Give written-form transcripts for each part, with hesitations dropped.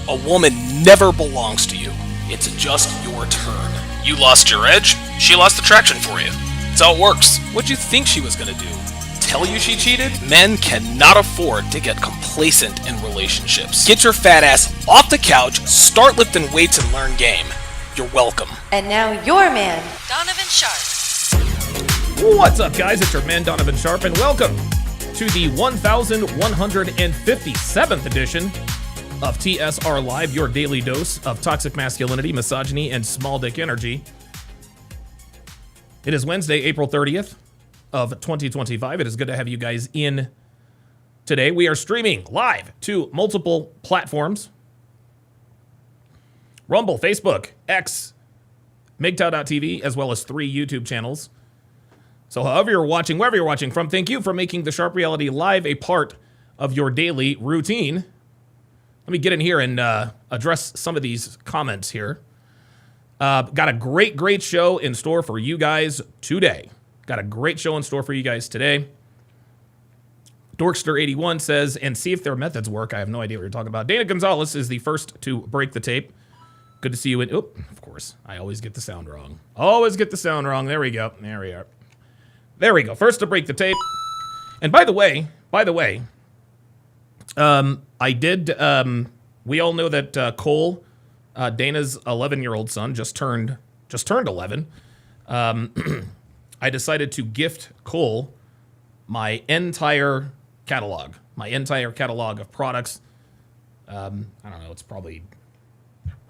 A woman never belongs to you. It's just your turn. You lost your edge, she lost attraction for you. That's how it works. What'd you think she was gonna do? Tell you she cheated? Men cannot afford to get complacent in relationships. Get your fat ass off the couch, start lifting weights, and learn game. You're welcome. And now your man, Donovan Sharp. What's up, guys? It's your man, Donovan Sharp, and welcome to the 1157th edition of TSR Live, your daily dose of toxic masculinity, misogyny, and small dick energy. It is Wednesday, April 30th of 2025. It is good to have you guys in today. We are streaming live to multiple platforms: Rumble, Facebook, X, MGTOW.tv, as well as 3 YouTube channels. So however you're watching, wherever you're watching from, thank you for making the Sharp Reality Live a part of your daily routine. Let me get in here and address some of these comments here. Got a great show in store for you guys today. Dorkster81 says, and see if their methods work. I have no idea what you're talking about. Dana Gonzalez is the first to break the tape. Good to see you in. Oh, of course. I always get the sound wrong. There we go. There we are. There we go. First to break the tape. And by the way, I did, we all know that Cole, Dana's 11-year-old son, just turned 11. I decided to gift Cole my entire catalog of products. I don't know, it's probably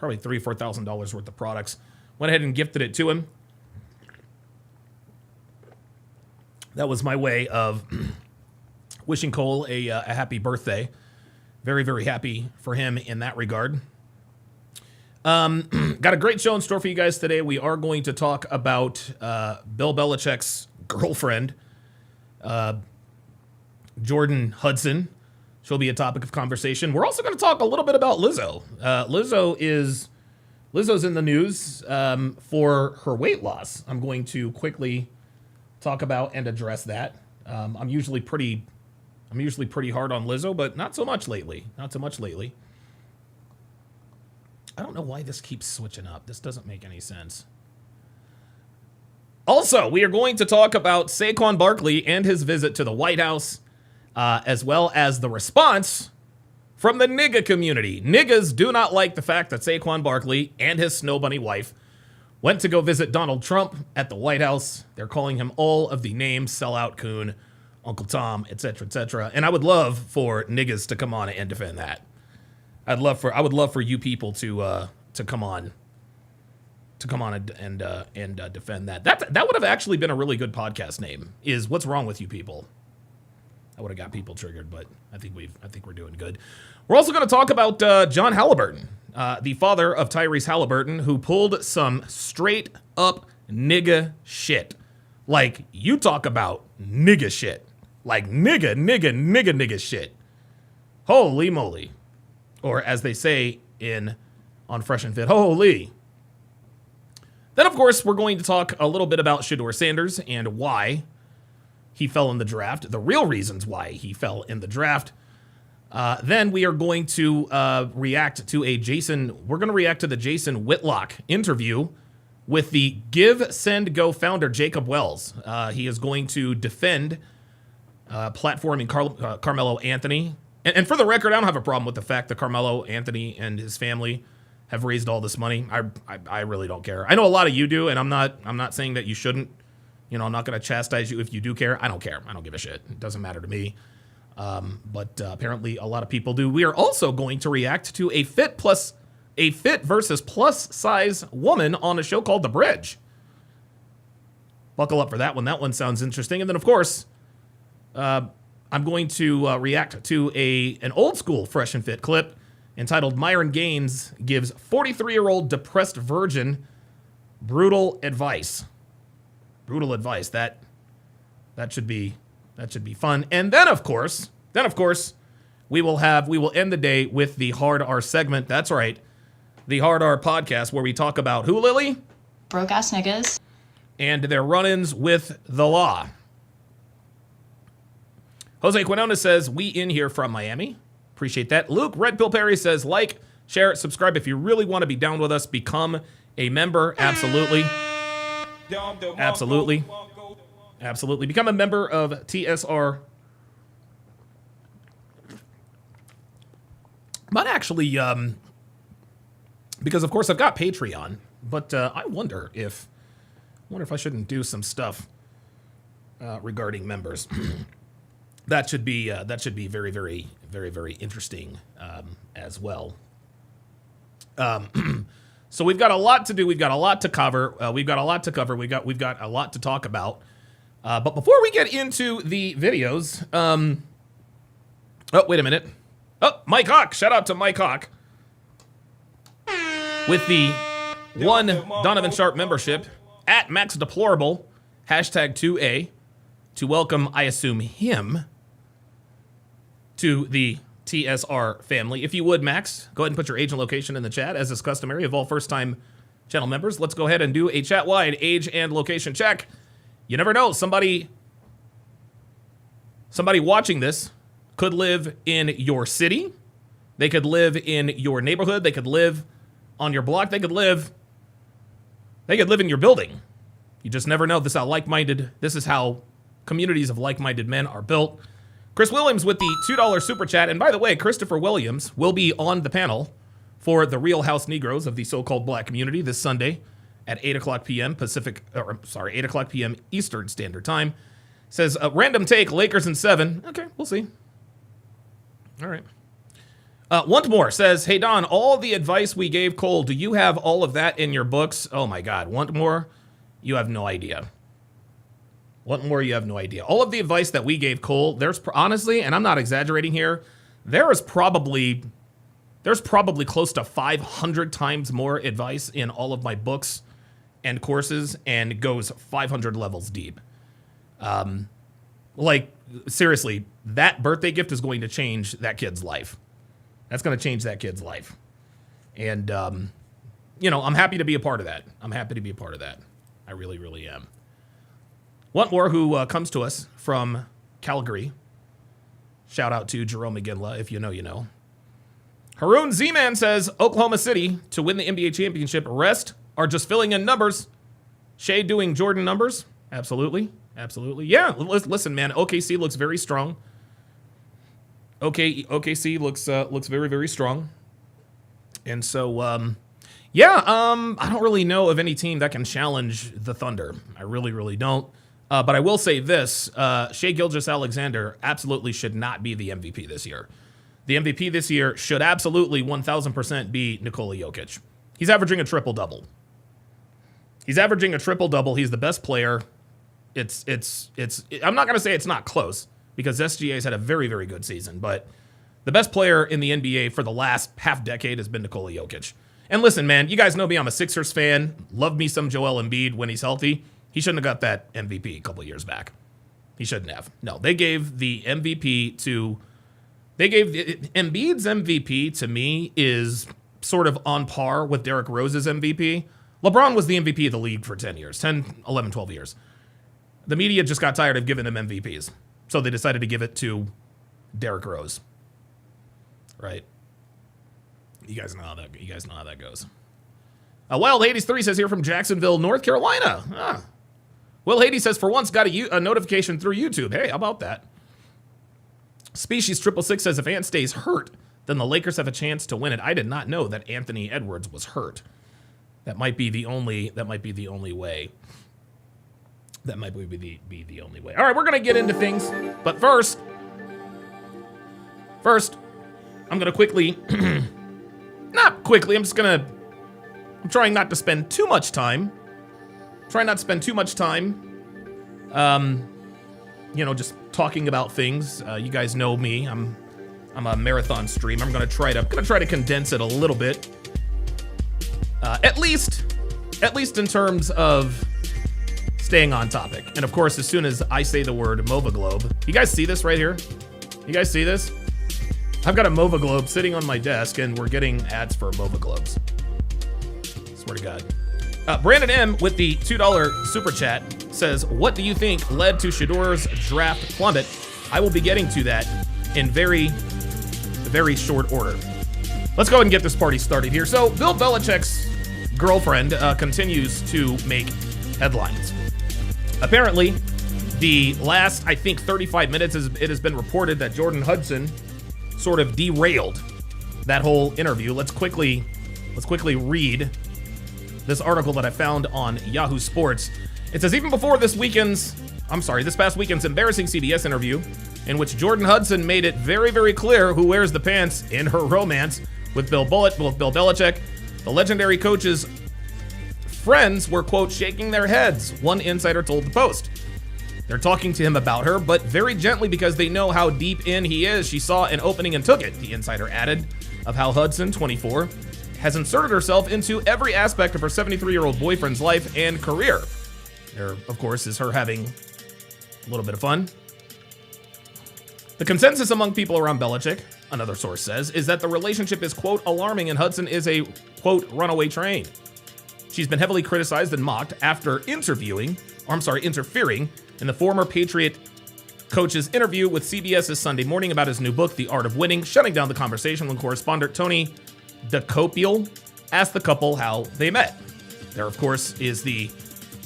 $3,000-$4,000 worth of products. Went ahead and gifted it to him. That was my way of wishing Cole a happy birthday. Very, very happy for him in that regard. Got a great show in store for you guys today. We are going to talk about Bill Belichick's girlfriend, Jordan Hudson. She'll be a topic of conversation. We're also going to talk a little bit about Lizzo. Lizzo's in the news for her weight loss. I'm going to quickly talk about and address that. I'm usually pretty hard on Lizzo, but not so much lately. I don't know why this keeps switching up. This doesn't make any sense. Also, we are going to talk about Saquon Barkley and his visit to the White House, as well as the response from the nigga community. Niggas do not like the fact that Saquon Barkley and his snow bunny wife went to go visit Donald Trump at the White House. They're calling him all of the names: sellout, coon, Uncle Tom, etc., etc. And I would love for niggas to come on and defend that. I would love for you people to come on and defend that. That would have actually been a really good podcast name. Is What's Wrong with You People? I would have got people triggered, but I think we're doing good. We're also going to talk about John Halliburton, the father of Tyrese Halliburton, who pulled some straight up nigga shit. Like, you talk about nigga shit. Like nigga shit. Holy moly. Or as they say on Fresh and Fit, holy. Then, of course, we're going to talk a little bit about Shedeur Sanders and why he fell in the draft, the real reasons why he fell in the draft. Then we are going to react to the Jason Whitlock interview with the Give, Send, Go founder, Jacob Wells. He is going to defend platforming Carmelo Anthony. And for the record, I don't have a problem with the fact that Carmelo Anthony and his family have raised all this money. I really don't care. I know a lot of you do, and I'm not saying that you shouldn't. You know, I'm not going to chastise you if you do care. I don't care. I don't give a shit. It doesn't matter to me. But apparently a lot of people do. We are also going to react to a fit versus plus size woman on a show called The Bridge. Buckle up for that one. That one sounds interesting. And then, of course, I'm going to react to an old school Fresh and Fit clip entitled Myron Gaines gives 43-year-old depressed virgin brutal advice. Brutal advice. That should be fun. And then of course, we will end the day with the Hard R segment. That's right. The Hard R podcast, where we talk about who, Lily? Broke ass niggas. And their run-ins with the law. Jose Quinona says, we in here from Miami. Appreciate that. Luke Red Pill Perry says, like Share it, subscribe if you really want to be down with us. Become a member. Absolutely. Absolutely. Absolutely. Become a member of TSR. But actually, because of course I've got Patreon, but I wonder if I shouldn't do some stuff regarding members. That should be very, very, very, very interesting as well. So we've got a lot to do. We've got a lot to cover. We've got a lot a lot to talk about. But before we get into the videos, oh, wait a minute. Oh, Mike Hawk. Shout out to Mike Hawk with the 1 Donovan Sharp membership at Max Deplorable, hashtag 2A, to welcome, I assume, him to the TSR family. If you would, Max, go ahead and put your age and location in the chat, as is customary of all first-time channel members. Let's go ahead and do a chat-wide age and location check. You never know, somebody watching this could live in your city. They could live in your neighborhood. They could live on your block. They could live in your building. You just never know. This is how communities of like-minded men are built. Chris Williams with the $2 super chat. And by the way, Christopher Williams will be on the panel for the Real House Negroes of the so-called black community this Sunday at 8 o'clock p.m. 8 o'clock p.m. Eastern Standard Time. Says, random take, Lakers in 7. Okay, we'll see. All right. Want more says, hey, Don, all the advice we gave Cole, do you have all of that in your books? Oh, my God. Want more? You have no idea. Want more? You have no idea. All of the advice that we gave Cole, there's honestly, and I'm not exaggerating here, there's probably close to 500 times more advice in all of my books and courses, and goes 500 levels deep. Like, seriously, that birthday gift is going to change that kid's life. That's going to change that kid's life. And, I'm happy to be a part of that. I really, really am. One more who comes to us from Calgary. Shout out to Jerome McGinley. If you know, you know. Haroon Z-Man says, Oklahoma City to win the NBA championship. Rest are just filling in numbers. Shea doing Jordan numbers. Absolutely. Yeah, listen, man. OKC looks very strong. OKC looks very, very strong. And so, I don't really know of any team that can challenge the Thunder. I really, really don't. But I will say this, Shai Gilgeous-Alexander absolutely should not be the MVP this year. The MVP this year should absolutely 1,000% be Nikola Jokic. He's averaging a triple-double. He's the best player. I'm not going to say it's not close, because SGA's had a very, very good season, but the best player in the NBA for the last half decade has been Nikola Jokic. And listen, man, you guys know me. I'm a Sixers fan. Love me some Joel Embiid when he's healthy. He shouldn't have got that MVP a couple of years back. He shouldn't have. No, they gave the MVP to... Embiid's MVP, to me, is sort of on par with Derrick Rose's MVP. LeBron was the MVP of the league for 10 years, 10, 11, 12 years. The media just got tired of giving him MVPs, so they decided to give it to Derrick Rose. Right? You guys know how that goes. Wild Hades 3 says here from Jacksonville, North Carolina. Will Hades says, for once, got a notification through YouTube. Hey, how about that? Species 666 says, if Ant stays hurt, then the Lakers have a chance to win it. I did not know that Anthony Edwards was hurt. That might be the only way. That might be the only way. All right, we're going to get into things. But first, I'm going to quickly, I'm trying not to spend too much time. Just talking about things. You guys know me. I'm a marathon streamer. I'm going to try to condense it a little bit. At least in terms of staying on topic. And of course, as soon as I say the word MOVA Globe, you guys see this right here? You guys see this? I've got a MOVA Globe sitting on my desk, and we're getting ads for MOVA Globes. Swear to God. Brandon M with the $2 super chat says, what do you think led to Shador's draft plummet? I will be getting to that in very, very short order. Let's go ahead and get this party started here. So Bill Belichick's girlfriend continues to make headlines. Apparently, the last, I think, 35 minutes, it has been reported that Jordan Hudson sort of derailed that whole interview. Let's quickly read this article that I found on Yahoo Sports. It says, even before this past weekend's embarrassing CBS interview, in which Jordan Hudson made it very, very clear who wears the pants in her romance with Bill Belichick, the legendary coach's friends were, quote, shaking their heads, one insider told the Post. They're talking to him about her, but very gently because they know how deep in he is. She saw an opening and took it, the insider added, of how Hudson, 24, has inserted herself into every aspect of her 73-year-old boyfriend's life and career. There, of course, is her having a little bit of fun. The consensus among people around Belichick, another source says, is that the relationship is, quote, alarming and Hudson is a, quote, runaway train. She's been heavily criticized and mocked after interfering in the former Patriot coach's interview with CBS's Sunday Morning about his new book, The Art of Winning, shutting down the conversation when correspondent Tony DeCopiel asked the couple how they met. There, of course, is the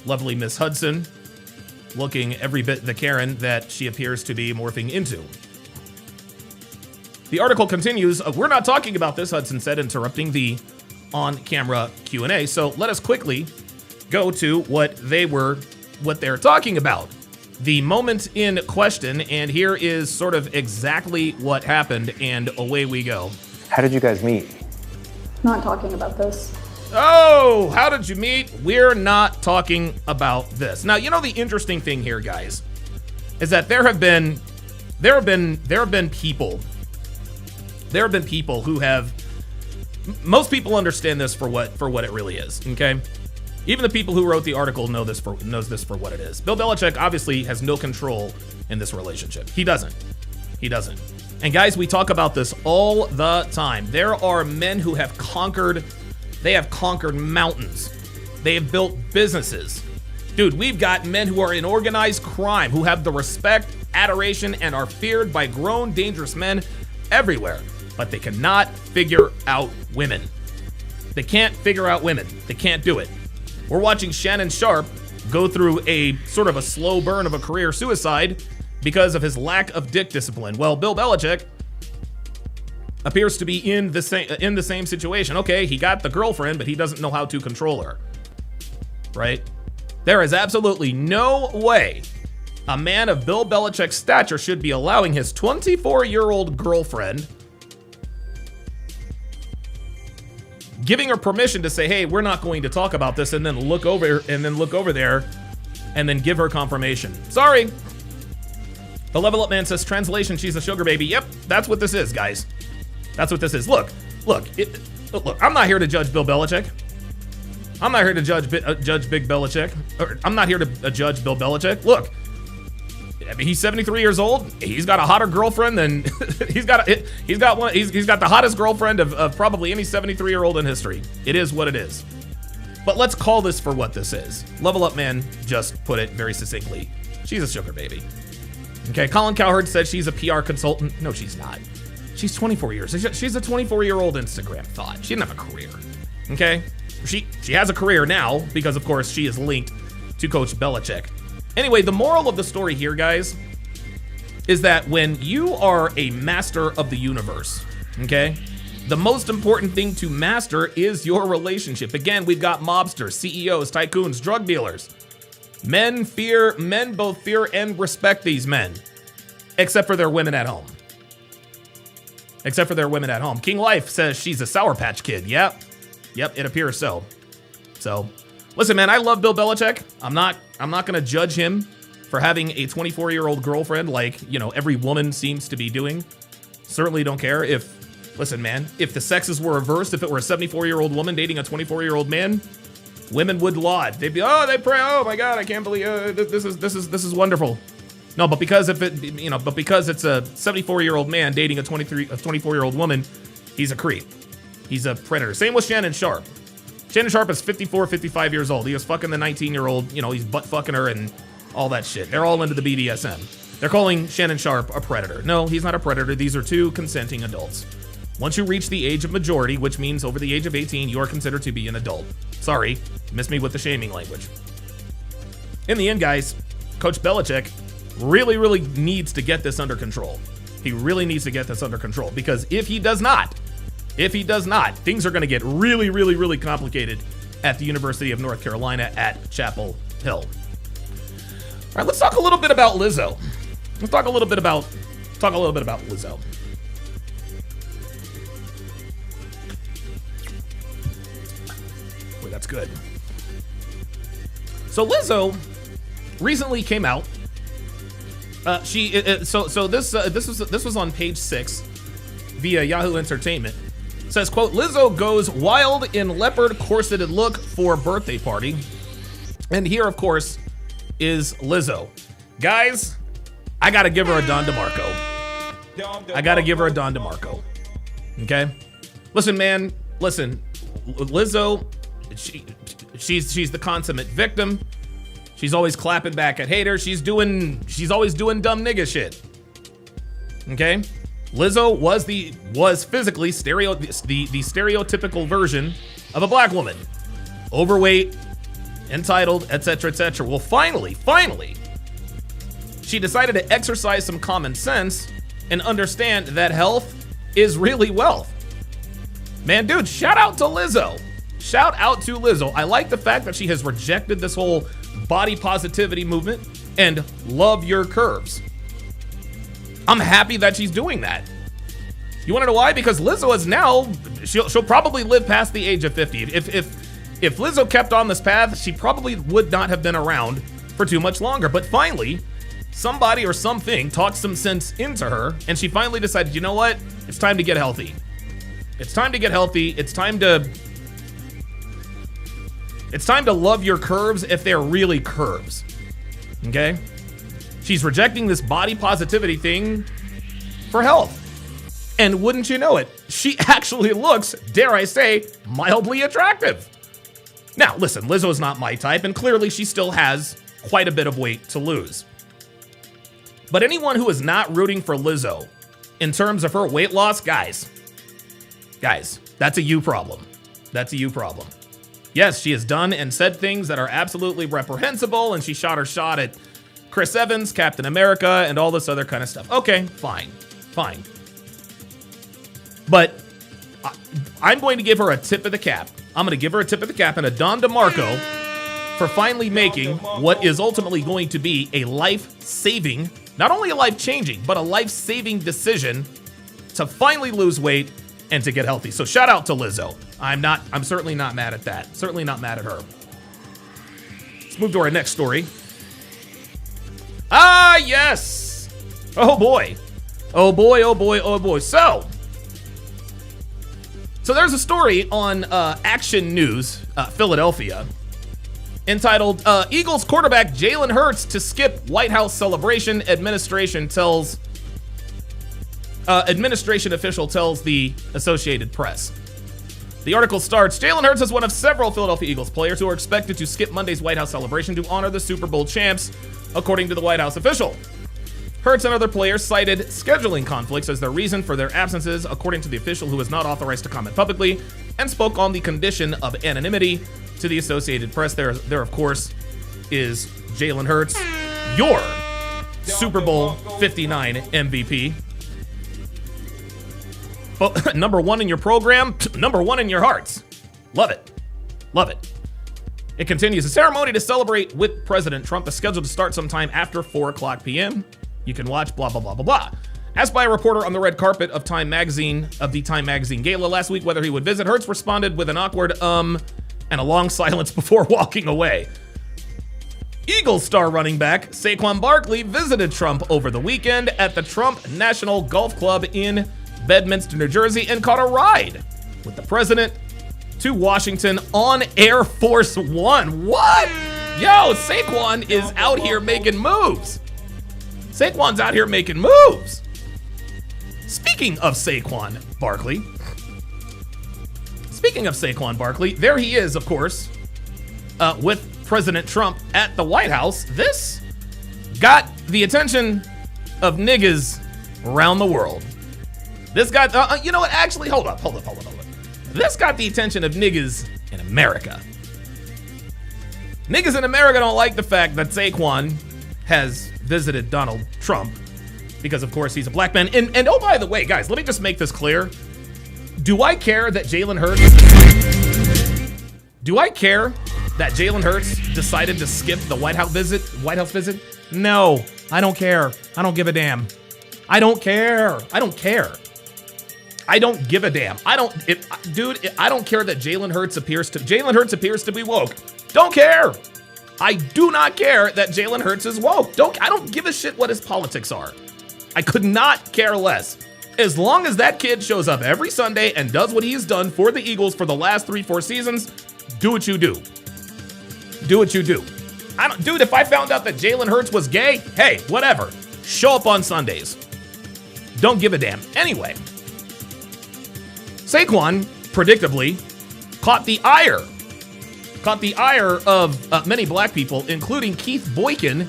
lovely Miss Hudson, looking every bit the Karen that she appears to be morphing into. The article continues, we're not talking about this, Hudson said, interrupting the on-camera Q&A. So let us quickly go to what they're talking about. The moment in question, and here is sort of exactly what happened, and away we go. How did you guys meet? Not talking about this. Oh, how did you meet? We're not talking about this. Now, you know the interesting thing here, guys, is that there have been people who have, most people understand this for what it really is, okay? Even the people who wrote the article knows this for what it is. Bill Belichick obviously has no control in this relationship. He doesn't. And guys, we talk about this all the time. There are men who have conquered mountains. They have built businesses. Dude, we've got men who are in organized crime, who have the respect, adoration, and are feared by grown, dangerous men everywhere. But they cannot figure out women. They can't figure out women. They can't do it. We're watching Shannon Sharpe go through a sort of a slow burn of a career suicide because of his lack of dick discipline. Well, Bill Belichick appears to be in the same situation. Okay, he got the girlfriend, but he doesn't know how to control her. Right? There is absolutely no way a man of Bill Belichick's stature should be allowing his 24-year-old girlfriend, giving her permission to say, hey, we're not going to talk about this, and then look over there and then give her confirmation. Sorry. The Level Up Man says, translation, she's a sugar baby. Yep, that's what this is, guys. That's what this is. Look, I'm not here to judge Bill Belichick. I'm not here to judge Big Belichick. I'm not here to judge Bill Belichick. Look, I mean, he's 73 years old. He's got a hotter girlfriend than he's got the hottest girlfriend of probably any 73-year-old in history. It is what it is. But let's call this for what this is. Level Up Man just put it very succinctly. She's a sugar baby. Okay, Colin Cowherd said she's a PR consultant. No, she's not. She's 24 years. She's a 24-year-old Instagram thought. She didn't have a career. Okay? She has a career now because, of course, she is linked to Coach Belichick. Anyway, the moral of the story here, guys, is that when you are a master of the universe, okay, the most important thing to master is your relationship. Again, we've got mobsters, CEOs, tycoons, drug dealers. Men both fear and respect these men, except for their women at home. King Life says she's a Sour Patch Kid. Yep, it appears so. So, listen, man, I love Bill Belichick. I'm not gonna judge him for having a 24-year-old girlfriend like, every woman seems to be doing. Certainly don't care listen, man, if the sexes were reversed, if it were a 74-year-old woman dating a 24-year-old man, women would laud. They'd be, they pray, oh my God, I can't believe this is wonderful. No, but because it's a 74-year-old man dating a 24-year-old woman, he's a creep. He's a predator. Same with Shannon Sharpe. Shannon Sharpe is 54, 55 years old. He was fucking the 19-year-old, he's butt fucking her and all that shit. They're all into the BDSM. They're calling Shannon Sharpe a predator. No, he's not a predator. These are two consenting adults. Once you reach the age of majority, which means over the age of 18, you are considered to be an adult. Sorry, missed me with the shaming language. In the end, guys, Coach Belichick really, really needs to get this under control. He really needs to get this under control, because if he does not, things are going to get really, really, really complicated at the University of North Carolina at Chapel Hill. All right, let's talk a little bit about Lizzo. Let's talk a little bit about Lizzo. Boy, that's good. So Lizzo recently came out. This was on page 6 via Yahoo Entertainment. It says, quote, Lizzo goes wild in leopard corseted look for birthday party. And here, of course, is Lizzo. Guys, I gotta give her a Don DeMarco. Okay? Listen, man, Lizzo, she's the consummate victim. She's always clapping back at haters. She's always doing dumb nigga shit. Okay? Lizzo was physically the stereotypical version of a black woman. Overweight, entitled, etc., etc. Well, finally, she decided to exercise some common sense and understand that health is really wealth. Man, dude, shout out to Lizzo. I like the fact that she has rejected this whole body positivity movement and love your curves. I'm happy that she's doing that. You want to know why? Because Lizzo is now, she'll probably live past the age of 50. If Lizzo kept on this path, she probably would not have been around for too much longer. But finally, somebody or something talked some sense into her, and she finally decided, you know what? It's time to get healthy. It's time to love your curves if they're really curves. Okay? She's rejecting this body positivity thing for health. And wouldn't you know it, she actually looks, dare I say, mildly attractive. Now, listen, Lizzo is not my type, and clearly she still has quite a bit of weight to lose. But anyone who is not rooting for Lizzo in terms of her weight loss, guys, that's a you problem. Yes, she has done and said things that are absolutely reprehensible, and she shot her shot at Chris Evans, Captain America, and all this other kind of stuff. Okay, fine. But I'm going to give her a tip of the cap. I'm going to give her a tip of the cap and a Don DeMarco for finally making what is ultimately going to be a life-saving, not only a life-changing, but a life-saving decision to finally lose weight and to get healthy. So shout out to Lizzo. I'm certainly not mad at that. Certainly not mad at her. Let's move to our next story. Ah, yes. Oh boy. So there's a story on Action News, Philadelphia, entitled, Eagles quarterback Jalen Hurts to skip White House celebration. Administration official tells the Associated Press. The article starts, Jalen Hurts is one of several Philadelphia Eagles players who are expected to skip Monday's White House celebration to honor the Super Bowl champs, according to the White House official. Hurts and other players cited scheduling conflicts as their reason for their absences, according to the official, who is not authorized to comment publicly, and spoke on the condition of anonymity to the Associated Press. There of course, is Jalen Hurts, your Super Bowl 59 MVP. Well, number one in your program, number one in your hearts. Love it. It continues. The ceremony to celebrate with President Trump is scheduled to start sometime after 4:00 p.m. You can watch blah, blah, blah, blah, blah. Asked by a reporter on the red carpet of the Time Magazine gala last week whether he would visit, Hurts responded with an awkward and a long silence before walking away. Eagles star running back Saquon Barkley visited Trump over the weekend at the Trump National Golf Club in Bedminster, New Jersey, and caught a ride with the president to Washington on Air Force One. What? Yo, Saquon is out here making moves. Saquon's out here making moves. Speaking of Saquon Barkley, there he is, of course, with President Trump at the White House. This got the attention of niggas around the world. This got, you know what? Actually, hold up. This got the attention of niggas in America. Niggas in America don't like the fact that Saquon has visited Donald Trump because, of course, he's a black man. And oh, by the way, guys, let me just make this clear. Do I care that Jalen Hurts decided to skip the White House visit? No, I don't care. I don't give a damn. I don't care. I don't give a damn. I don't care that Jalen Hurts appears to be woke. Don't care. I do not care that Jalen Hurts is woke. I don't give a shit what his politics are. I could not care less. As long as that kid shows up every Sunday and does what he's done for the Eagles for the last 3-4 seasons, do what you do. Do what you do. Dude, if I found out that Jalen Hurts was gay, hey, whatever. Show up on Sundays. Don't give a damn. Anyway, Saquon, predictably, caught the ire of many black people, including Keith Boykin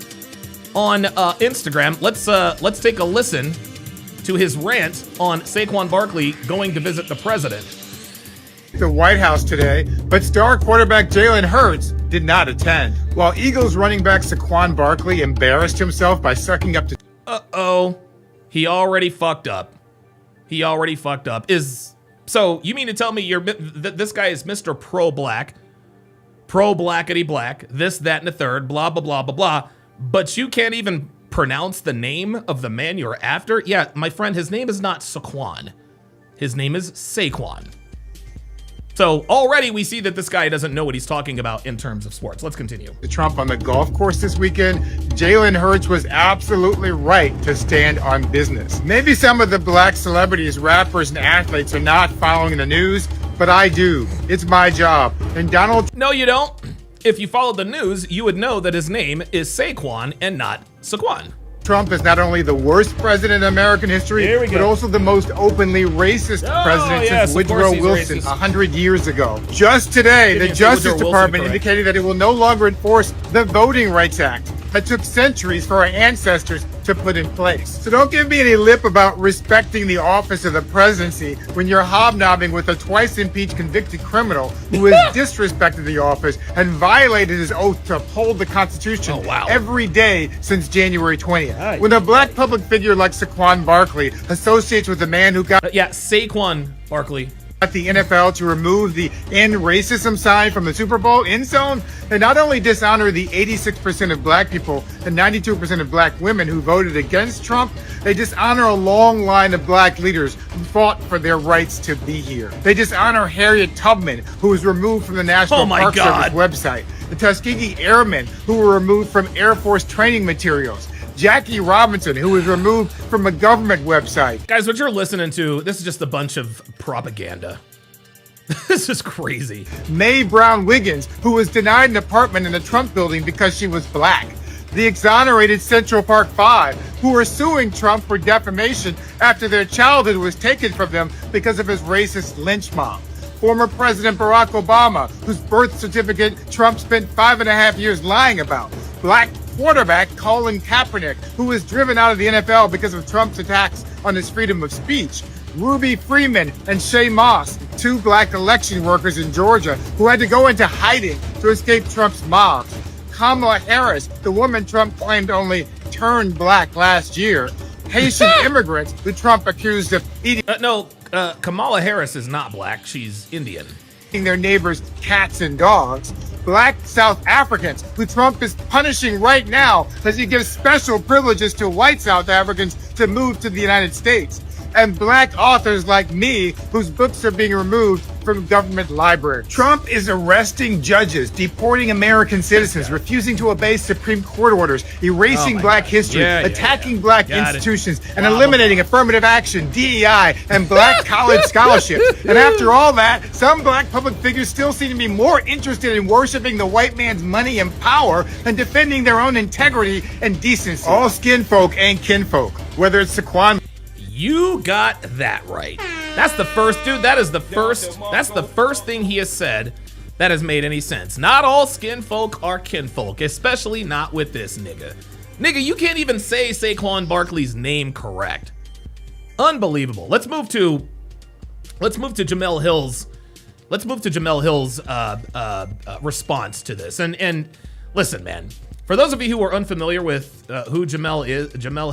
on Instagram. Let's take a listen to his rant on Saquon Barkley going to visit the president. The White House today, but star quarterback Jalen Hurts did not attend. While Eagles running back Saquon Barkley embarrassed himself by sucking up to... Uh-oh. He already fucked up. So you mean to tell me this guy is Mr. Pro-Black, pro-blackity-black, this, that, and the third, blah, blah, blah, blah, blah, but you can't even pronounce the name of the man you're after? Yeah, my friend, his name is not Saquon. His name is Saquon. So already we see that this guy doesn't know what he's talking about in terms of sports. Let's continue. Trump on the golf course this weekend. Jalen Hurts was absolutely right to stand on business. Maybe some of the black celebrities, rappers, and athletes are not following the news, but I do. It's my job. And Donald... No, you don't. If you followed the news, you would know that his name is Saquon and not Saquon. Trump is not only the worst president in American history, but also the most openly racist president since Woodrow Wilson 100 years ago. Just today, the Justice Department indicated that it will no longer enforce the Voting Rights Act that took centuries for our ancestors to put in place. So don't give me any lip about respecting the office of the presidency when you're hobnobbing with a twice impeached convicted criminal who has disrespected the office and violated his oath to uphold the Constitution every day since January 20th. When a black public figure like Saquon Barkley associates with a man who got Saquon Barkley the NFL to remove the end racism sign from the Super Bowl end zone, they not only dishonor the 86% of black people and 92% of black women who voted against Trump, they dishonor a long line of black leaders who fought for their rights to be here. They dishonor Harriet Tubman, who was removed from the National Park Service website, the Tuskegee Airmen, who were removed from Air Force training materials, Jackie Robinson, who was removed from a government website. Guys, what you're listening to, this is just a bunch of propaganda. This is crazy. Mae Brown Wiggins, who was denied an apartment in the Trump building because she was black. The exonerated Central Park Five, who were suing Trump for defamation after their childhood was taken from them because of his racist lynch mob. Former President Barack Obama, whose birth certificate Trump spent 5.5 years lying about. Black quarterback Colin Kaepernick, who was driven out of the NFL because of Trump's attacks on his freedom of speech. Ruby Freeman and Shay Moss, two black election workers in Georgia who had to go into hiding to escape Trump's mobs. Kamala Harris, the woman Trump claimed only turned black last year. Haitian immigrants who Trump accused of eating... Kamala Harris is not black. She's Indian. ...their neighbors' cats and dogs. Black South Africans, who Trump is punishing right now as he gives special privileges to white South Africans to move to the United States. And black authors like me, whose books are being removed from government libraries. Trump is arresting judges, deporting American citizens, refusing to obey Supreme Court orders, erasing black history, attacking black institutions, and eliminating affirmative action, DEI, and black college scholarships. And after all that, some black public figures still seem to be more interested in worshiping the white man's money and power than defending their own integrity and decency. All skin folk ain't kinfolk, whether it's Saquon. You got that right. That's the first, dude. That's the first thing he has said that has made any sense. Not all skin folk are kinfolk, especially not with this nigga. Nigga, you can't even say Saquon Barkley's name correct. Unbelievable. Let's move to Jamel Hill's. Let's move to Jamel Hill's response to this. And listen, man, for those of you who are unfamiliar with who Jamel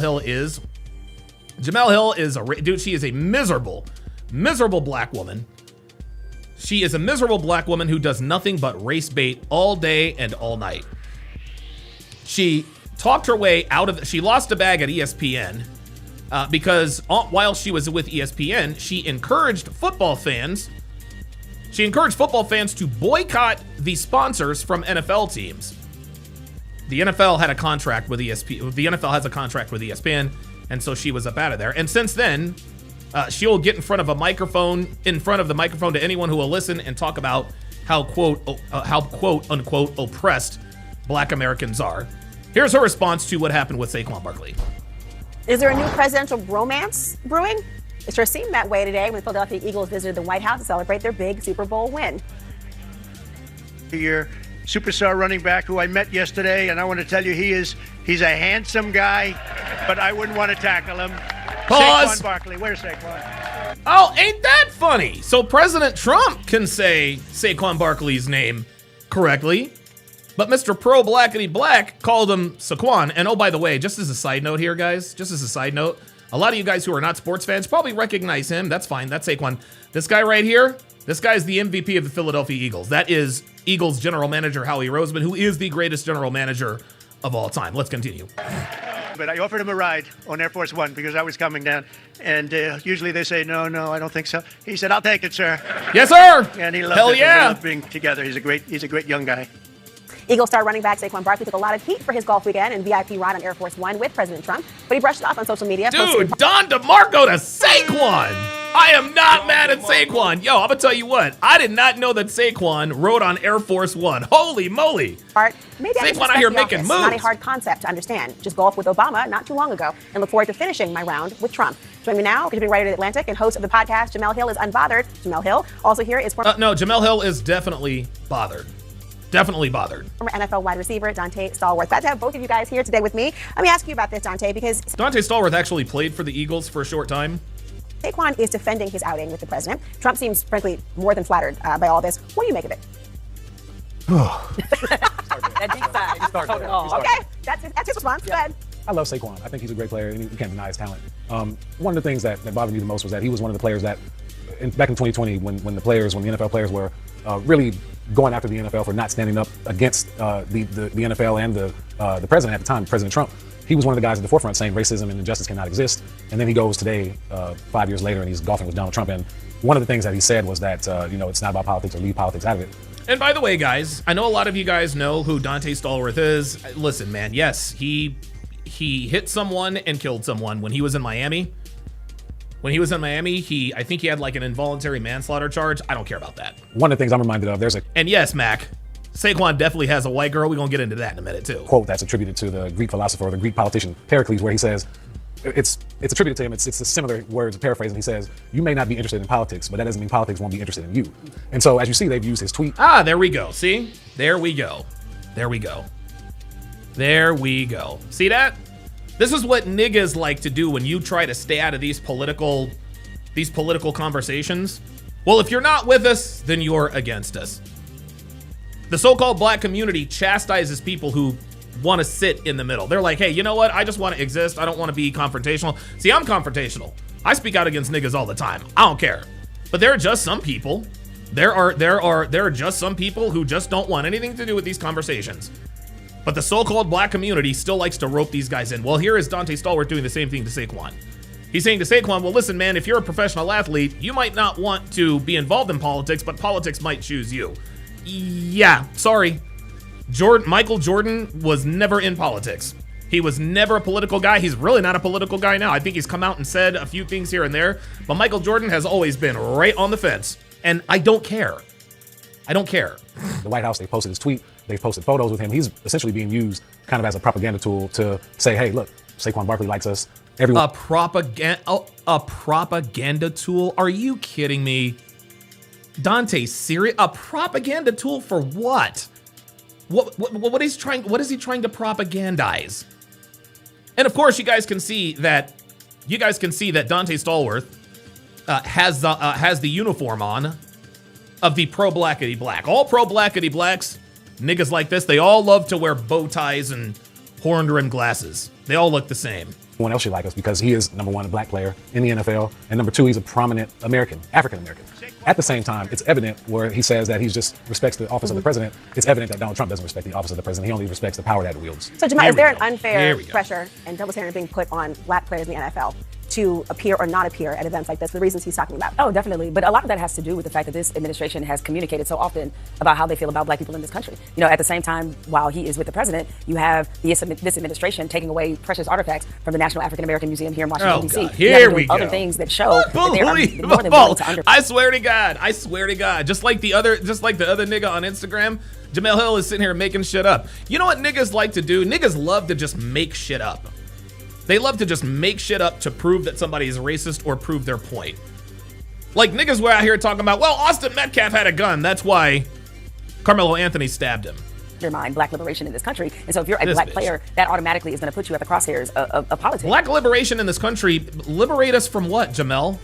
Hill is dude. She is a miserable black woman. She is a miserable black woman who does nothing but race bait all day and all night. She talked her way out of. She lost a bag at ESPN because while she was with ESPN, she encouraged football fans to boycott the sponsors from NFL teams. The NFL had a contract with ESPN. The NFL has a contract with ESPN, and so she was up out of there. And since then, she'll get in front of the microphone to anyone who will listen and talk about how quote unquote oppressed Black Americans are. Here's her response to what happened with Saquon Barkley. Is there a new presidential bromance brewing? It sure seemed that way today when the Philadelphia Eagles visited the White House to celebrate their big Super Bowl win. Your superstar running back who I met yesterday, and I want to tell you he's a handsome guy, but I wouldn't want to tackle him. Pause. Saquon Barkley. Where's Saquon? Oh, ain't that funny? So President Trump can say Saquon Barkley's name correctly, but Mr. Pro Blackity Black called him Saquon. And oh, by the way, just as a side note here, guys, a lot of you guys who are not sports fans probably recognize him. That's fine. That's Saquon. This guy right here, this guy is the MVP of the Philadelphia Eagles. That is Eagles general manager Howie Roseman, who is the greatest general manager of all time. Let's continue. But I offered him a ride on Air Force One because I was coming down, and usually they say, no, I don't think so. He said, I'll take it, sir. Yes, sir. And he loved Hell it. yeah. We loved being together. He's a great young guy. Eagles star running back Saquon Barkley took a lot of heat for his golf weekend and VIP ride on Air Force One with President Trump, but he brushed it off on social media. Dude, Don DeMarco to Saquon. I am not mad at Saquon. Yo, I'm going to tell you what. I did not know that Saquon rode on Air Force One. Holy moly. Maybe Saquon out here making moves. Not a hard concept to understand. Just golf with Obama not too long ago and look forward to finishing my round with Trump. Join me now, contributing writer to The Atlantic and host of the podcast, Jamel Hill is Unbothered. Jamel Hill also here is former no, Jamel Hill is definitely bothered. Definitely bothered. Former NFL wide receiver Dante Stallworth. Glad to have both of you guys here today with me. Let me ask you about this, Dante, because Dante Stallworth actually played for the Eagles for a short time. Saquon is defending his outing with the president. Trump seems, frankly, more than flattered by all this. What do you make of it? That deep side. Okay, that's his response. Go ahead. I love Saquon. I think he's a great player, and you can't deny his talent. One of the things that bothered me the most was that he was one of the players that, back in 2020, when the NFL players were really going after the NFL for not standing up against the NFL and the president at the time, President Trump. He was one of the guys at the forefront saying racism and injustice cannot exist. And then he goes today, 5 years later, and he's golfing with Donald Trump. And one of the things that he said was that, it's not about politics, or leave politics out of it. And by the way, guys, I know a lot of you guys know who Dante Stallworth is. Listen, man, yes, he hit someone and killed someone when he was in Miami. When he was in Miami, I think he had like an involuntary manslaughter charge. I don't care about that. One of the things I'm reminded of, and yes, Mac, Saquon definitely has a white girl. We're going to get into that in a minute, too. Quote that's attributed to the Greek philosopher or the Greek politician Pericles, where he says, it's attributed to him, it's a similar words, paraphrasing. He says, you may not be interested in politics, but that doesn't mean politics won't be interested in you. And so, as you see, they've used his tweet. Ah, there we go. See? There we go. See that? This is what niggas like to do when you try to stay out of these political conversations. Well, if you're not with us, then you're against us. The so-called black community chastises people who want to sit in the middle. They're like, hey, you know what? I just want to exist. I don't want to be confrontational. See, I'm confrontational. I speak out against niggas all the time. I don't care. But there are just some people. There are just some people who just don't want anything to do with these conversations. But the so-called black community still likes to rope these guys in. Well, here is Dante Stallworth doing the same thing to Saquon. He's saying to Saquon, well, listen, man, if you're a professional athlete, you might not want to be involved in politics, but politics might choose you. Yeah, sorry. Michael Jordan was never in politics. He was never a political guy. He's really not a political guy now. I think he's come out and said a few things here and there, but Michael Jordan has always been right on the fence, and I don't care. The White House, they posted his tweet. They posted photos with him. He's essentially being used kind of as a propaganda tool to say, hey, look, Saquon Barkley likes us. Everyone. A propaganda tool? Are you kidding me? Dante, serious? A propaganda tool for what? What is he trying to propagandize? And of course, you guys can see that you guys can see that Dante Stallworth has the uniform on of the pro-blackity black. All pro-blackity blacks, niggas like this, they all love to wear bow ties and horn-rimmed glasses. They all look the same. Everyone else should like us because he is, number one, a black player in the NFL, and number two, he's a prominent African-American. At the same time, it's evident where he says that he just respects the office of the president. It's evident that Donald Trump doesn't respect the office of the president. He only respects the power that it wields. So, Jamal, is there an unfair pressure and double standard being put on black players in the NFL to appear or not appear at events like this, for the reasons he's talking about? Oh, definitely. But a lot of that has to do with the fact that this administration has communicated so often about how they feel about black people in this country. You know, at the same time, while he is with the president, you have this administration taking away precious artifacts from the National African American Museum here in Washington, D.C. God. Here we go. Other things that show that they are more than willing to I swear to God. Just like the other nigga on Instagram, Jamel Hill is sitting here making shit up. You know what niggas like to do? Niggas love to just make shit up. They love to just make shit up to prove that somebody is racist or prove their point. Like niggas were out here talking about, well, Austin Metcalf had a gun. That's why Carmelo Anthony stabbed him. Undermine black liberation in this country. And so if you're a black player, that automatically is going to put you at the crosshairs of politics. Black liberation in this country, liberate us from what, Jamel?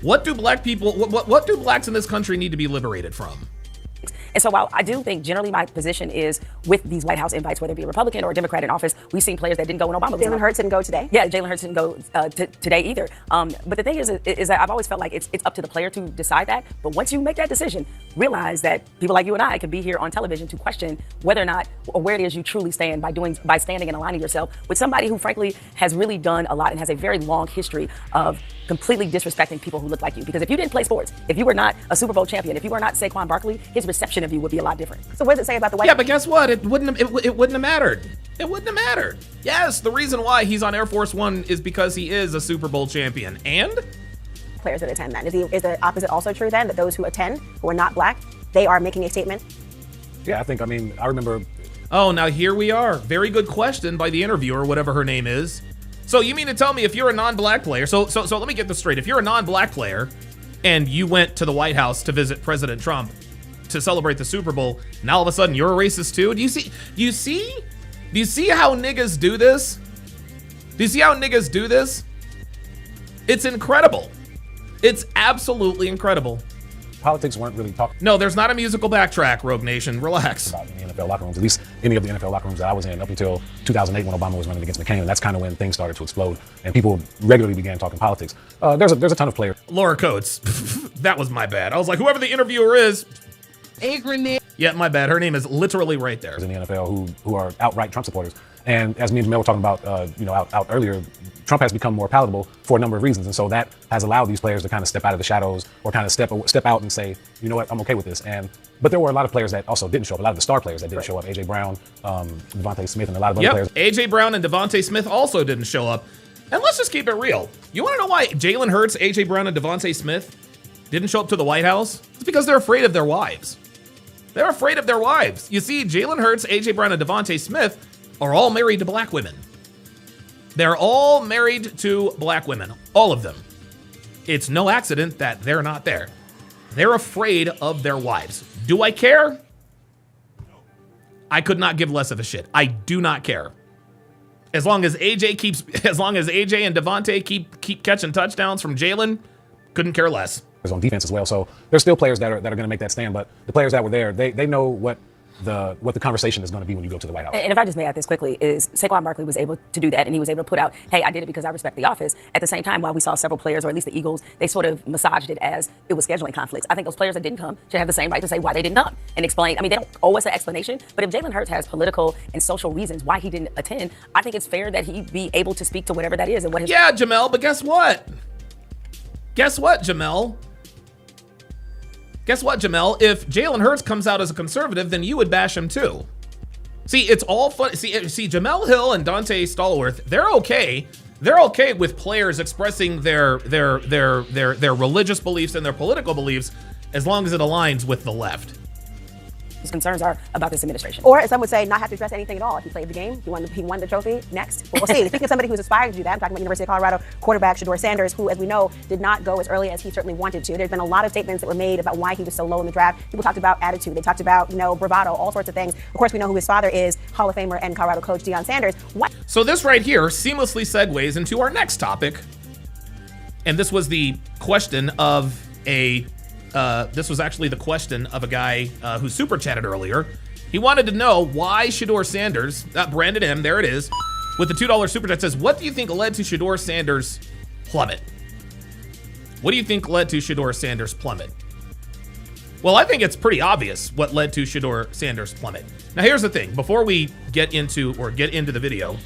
What do black people, what do blacks in this country need to be liberated from? And so while I do think generally my position is with these White House invites, whether it be a Republican or a Democrat in office, we've seen players that didn't go when Obama was Jalen Hurts didn't go today? Yeah, Jalen Hurts didn't go today either. But the thing is that I've always felt like it's up to the player to decide that. But once you make that decision, realize that people like you and I can be here on television to question whether or not or where it is you truly stand by standing and aligning yourself with somebody who frankly has really done a lot and has a very long history of completely disrespecting people who look like you. Because if you didn't play sports, if you were not a Super Bowl champion, if you were not Saquon Barkley, his reception of you would be a lot different. So what does it say about the White House? Yeah, but guess what? It wouldn't have mattered. It wouldn't have mattered. Yes, the reason why he's on Air Force One is because he is a Super Bowl champion. And players that attend then. Is the opposite also true then, that those who attend, who are not black, they are making a statement? Yeah, I remember. Oh, now here we are. Very good question by the interviewer, whatever her name is. So you mean to tell me if you're a non-black player, so let me get this straight. If you're a non-black player and you went to the White House to visit President Trump to celebrate the Super Bowl, now all of a sudden you're a racist too? Do you see how niggas do this? Do you see how niggas do this? It's incredible. It's absolutely incredible. Politics weren't really talking. No, there's not a musical backtrack, Rogue Nation. Relax. About in the NFL locker rooms, at least any of the NFL locker rooms that I was in up until 2008 when Obama was running against McCain. And that's kind of when things started to explode and people regularly began talking politics. There's a ton of players. Laura Coates. That was my bad. I was like, whoever the interviewer is. Yeah, my bad. Her name is literally right there. In the NFL who are outright Trump supporters. And as me and Jamel were talking about, out earlier, Trump has become more palatable for a number of reasons. And so that has allowed these players to kind of step out of the shadows or kind of step out and say, you know what, I'm okay with this. But there were a lot of players that also didn't show up, a lot of the star players that didn't show up, A.J. Brown, Devontae Smith, and a lot of other players. A.J. Brown and Devontae Smith also didn't show up. And let's just keep it real. You want to know why Jalen Hurts, A.J. Brown, and Devontae Smith didn't show up to the White House? It's because they're afraid of their wives. They're afraid of their wives. You see, Jalen Hurts, A.J. Brown, and Devontae Smith are all married to black women. They're all married to black women, all of them. It's no accident that they're not there. They're afraid of their wives. Do I care? I could not give less of a shit. I do not care. As long as AJ and Devontae keep catching touchdowns from Jalen, couldn't care less. On defense as well, so there's still players that are going to make that stand. But the players that were there, they know what the conversation is going to be when you go to the White House. And if I just may add this quickly, is Saquon Barkley was able to do that, and he was able to put out, hey, I did it because I respect the office. At the same time, while we saw several players, or at least the Eagles, they sort of massaged it as it was scheduling conflicts. I think those players that didn't come should have the same right to say why they didn't come and explain. I mean, they don't owe us an explanation, but if Jalen Hurts has political and social reasons why he didn't attend, I think it's fair that he be able to speak to whatever that is and what his— Yeah, Jamel, but guess what? Guess what, Jamel? Guess what, Jamel? If Jalen Hurts comes out as a conservative, then you would bash him too. See, it's all fun. See, Jamel Hill and Dante Stallworth, they're okay. They're okay with players expressing their religious beliefs and their political beliefs as long as it aligns with the left. His concerns are about this administration. Or, as some would say, not have to address anything at all. If he played the game, he won the trophy, next. But we'll see. Speaking of somebody who's aspiring to do that, I'm talking about University of Colorado quarterback Shedeur Sanders, who, as we know, did not go as early as he certainly wanted to. There's been a lot of statements that were made about why he was so low in the draft. People talked about attitude. They talked about, bravado, all sorts of things. Of course, we know who his father is, Hall of Famer and Colorado coach Deion Sanders. So this right here seamlessly segues into our next topic, And this was the question of this was actually the question of a guy who super chatted earlier. He wanted to know why Shedeur Sanders, Brandon M, there it is, with the $2 super chat says, what do you think led to Shedeur Sanders' plummet? What do you think led to Shedeur Sanders' plummet? Well, I think it's pretty obvious what led to Shedeur Sanders' plummet. Now, here's the thing. Before we get into the video,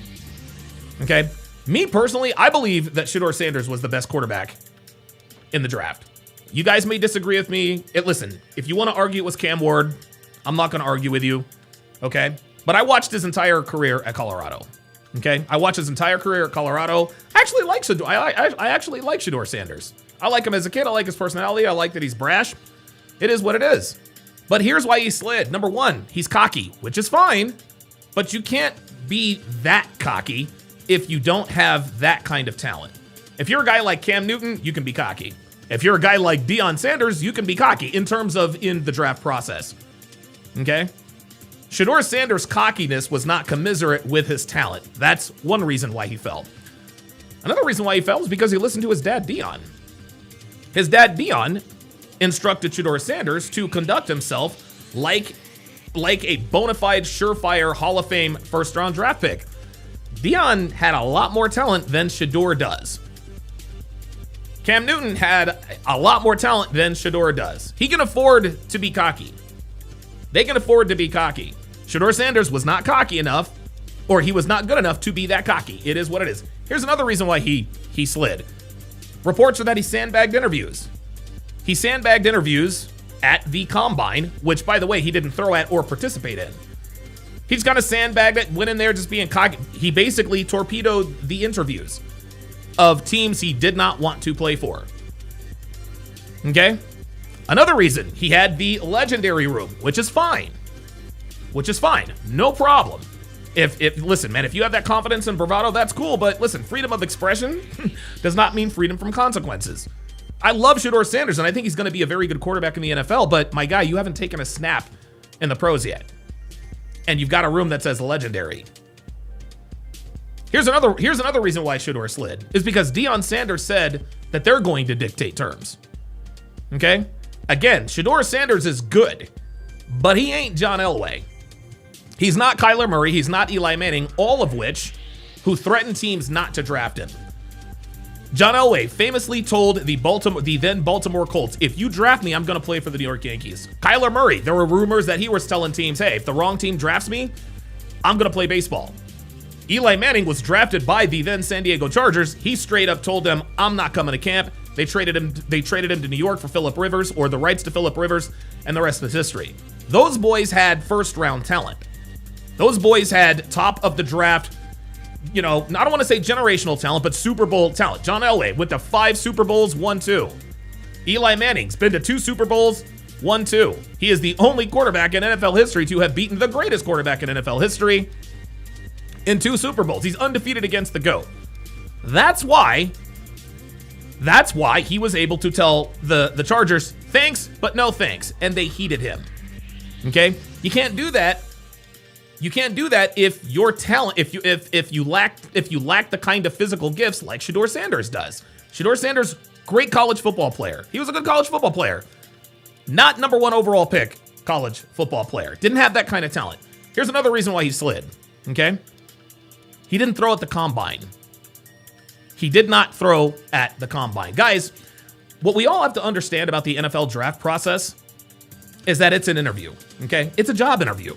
okay, me personally, I believe that Shedeur Sanders was the best quarterback in the draft. You guys may disagree with me. Listen, if you want to argue it was Cam Ward, I'm not going to argue with you, okay? But I watched his entire career at Colorado, okay? I watched his entire career at Colorado. I actually like Shedeur Sanders. I like him as a kid. I like his personality. I like that he's brash. It is what it is. But here's why he slid. Number one, he's cocky, which is fine, but you can't be that cocky if you don't have that kind of talent. If you're a guy like Cam Newton, you can be cocky. If you're a guy like Deion Sanders, you can be cocky in terms of in the draft process. Okay? Shedeur Sanders' cockiness was not commensurate with his talent. That's one reason why he fell. Another reason why he fell was because he listened to his dad, Deion. His dad, Deion, instructed Shedeur Sanders to conduct himself like a bona fide, surefire Hall of Fame first-round draft pick. Deion had a lot more talent than Shedeur does. Cam Newton had a lot more talent than Shedeur does. He can afford to be cocky. They can afford to be cocky. Shedeur Sanders was not cocky enough, or he was not good enough to be that cocky. It is what it is. Here's another reason why he slid. Reports are that he sandbagged interviews. He sandbagged interviews at the Combine, which, by the way, he didn't throw at or participate in. He's kind of sandbagged it, went in there just being cocky. He basically torpedoed the interviews of teams he did not want to play for. Okay? Another reason, he had the legendary room, which is fine. No problem. Listen, man, if you have that confidence and bravado, that's cool, but listen, freedom of expression does not mean freedom from consequences. I love Shedeur Sanders, and I think he's going to be a very good quarterback in the NFL, but my guy, you haven't taken a snap in the pros yet. And you've got a room that says legendary. Here's another reason why Shedeur slid, is because Deion Sanders said that they're going to dictate terms. Okay? Again, Shedeur Sanders is good, but he ain't John Elway. He's not Kyler Murray. He's not Eli Manning, all of which who threatened teams not to draft him. John Elway famously told the then Baltimore Colts, if you draft me, I'm going to play for the New York Yankees. Kyler Murray, there were rumors that he was telling teams, hey, if the wrong team drafts me, I'm going to play baseball. Eli Manning was drafted by the then San Diego Chargers. He straight up told them, I'm not coming to camp. They traded him to New York for Phillip Rivers, or the rights to Phillip Rivers, and the rest is history. Those boys had first-round talent. Those boys had top of the draft, I don't want to say generational talent, but Super Bowl talent. John Elway went to 5 Super Bowls, won 2. Eli Manning's been to 2 Super Bowls, won 2. He is the only quarterback in NFL history to have beaten the greatest quarterback in NFL history in 2 Super Bowls. He's undefeated against the GOAT. That's why he was able to tell the Chargers, thanks, but no thanks, and they heeded him. Okay? You can't do that. You can't do that if your talent, if you lack the kind of physical gifts like Shedeur Sanders does. Shedeur Sanders, great college football player. He was a good college football player. Not number 1 overall pick college football player. Didn't have that kind of talent. Here's another reason why he slid. Okay? He didn't throw at the Combine. He did not throw at the Combine. Guys, what we all have to understand about the NFL draft process is that it's an interview, okay? It's a job interview.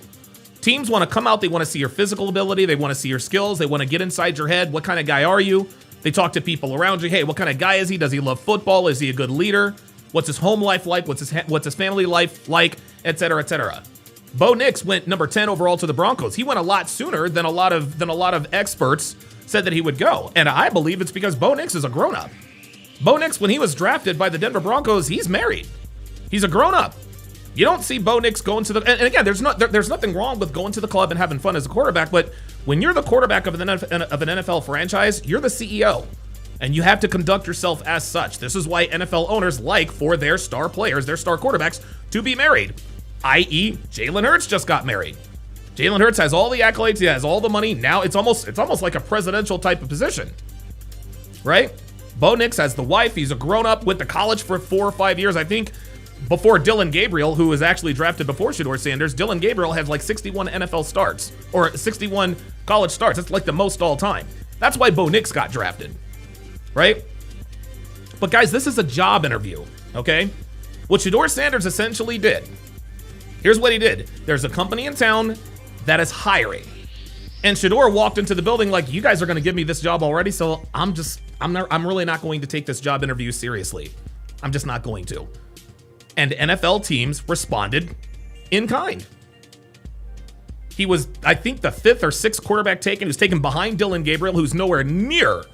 Teams want to come out, they want to see your physical ability, they want to see your skills, they want to get inside your head. What kind of guy are you? They talk to people around you. Hey, what kind of guy is he? Does he love football? Is he a good leader? What's his home life like? What's his family life like? Et cetera, et cetera. Bo Nix went number 10 overall to the Broncos. He went a lot sooner than a lot of experts said that he would go. And I believe it's because Bo Nix is a grown-up. Bo Nix, when he was drafted by the Denver Broncos, he's married. He's a grown-up. You don't see Bo Nix going to the... And again, there's nothing wrong with going to the club and having fun as a quarterback, but when you're the quarterback of an NFL franchise, you're the CEO. And you have to conduct yourself as such. This is why NFL owners like for their star players, their star quarterbacks, to be married. I.e., Jalen Hurts just got married. Jalen Hurts has all the accolades, he has all the money. Now it's almost like a presidential type of position, right? Bo Nix has the wife. He's a grown-up, went to college for 4 or 5 years. I think before Dylan Gabriel, who was actually drafted before Shedeur Sanders, Dylan Gabriel has like 61 NFL starts, or 61 college starts. That's like the most all time. That's why Bo Nix got drafted, right? But guys, this is a job interview, okay? What Shedeur Sanders essentially did, here's what he did. There's a company in town that is hiring. And Shedeur walked into the building like, you guys are going to give me this job already, so I'm really not going to take this job interview seriously. I'm just not going to. And NFL teams responded in kind. He was, I think, the 5th or 6th quarterback taken. He was taken behind Dylan Gabriel, who's nowhere near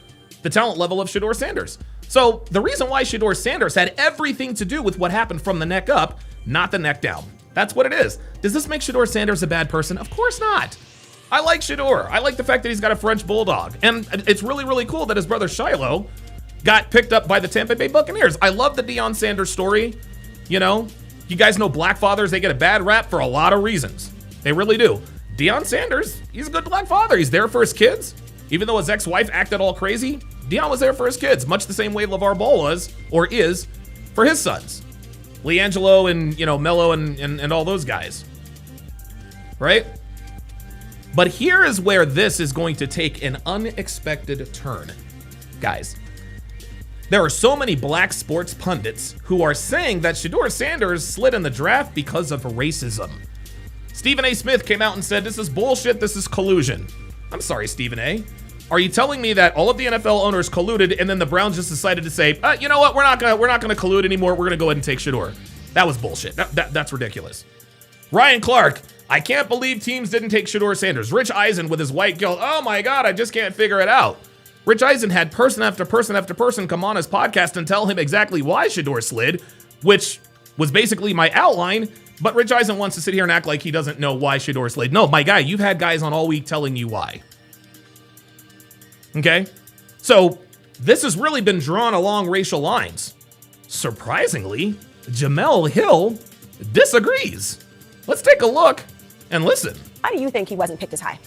the talent level of Shedeur Sanders. So the reason why Shedeur Sanders had everything to do with what happened from the neck up, not the neck down. That's what it is. Does this make Shedeur Sanders a bad person? Of course not. I like Shedeur. I like the fact that he's got a French bulldog. And it's really, really cool that his brother Shiloh got picked up by the Tampa Bay Buccaneers. I love the Deion Sanders story. You know, you guys know black fathers, they get a bad rap for a lot of reasons. They really do. Deion Sanders, he's a good black father. He's there for his kids. Even though his ex-wife acted all crazy, Deion was there for his kids, much the same way LeVar Ball was, or is, for his sons. LiAngelo and, you know, Mello and all those guys. Right? But here is where this is going to take an unexpected turn. Guys, there are so many black sports pundits who are saying that Shedeur Sanders slid in the draft because of racism. Stephen A. Smith came out and said, this is bullshit, this is collusion. I'm sorry, Stephen A. Are you telling me that all of the NFL owners colluded and then the Browns just decided to say, you know what, we're not gonna collude anymore, we're gonna go ahead and take Shedeur? That was bullshit. That's ridiculous. Ryan Clark, I can't believe teams didn't take Shedeur Sanders. Rich Eisen with his white guilt, oh my God, I just can't figure it out. Rich Eisen had person after person after person come on his podcast and tell him exactly why Shedeur slid, which was basically my outline, but Rich Eisen wants to sit here and act like he doesn't know why Shedeur slid. No, my guy, you've had guys on all week telling you why. Okay? So this has really been drawn along racial lines. Surprisingly, Jemele Hill disagrees. Let's take a look and listen. How do you think he wasn't picked as high?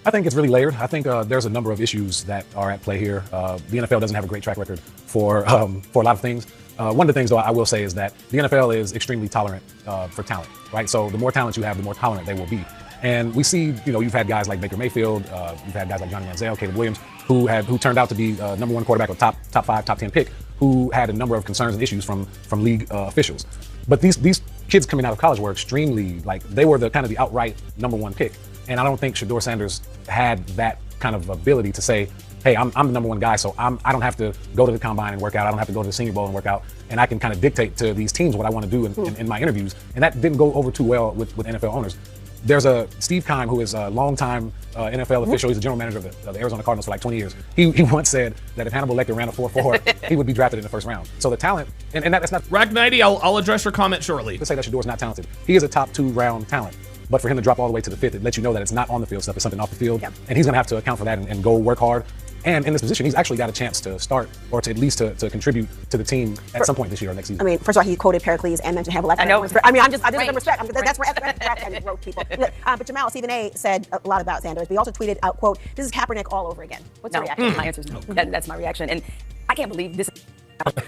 I think it's really layered. I think there's a number of issues that are at play here. The NFL doesn't have a great track record for a lot of things. One of the things, though, I will say is that the NFL is extremely tolerant for talent, right? So the more talent you have, the more tolerant they will be. And we see, you know, you've had guys like Baker Mayfield, you've had guys like Johnny Manziel, Caleb Williams, who turned out to be number 1 quarterback or top 5, top 10 pick, who had a number of concerns and issues from league officials. But these kids coming out of college were extremely, like, they were the kind of the outright number 1 pick. And I don't think Shedeur Sanders had that kind of ability to say, hey, I'm the number 1 guy, so I don't have to go to the combine and work out. I don't have to go to the Senior Bowl and work out. And I can kind of dictate to these teams what I want to do in my interviews. And that didn't go over too well with NFL owners. There's a Steve Keim, who is a longtime NFL official. He's a general manager of the Arizona Cardinals for like 20 years. He once said that if Hannibal Lecter ran a 4.4, he would be drafted in the first round. So the talent, and that's not... Rack 90, I'll address your comment shortly. Let's say that Shedeur's not talented. He is a top 2 round talent. But for him to drop all the way to the 5th, it lets you know that it's not on the field stuff, it's something off the field. Yep. And he's going to have to account for that and go work hard. And in this position, he's actually got a chance to start, or to at least to contribute to the team at some point this year or next season. I mean, first of all, he quoted Pericles and mentioned Hannibal Lecter. I know. I mean, I just have respect. That's where I wrote people. But Jemele, Stephen A. said a lot about Sanders. He also tweeted out, quote, this is Kaepernick all over again. What's your reaction? My answer is no. That's my reaction. And I can't believe this is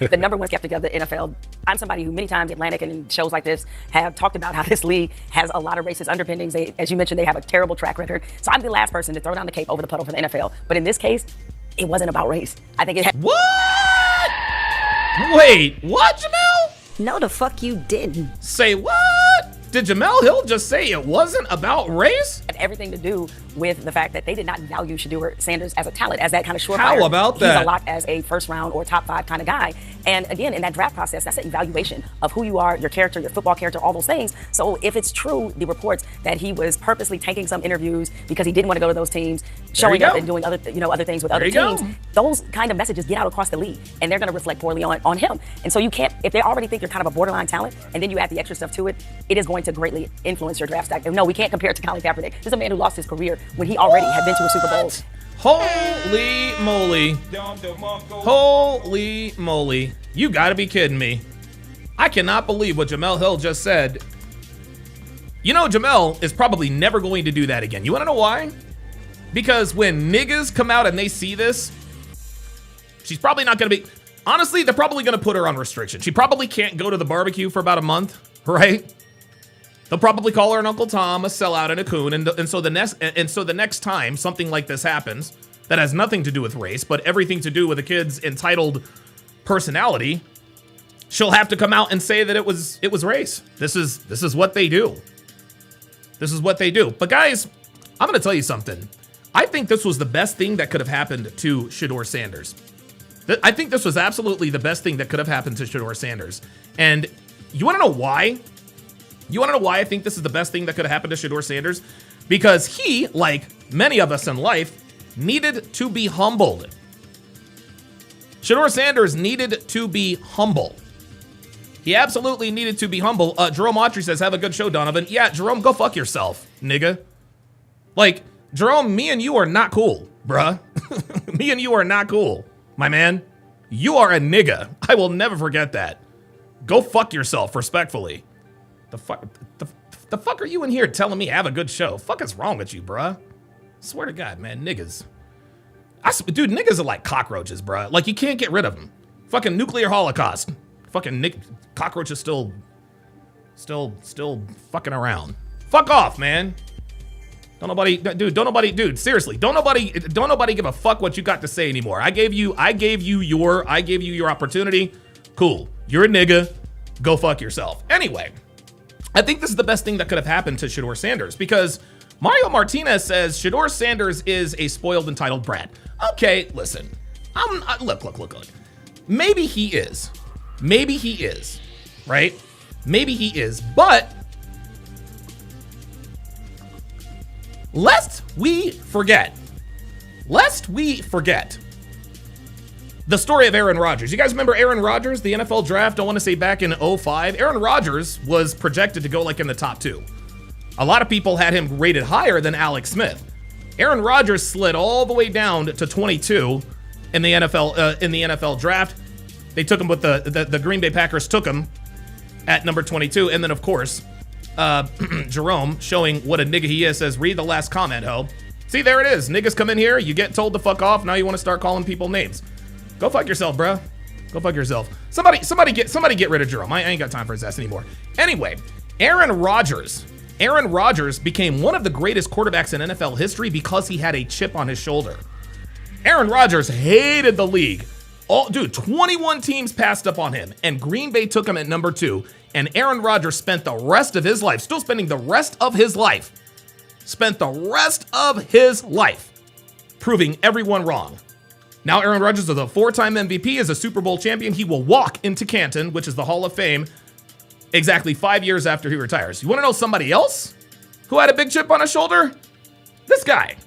the number 1 skeptic of the NFL. I'm somebody who many times Atlantic and shows like this have talked about how this league has a lot of racist underpinnings. They, as you mentioned, they have a terrible track record. So I'm the last person to throw down the cape over the puddle for the NFL. But in this case, it wasn't about race. I think it had... What? Wait, what, Jemele? No, the fuck you didn't. Say what? Did Jemele Hill just say it wasn't about race? Had everything to do with the fact that they did not value Shedeur Sanders as a talent, as that kind of surefire. How about that? He's a lot as a first round or top 5 kind of guy. And again, in that draft process, that's an evaluation of who you are, your character, your football character, all those things. So if it's true, the reports that he was purposely taking some interviews because he didn't want to go to those teams, showing up and doing other things with other teams, those kind of messages get out across the league, and they're going to reflect poorly on him. And so you can't, if they already think you're kind of a borderline talent, and then you add the extra stuff to it, it is going to greatly influence your draft stack. And no, we can't compare it to Colin Kaepernick. This is a man who lost his career when he already had been to a Super Bowl. Holy moly. Holy moly. You gotta be kidding me. I cannot believe what Jemele Hill just said. You know, Jemele is probably never going to do that again. You wanna know why? Because when niggas come out and they see this, She's probably not going to be, honestly, they're probably going to put her on restriction. She probably can't go to the barbecue for about a month, right? They'll probably call her an Uncle Tom, a sellout, and a coon. And so the next time something like this happens that has nothing to do with race, but everything to do with a kid's entitled personality, she'll have to come out and say that it was race. This is what they do. This is what they do. But guys, I'm going to tell you something. I think this was the best thing that could have happened to Shedeur Sanders. I think this was absolutely the best thing that could have happened to Shedeur Sanders. And you want to know why? You want to know why I think this is the best thing that could have happened to Shedeur Sanders? Because he, like many of us in life, needed to be humbled. Shedeur Sanders needed to be humble. He absolutely needed to be humble. Jerome Autry says, have a good show, Donovan. Yeah, Jerome, go fuck yourself, nigga. Like, Jerome, me and you are not cool, bruh. Me and you are not cool, my man. You are a nigga. I will never forget that. Go fuck yourself, respectfully. The fuck are you in here telling me have a good show? Fuck is wrong with you, bruh? Swear to God, man, niggas. Dude, niggas are like cockroaches, bruh. Like, you can't get rid of them. Fucking nuclear holocaust. Fucking cockroaches still fucking around. Fuck off, man. Dude, seriously, don't nobody give a fuck what you got to say anymore. I gave you your opportunity. Cool. You're a nigga. Go fuck yourself. Anyway, I think this is the best thing that could have happened to Shedeur Sanders because Mario Martinez says Shedeur Sanders is a spoiled, entitled brat. Okay, listen. Look. Maybe he is. Maybe he is, right? Maybe he is, but lest we forget the story of Aaron Rodgers. You guys remember Aaron Rodgers, the NFL draft? I want to say back in 2005. Aaron Rodgers was projected to go like in the top 2. A lot of people had him rated higher than Alex Smith. Aaron Rodgers slid all the way down to 22 in the NFL draft. They took him with the Green Bay Packers took him at number 22. And then, of course, Jerome, showing what a nigga he is, says, read the last comment, ho. See, there it is. Niggas come in here, you get told to fuck off. Now you want to start calling people names. Go fuck yourself, bro. Go fuck yourself. Somebody get rid of Jerome. I ain't got time for his ass anymore. Anyway, Aaron Rodgers became one of the greatest quarterbacks in NFL history because he had a chip on his shoulder. Aaron Rodgers hated the league. 21 teams passed up on him, and Green Bay took him at number 2. And Aaron Rodgers spent the rest of his life, proving everyone wrong. Now Aaron Rodgers is a 4-time MVP, is a Super Bowl champion. He will walk into Canton, which is the Hall of Fame, exactly 5 years after he retires. You want to know somebody else who had a big chip on his shoulder? This guy.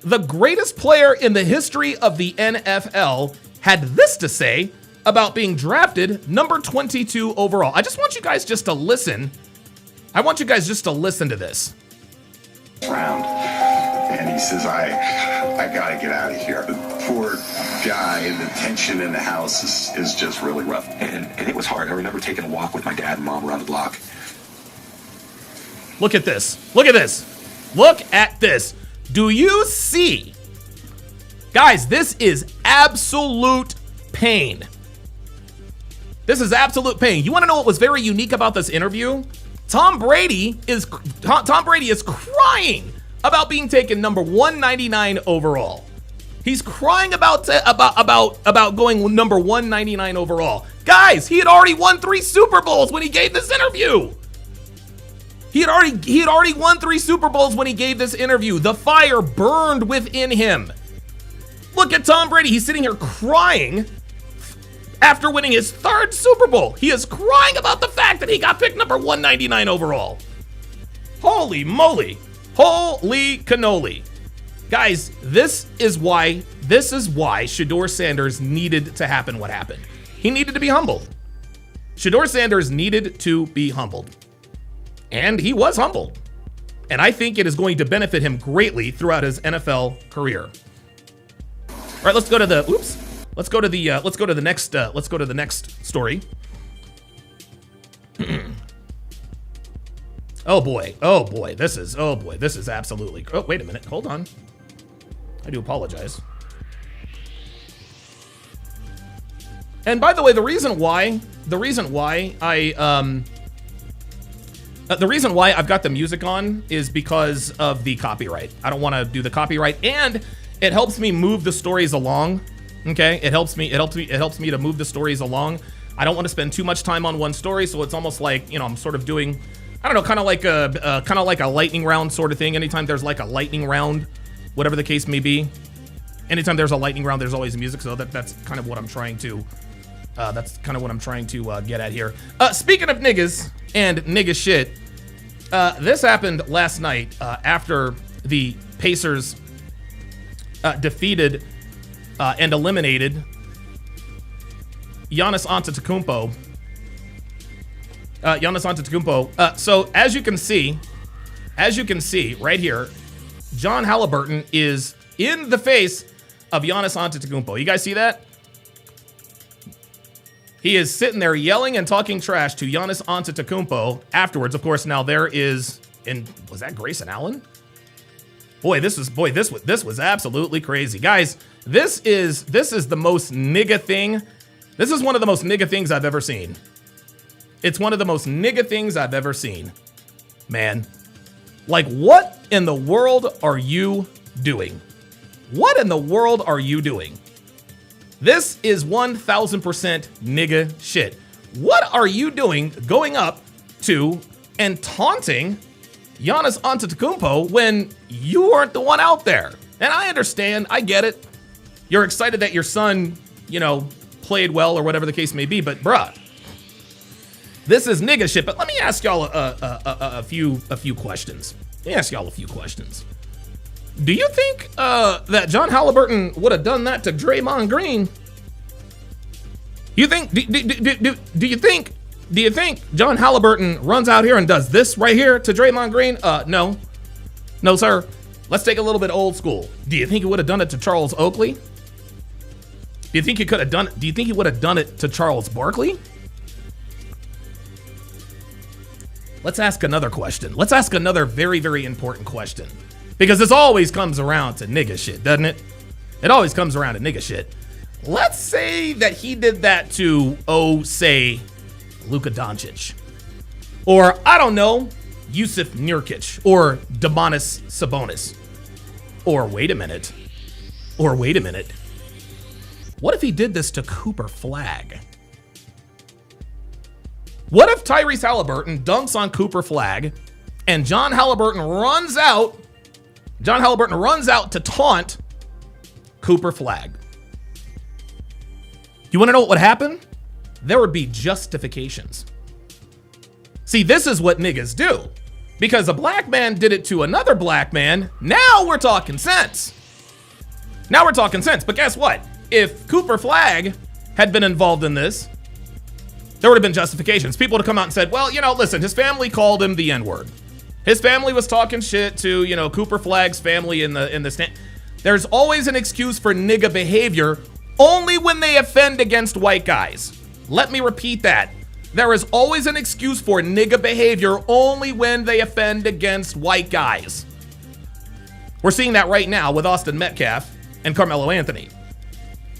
The greatest player in the history of the NFL had this to say about being drafted number 22 overall. I just want you guys just to listen. I want you guys just to listen to this. Round, and he says, I gotta get out of here. The poor guy, and the tension in the house is just really rough. And it was hard. I remember taking a walk with my dad and mom around the block. Look at this. Look at this. Look at this. Do you see? Guys, this is absolute pain. This is absolute pain. You want to know what was very unique about this interview? Tom Brady is crying about being taken number 199 overall. He's crying about going number 199 overall. Guys, he had already won 3 Super Bowls when he gave this interview. He had already won 3 Super Bowls when he gave this interview. The fire burned within him. Look at Tom Brady. He's sitting here crying after winning his 3rd Super Bowl. He is crying about the fact that he got picked number 199 overall. Holy moly. Holy cannoli. Guys, this is why Shedeur Sanders needed to happen what happened. He needed to be humbled. Shedeur Sanders needed to be humbled. And he was humbled. And I think it is going to benefit him greatly throughout his NFL career. All right, let's go to the next story. Oh boy, this is absolutely. Oh, wait a minute, hold on. I do apologize. And by the way, the reason why I've got the music on is because of the copyright. I don't want to do the copyright, and it helps me move the stories along. Okay, it helps me to move the stories along. I don't want to spend too much time on one story, so it's almost like, I'm sort of doing, I don't know, kind of like a lightning round sort of thing. Anytime there's like a lightning round, whatever the case may be, anytime there's a lightning round, there's always music. So that's kind of what I'm trying to. Get at here. Speaking of niggas and nigga shit, this happened last night after the Pacers defeated and eliminated Giannis Antetokounmpo. So as you can see right here, John Halliburton is in the face of Giannis Antetokounmpo. You guys see that? He is sitting there yelling and talking trash to Giannis Antetokounmpo afterwards. Of course, now there is, was that Grayson Allen? This was absolutely crazy. Guys, this is the most nigga thing. This is one of the most nigga things I've ever seen. It's one of the most nigga things I've ever seen. Man, like, what in the world are you doing? What in the world are you doing? This is 1000% nigga shit. What are you doing going up to and taunting Giannis Antetokounmpo when you aren't the one out there? And I understand, I get it. You're excited that your son, played well or whatever the case may be, but bruh, this is nigga shit. But let me ask y'all a few questions. Do you think that John Halliburton would have done that to Draymond Green? You think? Do you think John Halliburton runs out here and does this right here to Draymond Green? No, sir. Let's take a little bit old school. Do you think he would have done it to Charles Oakley? Do you think he could have done it? Do you think he would have done it to Charles Barkley? Let's ask another question. Let's ask another very, very important question. Because this always comes around to nigga shit, doesn't it? It always comes around to nigga shit. Let's say that he did that to, say, Luka Doncic. Or, I don't know, Yusuf Nurkic. Or Domantas Sabonis. Or wait a minute. What if he did this to Cooper Flagg? What if Tyrese Halliburton dunks on Cooper Flagg and John Halliburton runs out to taunt Cooper Flagg? You want to know what would happen? There would be justifications. See, this is what niggas do. Because a black man did it to another black man, now we're talking sense. But guess what? If Cooper Flagg had been involved in this, there would have been justifications. People would have come out and said, well, listen, his family called him the N-word. His family was talking shit to, Cooper Flagg's family in the stand. There's always an excuse for nigga behavior only when they offend against white guys. Let me repeat that. There is always an excuse for nigga behavior only when they offend against white guys. We're seeing that right now with Austin Metcalf and Carmelo Anthony.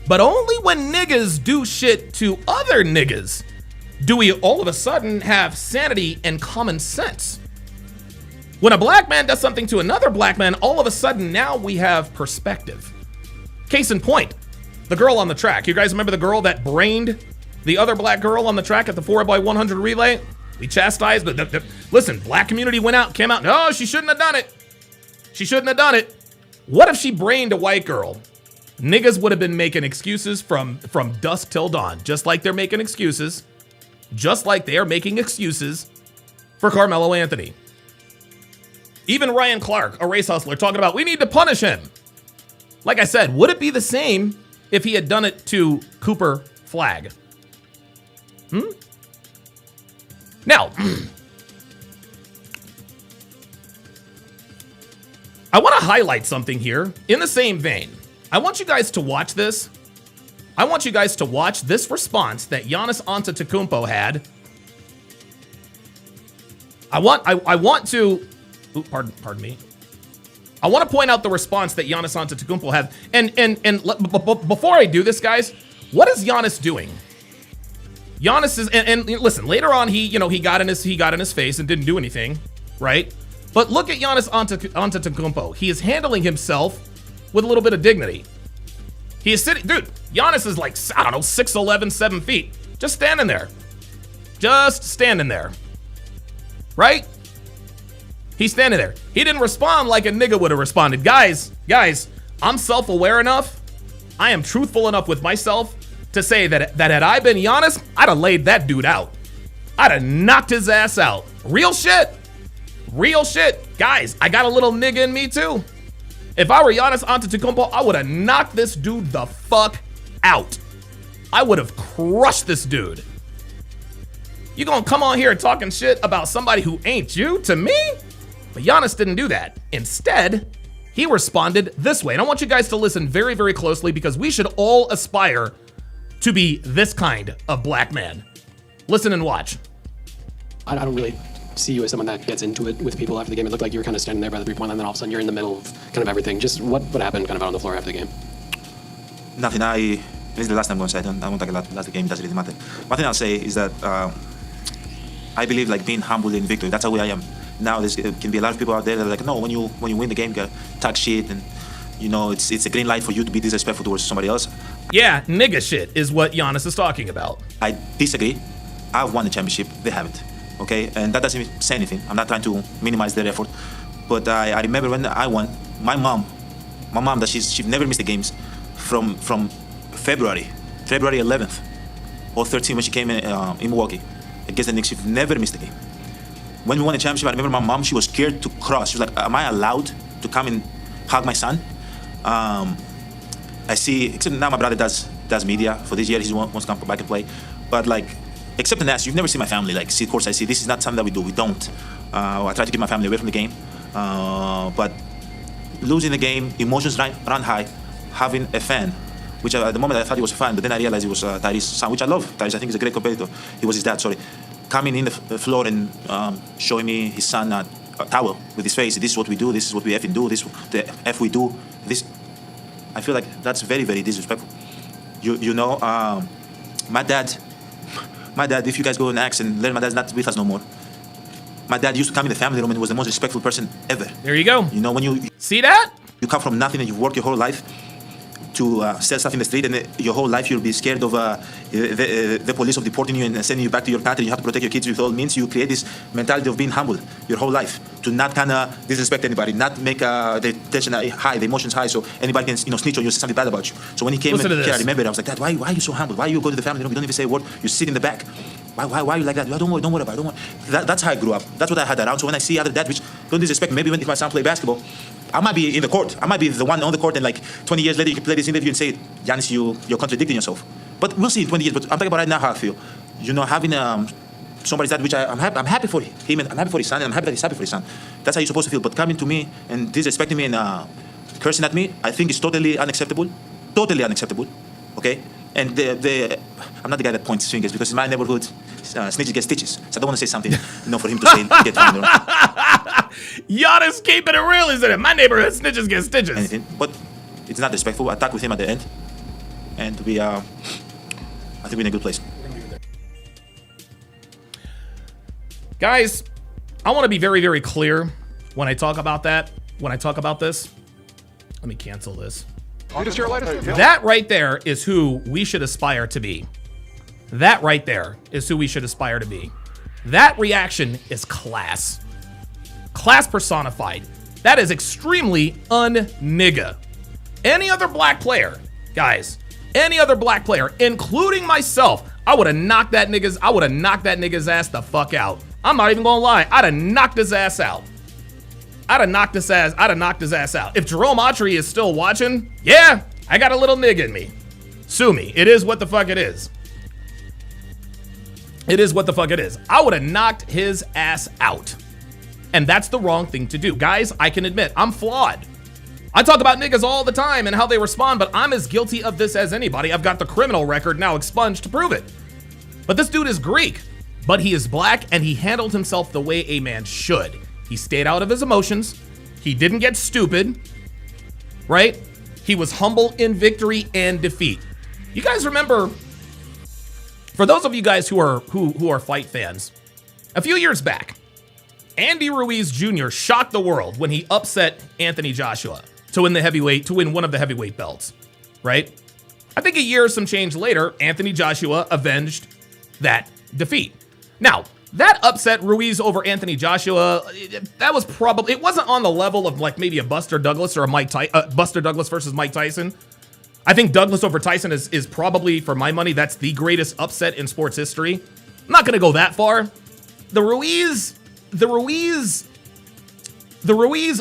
But only when niggas do shit to other niggas do we all of a sudden have sanity and common sense. When a black man does something to another black man, all of a sudden now we have perspective. Case in point, the girl on the track. You guys remember the girl that brained the other black girl on the track at the 4x100 relay? We chastised, but listen, black community came out, no, she shouldn't have done it. What if she brained a white girl? Niggas would have been making excuses from dusk till dawn, just like they are making excuses for Carmelo Anthony. Even Ryan Clark, a race hustler, talking about, we need to punish him. Like I said, would it be the same if he had done it to Cooper Flagg? Now, I want to highlight something here in the same vein. I want you guys to watch this. I want you guys to watch this response that Giannis Antetokounmpo had. I want to pardon me. I want to point out the response that Giannis Antetokounmpo had. And before I do this, guys, what is Giannis doing? Giannis is, and listen, later on he got in his face and didn't do anything, right? But look at Giannis Antetokounmpo. He is handling himself with a little bit of dignity. He is sitting, dude, Giannis is like, I don't know, 6'11", 7 feet. Just standing there. Just standing there. Right? He's standing there. He didn't respond like a nigga would have responded. Guys, I'm self-aware enough. I am truthful enough with myself to say that had I been Giannis, I'd have laid that dude out. I'd have knocked his ass out. Real shit. Real shit. Guys, I got a little nigga in me too. If I were Giannis Antetokounmpo, I would have knocked this dude the fuck out. I would have crushed this dude. You gonna come on here talking shit about somebody who ain't you to me? But Giannis didn't do that. Instead, he responded this way. And I want you guys to listen very, very closely because we should all aspire to be this kind of black man. Listen and watch. I don't really see you as someone that gets into it with people after the game. It looked like you were kind of standing there by the three-point line, and then all of a sudden you're in the middle of kind of everything. Just what happened kind of out on the floor after the game? Nothing. This is the last time I'm going to say it. I won't talk about the game. It doesn't really matter. One thing I'll say is that I believe like being humble in victory. That's how I am. Now there can be a lot of people out there that are like, no, when you win the game, you gotta talk shit, and it's a green light for you to be disrespectful towards somebody else. Yeah, nigga shit is what Giannis is talking about. I disagree. I've won the championship. They haven't. Okay, and that doesn't say anything. I'm not trying to minimize their effort, but I remember when I won. My mom, that she never missed the games from February 11th or 13th when she came in Milwaukee against the Knicks. She never missed the game. When we won the championship, I remember my mom. She was scared to cross. She was like, "Am I allowed to come and hug my son?" I see. Except now my brother does media for this year. He wants to come back and play, but like. Except in that, you've never seen my family like see course. I see this is not something that we do. We don't. I try to keep my family away from the game, but losing the game, emotions run high. Having a fan, which at the moment I thought he was a fan, but then I realized he was Tyrese's son, which I love. Tyrese, I think, is a great competitor. He was his dad. Sorry, coming in the floor and showing me his son a towel with his face. This is what we do. This is what we effing do. This is the F we do. This. I feel like that's very, very disrespectful. My dad, if you guys go and ask and learn, my dad's not with us no more. My dad used to come in the family room and was the most respectful person ever. There you go. When you see that? You come from nothing and you work your whole life to sell stuff in the street, and your whole life you'll be scared of the police of deporting you and sending you back to your country. You have to protect your kids with all means. You create this mentality of being humble your whole life, to not kind of disrespect anybody, not make the tension high, the emotions high, so anybody can snitch on you, say something bad about you. So when he came here, I remember I was like, Dad, why are you so humble? Why you go to the family room? You don't even say a word. You sit in the back. Why are you like that? Don't worry about it. Don't worry. That's how I grew up. That's what I had around. So when I see other dads, which don't disrespect, maybe if my son play basketball, I might be in the court. I might be the one on the court, and like 20 years later, you can play this interview and say, Giannis, you're contradicting yourself. But we'll see in 20 years. But I'm talking about right now how I feel. Having somebody's dad, which I'm happy for him, and I'm happy for his son, and I'm happy that he's happy for his son. That's how you're supposed to feel. But coming to me and disrespecting me and cursing at me, I think is totally unacceptable. Totally unacceptable. Okay? And I'm not the guy that points fingers, because in my neighborhood, snitches get stitches. So I don't want to say something, for him to say, get found. Giannis keeping it real, isn't it? My neighborhood, snitches get stitches. Anything, but it's not respectful. I talked with him at the end, and I think we're in a good place. Guys, I want to be very, very clear when I talk about that. When I talk about this, let me cancel this. That right there is who we should aspire to be. That right there is who we should aspire to be. That reaction is class. Class personified. That is extremely un-nigga. Any other black player, guys, any other black player, including myself, I would have knocked that nigga's ass the fuck out. I'm not even gonna lie. I'd have knocked his ass out. I'd have knocked his ass out. If Jerome Autry is still watching, yeah, I got a little nigga in me. Sue me. It is what the fuck it is. It is what the fuck it is. I would have knocked his ass out. And that's the wrong thing to do. Guys, I can admit, I'm flawed. I talk about niggas all the time and how they respond, but I'm as guilty of this as anybody. I've got the criminal record now expunged to prove it. But this dude is Greek, but he is black, and he handled himself the way a man should. He stayed out of his emotions. He didn't get stupid, right? He was humble in victory and defeat. You guys remember For those of you guys who are fight fans, a few years back, Andy Ruiz Jr. shocked the world when he upset Anthony Joshua to win one of the heavyweight belts, right? I think a year or some change later, Anthony Joshua avenged that defeat. Now, that upset Ruiz over Anthony Joshua, that was probably, it wasn't on the level of like maybe a Buster Douglas or Buster Douglas versus Mike Tyson. I think Douglas over Tyson is probably, for my money, that's the greatest upset in sports history. I'm not going to go that far. The Ruiz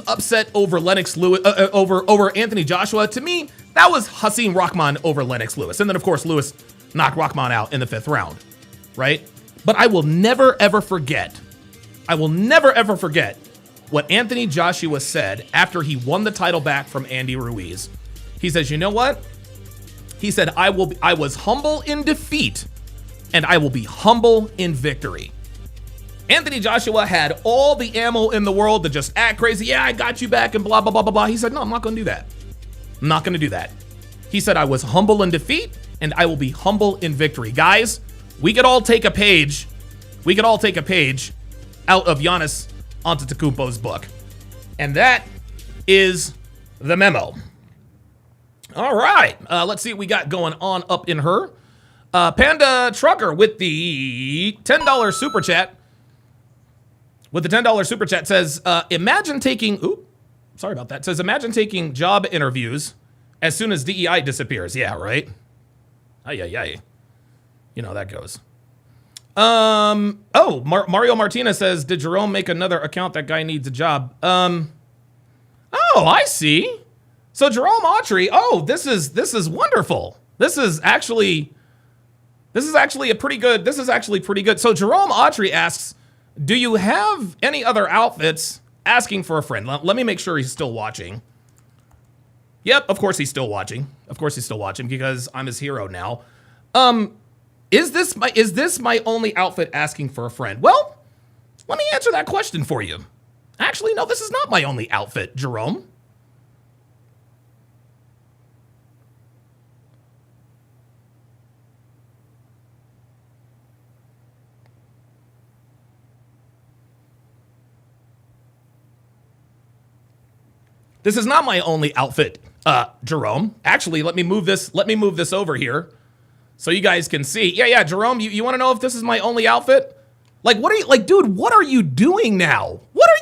upset over Lennox Lewis, over Anthony Joshua, to me, that was Hasim Rahman over Lennox Lewis. And then, of course, Lewis knocked Rahman out in the 5th round, right? But I will never, ever forget what Anthony Joshua said after he won the title back from Andy Ruiz. He says, you know what? He said, I was humble in defeat, and I will be humble in victory. Anthony Joshua had all the ammo in the world to just act crazy. Yeah, I got you back and blah, blah, blah, blah, blah. He said, no, I'm not going to do that. I'm not going to do that. He said, I was humble in defeat, and I will be humble in victory. Guys, we could all take a page. We could all take a page out of Giannis Antetokounmpo's book. And that is the memo. All right. Let's see what we got going on up in her. Panda Trucker with the $10 super chat. With the $10 super chat says, imagine taking job interviews as soon as DEI disappears. Yeah, right? Ay. You know how that goes. Mario Martinez says, did Jerome make another account? That guy needs a job. Oh, I see. So Jerome Autry, this is wonderful. This is actually pretty good. So Jerome Autry asks, do you have any other outfits? Asking for a friend. Let me make sure he's still watching. Yep, of course he's still watching. Because I'm his hero now. Is this my only outfit asking for a friend? Well, let me answer that question for you. Actually, no, this is not my only outfit, Jerome. This is not my only outfit, Jerome. Actually, let me move this over here so you guys can see. Yeah, Jerome, you want to know if this is my only outfit? Like, dude, what are you doing now? What are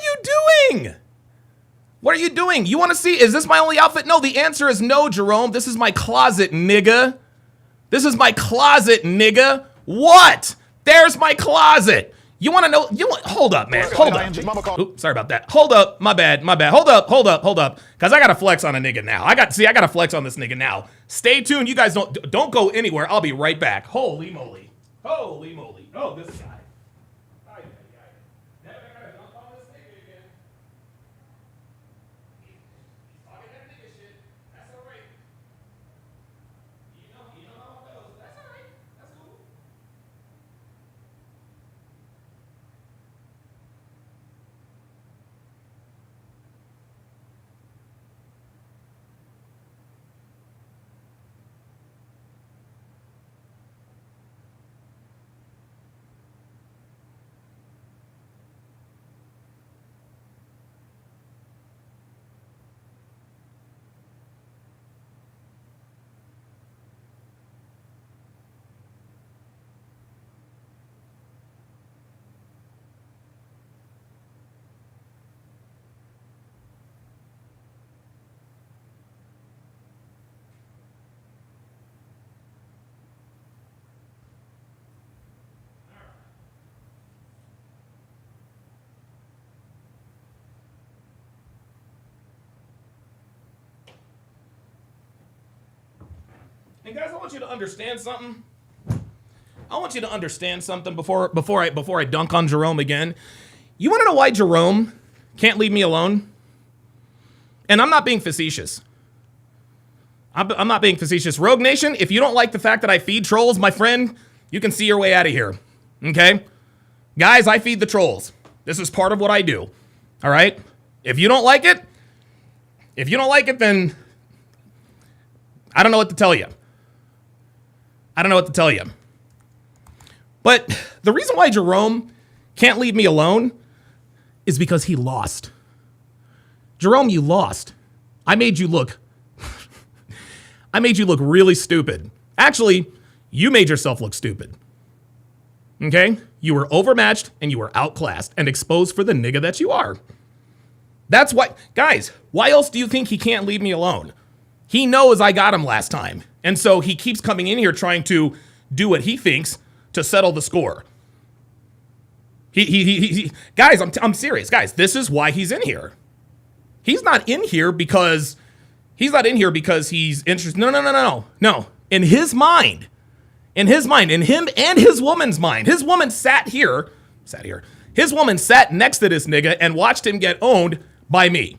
you doing? You want to see, is this my only outfit? No, the answer is no, Jerome. This is my closet, nigga. What? There's my closet. You want to know? Hold up, man. Hold up. Oops, sorry about that. Hold up. My bad. Hold up. Because I got to flex on a nigga now. I got to flex on this nigga now. Stay tuned. You guys don't go anywhere. I'll be right back. Holy moly. Oh, this guy. And guys, I want you to understand something. Before I dunk on Jerome again. You want to know why Jerome can't leave me alone? And I'm not being facetious. I'm not being facetious. Rogue Nation, if you don't like the fact that I feed trolls, my friend, you can see your way out of here. Okay? Guys, I feed the trolls. This is part of what I do. All right? If you don't like it, then I don't know what to tell you. But the reason why Jerome can't leave me alone is because he lost. Jerome, you lost. I made you look really stupid. Actually, you made yourself look stupid. Okay? You were overmatched and you were outclassed and exposed for the nigga that you are. That's why, guys, why else do you think he can't leave me alone? He knows I got him last time. And so he keeps coming in here trying to do what he thinks to settle the score. Guys, I'm serious. Guys, this is why he's in here. He's not in here because he's interested. No. In his mind, in him and his woman's mind, his woman sat here. His woman sat next to this nigga and watched him get owned by me.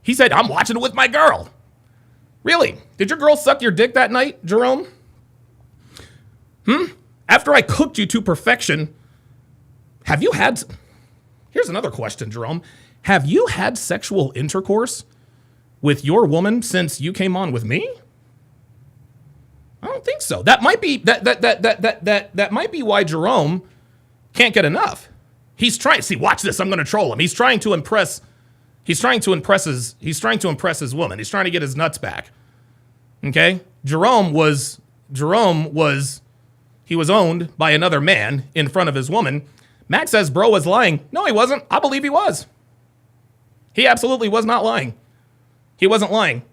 He said, I'm watching it with my girl. Really? Did your girl suck your dick that night, Jerome? After I cooked you to perfection, here's another question, Jerome. Have you had sexual intercourse with your woman since you came on with me? I don't think so. That might be that might be why Jerome can't get enough. He's trying, see, watch this, I'm gonna troll him. He's trying to impress his woman. He's trying to get his nuts back. Okay? Jerome was owned by another man in front of his woman. Max says bro was lying. No, he wasn't. I believe he was. He absolutely was not lying. He wasn't lying.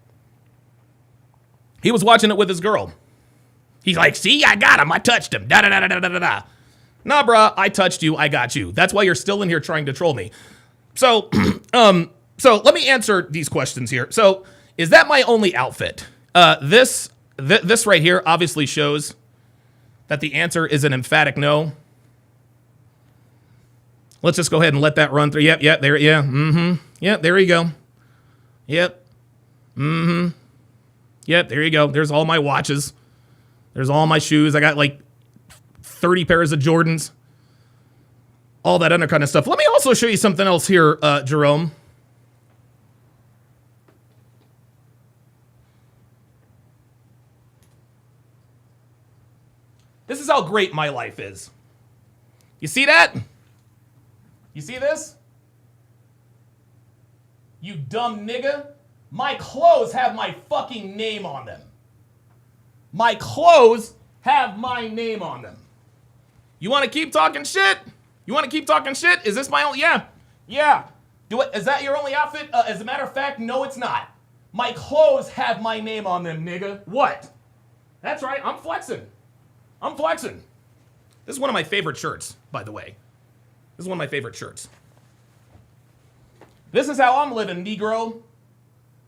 He was watching it with his girl. He's like, see, I got him. I touched him. Da-da-da-da-da-da-da. Nah, bruh, I touched you. I got you. That's why you're still in here trying to troll me. So, so let me answer these questions here. So, is that my only outfit? This right here obviously shows that the answer is an emphatic no. Let's just go ahead and let that run through. Yep, there, yeah, Yep, there you go. Yep. Yep, there you go. There's all my watches. There's all my shoes. I got like 30 pairs of Jordans. All that other kind of stuff. Let me also show you something else here, Jerome. This is how great my life is. You see that? You see this? You dumb nigga. My clothes have my fucking name on them. My clothes have my name on them. You want to keep talking shit? Is this my only? Yeah. Is that your only outfit? As a matter of fact, no, it's not. My clothes have my name on them, nigga. What? That's right. I'm flexing. This is one of my favorite shirts, by the way. This is one of my favorite shirts. This is how I'm living, Negro.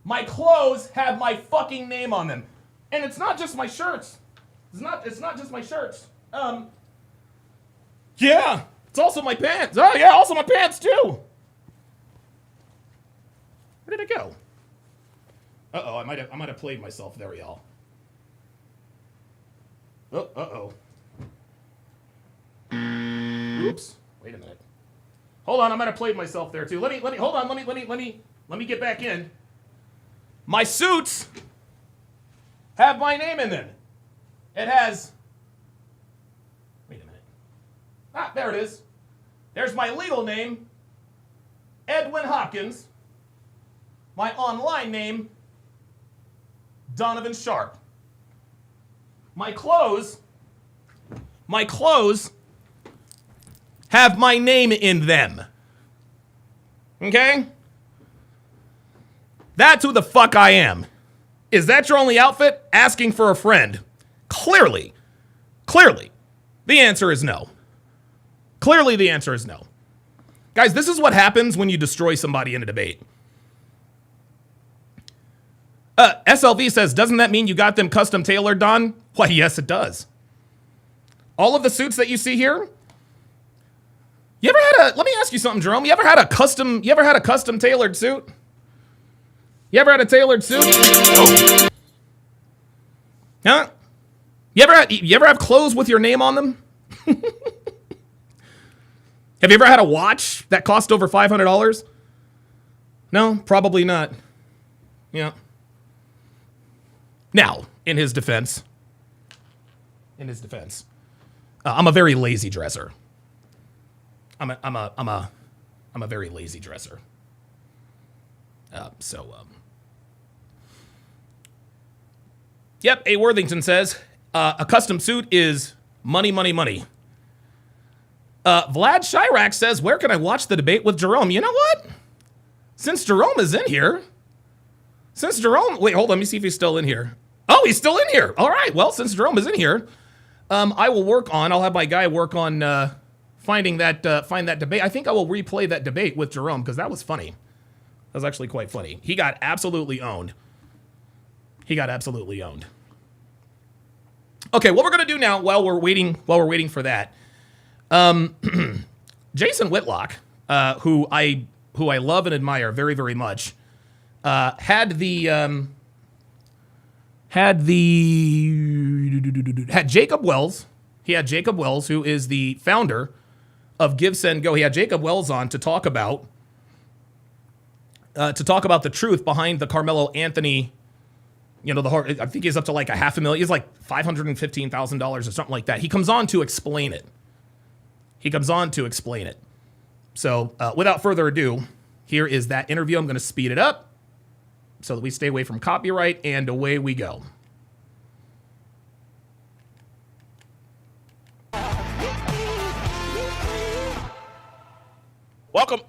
My clothes have my fucking name on them. And it's not just my shirts. It's not just my shirts. Yeah, it's also my pants. Oh yeah, also my pants too. Where did it go? Uh-oh, I might have played myself there, y'all. Oh, uh-oh. Oops. Wait a minute. Hold on, I might have played myself there too. Let me get back in. My suits have my name in them. It has. Wait a minute. Ah, there it is. There's my legal name, Edwin Hopkins. My online name, Donovan Sharp. My clothes have my name in them. Okay? That's who the fuck I am. Is that your only outfit? Asking for a friend. Clearly, the answer is no. Clearly, the answer is no. Guys, this is what happens when you destroy somebody in a debate. SLV says, doesn't that mean you got them custom tailored, Don? Why, yes, it does. All of the suits that you see here, let me ask you something, Jerome. You ever had a custom tailored suit? You ever had a tailored suit? Oh. Huh? You ever have clothes with your name on them? Have you ever had a watch that cost over $500? No, probably not. Yeah. Now, in his defense. I'm a very lazy dresser. I'm a very lazy dresser. Yep, A. Worthington says, a custom suit is money, money, money. Vlad Chirac says, where can I watch the debate with Jerome? You know what? Since Jerome is in here, wait, hold on, let me see if he's still in here. Oh, he's still in here. All right, well, since Jerome is in here, I'll have my guy work on find that debate. I think I will replay that debate with Jerome because that was funny. That was actually quite funny. He got absolutely owned. Okay, what we're gonna do now while we're waiting for that, Jason Whitlock, who I love and admire very, very much, had Jacob Wells. He had Jacob Wells, who is the founder of Give, Send, Go. He had Jacob Wells on to talk about the truth behind the Carmelo Anthony. I think he's up to like $500,000. He's like $515,000 or something like that. He comes on to explain it. So without further ado, here is that interview. I'm going to speed it up so that we stay away from copyright, and away we go. Welcome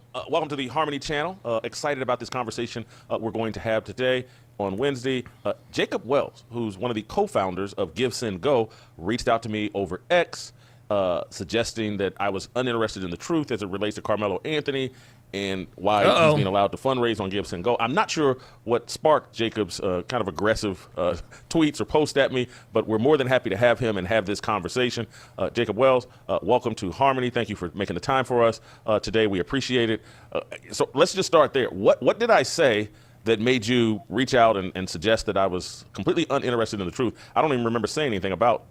to the Harmony Channel. Excited about this conversation we're going to have today on Wednesday. Jacob Wells, who's one of the co-founders of Give, Send, Go, reached out to me over X, suggesting that I was uninterested in the truth as it relates to Carmelo Anthony and why he's being allowed to fundraise on Give, Send, Go. I'm not sure what sparked Jacob's kind of aggressive tweets or posts at me, but we're more than happy to have him and have this conversation. Jacob Wells, welcome to Harmony. Thank you for making the time for us today. We appreciate it. So let's just start there. What did I say that made you reach out and suggest that I was completely uninterested in the truth? I don't even remember saying anything about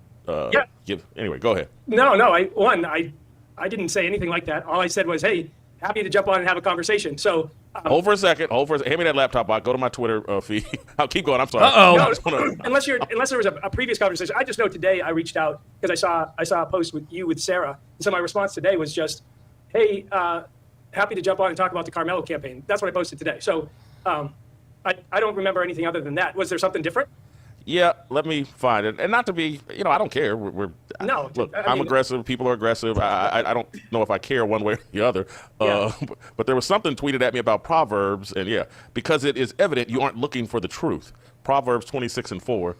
Give. Anyway, go ahead. No, I didn't say anything like that. All I said was, hey, happy to jump on and have a conversation. So hold for a second. Hand me that laptop. I'll go to my Twitter feed. I'll keep going. I'm sorry. No, unless there was a previous conversation. I just know today I reached out because I saw a post with Sarah. And so my response today was just, hey, happy to jump on and talk about the Carmelo campaign. That's what I posted today. So I don't remember anything other than that. Was there something different? Yeah, let me find it. And not to be, I don't care. I'm aggressive. People are aggressive. I don't know if I care one way or the other. But there was something tweeted at me about Proverbs. And because it is evident you aren't looking for the truth. Proverbs 26:4.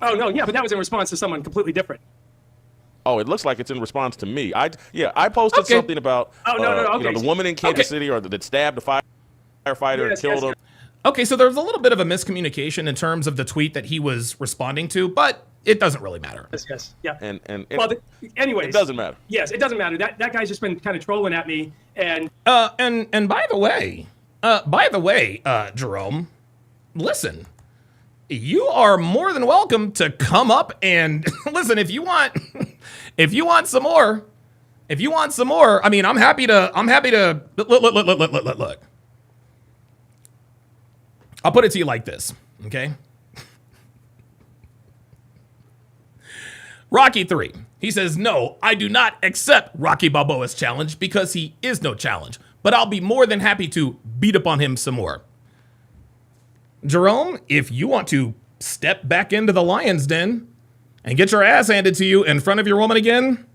Oh, no, yeah, but that was in response to someone completely different. Oh, it looks like it's in response to me. I posted something about the woman in Kansas City that stabbed a firefighter and killed him. Okay, so there's a little bit of a miscommunication in terms of the tweet that he was responding to, but it doesn't really matter. Yes, yeah. Anyways, it doesn't matter. Yes, it doesn't matter. That guy's just been kind of trolling at me, and by the way, Jerome, listen, you are more than welcome to come up and listen if you want some more. I mean, I'm happy to look. I'll put it to you like this, okay? Rocky 3. He says, no, I do not accept Rocky Balboa's challenge because he is no challenge, but I'll be more than happy to beat up on him some more. Jerome, if you want to step back into the lion's den and get your ass handed to you in front of your woman again,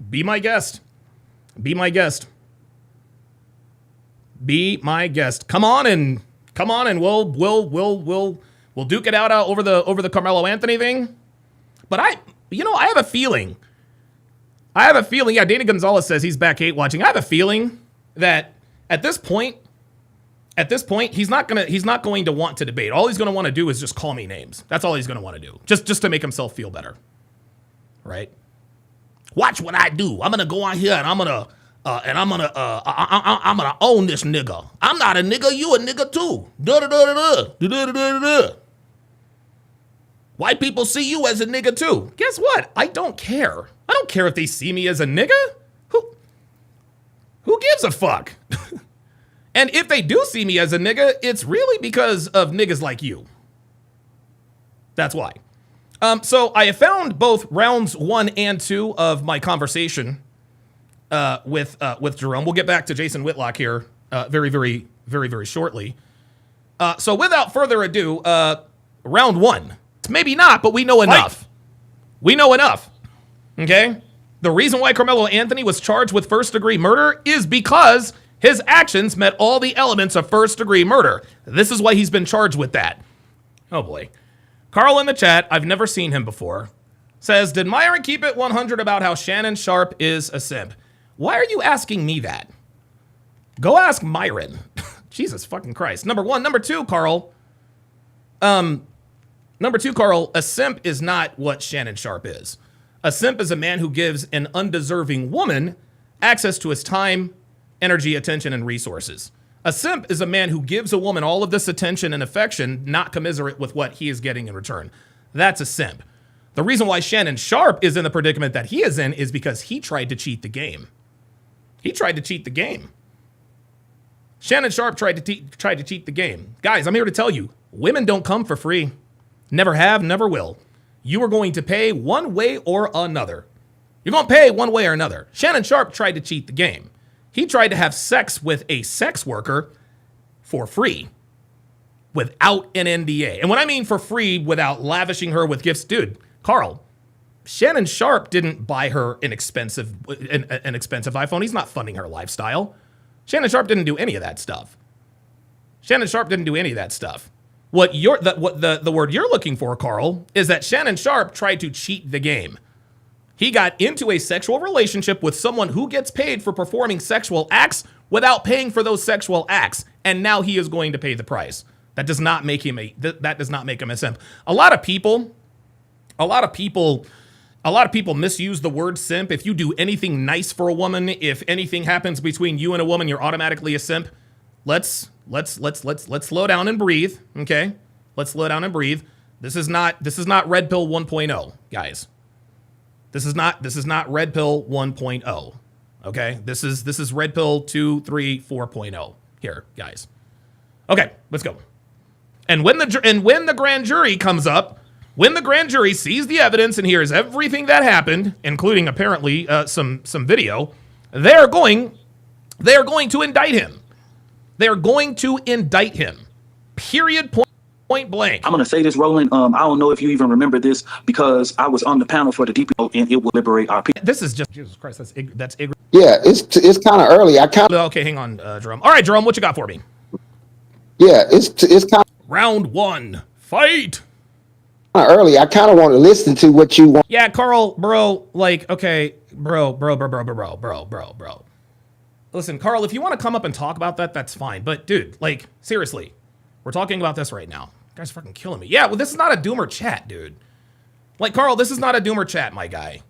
be my guest. Be my guest. Come on and we'll duke it out over the Carmelo Anthony thing. But I have a feeling. Yeah, Dana Gonzalez says he's back 8 watching. I have a feeling that at this point, he's not going to want to debate. All he's going to want to do is just call me names. That's all he's going to want to do, just to make himself feel better, right? Watch what I do. I'm gonna go on here and I'm gonna own this nigga. I'm not a nigga, you a nigga too. White people see you as a nigga too. Guess what? I don't care. I don't care if they see me as a nigga. Who gives a fuck? And if they do see me as a nigga, it's really because of niggas like you. That's why. So I have found both rounds 1 and 2 of my conversation with Jerome. We'll get back to Jason Whitlock here very, very, very, very shortly. So without further ado, round 1. Maybe not, but we know enough. We know enough. Okay? The reason why Carmelo Anthony was charged with first-degree murder is because his actions met all the elements of first-degree murder. This is why he's been charged with that. Oh, boy. Carl in the chat, I've never seen him before, says, did Myron keep it 100 about how Shannon Sharpe is a simp? Why are you asking me that? Go ask Myron. Jesus fucking Christ. Number 1. Number 2, Carl. A simp is not what Shannon Sharpe is. A simp is a man who gives an undeserving woman access to his time, energy, attention, and resources. A simp is a man who gives a woman all of this attention and affection, not commiserate with what he is getting in return. That's a simp. The reason why Shannon Sharpe is in the predicament that he is in is because he tried to cheat the game. He tried to cheat the game. Shannon Sharpe tried to cheat the game. Guys, I'm here to tell you, women don't come for free. Never have, never will. You are going to pay one way or another. You're going to pay one way or another. Shannon Sharpe tried to cheat the game. He tried to have sex with a sex worker for free without an NDA. And when I mean for free, without lavishing her with gifts, dude, Carl, Shannon Sharpe didn't buy her an expensive iPhone. He's not funding her lifestyle. Shannon Sharpe didn't do any of that stuff. What the word you're looking for, Carl, is that Shannon Sharpe tried to cheat the game. He got into a sexual relationship with someone who gets paid for performing sexual acts without paying for those sexual acts, and now he is going to pay the price. That does not make him a simp. A lot of people misuse the word simp. If you do anything nice for a woman, if anything happens between you and a woman, you're automatically a simp. Let's slow down and breathe, okay? Let's slow down and breathe. This is not Red Pill 1.0, guys. This is not Red Pill 1.0, okay? This is Red Pill 2, 3, 4.0 here, guys. Okay, let's go. And when the grand jury comes up, when the grand jury sees the evidence and hears everything that happened, including apparently some video, they are going to indict him. They are going to indict him. Period. Point blank. I'm going to say this, Roland. I don't know if you even remember this because I was on the panel for the DPO and it will liberate our people. This is just, Jesus Christ, that's ignorant. Yeah, it's kind of early. Okay, hang on, Jerome. All right, Jerome, what you got for me? Yeah, it's kind of round 1. Fight. Early. I kind of want to listen to what you want. Yeah, Carl, bro, like, okay, bro. Listen, Carl, if you want to come up and talk about that, that's fine. But dude, like, seriously, we're talking about this right now. You guys are fucking killing me. Yeah, well, this is not a doomer chat, dude. Like, Carl, this is not a doomer chat, my guy.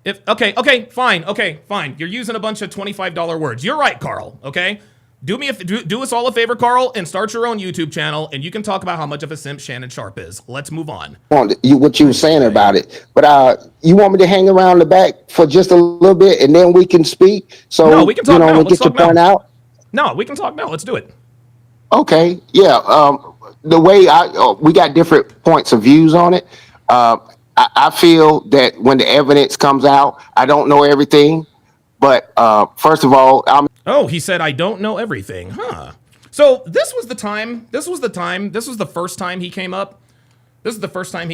Okay, fine. You're using a bunch of $25 words. You're right, Carl, okay? Do us all a favor, Carl, and start your own YouTube channel, and you can talk about how much of a simp Shannon Sharpe is. Let's move on. What you were saying about it, but you want me to hang around the back for just a little bit, and then we can speak. So no, we can talk now. We'll get your point out. No, we can talk now. Let's do it. Okay, yeah. The way we got different points of views on it. I feel that when the evidence comes out, I don't know everything, but first of all, Oh, he said, I don't know everything. Huh. So this was the first time he came up. This is the first time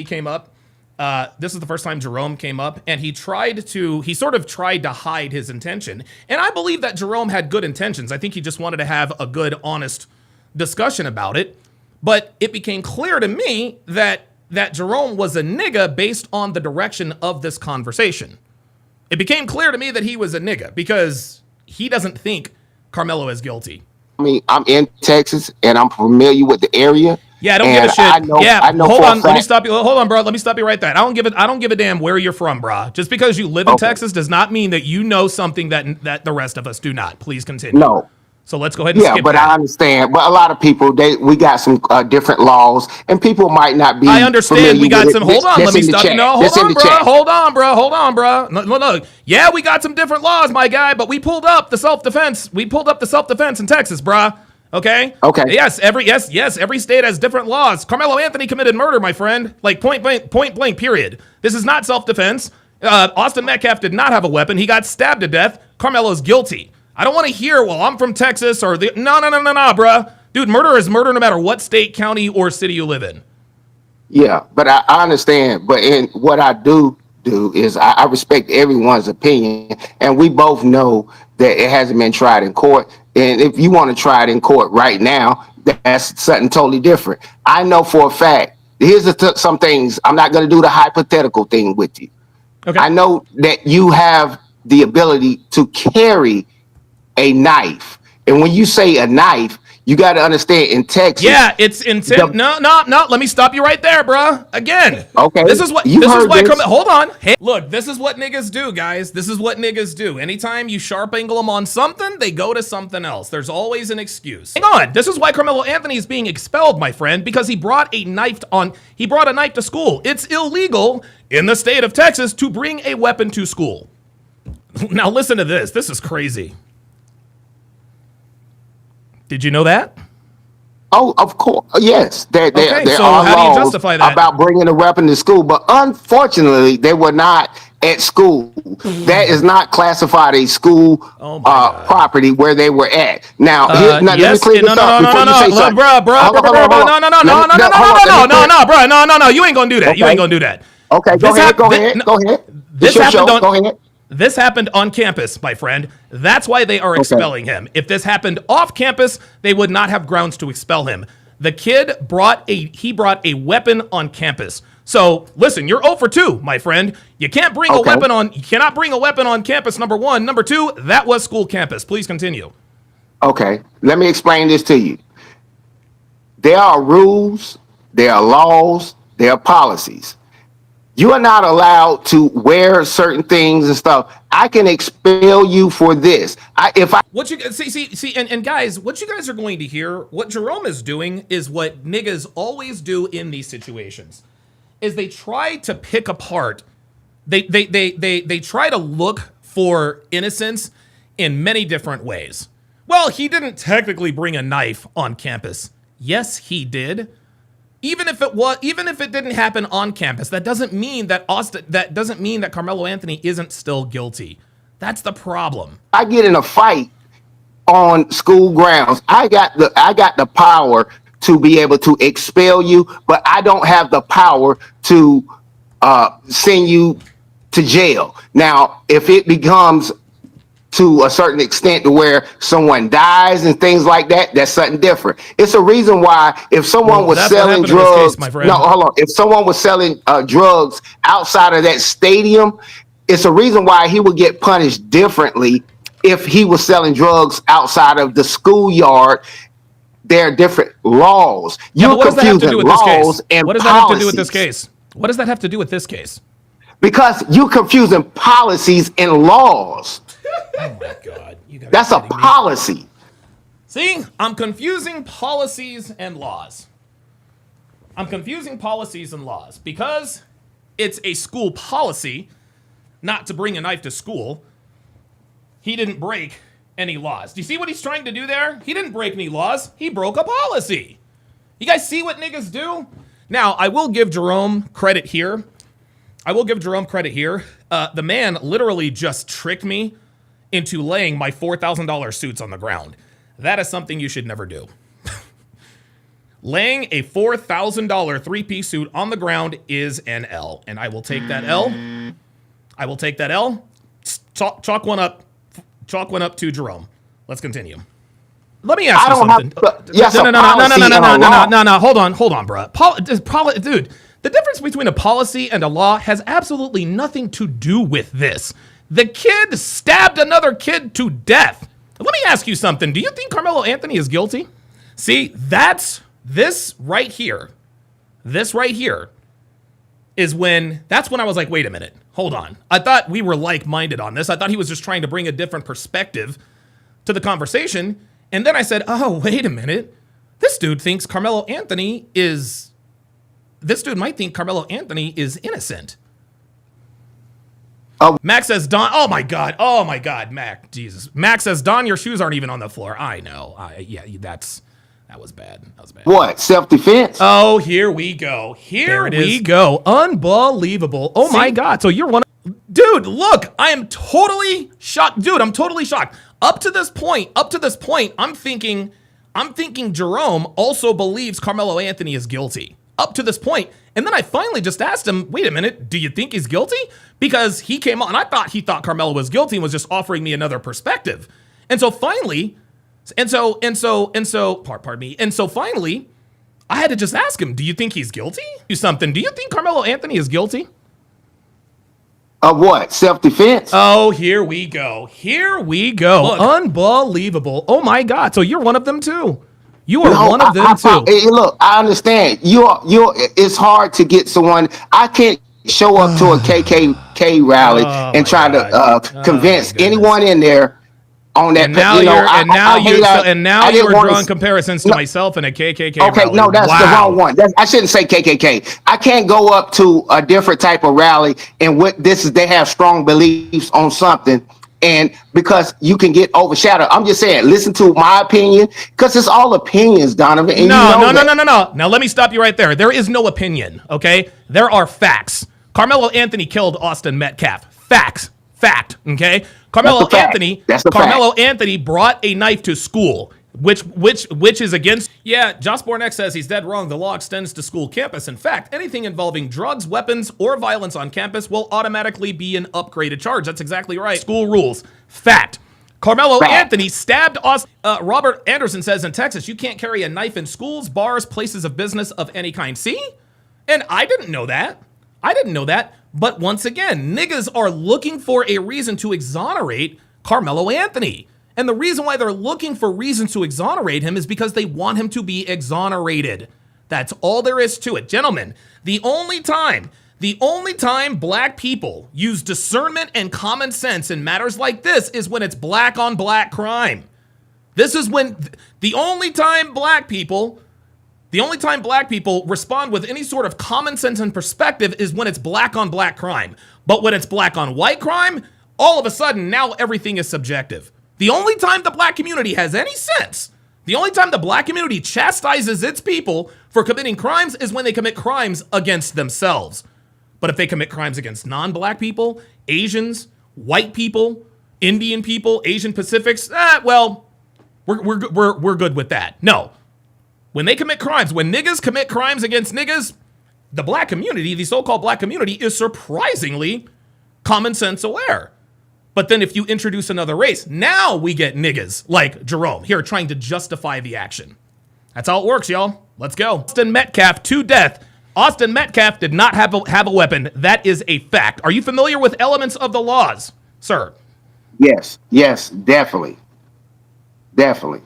Jerome came up, and he sort of tried to hide his intention. And I believe that Jerome had good intentions. I think he just wanted to have a good, honest discussion about it. But it became clear to me that Jerome was a nigga based on the direction of this conversation. It became clear to me that he was a nigga because he doesn't think Carmelo is guilty. I mean, I'm in Texas and I'm familiar with the area. Yeah, I don't give a shit. I know hold on, let me stop you. Hold on, bro. Let me stop you right there. I don't give a damn where you're from, bro. Just because you live in Texas does not mean that you know something that the rest of us do not. Please continue. No. So let's go ahead and skip but that. I understand. But a lot of people, we got some different laws, and people might not be. I understand. We got some. Hold on. Let me stop you. No, hold on, bro. Look. Yeah, we got some different laws, my guy. But we pulled up the self-defense. We pulled up the self-defense in Texas, bro. Okay. Okay. Yes. Every state has different laws. Carmelo Anthony committed murder, my friend. Like point blank. Period. This is not self-defense. Austin Metcalf did not have a weapon. He got stabbed to death. Carmelo's guilty. I don't want to hear, well, I'm from Texas or no, bruh. Dude, murder is murder no matter what state, county, or city you live in. Yeah, but I understand. But in what I do is I respect everyone's opinion, and we both know that it hasn't been tried in court. And if you want to try it in court right now, that's something totally different. I know for a fact. Here's some things. I'm not going to do the hypothetical thing with you. Okay. I know that you have the ability to carry a knife, and when you say a knife, you got to understand in Texas. Yeah, it's intent. No. Let me stop you right there, bruh. Again. Okay. This is why. Hold on. Hey, look, this is what niggas do, guys. This is what niggas do. Anytime you sharp angle them on something, they go to something else. There's always an excuse. Hang on. This is why Carmelo Anthony is being expelled, my friend, because he brought a knife to school. It's illegal in the state of Texas to bring a weapon to school. Now listen to this. This is crazy. Did you know that? Oh, of course. Yes. There So are how do you laws justify that? about bringing a weapon to school, but unfortunately, they were not at school. That is not classified a school property where they were at. Now, let me clear this up before you say something. No, you ain't gonna do that. You ain't gonna do that. Okay, go ahead. This happened on campus, my friend. That's why they are expelling him. If this happened off campus, they would not have grounds to expel him. The kid brought a weapon on campus. So listen, you're 0 for 2, my friend. You can't bring you cannot bring a weapon on campus, number one. Number two, that was school campus. Please continue. Okay, let me explain this to you. There are rules, there are laws, there are policies. You are not allowed to wear certain things and stuff. I can expel you for this. What you see, and guys, what you guys are going to hear, what Jerome is doing is what niggas always do in these situations, is they try to pick apart. They try to look for innocence in many different ways. Well, he didn't technically bring a knife on campus. Yes, he did. Even if it didn't happen on campus, that doesn't mean that Carmelo Anthony isn't still guilty. That's the problem. I get in a fight on school grounds. I got the power to be able to expel you, but I don't have the power to send you to jail. Now, if it becomes to a certain extent to where someone dies and things like that, that's something different. It's a reason why if someone was selling drugs, if someone was selling drugs outside of that stadium, it's a reason why he would get punished differently if he was selling drugs outside of the schoolyard. There are different laws. What does that have to do with this case? And what does that have to do with this case? What does that have to do with this case? Because you're confusing policies and laws. Oh my God. That's a policy. See, I'm confusing policies and laws. Because it's a school policy not to bring a knife to school. He didn't break any laws. Do you see what he's trying to do there? He didn't break any laws. He broke a policy. You guys see what niggas do? Now, I will give Jerome credit here. The man literally just tricked me into laying my $4,000 suits on the ground. That is something you should never do. Laying a $4,000 three-piece suit on the ground is an L, and I will take that L. Chalk one up to Jerome. Let's continue. Let me ask you something. No. Hold on, bro. Dude, the difference between a policy and a law has absolutely nothing to do with this. The kid stabbed another kid to death. Let me ask you something. Do you think Carmelo Anthony is guilty? See, that's right here is when I was like, wait a minute, hold on. I thought we were like-minded on this. I thought he was just trying to bring a different perspective to the conversation. And then I said, oh, wait a minute. This dude might think Carmelo Anthony is innocent. Max says, Don, oh my God, Mac, Jesus. Max says, Don, your shoes aren't even on the floor. I know. That was bad. What? Self-defense? Oh, here we go. Here we go. Unbelievable. Oh my God. So you're one of, dude, look, I am totally shocked. Dude, I'm totally shocked. Up to this point, I'm thinking Jerome also believes Carmelo Anthony is guilty. Up to this point. And then I finally just asked him, wait a minute, do you think he's guilty? Because he came on, and I thought he thought Carmelo was guilty and was just offering me another perspective. And so finally, finally, I had to just ask him, do you think he's guilty? Do you think Carmelo Anthony is guilty? Of what? Self-defense? Oh, here we go. Look. Unbelievable. Oh my God. So you're one of them too. You are one of them too. Hey, look, I understand. It's hard to get someone. I can't show up to a KKK rally and try to convince anyone in there on that. And now you were drawing comparisons to myself and a KKK rally. Okay, no, that's the wrong one. I shouldn't say KKK. I can't go up to a different type of rally and they have strong beliefs on something. And because you can get overshadowed, I'm just saying, listen to my opinion, because it's all opinions, Donovan. And no. Now let me stop you right there. There is no opinion, okay? There are facts. Carmelo Anthony killed Austin Metcalf. Fact, okay? Carmelo Anthony brought a knife to school, which is against. Yeah, Josh Bornek says he's dead wrong. The law extends to school campus. In fact, anything involving drugs, weapons, or violence on campus will automatically be an upgraded charge. That's exactly right. School rules. Fact. Carmelo Anthony stabbed Austin. Robert Anderson says in Texas, you can't carry a knife in schools, bars, places of business of any kind. See? And I didn't know that. But once again, niggas are looking for a reason to exonerate Carmelo Anthony. And the reason why they're looking for reasons to exonerate him is because they want him to be exonerated. That's all there is to it. Gentlemen, the only time black people use discernment and common sense in matters like this is when it's black on black crime. This is when the only time black people respond with any sort of common sense and perspective is when it's black on black crime. But when it's black on white crime, all of a sudden now everything is subjective. The only time the black community has any sense, the only time the black community chastises its people for committing crimes is when they commit crimes against themselves. But if they commit crimes against non-black people, Asians, white people, Indian people, Asian Pacifics, we're good with that. No. When they commit crimes, when niggas commit crimes against niggas, the black community, the so-called black community, is surprisingly common sense aware. But then if you introduce another race, now we get niggas like Jerome here trying to justify the action. That's how it works, y'all. Let's go. Austin Metcalf to death. Austin Metcalf did not have a weapon. That is a fact. Are you familiar with elements of the laws, sir? Yes, definitely. All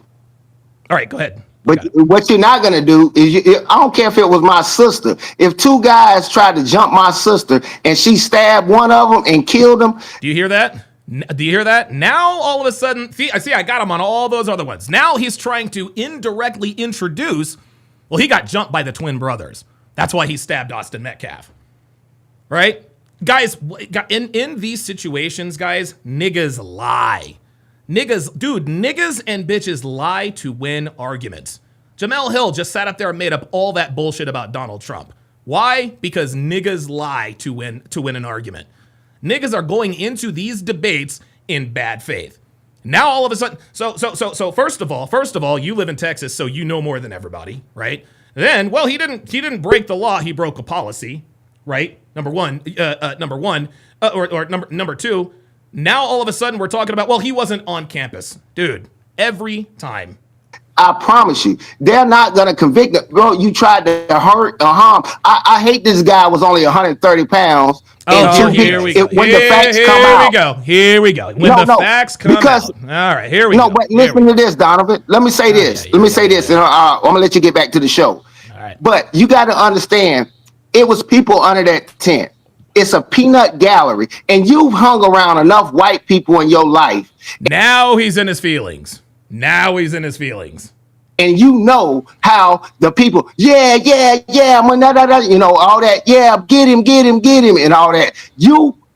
right, go ahead. But what you're not going to do is, I don't care if it was my sister. If two guys tried to jump my sister and she stabbed one of them and killed him. Do you hear that? Now, all of a sudden, see, I got him on all those other ones. Now he's trying to indirectly introduce, well, he got jumped by the twin brothers. That's why he stabbed Austin Metcalf. Right? Guys, in these situations, guys, niggas lie. Niggas and bitches lie to win arguments. Jamel Hill just sat up there and made up all that bullshit about Donald Trump. Why? Because niggas lie to win an argument. Niggas are going into these debates in bad faith. Now all of a sudden, so first of all, you live in Texas, so you know more than everybody, right? Then, well, he didn't break the law, he broke a policy, right? Number two. Now all of a sudden we're talking about, well, he wasn't on campus. Dude, every time. I promise you, they're not going to convict him. Bro, you tried to hurt or harm. I hate this guy was only 130 pounds. Here we go. When the facts come out. Here we go. When the facts come out. All right, here we go. No, but listen to this, Donovan. Let me say this. And I'm going to let you get back to the show. All right. But you got to understand, it was people under that tent. It's a peanut gallery, and you've hung around enough white people in your life. Now he's in his feelings. And you know how the people, all that, get him, and all that.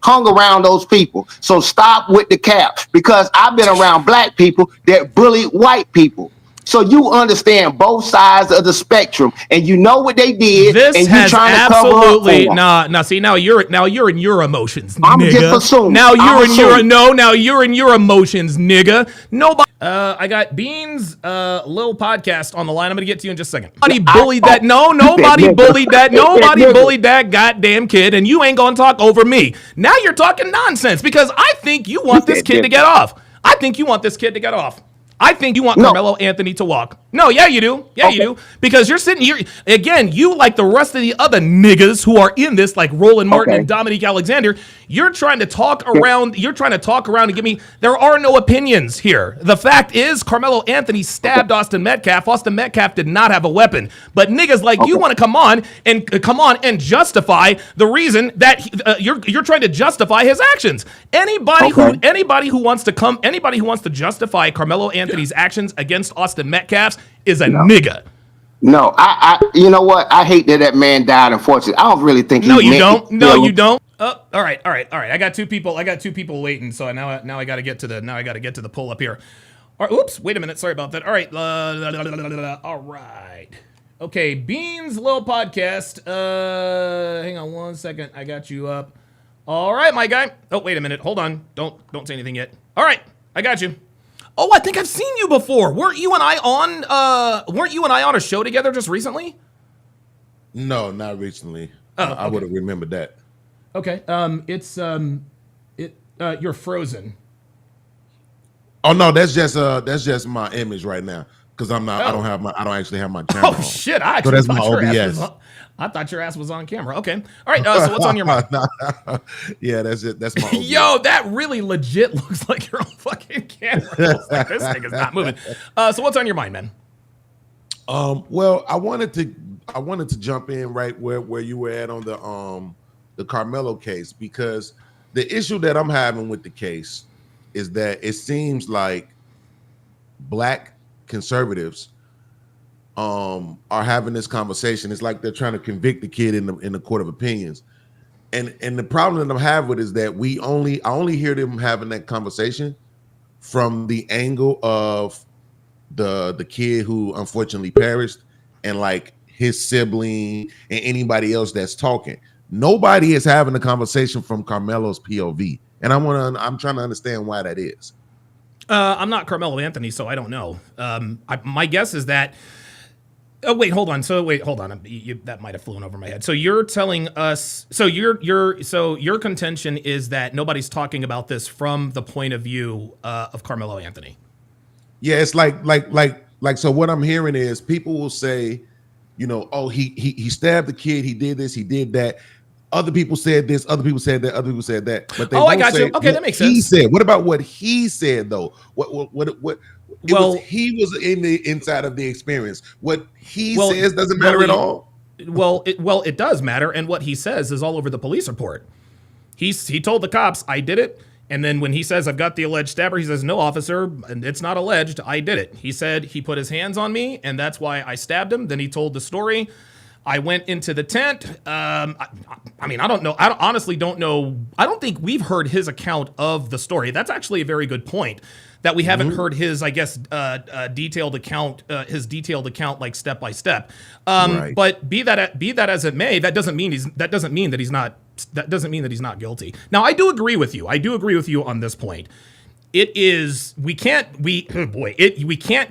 hung around those people. So stop with the cap, because I've been around black people that bully white people. So you understand both sides of the spectrum, and you know what they did. This and has trying absolutely to cover up for them. see now you're in your emotions, I'm nigga. just assuming. Now I'm you're in your emotions, nigga. Nobody. I got Beans little podcast on the line. I'm gonna get to you in just a second. Nobody bullied that. No, nobody bullied that. Nobody bullied that goddamn kid, and you ain't gonna talk over me. Now you're talking nonsense because I think you want this kid to get off. I think you want this kid to get off. I think you want Carmelo Anthony to walk. No, yeah, you do. Yeah, you do. Because you're sitting here, again, you like the rest of the other niggas who are in this, like Roland Martin and Dominique Alexander, you're trying to talk around and give me, there are no opinions here. The fact is, Carmelo Anthony stabbed Austin Metcalf. Austin Metcalf did not have a weapon. But niggas like you want to come on and justify the reason that you're trying to justify his actions. Anybody who wants to justify Carmelo Anthony's actions against Austin Metcalf's is a nigga. No, I you know what? I hate that man died, unfortunately. I don't really think he you don't. No, you don't. All right. I got two people waiting, so now I got to get to the pull up here. All right, oops, wait a minute. Sorry about that. All right. All right. Okay, Beans little podcast. Hang on one second. I got you up. All right, my guy. Oh, wait a minute. Hold on. Don't say anything yet. All right. I got you. Oh, I think I've seen you before. Weren't you and I on a show together just recently? No, not recently. Oh, I would have remembered that. Okay. You're frozen. Oh no, that's just my image right now because I'm not. I don't actually have my camera. Oh on. shit! I actually so that's my OBS. I thought your ass was on camera. Okay. All right. So what's on your mind? Yeah, that's it. That's my OBS. Yo, that really legit looks like you're on fucking camera. Like, this thing is not moving. So what's on your mind, man? Well, I wanted to jump in right where you were at on the Carmelo case, because the issue that I'm having with the case is that it seems like black conservatives are having this conversation. It's like they're trying to convict the kid in the court of opinions. And the problem that I'm having with is that I only hear them having that conversation from the angle of the kid who unfortunately perished and like his sibling and anybody else that's talking. Nobody is having a conversation from Carmelo's POV. And I'm trying to understand why that is. I'm not Carmelo Anthony, so I don't know. My guess is that. Oh wait, hold on. That might have flown over my head. So you're telling us. So your contention is that nobody's talking about this from the point of view of Carmelo Anthony. Yeah, it's like. So what I'm hearing is people will say, oh, he stabbed the kid. He did this. He did that. Other people said this. Other people said that. Other people said that. But they I got you. Okay, that makes sense. He said. What about what he said though? He was in the inside of the experience. What he says doesn't matter at all. It does matter, and what he says is all over the police report. He told the cops, "I did it," and then when he says, "I've got the alleged stabber," he says, "No, officer, it's not alleged. I did it." He said he put his hands on me, and that's why I stabbed him. Then he told the story. I went into the tent. I don't know. I honestly don't know. I don't think we've heard his account of the story. That's actually a very good point, that we haven't heard his, I guess, detailed account, like step by step. Right. But be that as it may, that doesn't mean that he's not guilty. Now, I do agree with you. On this point. We can't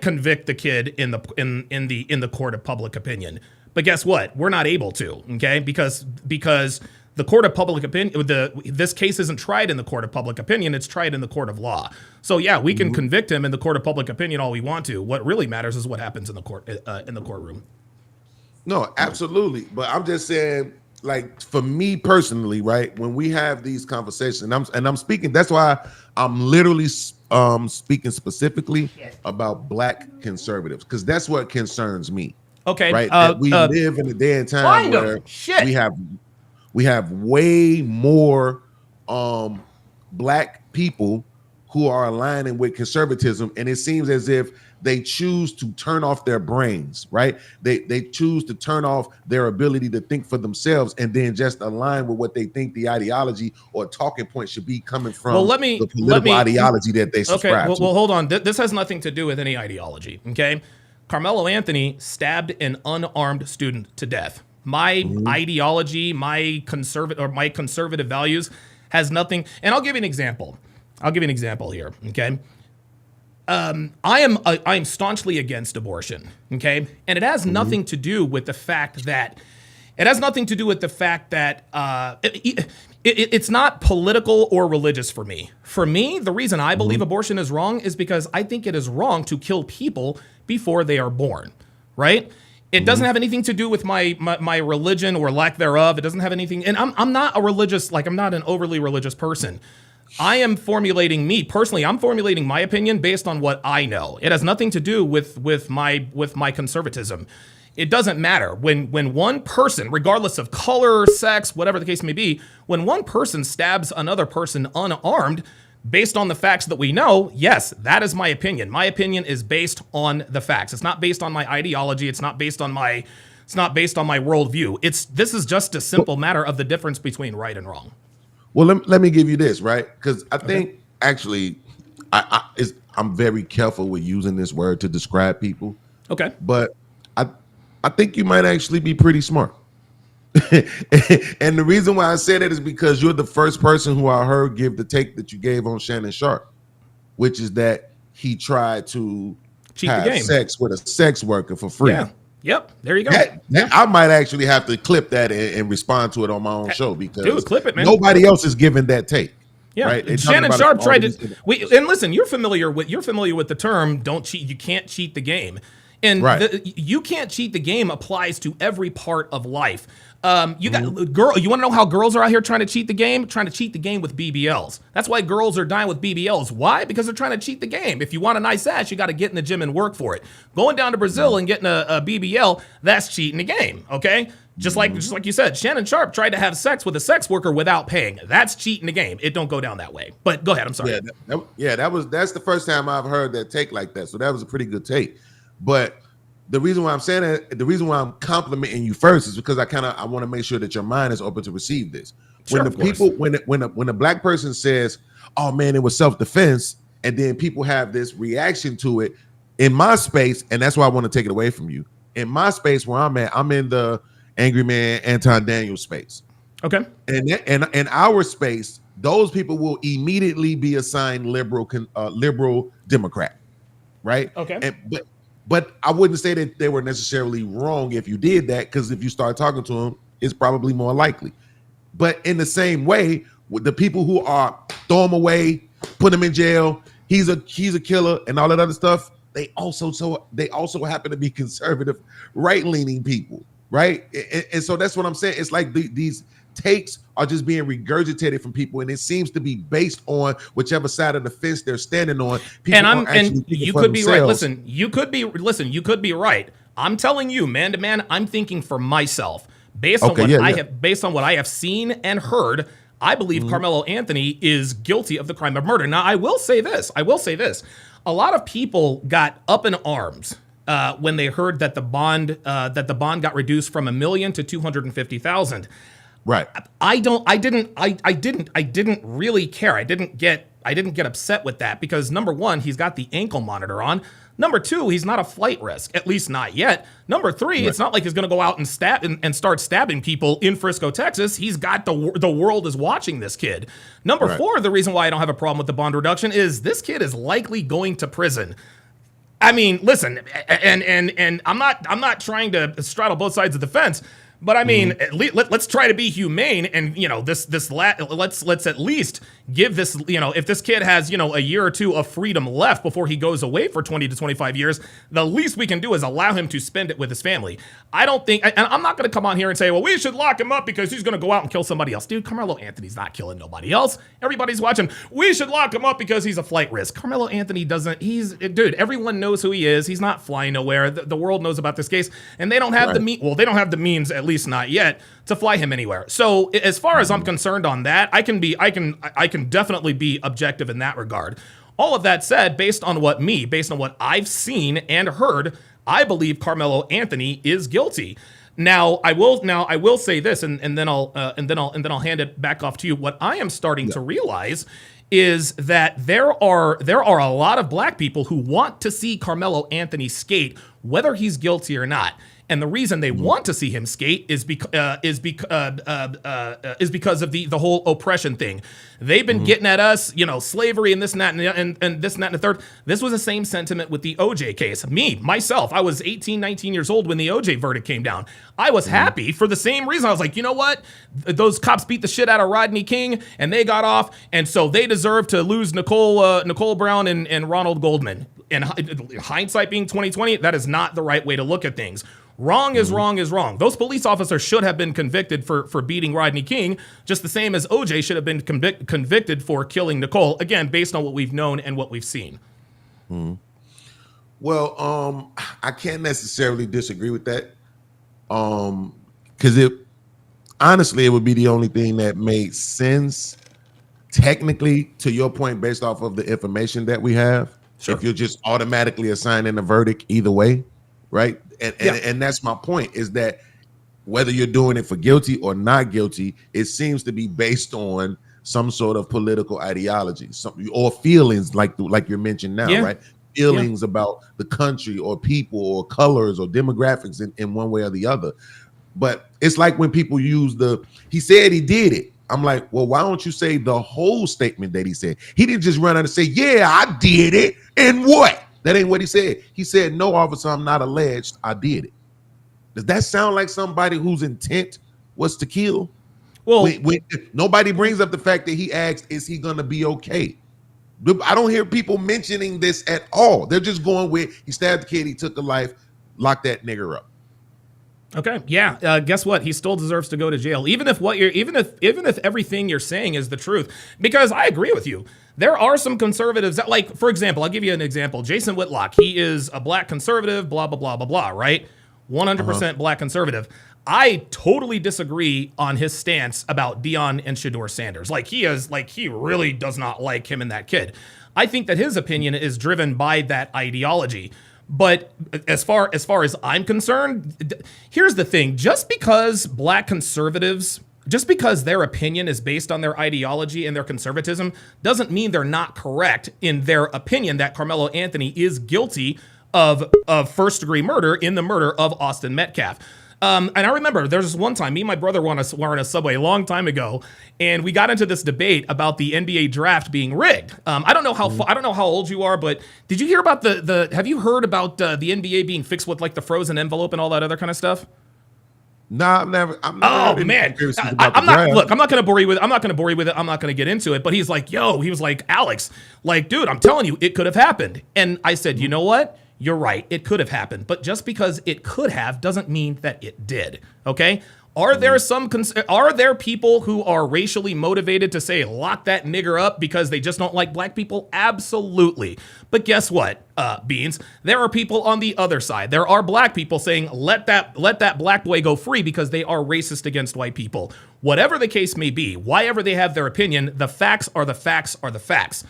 convict the kid in the court of public opinion. But guess what? We're not able to, okay? Because the court of public opinion, this case isn't tried in the court of public opinion, it's tried in the court of law. So yeah, we can convict him in the court of public opinion all we want to. What really matters is what happens in the courtroom. No, absolutely. But I'm just saying, like, for me personally, right, when we have these conversations, and I'm speaking, that's why I'm literally speaking specifically about black conservatives, because that's what concerns me. Okay. Right. That we live in a day and time where we have way more black people who are aligning with conservatism, and it seems as if they choose to turn off their brains, right? They choose to turn off their ability to think for themselves and then just align with what they think the ideology or talking point should be coming from the political ideology that they subscribe to. Well, hold on. This has nothing to do with any ideology, okay? Carmelo Anthony stabbed an unarmed student to death. My ideology, my conservative values has nothing. And I'll give you an example. Here, okay? I am staunchly against abortion, okay? And it has nothing to do with the fact that it's not political or religious for me. For me, the reason I believe abortion is wrong is because I think it is wrong to kill people before they are born, right? It doesn't have anything to do with my religion or lack thereof. It doesn't have anything, and I'm not a religious, I'm not an overly religious person. I am formulating I'm formulating my opinion based on what I know. It has nothing to do with my conservatism. It doesn't matter. When one person, regardless of color, sex, whatever the case may be, when one person stabs another person unarmed, based on the facts that we know, yes, that is my opinion. My opinion is based on the facts. It's not based on my ideology. It's not based on my worldview. This is just a simple matter of the difference between right and wrong. Well, let me give you this, right? Because I think actually, I'm very careful with using this word to describe people. Okay. But I think you might actually be pretty smart. And the reason why I say that is because you're the first person who I heard give the take that you gave on Shannon Sharp, which is that he tried to have sex with a sex worker for free. Yeah. Yep. There you go. I might actually have to clip that and respond to it on my own show because clip it, man. Nobody else is giving that take. Yeah, right? Shannon Sharp tried to. And listen, you're familiar with the term "don't cheat." You can't cheat the game, and you can't cheat the game applies to every part of life. You want to know how girls are out here trying to cheat the game? Trying to cheat the game with BBLs. That's why girls are dying with BBLs. Why? Because they're trying to cheat the game. If you want a nice ass, you got to get in the gym and work for it. Going down to Brazil and getting a BBL, that's cheating the game. Okay, just like you said, Shannon Sharp tried to have sex with a sex worker without paying. That's cheating the game. It don't go down that way. But go ahead. I'm sorry. That's the first time I've heard that take like that. So that was a pretty good take. But the reason why I'm saying that, the reason why I'm complimenting you first is because I want to make sure that your mind is open to receive this. When when a black person says, "Oh man, it was self-defense," and then people have this reaction to it in my space, and that's why I want to take it away from you. In my space where I'm at, I'm in the Angry Man Anton Daniels space. Okay. And in our space, those people will immediately be assigned liberal Democrat, right? Okay. But I wouldn't say that they were necessarily wrong if you did that, because if you start talking to them, it's probably more likely. But in the same way, with the people who are throw him away, put him in jail, he's a killer, and all that other stuff, they also happen to be conservative, right-leaning people, right? And so that's what I'm saying. It's like these takes are just being regurgitated from people, and it seems to be based on whichever side of the fence they're standing on. You could be right. Listen, you could be right. I'm telling you, man to man, I'm thinking for myself. Based on what I have seen and heard, I believe Carmelo Anthony is guilty of the crime of murder. Now, I will say this. A lot of people got up in arms when they heard that the bond got reduced from $1 million to $250,000. Right. I didn't really care. I didn't get upset with that because number one, he's got the ankle monitor on. Number two, he's not a flight risk, at least not yet. Number three, It's not like he's going to go out and start stabbing people in Frisco, Texas. He's got the world is watching this kid. Number four, the reason why I don't have a problem with the bond reduction is this kid is likely going to prison. I mean, listen, and I'm not trying to straddle both sides of the fence. But I mean, let's try to be humane, and let's at least give this, if this kid has a year or two of freedom left before he goes away for 20 to 25 years, the least we can do is allow him to spend it with his family. I don't think, and I'm not going to come on here and say, well, we should lock him up because he's going to go out and kill somebody else. Dude, Carmelo Anthony's not killing nobody else. Everybody's watching. We should lock him up because he's a flight risk. Carmelo Anthony dude, everyone knows who he is. He's not flying nowhere. The world knows about this case, and they don't have they don't have the means, at least not yet, to fly him anywhere. So as far as I'm concerned on that, I can definitely be objective in that regard. all of that said, based on what I've seen and heard, I believe Carmelo Anthony is guilty. Now I will say this, and then I'll hand it back off to you. What I am starting to realize is that there are a lot of black people who want to see Carmelo Anthony skate, whether he's guilty or not. And the reason they want to see him skate is because of the whole oppression thing. They've been getting at us, slavery and this and that and this and that and the third. This was the same sentiment with the OJ case. Myself, I was 18, 19 years old when the OJ verdict came down. I was happy for the same reason. I was like, you know what? Those cops beat the shit out of Rodney King and they got off. And so they deserve to lose Nicole Brown and Ronald Goldman. And hindsight being 2020, that is not the right way to look at things. Wrong is wrong is wrong. Those police officers should have been convicted for beating Rodney King, just the same as OJ should have been convicted for killing Nicole, again, based on what we've known and what we've seen. Well, I can't necessarily disagree with that. Because honestly, it would be the only thing that made sense, technically, to your point, based off of the information that we have. Sure. If you're just automatically assigning a verdict either way, right? And that's my point, is that whether you're doing it for guilty or not guilty, it seems to be based on some sort of political ideology, or feelings like you're mentioning now, right? Feelings about the country or people or colors or demographics in one way or the other. But it's like when people use he said he did it. I'm like, well, why don't you say the whole statement that he said? He didn't just run out and say, yeah, I did it. And what? That ain't what he said. He said, no, officer, I'm not alleged. I did it. Does that sound like somebody whose intent was to kill? Well, nobody brings up the fact that he asked, is he going to be okay? I don't hear people mentioning this at all. They're just going with, he stabbed the kid, he took a life, lock that nigger up. Okay, yeah. Guess what? He still deserves to go to jail, even if everything you're saying is the truth. Because I agree with you. There are some conservatives that, like, for example, I'll give you an example. Jason Whitlock, he is a black conservative, blah, blah, blah, blah, blah, right? 100% black conservative. I totally disagree on his stance about Deion and Shedeur Sanders. He really does not like him and that kid. I think that his opinion is driven by that ideology. But as far as I'm concerned, here's the thing. Just because black conservatives, just because their opinion is based on their ideology and their conservatism, doesn't mean they're not correct in their opinion that Carmelo Anthony is guilty of first-degree murder in the murder of Austin Metcalf. And I remember there's this one time, me and my brother were on a subway a long time ago, and we got into this debate about the NBA draft being rigged. I don't know how old you are, but did you hear about have you heard about the NBA being fixed with like the frozen envelope and all that other kind of stuff? No, I've never. Oh man, I'm not going to bore you with it. I'm not going to get into it. But he was like, Alex, like, dude, I'm telling you, it could have happened. And I said, you know what? You're right. It could have happened. But just because it could have doesn't mean that it did. Okay? Are there people who are racially motivated to say lock that nigger up because they just don't like black people? Absolutely. But guess what, Beans? There are people on the other side. There are black people saying let that black boy go free because they are racist against white people. Whatever the case may be, whyever they have their opinion, the facts are the facts are the facts.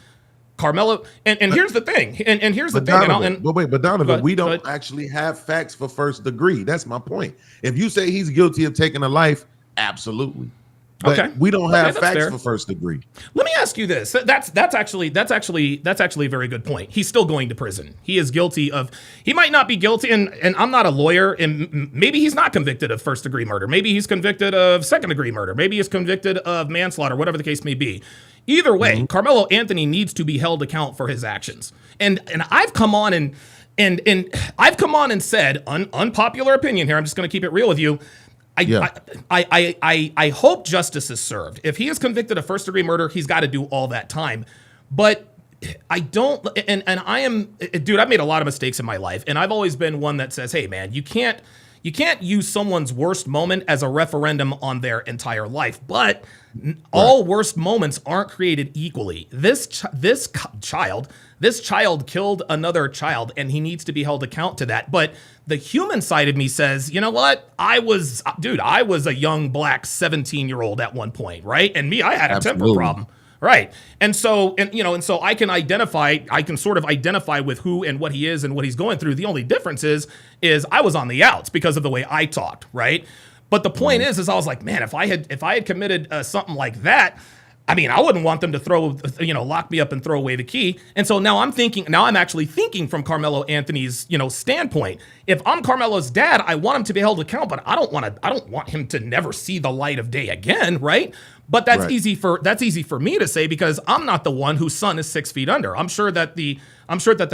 Carmelo, and here's the thing, and here's the thing. But Donovan, we don't actually have facts for first degree. That's my point. If you say he's guilty of taking a life, absolutely. But we don't have facts for first degree. Let me ask you this. That's actually a very good point. He's still going to prison. He is guilty of. He might not be guilty, and I'm not a lawyer, and maybe he's not convicted of first degree murder. Maybe he's convicted of second degree murder. Maybe he's convicted of manslaughter. Whatever the case may be. Either way, Carmelo Anthony needs to be held account for his actions. And I've come on and said unpopular opinion here. I'm just going to keep it real with you. I hope justice is served. If he is convicted of first degree murder, he's got to do all that time. But I don't, and I am, dude, I've made a lot of mistakes in my life, and I've always been one that says, hey man, you can't use someone's worst moment as a referendum on their entire life. But all worst moments aren't created equally. This child killed another child, and he needs to be held account to that. But the human side of me says, you know what? I was a young black 17-year-old at one point, right? And I had a temper problem. Right. And so I can sort of identify with who and what he is and what he's going through. The only difference is I was on the outs because of the way I talked, right? But the point is I was like, man, if I had committed something like that, I mean, I wouldn't want them to lock me up and throw away the key. And so now I'm actually thinking from Carmelo Anthony's, standpoint. If I'm Carmelo's dad, I want him to be held accountable, but I don't want him to never see the light of day again, right? But that's easy for me to say because I'm not the one whose son is 6 feet under. I'm sure that the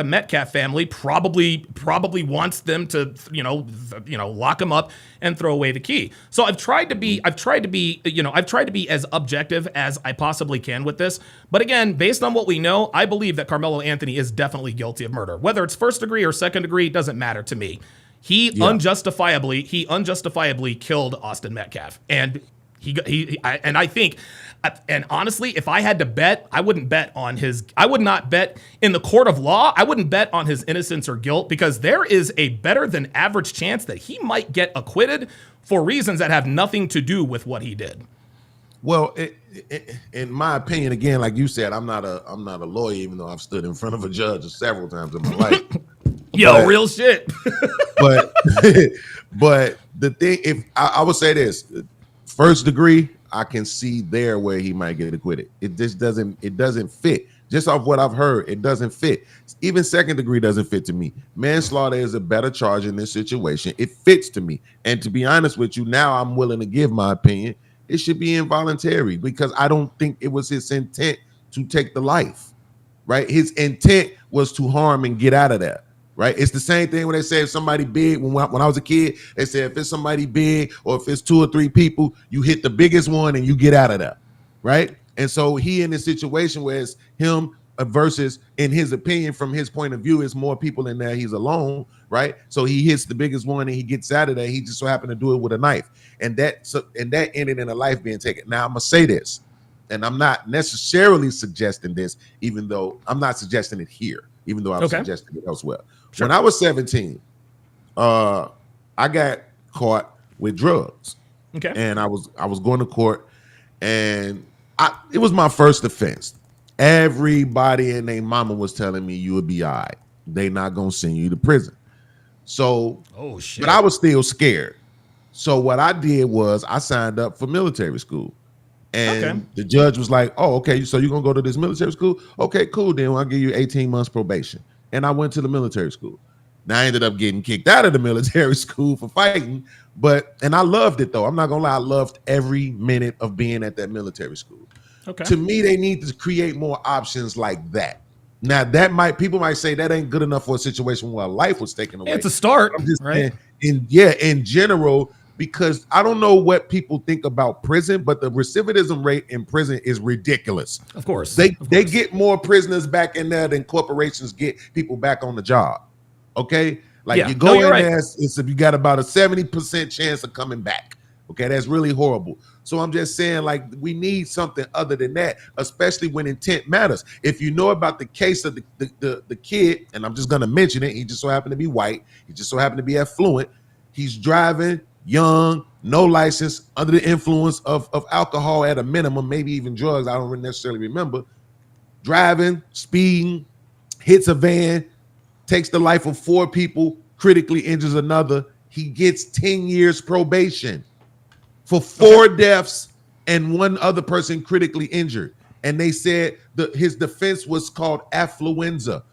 Metcalf family probably wants them to lock him up and throw away the key. So I've tried to be as objective as I possibly can with this. But again, based on what we know, I believe that Carmelo Anthony is definitely guilty of murder. Whether it's first degree or second degree doesn't matter to me. He unjustifiably killed Austin Metcalf, and I think, and honestly, if I had to bet, I would not bet in the court of law. I wouldn't bet on his innocence or guilt because there is a better than average chance that he might get acquitted for reasons that have nothing to do with what he did. Well, in my opinion, again, like you said, I'm not a lawyer, even though I've stood in front of a judge several times in my life. Real shit. but the thing, if I would say this, first degree, I can see there where he might get acquitted. It just doesn't fit. Just off what I've heard, it doesn't fit. Even second degree doesn't fit to me. Manslaughter is a better charge in this situation. It fits to me. And to be honest with you, now I'm willing to give my opinion. It should be involuntary because I don't think it was his intent to take the life, right? His intent was to harm and get out of there. Right, it's the same thing when they say if somebody big. When I was a kid, they said if it's somebody big or if it's 2 or 3 people, you hit the biggest one and you get out of there, right? And so he in this situation where it's him versus, in his opinion, from his point of view, is more people in there. He's alone, right? So he hits the biggest one and he gets out of there. He just so happened to do it with a knife, and that ended in a life being taken. Now I'm gonna say this, and I'm not necessarily suggesting this, even though I'm not suggesting it here, even though I'm suggesting it elsewhere. Sure. When I was 17, I got caught with drugs. Okay. And I was going to court, and it was my first offense. Everybody and their mama was telling me you would be all right. They not gonna send you to prison. So, but I was still scared. So what I did was I signed up for military school. And the judge was like, oh, okay, so you're going to go to this military school? Okay, cool, then I'll give you 18 months probation. And I went to the military school. Now I ended up getting kicked out of the military school for fighting, and I loved it though. I'm not going to lie, I loved every minute of being at that military school. Okay. To me, they need to create more options like that. Now people might say that ain't good enough for a situation where a life was taken away. It's a start, I'm just right? In general, because I don't know what people think about prison, but the recidivism rate in prison is ridiculous. Of course. They get more prisoners back in there than corporations get people back on the job. Okay? You go in there, you got about a 70% chance of coming back. Okay, that's really horrible. So I'm just saying, we need something other than that, especially when intent matters. If you know about the case of the kid, and I'm just gonna mention it, he just so happened to be white, he just so happened to be affluent, he's driving young, no license, under the influence of alcohol at a minimum, maybe even drugs, I don't necessarily remember, driving, speeding, hits a van, takes the life of 4 people, critically injures another. He gets 10 years probation for 4 deaths and 1 other person critically injured. And they said his defense was called affluenza.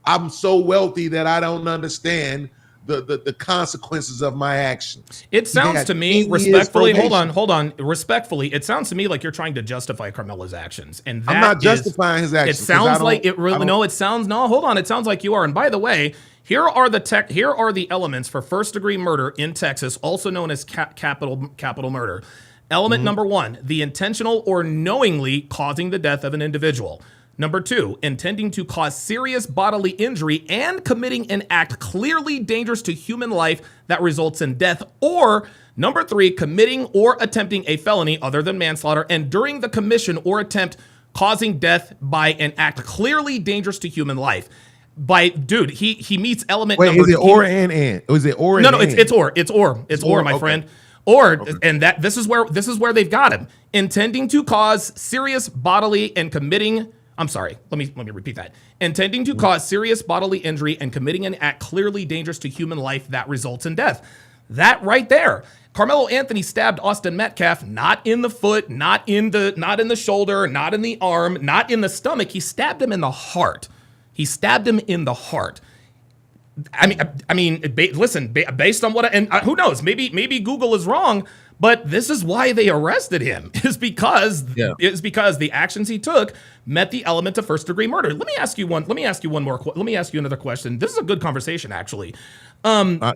I'm so wealthy that I don't understand the consequences of my actions. It sounds to me, respectfully, hold on. Respectfully, it sounds to me like you're trying to justify Carmelo's actions. And I'm not justifying his actions. It sounds like it really, no, it sounds like you are. And by the way, here are the elements for first degree murder in Texas, also known as capital murder. Element number 1, the intentional or knowingly causing the death of an individual. Number 2, intending to cause serious bodily injury and committing an act clearly dangerous to human life that results in death. Or number 3, committing or attempting a felony other than manslaughter and during the commission or attempt causing death by an act clearly dangerous to human life. He meets element number. Wait, is it or and? Is it or? No, it's or, my friend. And that this is where they've got him. Intending to cause serious bodily and committing. I'm sorry. Let me repeat that. Intending to cause serious bodily injury and committing an act clearly dangerous to human life that results in death. That right there. Carmelo Anthony stabbed Austin Metcalf not in the foot, not in the shoulder, not in the arm, not in the stomach. He stabbed him in the heart. I mean, listen, based on who knows, maybe Google is wrong, but this is why they arrested him is because the actions he took met the element of first degree murder. Let me ask you another question. This is a good conversation, actually.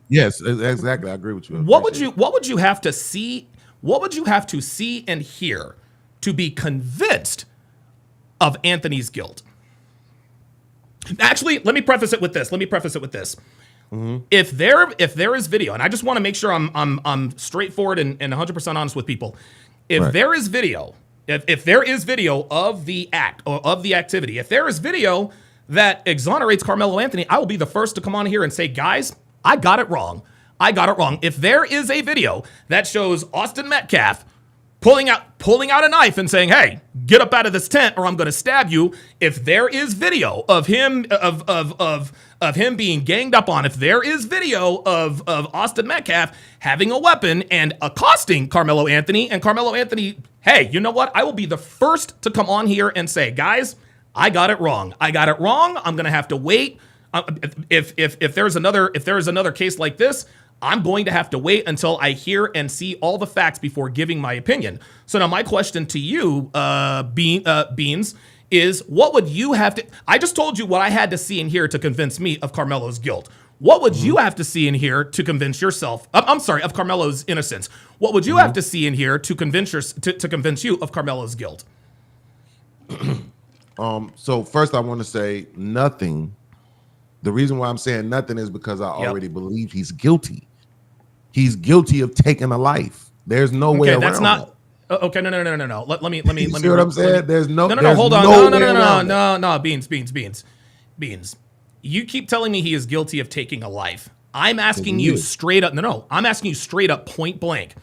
Yes, exactly. I agree with you. What would you have to see? What would you have to see and hear to be convinced of Anthony's guilt? Actually, let me preface it with this. Mm-hmm. If there is video, and I just want to make sure I'm straightforward and 100% honest with people. If there is video, if there is video of the act or of the activity, if there is video that exonerates Carmelo Anthony, I will be the first to come on here and say, guys, I got it wrong. If there is a video that shows Austin Metcalf pulling out a knife and saying, "Hey, get up out of this tent or I'm going to stab you." If there is video of him of him being ganged up on, if there is video of Austin Metcalf having a weapon and accosting Carmelo Anthony, and Carmelo Anthony, hey, you know what? I will be the first to come on here and say, "Guys, I got it wrong. I'm going to have to wait. If there's another case like this, I'm going to have to wait until I hear and see all the facts before giving my opinion." So now my question to you, Beans, is what would you have to... I just told you what I had to see and hear to convince me of Carmelo's guilt. What would you have to see and hear to convince yourself... of Carmelo's innocence. What would you have to see and hear to convince you of Carmelo's guilt? So first I want to say nothing. The reason why I'm saying nothing is because I already believe he's guilty. He's guilty of taking a life. There's no way around that's not. that. Okay, no. Let me. You see what I'm saying? There's no. Hold on. No. Beans. You keep telling me he is guilty of taking a life. I'm asking you straight up. No. I'm asking you straight up, point blank.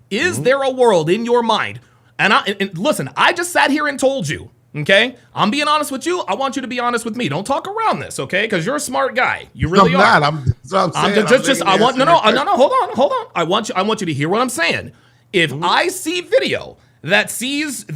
Is there a world in your mind? And listen, I just sat here and told you. Okay, I'm being honest with you. I want you to be honest with me. Don't talk around this, okay? Because you're a smart guy. You really are. I'm not. Hold on. I want you to hear what I'm saying. If I see video that shows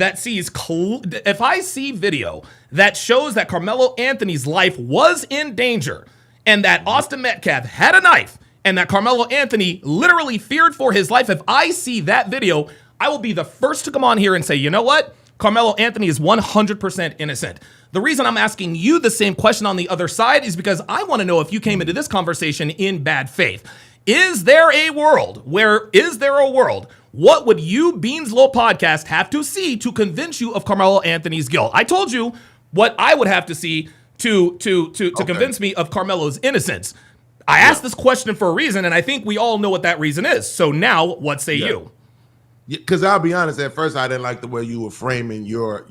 that Carmelo Anthony's life was in danger, and that Austin Metcalf had a knife, and that Carmelo Anthony literally feared for his life, if I see that video, I will be the first to come on here and say, you know what? Carmelo Anthony is 100% innocent. The reason I'm asking you the same question on the other side is because I want to know if you came into this conversation in bad faith. Is there a world? What would you, Beans Low Podcast, have to see to convince you of Carmelo Anthony's guilt? I told you what I would have to see to convince me of Carmelo's innocence. I asked this question for a reason, and I think we all know what that reason is. So now, what say you? Because I'll be honest, at first I didn't like the way you were framing your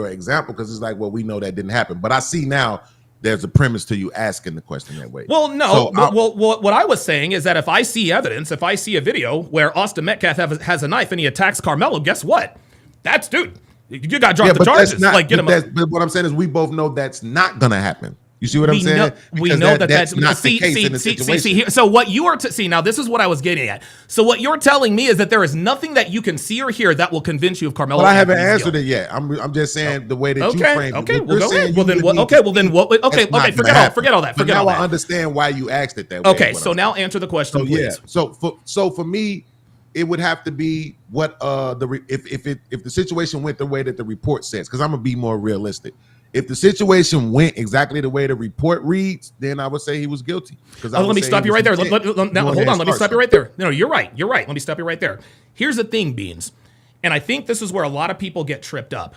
example, because it's like, well, we know that didn't happen. But I see now there's a premise to you asking the question that way. Well, no. What I was saying is that if I see evidence, if I see a video where Austin Metcalf has a knife and he attacks Carmelo, guess what? Dude, you got to drop the charges. But what I'm saying is we both know that's not going to happen. You see what I'm saying? We know that's not the case in the situation. So what you are now this is what I was getting at. So what you're telling me is that there is nothing that you can see or hear that will convince you of Carmelo. Well, I haven't answered it yet. I'm just saying the way that you framed it. Okay, well, go ahead. Forget all that. Now I understand why you asked it that way. Okay, so now answer the question, please. So for me, it would have to be what if the situation went the way that the report says, because I'm gonna be more realistic. If the situation went exactly the way the report reads, then I would say he was guilty. Let me stop you right there. Hold on. Let me stop you right there. No, you're right. Let me stop you right there. Here's the thing, Beans. And I think this is where a lot of people get tripped up.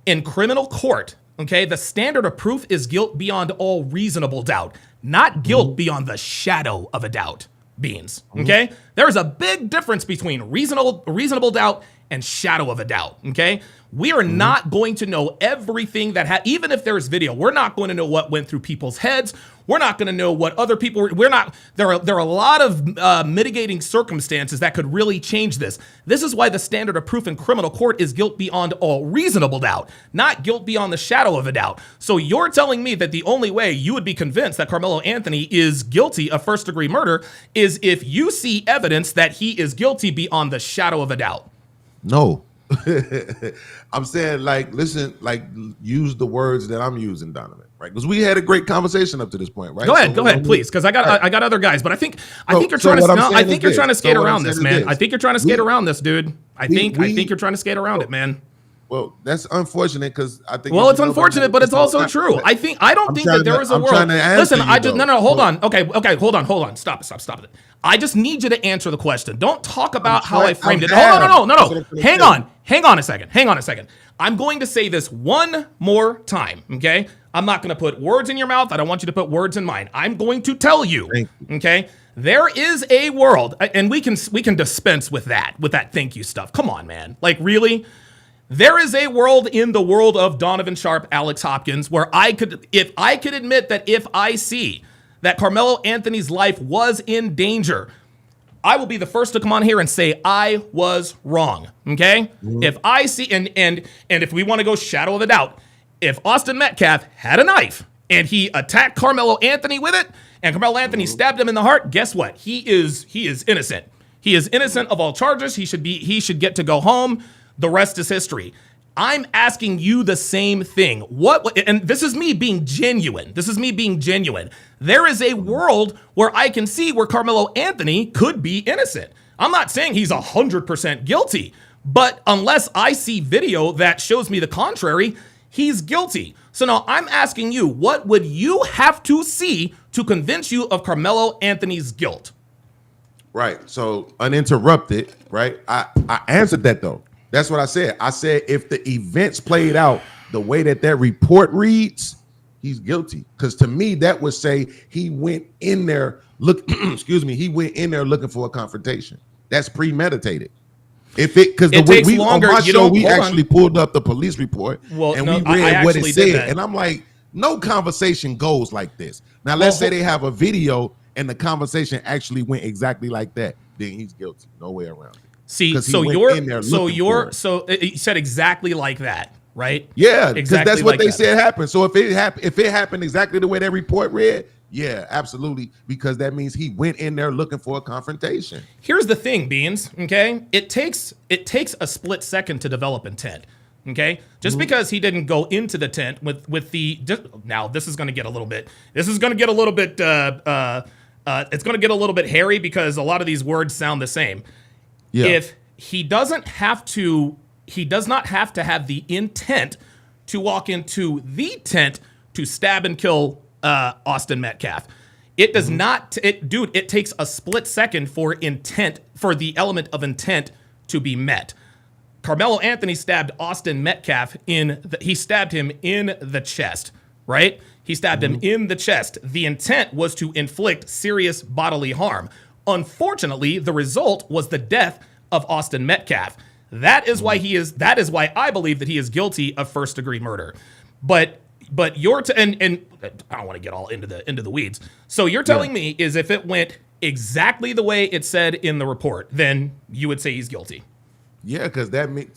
In criminal court, okay, the standard of proof is guilt beyond all reasonable doubt, not guilt beyond the shadow of a doubt, Beans. Okay? There is a big difference between reasonable doubt and shadow of a doubt, okay? We are not going to know everything that even if there's video, we're not going to know what went through people's heads. We're not going to know what other people were. There are a lot of mitigating circumstances that could really change this. This is why the standard of proof in criminal court is guilt beyond all reasonable doubt, not guilt beyond the shadow of a doubt. So you're telling me that the only way you would be convinced that Carmelo Anthony is guilty of first-degree murder is if you see evidence that he is guilty beyond the shadow of a doubt. No. I'm saying, like, listen, like, use the words that I'm using, Donovan, right? Because we had a great conversation up to this point, right? Go ahead, please, because I got other guys, but I think you're trying to skate around this, man. I think you're trying to skate around this, dude. I think you're trying to skate around it, man. Well, that's unfortunate because I think. Well, it's unfortunate, but it's also true. I don't think that there is a world. Listen, hold on. Okay, hold on. Stop it. I just need you to answer the question. Don't talk about how I framed it. Hold on, no. Hang on a second. I'm going to say this one more time, okay? I'm not going to put words in your mouth. I don't want you to put words in mine. I'm going to tell you, okay? There is a world, and we can dispense with that thank you stuff. Come on, man. Like, really? There is a world in the world of Donovan Sharp, Alex Hopkins, where if I could admit that if I see that Carmelo Anthony's life was in danger, I will be the first to come on here and say I was wrong. Okay? If I see, and if we want to go shadow of a doubt, if Austin Metcalf had a knife and he attacked Carmelo Anthony with it, and Carmelo Anthony stabbed him in the heart, guess what? He is innocent. He is innocent of all charges. He should get to go home. The rest is history. I'm asking you the same thing. And this is me being genuine. There is a world where I can see where Carmelo Anthony could be innocent. I'm not saying he's 100% guilty, but unless I see video that shows me the contrary, he's guilty. So now I'm asking you, what would you have to see to convince you of Carmelo Anthony's guilt? Right. So uninterrupted, right? I answered that though. That's what I said. I said if the events played out the way that report reads, he's guilty. Because to me, that would say he went in there he went in there looking for a confrontation. That's premeditated. Because the way we on my show, we actually pulled up the police report we read what it said. And I'm like, no conversation goes like this. Now let's say they have a video and the conversation actually went exactly like that. Then he's guilty. No way around it. See, you said exactly like that, right? Yeah, because that's what they said happened. So if it happened exactly the way that report read, yeah, absolutely, because that means he went in there looking for a confrontation. Here's the thing, Beans. Okay, it takes a split second to develop intent. Okay, just because he didn't go into the tent with the now this is going to get a little bit. It's going to get a little bit hairy because a lot of these words sound the same. Yeah. If he does not have to have the intent to walk into the tent to stab and kill Austin Metcalf. It does not, it takes a split second for the element of intent to be met. Carmelo Anthony stabbed Austin Metcalf he stabbed him in the chest, right? He stabbed him in the chest. The intent was to inflict serious bodily harm. Unfortunately, the result was the death of Austin Metcalf. That is why I believe that he is guilty of first-degree murder. But you're and I don't want to get all into the weeds. So you're telling me is if it went exactly the way it said in the report, then you would say he's guilty. Yeah, because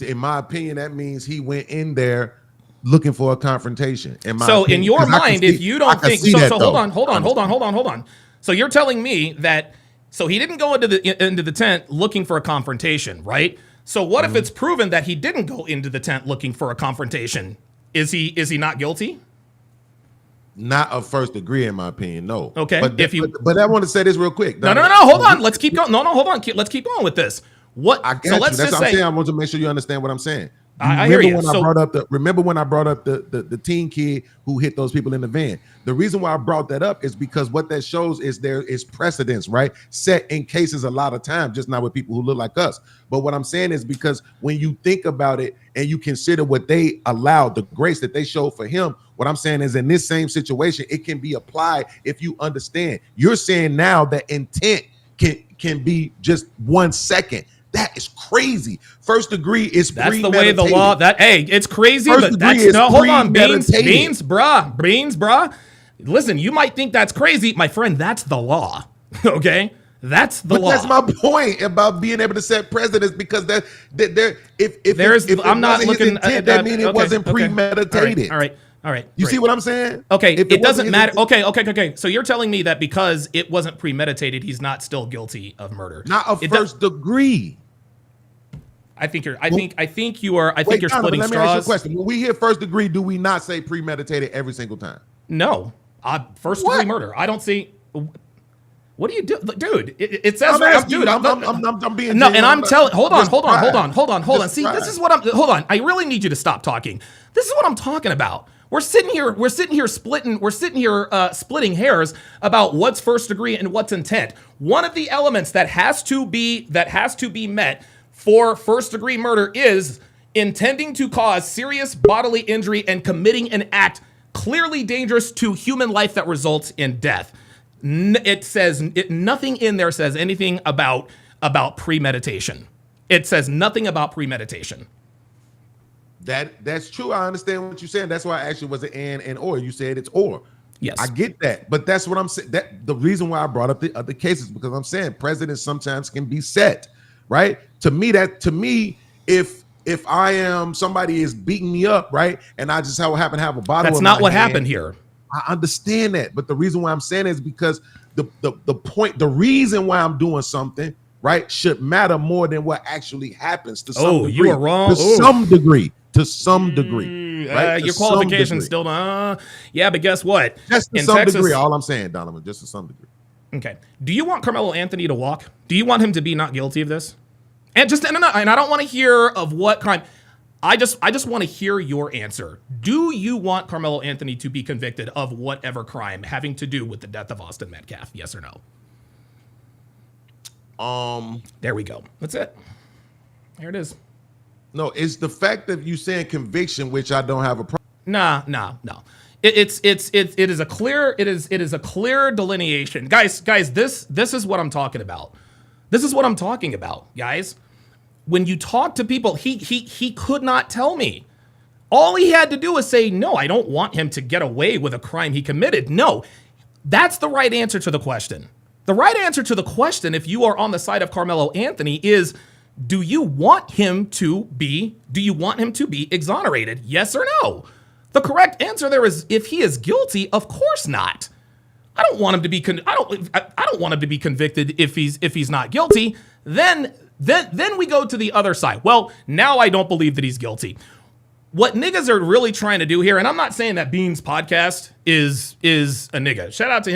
in my opinion, that means he went in there looking for a confrontation. In your mind, if you don't think so, hold on. So you're telling me that he didn't go into the tent looking for a confrontation, right? So what if it's proven that he didn't go into the tent looking for a confrontation? Is he not guilty? Not of first degree, in my opinion, no. Okay. But I want to say this real quick. No, hold on. Let's keep going. Hold on. Let's keep going with this. I got you. That's what I'm saying. I want to make sure you understand what I'm saying. I hear you. Remember when I brought up the teen kid who hit those people in the van? The reason why I brought that up is because what that shows is there is precedence, right? Set in cases a lot of times, just not with people who look like us. But what I'm saying is because when you think about it and you consider what they allowed, the grace that they showed for him, what I'm saying is in this same situation, it can be applied if you understand. You're saying now that intent can be just 1 second. That is crazy. First degree is that's the way the law. It's crazy, First but that's is no. Hold on, Beans, premeditated. brah. Listen, you might think that's crazy, my friend. That's the law. Okay, that's the law. That's my point about being able to set precedents, because I'm not looking at that. Mean it wasn't premeditated. All right. You see what I'm saying? Okay, it doesn't matter. Okay. So you're telling me that because it wasn't premeditated, he's not still guilty of murder. Not of first degree. I think you're splitting Let me ask you a straws. question. When we hear first degree, do we not say premeditated every single time? No. First degree murder. I don't see. What do you do, dude? It says I'm right, asking dude. you, I'm being no, genuine. and I'm telling. Hold on. Just See, try. this is what I'm. Hold on. I really need you to stop talking. This is what I'm talking about. We're sitting here splitting hairs about what's first degree and what's intent. One of the elements that has to be met for first degree murder is intending to cause serious bodily injury and committing an act clearly dangerous to human life that results in death. Nothing in there says anything about premeditation. It says nothing about premeditation. That's true. I understand what you're saying. That's why I asked you, was it and or? You said it's or. Yes. I get that. But that's what I'm saying. That the reason why I brought up the other cases, because I'm saying precedents sometimes can be set, right? To me, if I am, somebody is beating me up, right, and I just happen to have a bottle. That's not what happened here. I understand that, but the reason why I'm saying it is because the reason why I'm doing something, right, should matter more than what actually happens to some degree. You are wrong. To some degree. Right? Your qualifications still yeah, but guess what? Just to some degree. All I'm saying, Donovan, just to some degree. Okay. Do you want Carmelo Anthony to walk? Do you want him to be not guilty of this? And I don't want to hear of what crime. I just want to hear your answer. Do you want Carmelo Anthony to be convicted of whatever crime having to do with the death of Austin Metcalf? Yes or no? There we go. That's it. There it is. No, it's the fact that you saying conviction, which I don't have a problem. No. It is a clear delineation. Guys, this is what I'm talking about. This is what I'm talking about, guys. When you talk to people, he could not tell me. All he had to do was say, no, I don't want him to get away with a crime he committed. No, that's the right answer to the question. The right answer to the question, if you are on the side of Carmelo Anthony, is do you want him to be exonerated? Yes or no? The correct answer there is if he is guilty, of course not. I don't want him to be I don't want him to be convicted if he's not guilty. Then we go to the other side. Well, now I don't believe that he's guilty. What niggas are really trying to do here, and I'm not saying that Beans podcast is a nigga. Shout out to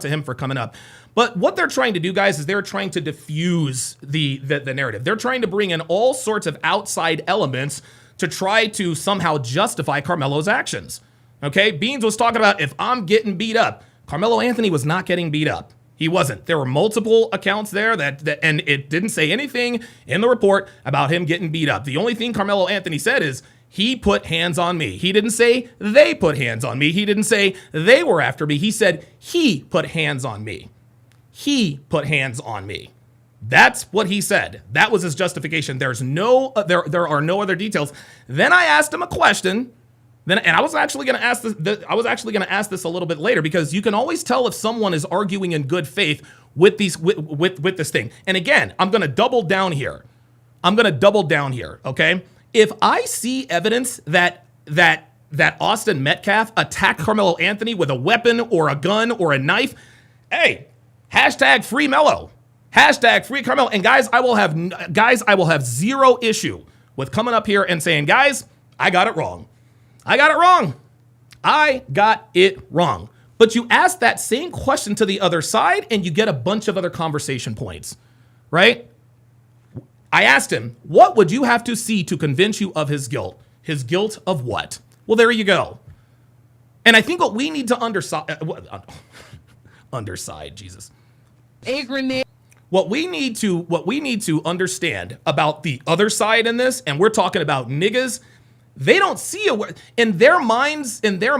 him for coming up. But what they're trying to do, guys, is they're trying to diffuse the narrative. They're trying to bring in all sorts of outside elements to try to somehow justify Carmelo's actions. Okay? Beans was talking about if I'm getting beat up. Carmelo Anthony was not getting beat up. He wasn't. There were multiple accounts there that and it didn't say anything in the report about him getting beat up. The only thing Carmelo Anthony said is he put hands on me. He didn't say they put hands on me. He didn't say they were after me. He said he put hands on me. He put hands on me. That's what he said. That was his justification. There are no other details. Then I asked him a question. And I was actually going to ask this. I was actually going to ask this a little bit later because you can always tell if someone is arguing in good faith with with this thing. And again, I'm going to double down here. Okay. If I see evidence that Austin Metcalf attacked Carmelo Anthony with a weapon or a gun or a knife, hey, hashtag free Melo, hashtag free Carmelo. And guys, I will have zero issue with coming up here and saying, guys, I got it wrong. But you ask that same question to the other side and you get a bunch of other conversation points, right? I asked him, what would you have to see to convince you of his guilt? His guilt of what? Well, there you go. And I think what we need to underside, Jesus. What we need to understand about the other side in this, and we're talking about niggas, they don't see in their minds, they're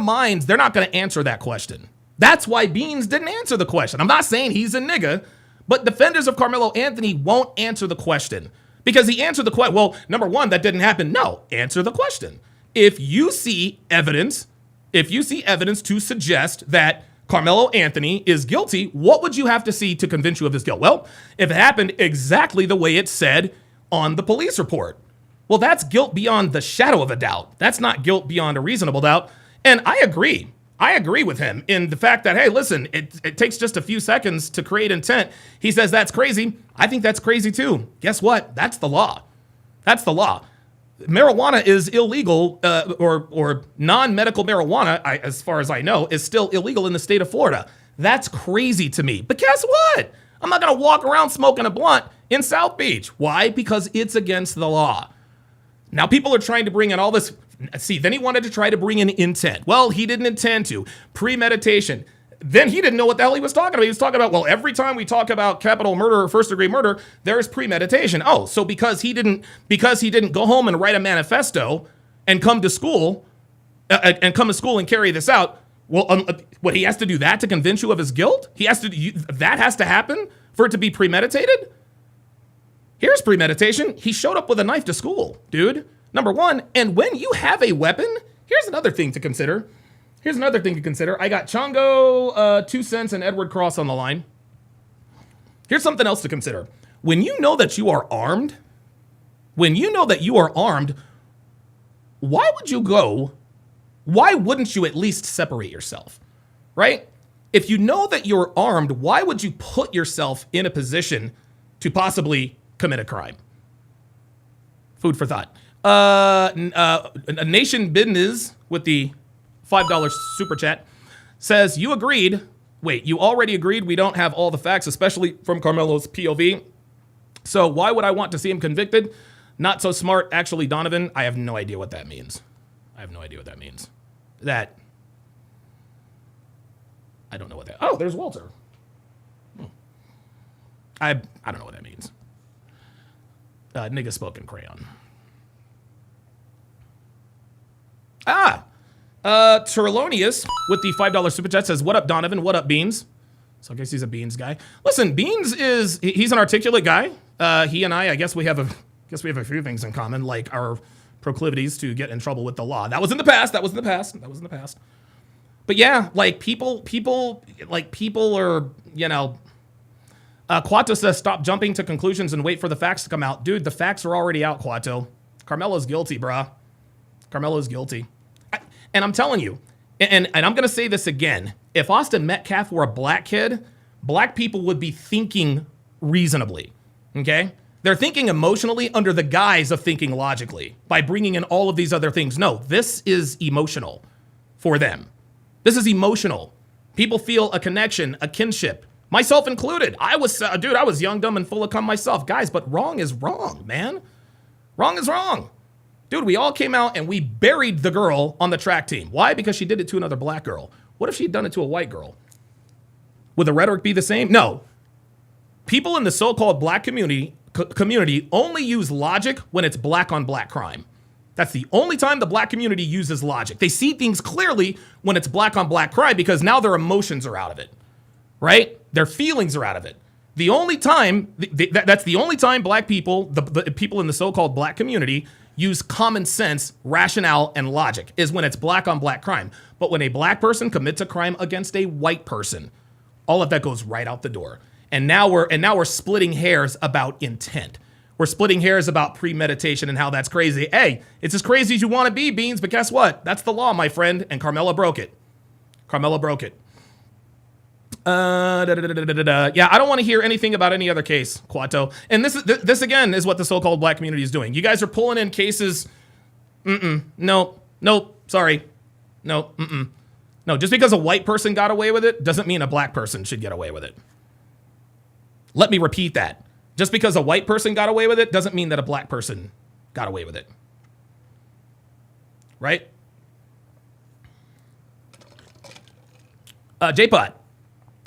not going to answer that question. That's why Beans didn't answer the question. I'm not saying he's a nigga, But defenders of Carmelo Anthony won't answer the question because he answered the question. Well, number one, that didn't happen. No, answer the question. If you see evidence to suggest that Carmelo Anthony is guilty, what would you have to see to convince you of his guilt? Well, if it happened exactly the way it said on the police report, well, that's guilt beyond the shadow of a doubt. That's not guilt beyond a reasonable doubt. And I agree. I agree with him in the fact that, hey, listen, it takes just a few seconds to create intent. He says that's crazy. I think that's crazy too. Guess what? That's the law. That's the law. Marijuana is illegal, or non-medical marijuana, as far as I know, is still illegal in the state of Florida. That's crazy to me. But guess what? I'm not going to walk around smoking a blunt in South Beach. Why? Because it's against the law. Now, people are trying to bring in all this. See, then he wanted to try to bring in intent. Well, he didn't intend to. Premeditation. Then he didn't know what the hell he was talking about. He was talking about, well, every time we talk about capital murder or first degree murder, there is premeditation. Oh, so because he didn't go home and write a manifesto and come to school and carry this out, well, what, he has to do that to convince you of his guilt? That has to happen for it to be premeditated? Here's premeditation. He showed up with a knife to school, dude. Number one, and when you have a weapon, here's another thing to consider. I got Chongo, 2 cents, and Edward Cross on the line. Here's something else to consider. When you know that you are armed, why wouldn't you at least separate yourself, right? If you know that you're armed, why would you put yourself in a position to possibly commit a crime? Food for thought. A Nation Business with the $5 super chat says, you agreed. Wait, you already agreed we don't have all the facts, especially from Carmelo's POV. So why would I want to see him convicted? Not so smart, actually, Donovan. I have no idea what that means. I don't know what that. Oh, there's Walter. I don't know what that means. Nigga spoke in crayon. Terlonius with the $5 super chat says, what up, Donovan? What up, Beans? So I guess he's a Beans guy. Listen, Beans he's an articulate guy. He and I guess we have a few things in common, like our proclivities to get in trouble with the law. That was in the past. But yeah, like people are, Quato says, stop jumping to conclusions and wait for the facts to come out. Dude, the facts are already out, Quato. Carmelo's guilty, bruh. Carmelo's guilty. And I'm telling you, and I'm going to say this again, if Austin Metcalf were a black kid, black people would be thinking reasonably, okay? They're thinking emotionally under the guise of thinking logically by bringing in all of these other things. No, this is emotional for them. This is emotional. People feel a connection, a kinship, myself included. I was young, dumb, and full of cum myself. Guys, but wrong is wrong, man. Wrong is wrong. Dude, we all came out and we buried the girl on the track team. Why? Because she did it to another black girl. What if she'd done it to a white girl? Would the rhetoric be the same? No. People in the so-called black community only use logic when it's black on black crime. That's the only time the black community uses logic. They see things clearly when it's black on black crime because now their emotions are out of it, right? Their feelings are out of it. The only time, that's the only time black people, the people in the so-called black community, use common sense, rationale, and logic is when it's black on black crime. But when a black person commits a crime against a white person, all of that goes right out the door. And now we're splitting hairs about intent. We're splitting hairs about premeditation and how that's crazy. Hey, it's as crazy as you want to be, Beans, but guess what? That's the law, my friend, and Carmelo broke it. Yeah, I don't want to hear anything about any other case, Quato. And this again is what the so-called black community is doing. You guys are pulling in cases. No, sorry. No, just because a white person got away with it doesn't mean a black person should get away with it. Let me repeat that. Just because a white person got away with it doesn't mean that a black person got away with it. Right? J-Pod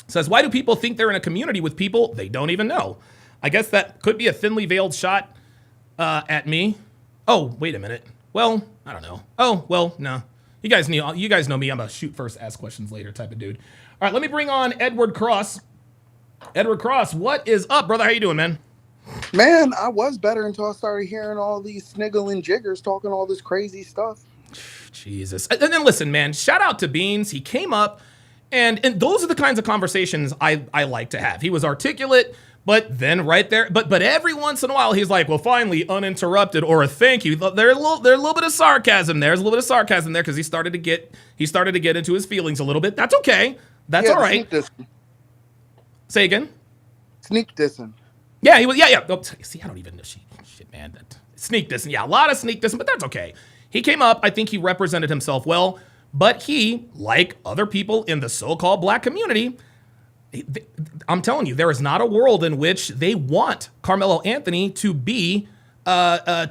says, why do people think they're in a community with people they don't even know? I guess that could be a thinly veiled shot at me. Oh, wait a minute. Well, I don't know. Oh, well, no. You guys know me. I'm a shoot first, ask questions later type of dude. All right, let me bring on Edward Cross. Edward Cross, what is up, brother? How you doing, man? Man, I was better until I started hearing all these sniggling jiggers talking all this crazy stuff. Jesus. And then listen, man, shout out to Beans. He came up, and those are the kinds of conversations I like to have. He was articulate, but then right there, but every once in a while, he's like, well, finally, uninterrupted, or a thank you. There's a little bit of sarcasm there. There's a little bit of sarcasm there because he started to get into his feelings a little bit. That's okay. That's all right. Say again. Sneak dissing. Yeah, he was. Yeah. Oh, see, I don't even know shit, man. That sneak dissing. Yeah, a lot of sneak dissing, but that's okay. He came up. I think he represented himself well, but he, like other people in the so-called black community, I'm telling you, there is not a world in which they want Carmelo Anthony to be they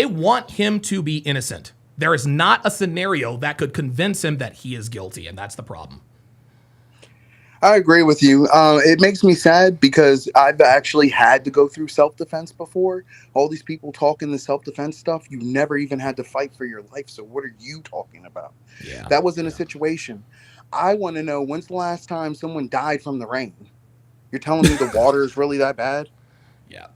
want him to be innocent. There is not a scenario that could convince him that he is guilty, and that's the problem. I agree with you. It makes me sad because I've actually had to go through self-defense before. All these people talking the self-defense stuff, you never even had to fight for your life. So what are you talking about? Yeah, that wasn't a situation. I want to know, when's the last time someone died from the rain? You're telling me the water is really that bad? Yeah.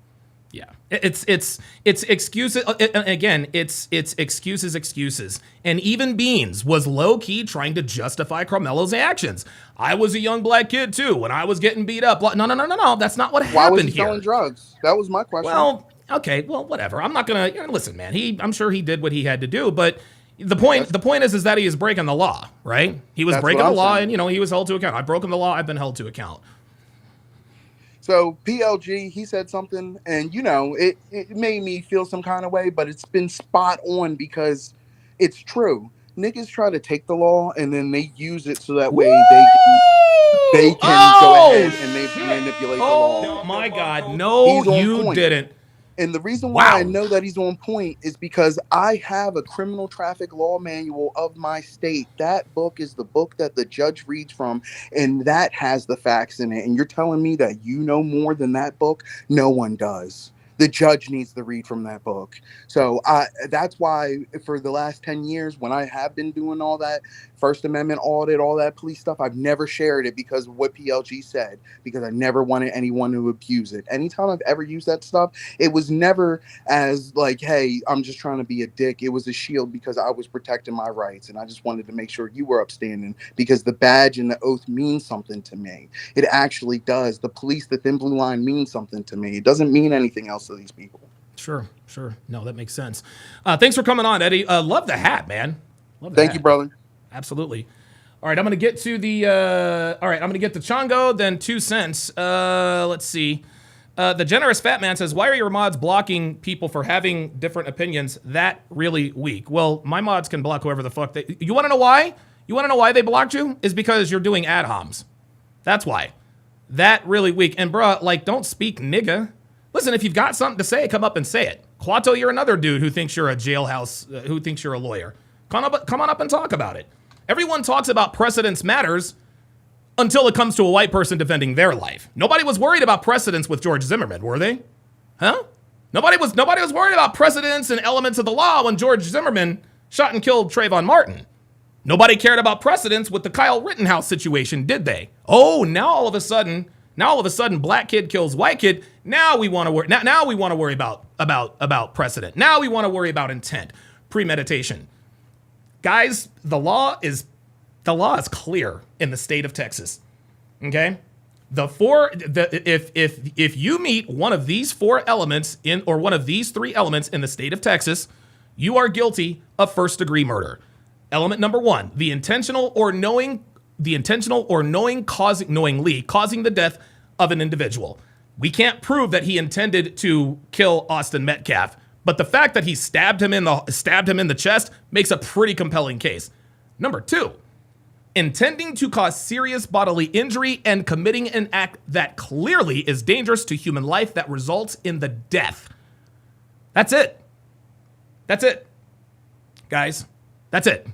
It's excuses. Again, it's excuses. And even Beans was low key trying to justify Carmelo's actions. I was a young black kid too when I was getting beat up. No. That's not what happened here. Why was he selling drugs? That was my question. Well, okay. Well, whatever. I'm not gonna listen, man. I'm sure he did what he had to do, but the point is that he is breaking the law, right? He was breaking the law, and he was held to account. I've broken the law. I've been held to account. So PLG, he said something, and it made me feel some kind of way, but it's been spot on because it's true. Niggas try to take the law and then they use it so that way they can go ahead and they manipulate the law. Oh my God, no, you didn't. And the reason why I know that he's on point is because I have a criminal traffic law manual of my state. That book is the book that the judge reads from, and that has the facts in it. And you're telling me that you know more than that book? No one does. The judge needs to read from that book. So that's why for the last 10 years, when I have been doing all that First Amendment audit, all that police stuff, I've never shared it because of what PLG said, because I never wanted anyone to abuse it. Anytime I've ever used that stuff, it was never as like, hey, I'm just trying to be a dick. It was a shield because I was protecting my rights. And I just wanted to make sure you were upstanding because the badge and the oath means something to me. It actually does. The police, the thin blue line means something to me. It doesn't mean anything else to these people. Sure. No, that makes sense. Thanks for coming on, Eddie. Love the hat, man. Thank you, brother. Absolutely. All right, I'm gonna get to the. I'm gonna get to Chongo, then 2 cents. Let's see. The generous fat man says, "Why are your mods blocking people for having different opinions? That really weak." Well, my mods can block whoever the fuck they. You want to know why? You want to know why they blocked you? Is because you're doing ad homs. That's why. That really weak. And bruh, don't speak nigga. Listen, if you've got something to say, come up and say it. Quato, you're another dude who thinks you're a jailhouse, who thinks you're a lawyer. Come on up and talk about it. Everyone talks about precedence matters until it comes to a white person defending their life. Nobody was worried about precedence with George Zimmerman, were they? Huh? Nobody was worried about precedence and elements of the law when George Zimmerman shot and killed Trayvon Martin. Nobody cared about precedence with the Kyle Rittenhouse situation, did they? Oh, now all of a sudden, black kid kills white kid. Now we want to worry. Now we want to worry about precedent. Now we want to worry about intent, premeditation. Guys, the law is clear in the state of Texas. Okay, if you meet one of these 4 elements or one of these 3 elements in the state of Texas, you are guilty of first-degree murder. Element number 1: the intentional or knowingly causing the death of an individual. We can't prove that he intended to kill Austin Metcalf, but the fact that he stabbed him in the chest makes a pretty compelling case. Number 2, intending to cause serious bodily injury and committing an act that clearly is dangerous to human life that results in the death. That's it. Guys, that's it.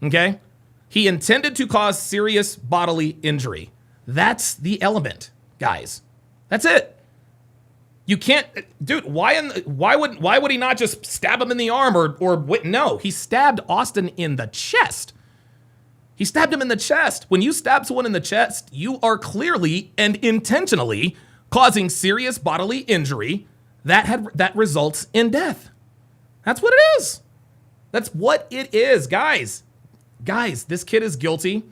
Okay? He intended to cause serious bodily injury. That's the element, guys. That's it. You can't, dude. Why would he not just stab him in the arm or no? He stabbed Austin in the chest. He stabbed him in the chest. When you stab someone in the chest, you are clearly and intentionally causing serious bodily injury that results in death. That's what it is. That's what it is, guys. Guys, this kid is guilty.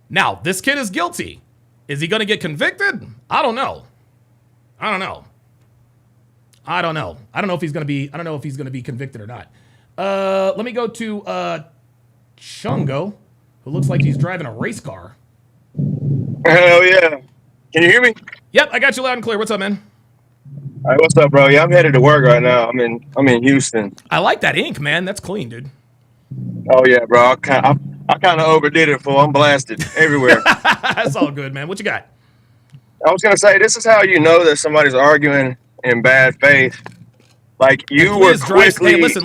Now, this kid is guilty. Is he going to get convicted? I don't know. I don't know if he's going to be convicted or not. Let me go to Chungo, who looks like he's driving a race car. Hell yeah. Can you hear me? Yep, I got you loud and clear. What's up, man? All right, what's up, bro? Yeah, I'm headed to work right now. I'm in Houston. I like that ink, man. That's clean, dude. Oh yeah, bro. I kind of overdid it, fool. I'm blasted everywhere. That's all good, man. What you got? I was gonna say, this is how you know that somebody's arguing in bad faith. Like you were quickly, hey, listen.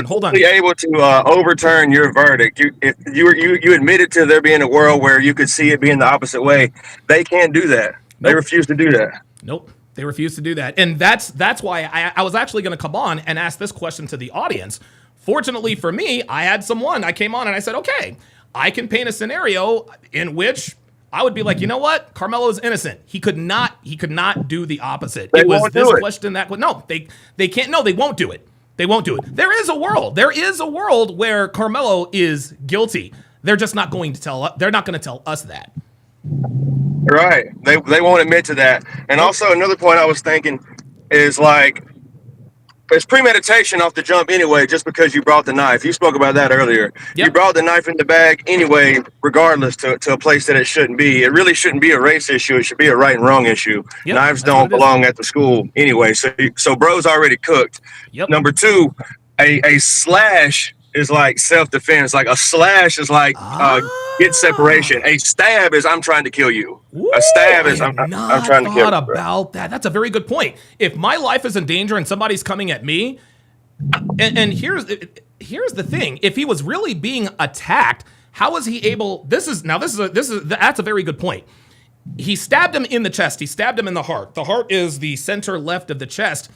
Hold on. Able to overturn your verdict. You admitted to there being a world where you could see it being the opposite way. They can't do that. They refuse to do that. Nope. They refuse to do that. And that's why I was actually going to come on and ask this question to the audience. Fortunately for me, I had someone. I came on and I said, okay, I can paint a scenario in which I would be like, you know what? Carmelo's innocent. He could not do the opposite. It was this question that no, they can't. No, they won't do it. They won't do it. There is a world where Carmelo is guilty. They're just not going to tell. They're not going to tell us that. Right. They won't admit to that. And also another point I was thinking is like, it's premeditation off the jump anyway, just because you brought the knife. You spoke about that earlier. Yep. You brought the knife in the bag anyway, regardless to a place that it shouldn't be. It really shouldn't be a race issue. It should be a right and wrong issue. Yep, knives don't belong at the school anyway. So bro's already cooked. Yep. Number two, a slash is like self-defense. Like a slash is like get separation. A stab is I'm trying to kill you. Ooh, a stab is I'm trying to kill you. About that. That's a very good point. If my life is in danger and somebody's coming at me, and here's the thing: if he was really being attacked, how was he able? That's a very good point. He stabbed him in the chest. He stabbed him in the heart. The heart is the center left of the chest.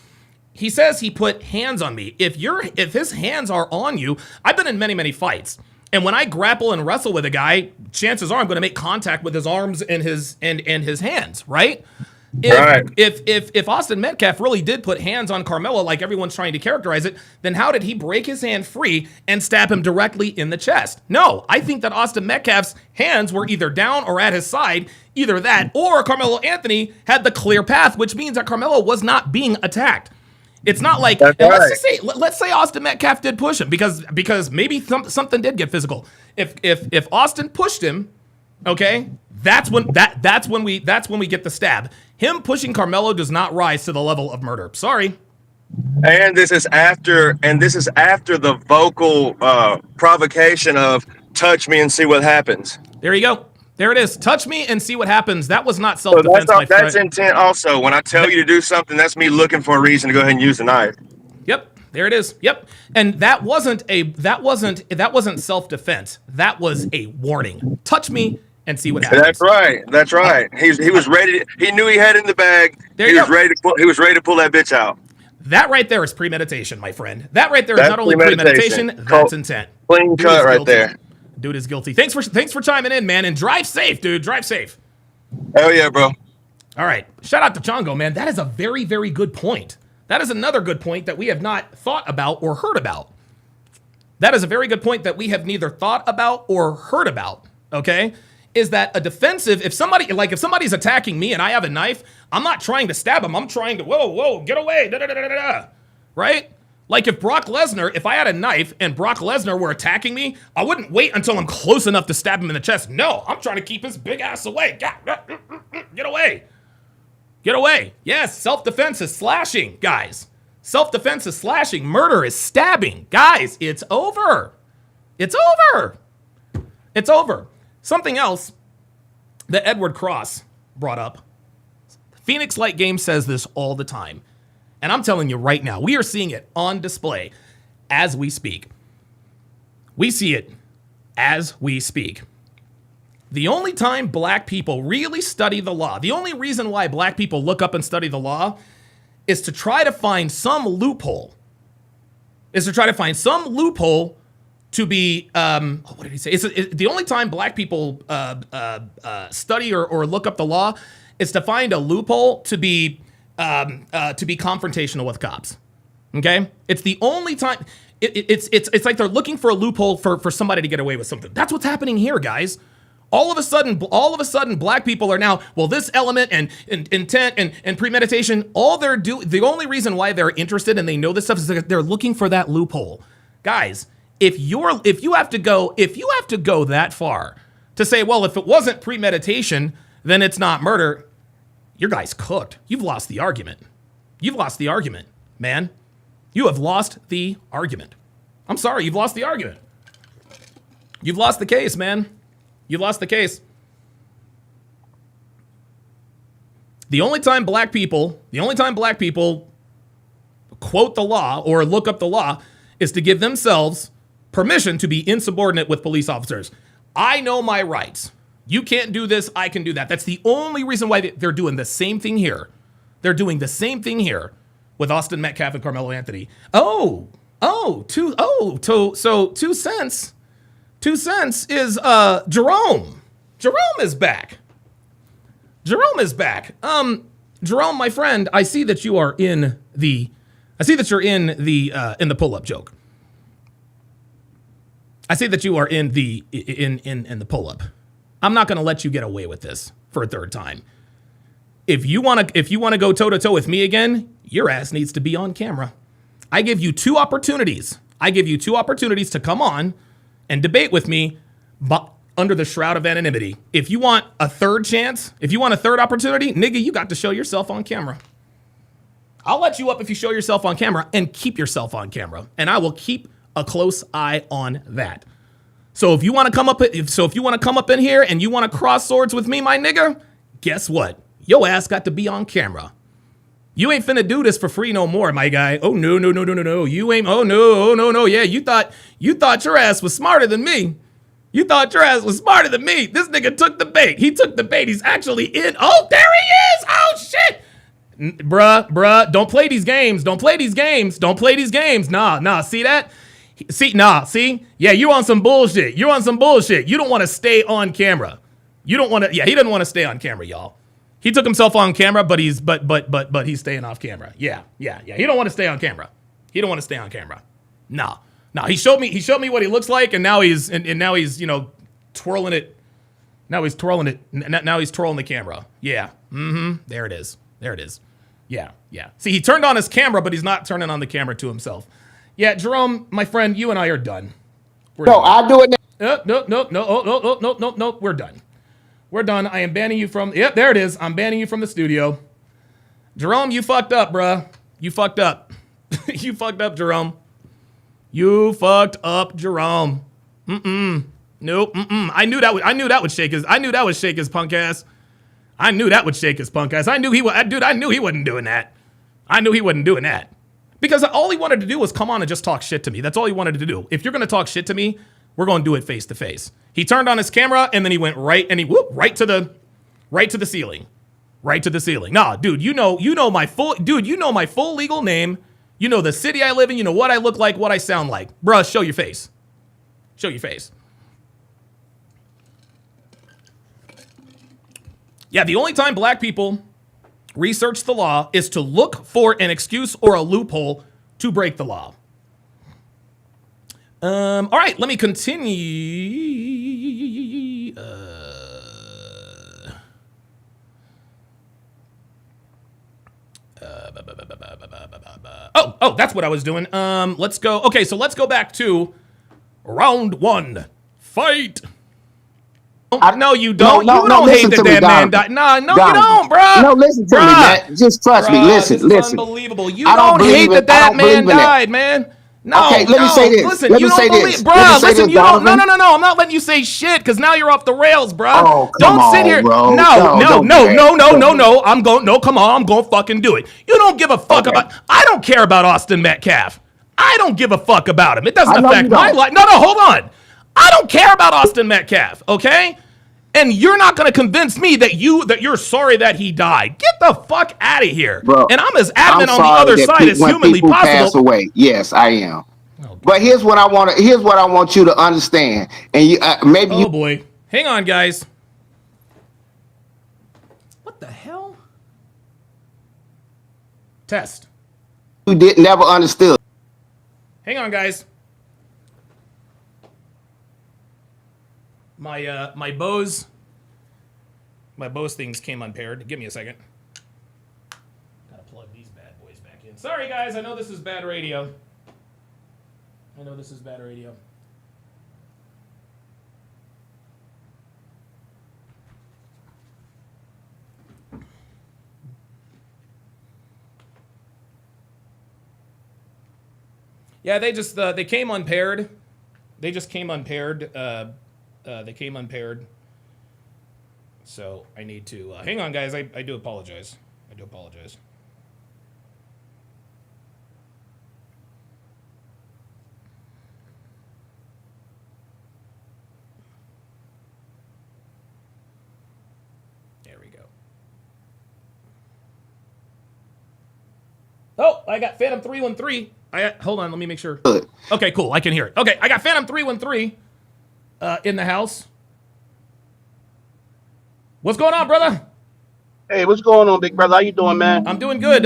He says he put hands on me. If his hands are on you, I've been in many, many fights. And when I grapple and wrestle with a guy, chances are I'm going to make contact with his arms and his hands, right? If Austin Metcalf really did put hands on Carmelo like everyone's trying to characterize it, then how did he break his hand free and stab him directly in the chest? No, I think that Austin Metcalf's hands were either down or at his side, either that or Carmelo Anthony had the clear path, which means that Carmelo was not being attacked. It's not like, let's say Austin Metcalf did push him because maybe something did get physical. If Austin pushed him, okay, that's when we get the stab. Him pushing Carmelo does not rise to the level of murder. Sorry. And this is after the vocal provocation of touch me and see what happens. There you go. There it is. Touch me and see what happens. That was not self-defense, my friend. That's intent also. When I tell you to do something, that's me looking for a reason to go ahead and use the knife. Yep. There it is. Yep. And that wasn't self-defense. That was a warning. Touch me and see what happens. That's right. He was ready. He knew he had it in the bag. He was ready to pull that bitch out. That right there is premeditation, my friend. That right there is not only premeditation, that's intent. Clean cut right there. Dude is guilty. Thanks for chiming in, man. And drive safe, dude. Drive safe. Hell yeah, bro. All right. Shout out to Chongo, man. That is a very, very good point. That is another good point that we have not thought about or heard about. That is a very good point that we have neither thought about or heard about. Okay? Is that a defensive? If somebody's attacking me and I have a knife, I'm not trying to stab him. I'm trying to, whoa, get away. Da, da, da, da, da. Right? Like if I had a knife and Brock Lesnar were attacking me, I wouldn't wait until I'm close enough to stab him in the chest. No, I'm trying to keep his big ass away. Get away. Get away. Yes, self-defense is slashing, guys. Self-defense is slashing. Murder is stabbing. Guys, it's over. It's over. It's over. Something else that Edward Cross brought up. Phoenix Light Game says this all the time. And I'm telling you right now, we are seeing it on display as we speak. We see it as we speak. The only time black people really study the law, the only reason why black people look up and study the law is to try to find some loophole. to be, what did he say? It's the only time black people study or look up the law is to find a loophole to be confrontational with cops. Okay, it's the only time. It's like they're looking for a loophole for somebody to get away with something. That's what's happening here, guys. All of a sudden, black people are now, well, this element and intent and premeditation, the only reason why they're interested and they know this stuff is that they're looking for that loophole. Guys, if you have to go that far to say, well, if it wasn't premeditation, then it's not murder, your guy's cooked. You've lost the argument. You've lost the argument, man. You have lost the argument. I'm sorry, you've lost the argument. You've lost the case, man. You lost the case. The only time black people quote the law or look up the law is to give themselves permission to be insubordinate with police officers. I know my rights. You can't do this, I can do that. That's the only reason why they're doing the same thing here. They're doing the same thing here with Austin Metcalf and Carmelo Anthony. Two cents. 2 cents is Jerome. Jerome is back. Jerome, my friend, I see that you are in the pull-up joke. I see that you are in the pull-up. I'm not going to let you get away with this for a third time. If you want to go toe-to-toe with me again, your ass needs to be on camera. I give you two opportunities. To come on and debate with me, but under the shroud of anonymity. If you want a third chance, if you want a third opportunity, nigga, you got to show yourself on camera. I'll let you up if you show yourself on camera and keep yourself on camera, and I will keep a close eye on that. So if you want to come up in here and you want to cross swords with me, my nigga, guess what? Your ass got to be on camera. You ain't finna do this for free no more, my guy. Oh no. You ain't. Oh no. Yeah, you thought your ass was smarter than me. This nigga took the bait. He took the bait. He's actually in. Oh, there he is. Oh shit. Bruh. Don't play these games. Nah. See that? See? Yeah, you on some bullshit. You don't want to stay on camera. He doesn't want to stay on camera, y'all. He took himself on camera, but he's staying off camera. Yeah. He don't want to stay on camera. No. He showed me what he looks like, and now he's twirling it. Now he's twirling the camera. Yeah. There it is. Yeah. See, he turned on his camera, but he's not turning on the camera to himself. Yeah, Jerome, my friend, you and I are done. I'll do it now. No. We're done. I am banning you from... Yep, there it is. I'm banning you from the studio. Jerome, you fucked up, bruh. You fucked up. You fucked up, Jerome. Nope. I knew that would shake his punk ass. I knew he wasn't doing that. Because all he wanted to do was come on and just talk shit to me. That's all he wanted to do. If you're going to talk shit to me, we're going to do it face to face. He turned on his camera and then he went right to the ceiling. Nah, dude, you know my full legal name. You know the city I live in. You know what I look like, what I sound like. Bruh, show your face. Yeah, the only time black people research the law is to look for an excuse or a loophole to break the law. All right, let me continue. Oh, that's what I was doing. Let's go. Okay, so let's go back to round one. Fight. No, you don't. You don't hate that that man died. No, you don't, bro. No, listen to me, man. Just trust me. Listen. Unbelievable. You don't hate that man died, man. No, okay, let me say this. Listen, you don't believe, bro. Listen, you don't. No. I'm not letting you say shit because now you're off the rails, bro. Oh, don't sit here. Bro. No. I'm going. No, come on. I'm going to fucking do it. You don't give a fuck about. I don't care about Austin Metcalf. I don't give a fuck about him. It doesn't affect my life. No, hold on. I don't care about Austin Metcalf. Okay. And you're not going to convince me that you're sorry that he died. Get the fuck out of here. Bro, and I'm as adamant on the other side as humanly possible. Pass away. Yes, I am. But here's what I want you to understand, and you maybe. Oh boy, hang on, guys. What the hell? Test. You never understood. Hang on, guys. My Bose things came unpaired. Give me a second. Gotta plug these bad boys back in. Sorry, guys. I know this is bad radio. Yeah, they came unpaired. They just came unpaired. They came unpaired. So I need to hang on, guys. I do apologize. There we go. Oh, I got Phantom 313. Hold on, let me make sure. Okay, cool. I can hear it. Okay, I got Phantom 313 in the house. What's going on, brother? Hey, what's going on, big brother? How you doing, man? I'm doing good,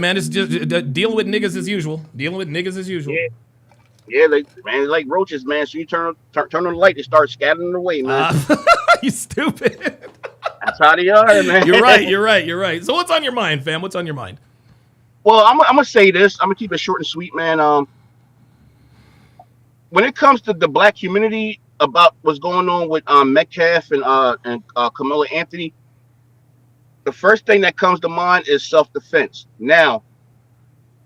man. It's just dealing with niggas as usual. Yeah, like roaches, man. So you turn on the light, they start scattering away, man. You stupid. That's how they are, man. You're right. So what's on your mind, fam? What's on your mind? Well, I'm gonna say this. I'm gonna keep it short and sweet, man. When it comes to the black community about what's going on with Metcalf and Carmelo Anthony, the first thing that comes to mind is self-defense. Now,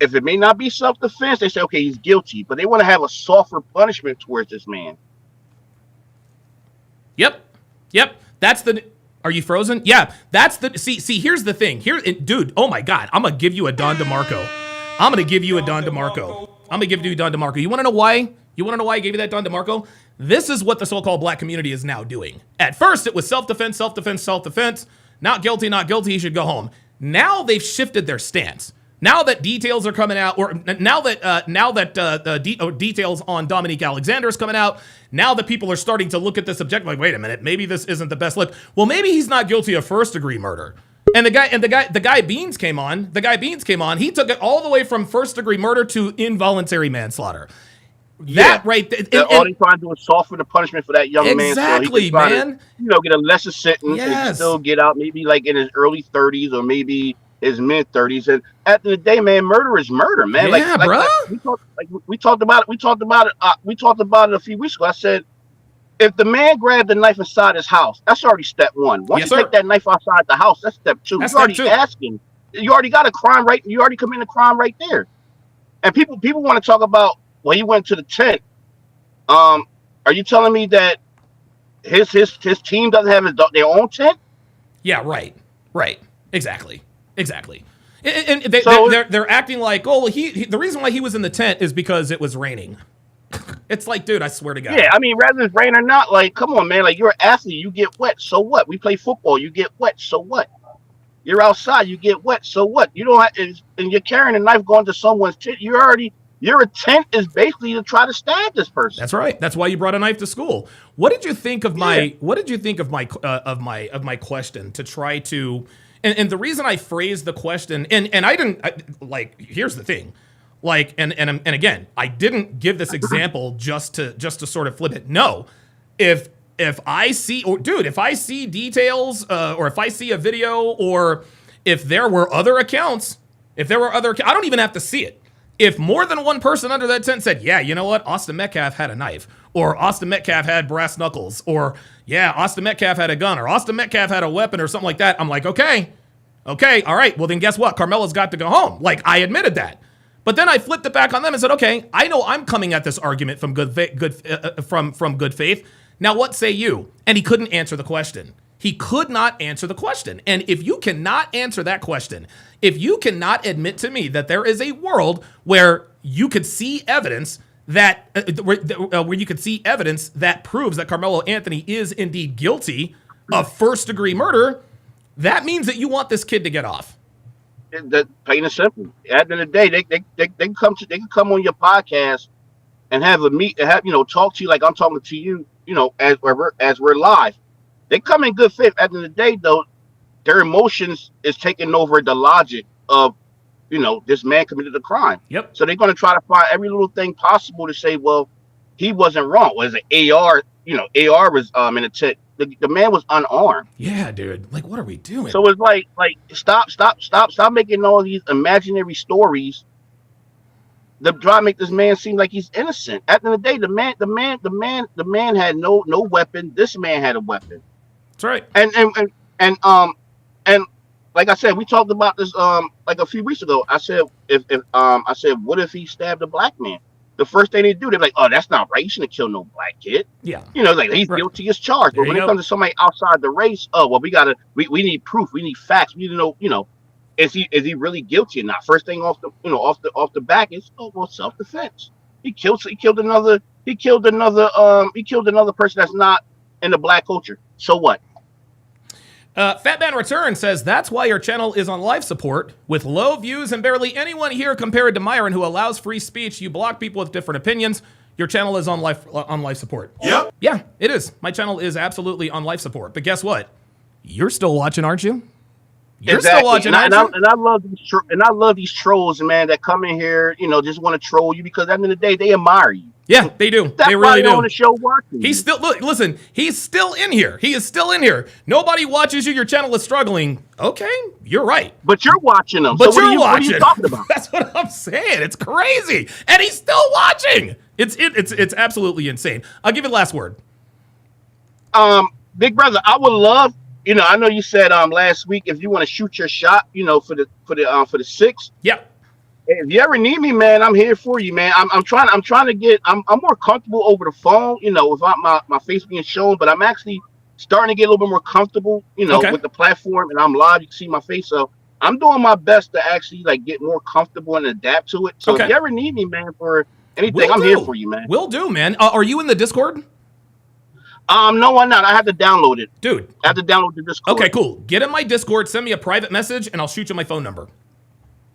if it may not be self-defense, they say, okay, he's guilty, but they want to have a softer punishment towards this man. Yep. Are you frozen? Yeah, that's the see. Here's the thing. Dude. Oh my God, I'm gonna give you a Don DeMarco. You want to know why? I gave you that Don DeMarco? This is what the so-called black community is now doing. At first, it was self-defense. Not guilty. He should go home. Now they've shifted their stance. Now that details are coming out, or now that details on Dominique Alexander is coming out, now that people are starting to look at this subject like, wait a minute, maybe this isn't the best look. Well, maybe he's not guilty of first-degree murder. And the guy Beans came on. He took it all the way from first-degree murder to involuntary manslaughter. That right there. All he's trying to do is soften the punishment for that young man. Exactly, so man. To, get a lesser sentence and still get out maybe like in his early 30s or maybe his mid 30s. And at the end of the day, man, murder is murder, man. Yeah, bro. We talked about it a few weeks ago. I said, if the man grabbed the knife inside his house, that's already step one. Once you take that knife outside the house, that's step two. You're already asking. You already got a crime right. You already committed a crime right there. And people want to talk about, well, he went to the tent. Are you telling me that his team doesn't have their own tent? Yeah, right. Exactly. And they're acting like, oh, well, the reason why he was in the tent is because it was raining. It's like, dude, I swear to God. Yeah, I mean, rather than rain or not, like, come on, man. Like, you're an athlete, you get wet, so what? We play football, you get wet, so what? You're outside, you get wet, so what? You don't have, and you're carrying a knife going to someone's tent. Your intent is basically to try to stab this person. That's right. That's why you brought a knife to school. What did you think of my? What did you think of my question to try to? And the reason I phrased the question, and I didn't here's the thing, and again, I didn't give this example just to sort of flip it. No, if I see details, or if I see a video, or if there were other accounts, I don't even have to see it. If more than one person under that tent said, yeah, you know what, Austin Metcalf had a knife, or Austin Metcalf had brass knuckles, or yeah, Austin Metcalf had a gun, or Austin Metcalf had a weapon, or something like that, I'm like, okay, all right, well then guess what? Carmelo's got to go home. Like, I admitted that. But then I flipped it back on them and said, okay, I know I'm coming at this argument from good faith. Now what say you? And he couldn't answer the question. He could not answer the question. And if you cannot answer that question, if you cannot admit to me that there is a world where you could see evidence that proves that Carmelo Anthony is indeed guilty of first-degree murder, that means that you want this kid to get off. That plain and simple. At the end of the day, they can come on your podcast and have a meet, and have talk to you like I'm talking to you, as we're live. They come in good faith. At the end of the day, though, their emotions is taking over the logic of, this man committed a crime. Yep. So they're going to try to find every little thing possible to say, well, he wasn't wrong. Was it AR? AR was in a tent. The man was unarmed. Yeah, dude. Like, what are we doing? So it's like stop making all these imaginary stories that try to make this man seem like he's innocent. At the end of the day, the man had no weapon. This man had a weapon. That's right. And like I said, we talked about this like a few weeks ago. I said what if he stabbed a black man? The first thing they do, they're like, oh, that's not right. You shouldn't kill no black kid. Yeah. Like he's guilty as charged. But when it comes to somebody outside the race, oh well, we need proof, we need facts, we need to know, is he really guilty or not? First thing off the back is, oh well, self-defense. He killed another person that's not in the black culture. So what? Fat Man Return says, that's why your channel is on life support. With low views and barely anyone here compared to Myron, who allows free speech, you block people with different opinions. Your channel is on life support. Yep. Yeah, it is. My channel is absolutely on life support. But guess what? You're still watching, aren't you? You're still watching, aren't you? And I love these trolls, man, that come in here, just want to troll you because at the end of the day, they admire you. Yeah, they do. That's they really why do. On the show working. He's still listen. He's still in here. He is still in here. Nobody watches you. Your channel is struggling. Okay, you're right. But you're watching them. But so you're watching. What are you talking about? That's what I'm saying. It's crazy, and he's still watching. It's absolutely insane. I'll give you the last word. Big brother, I would love. I know you said last week if you want to shoot your shot, for the 6. Yeah. If you ever need me, man, I'm here for you, man. I'm trying to get. I'm more comfortable over the phone, without my face being shown. But I'm actually starting to get a little bit more comfortable, with the platform, and I'm live. You can see my face, so I'm doing my best to actually get more comfortable and adapt to it. So if you ever need me, man, for anything, I'm here for you, man. Will do, man. Are you in the Discord? No, I'm not. I have to download it, dude. I have to download the Discord. Okay, cool. Get in my Discord. Send me a private message, and I'll shoot you my phone number.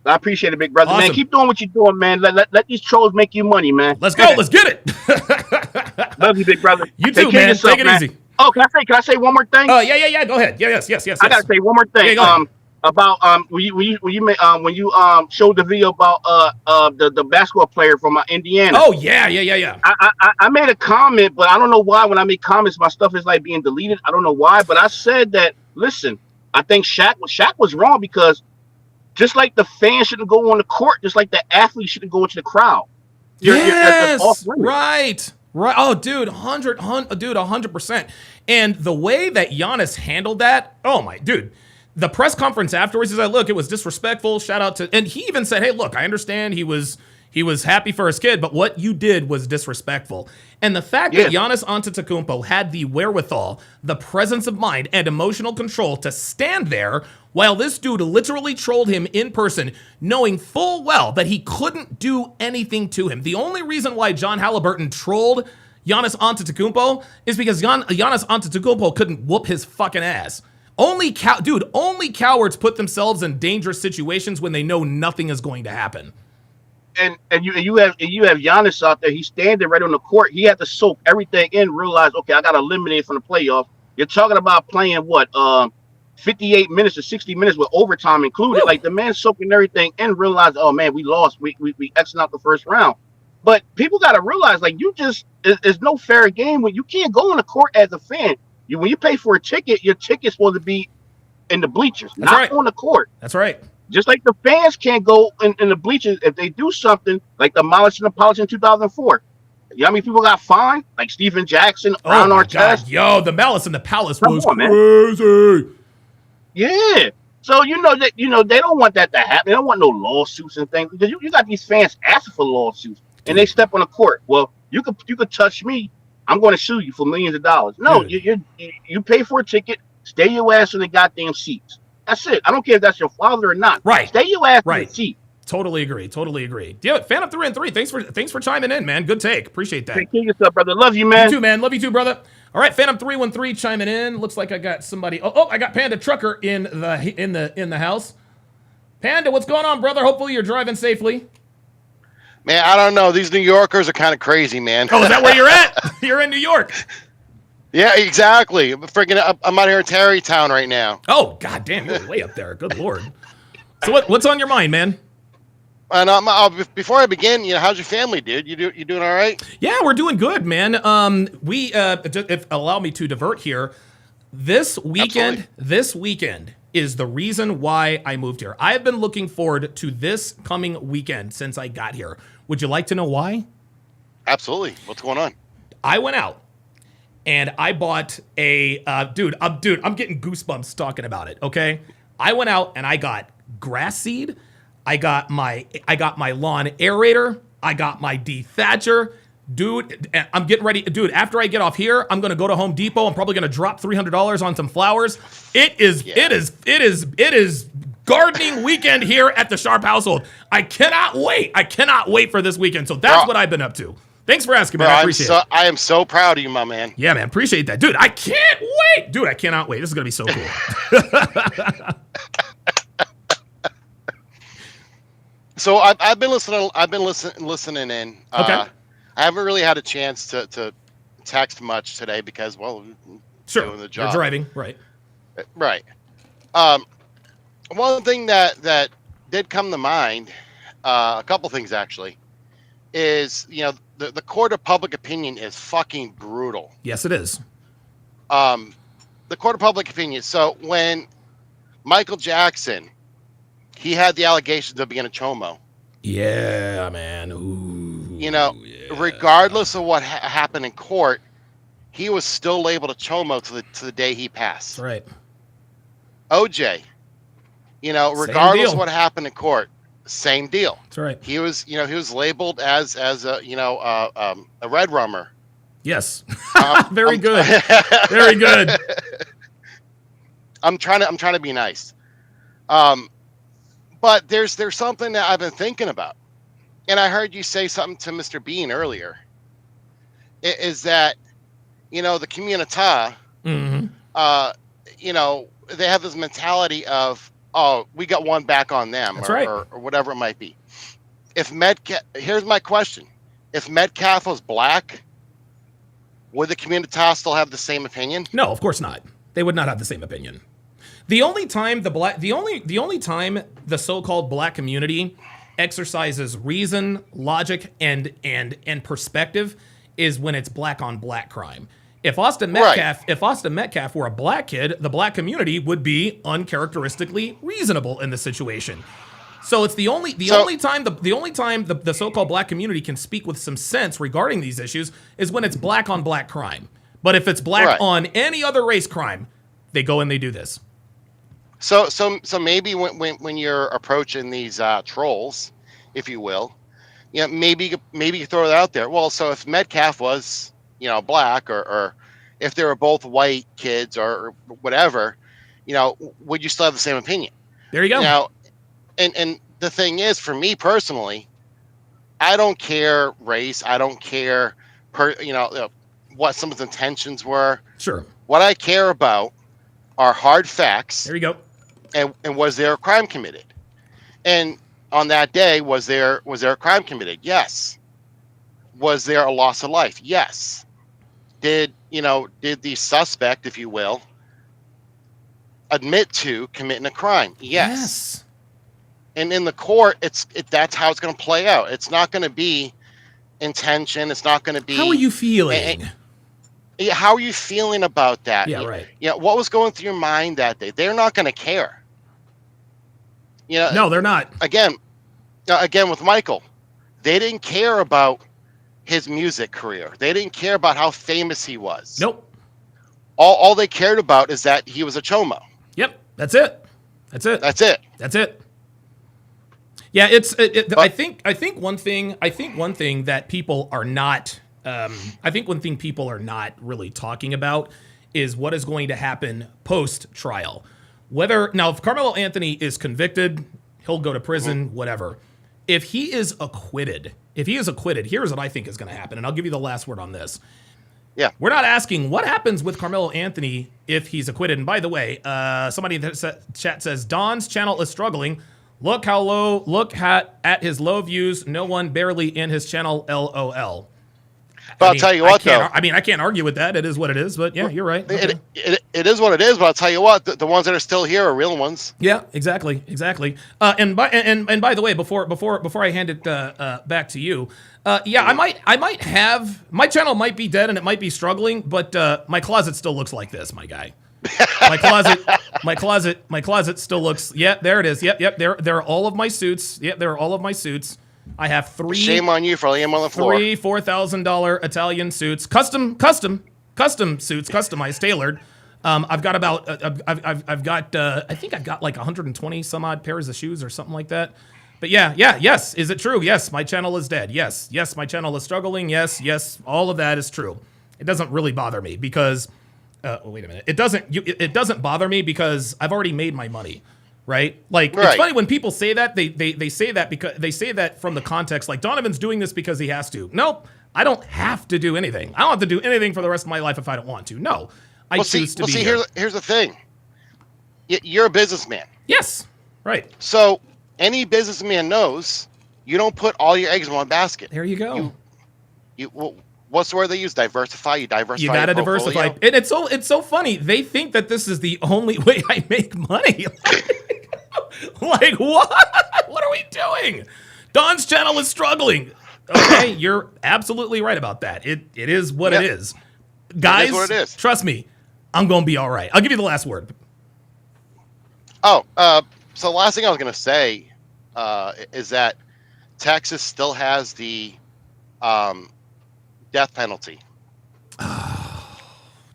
I appreciate it, big brother. Awesome. Man, keep doing what you're doing, man. Let these trolls make you money, man. Let's go. Let's get it. Love you, big brother. You too, man. Take it easy. Oh, can I say one more thing? Yeah. Go ahead. Yes. I gotta say one more thing. Yeah, about when you showed the video about the basketball player from Indiana. Oh yeah. I made a comment, but I don't know why. When I make comments, my stuff is being deleted. I don't know why, but I said that. Listen, I think Shaq was wrong because. Just like the fans shouldn't go on the court, just like the athletes shouldn't go into the crowd. Yes, right. Oh, dude, 100%. And the way that Giannis handled that, oh my, dude. The press conference afterwards, he's like, look, it was disrespectful. Shout out to, and he even said, hey, look, I understand he was happy for his kid, but what you did was disrespectful. And the fact that Giannis Antetokounmpo had the wherewithal, the presence of mind, and emotional control to stand there while this dude literally trolled him in person, knowing full well that he couldn't do anything to him. The only reason why John Halliburton trolled Giannis Antetokounmpo is because Giannis Antetokounmpo couldn't whoop his fucking ass. Only cowards put themselves in dangerous situations when they know nothing is going to happen. And you have Giannis out there. He's standing right on the court. He had to soak everything in, realize, okay, I got eliminated from the playoffs. You're talking about playing 58 minutes or 60 minutes with overtime included. Like the man soaking everything in, realized, oh man, we lost. We exited out the first round. But people got to realize, it's no fair game when you can't go on the court as a fan. When you pay for a ticket, your ticket's supposed to be in the bleachers, not on the court. That's right. Just like the fans can't go in the bleachers if they do something like the Malice and Apology in 2004. You know how many people got fined? Like Steven Jackson, Ron Artest. Yo, the Malice in the Palace was crazy. Yeah. So they don't want that to happen. They don't want no lawsuits and things. Because you got these fans asking for lawsuits and they step on the court. Well, you could touch me. I'm going to sue you for millions of dollars. No, you pay for a ticket, stay your ass in the goddamn seats. That's it. I don't care if that's your father or not. Right. Stay your ass in the seat. Totally agree. Yeah, fan up 3 and 3. Thanks for chiming in, man. Good take. Appreciate that. Take care of yourself, brother. Love you, man. You too, man. Love you too, brother. All right, Phantom 313 chiming in. Looks like I got somebody. Oh, I got Panda Trucker in the house. Panda, what's going on, brother? Hopefully you're driving safely. Man, I don't know. These New Yorkers are kind of crazy, man. Oh, is that where you're at? You're in New York. Yeah, exactly. I'm out here in Tarrytown right now. Oh, goddamn, you're way up there. Good Lord. So what's on your mind, man? And before I begin, how's your family, dude? You doing all right? Yeah, we're doing good, man. We if allow me to divert here. This weekend is the reason why I moved here. I've been looking forward to this coming weekend since I got here. Would you like to know why? Absolutely. What's going on? I went out and I bought a dude. I'm getting goosebumps talking about it. Okay, I went out and I got grass seed. I got my lawn aerator. I got my dethatcher. Dude, I'm getting ready. Dude, after I get off here, I'm going to go to Home Depot. I'm probably going to drop $300 on some flowers. It is gardening weekend here at the Sharp household. I cannot wait. I cannot wait for this weekend. So that's what I've been up to. Thanks for asking, man. I appreciate it. I am so proud of you, my man. Yeah, man. Appreciate that. Dude, I can't wait. Dude, I cannot wait. This is going to be so cool. So I've been listening. I've been listening in. Okay. I haven't really had a chance to text much today because, well, doing the job. You're driving, right? Right. One thing that did come to mind, a couple things actually, is the court of public opinion is fucking brutal. Yes, it is. The court of public opinion. So when Michael Jackson, he had the allegations of being a chomo. Yeah, man. Ooh, regardless of what happened in court, he was still labeled a chomo to the day he passed. That's right. OJ, regardless of what happened in court, same deal. That's right. He was labeled as a red rummer. Yes. Very good. Very good. I'm trying to be nice. But there's something that I've been thinking about, and I heard you say something to Mr. Bean earlier. Is that the community? Mm-hmm. They have this mentality of, oh, we got one back on them. That's right. Or whatever it might be. Here's my question: if Metcalf was black, would the community still have the same opinion? No, of course not. They would not have the same opinion. The only time the so-called black community exercises reason, logic, and perspective is when it's black on black crime. If Austin Metcalf were a black kid, the black community would be uncharacteristically reasonable in the situation. So it's the only time the so-called black community can speak with some sense regarding these issues is when it's black on black crime. But if it's black on any other race crime, they go and they do this. So maybe when you're approaching these trolls, if you will, maybe you throw it out there. Well, so if Metcalf was black or if they were both white kids or whatever, would you still have the same opinion? There you go. Now, and the thing is, for me personally, I don't care race. I don't care what someone's intentions were. Sure. What I care about are hard facts. There you go. And was there a crime committed? And on that day, was there a crime committed? Yes. Was there a loss of life? Yes. Did the suspect, if you will, admit to committing a crime? Yes. And in the court, that's how it's going to play out. It's not going to be intention. It's not going to be. How are you feeling? How are you feeling about that? Yeah, right. What was going through your mind that day? They're not going to care. No, they're not. Again, with Michael, they didn't care about his music career. They didn't care about how famous he was. Nope. All they cared about is that he was a chomo. Yep, that's it. Yeah, I think one thing that people are not. I think one thing people are not really talking about is what is going to happen post-trial. If Carmelo Anthony is convicted, he'll go to prison, whatever. If he is acquitted, here's what I think is going to happen, and I'll give you the last word on this. Yeah. We're not asking what happens with Carmelo Anthony if he's acquitted. And by the way, somebody in the chat says, Don's channel is struggling. Look how low. Look at his low views. No one barely in his channel. LOL. But I'll tell you what, though. I mean, I can't argue with that. It is what it is. But yeah, you're right. Okay. It is what it is. But I'll tell you what, the ones that are still here are real ones. Yeah, exactly. And by the way, before I hand it back to you, I might have my channel might be dead and it might be struggling, but my closet still looks like this, my guy. My closet still looks. Yeah, there it is. Yep. There are all of my suits. Yep, there are all of my suits. I have 3. Shame on you for laying them on the floor. 3 $4,000 Italian suits, custom suits, customized, tailored. I've got about I think I've got like 120 some odd pairs of shoes or something like that. But yes. Is it true? Yes, my channel is dead. Yes, my channel is struggling. Yes, all of that is true. It doesn't really bother me because wait a minute. It doesn't bother me because I've already made my money. Right? Like, it's funny when people say that, they say that because they say that from the context, like, Donovan's doing this because he has to. Nope, I don't have to do anything. I don't have to do anything for the rest of my life if I don't want to. No, I choose to be here. Here's the thing. You're a businessman. Yes, right. So any businessman knows you don't put all your eggs in one basket. There you go. What's the word they use? Diversify. You diversify. You gotta diversify. And it's so funny. They think that this is the only way I make money. Like, what? What are we doing? Don's channel is struggling. Okay, you're absolutely right about that. It is what it is. Guys, what it is. Trust me, I'm going to be all right. I'll give you the last word. So the last thing I was going to say is that Texas still has the death penalty. Oh,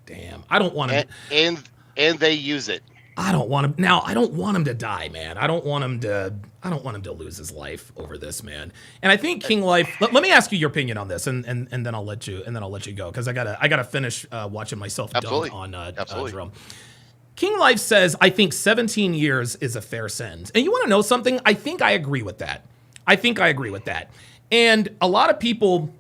damn. I don't want to. And they use it. I don't want him now. I don't want him to die, man. I don't want him to lose his life over this, man. And I think King Life. Let me ask you your opinion on this, and then I'll let you go because I gotta finish watching myself dunk on Jerome. King Life says I think 17 years is a fair sentence, and you want to know something? I think I agree with that. And a lot of people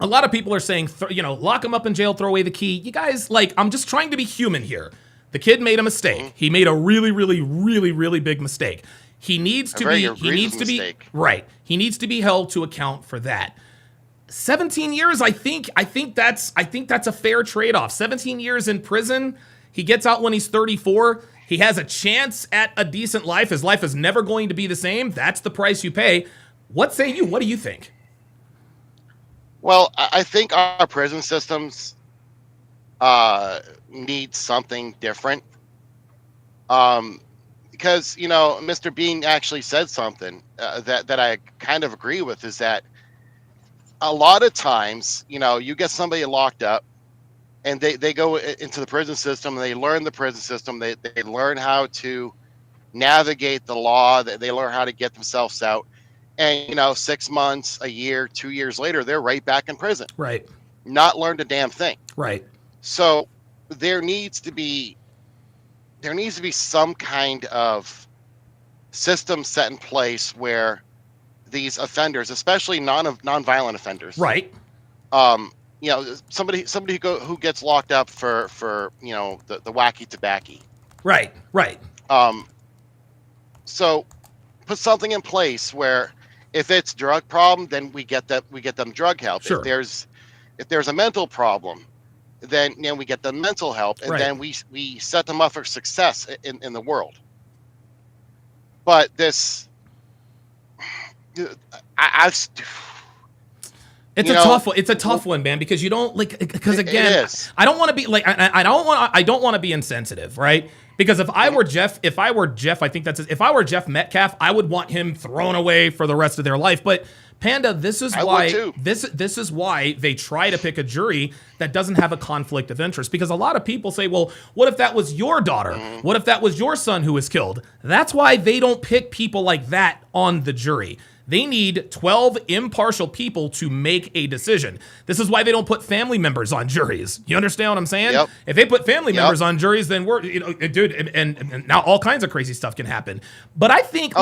are saying, lock him up in jail, throw away the key. You guys, like, I'm just trying to be human here. The kid made a mistake. He made a really, really, really, really big mistake. He needs to be right. He needs to be held to account for that. 17 years, I think that's a fair trade-off. 17 years in prison. He gets out when he's 34. He has a chance at a decent life. His life is never going to be the same. That's the price you pay. What say you? What do you think? Well, I think our prison systems need something different. Because, Mr. Bean actually said something that I kind of agree with, is that a lot of times, you get somebody locked up and they go into the prison system and they learn the prison system. They learn how to navigate the law. They learn how to get themselves out. And, 6 months, a year, 2 years later, they're right back in prison. Right. Not learned a damn thing. Right. So there needs to be some kind of system set in place where these offenders, especially non-violent offenders, right? Somebody who gets locked up for the wacky tobacco, right. So put something in place where if it's drug problem, then we get them drug help. Sure. If there's a mental problem, then we get them mental help, and then we set them up for success in the world. But this, It's a tough one, man, because you don't because again, I don't want to be like I don't want to be insensitive, right? Because if I were Jeff, if I were Jeff Metcalf, I would want him thrown away for the rest of their life. But Panda, this is why this is why they try to pick a jury that doesn't have a conflict of interest. Because a lot of people say, well, what if that was your daughter? What if that was your son who was killed? That's why they don't pick people like that on the jury. They need 12 impartial people to make a decision. This is why they don't put family members on juries. You understand what I'm saying? Yep. If they put family members on juries, then we're, dude, and now all kinds of crazy stuff can happen. But I think,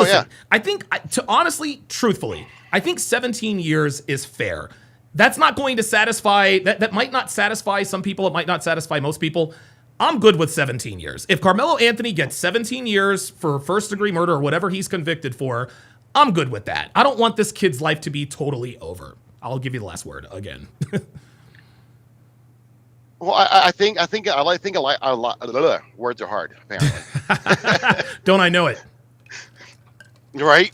truthfully, I think 17 years is fair. That's not going to satisfy, that might not satisfy some people. It might not satisfy most people. I'm good with 17 years. If Carmelo Anthony gets 17 years for first-degree murder or whatever he's convicted for, I'm good with that. I don't want this kid's life to be totally over. I'll give you the last word again. Well, I think a lot. Words are hard, apparently. Don't I know it? Right?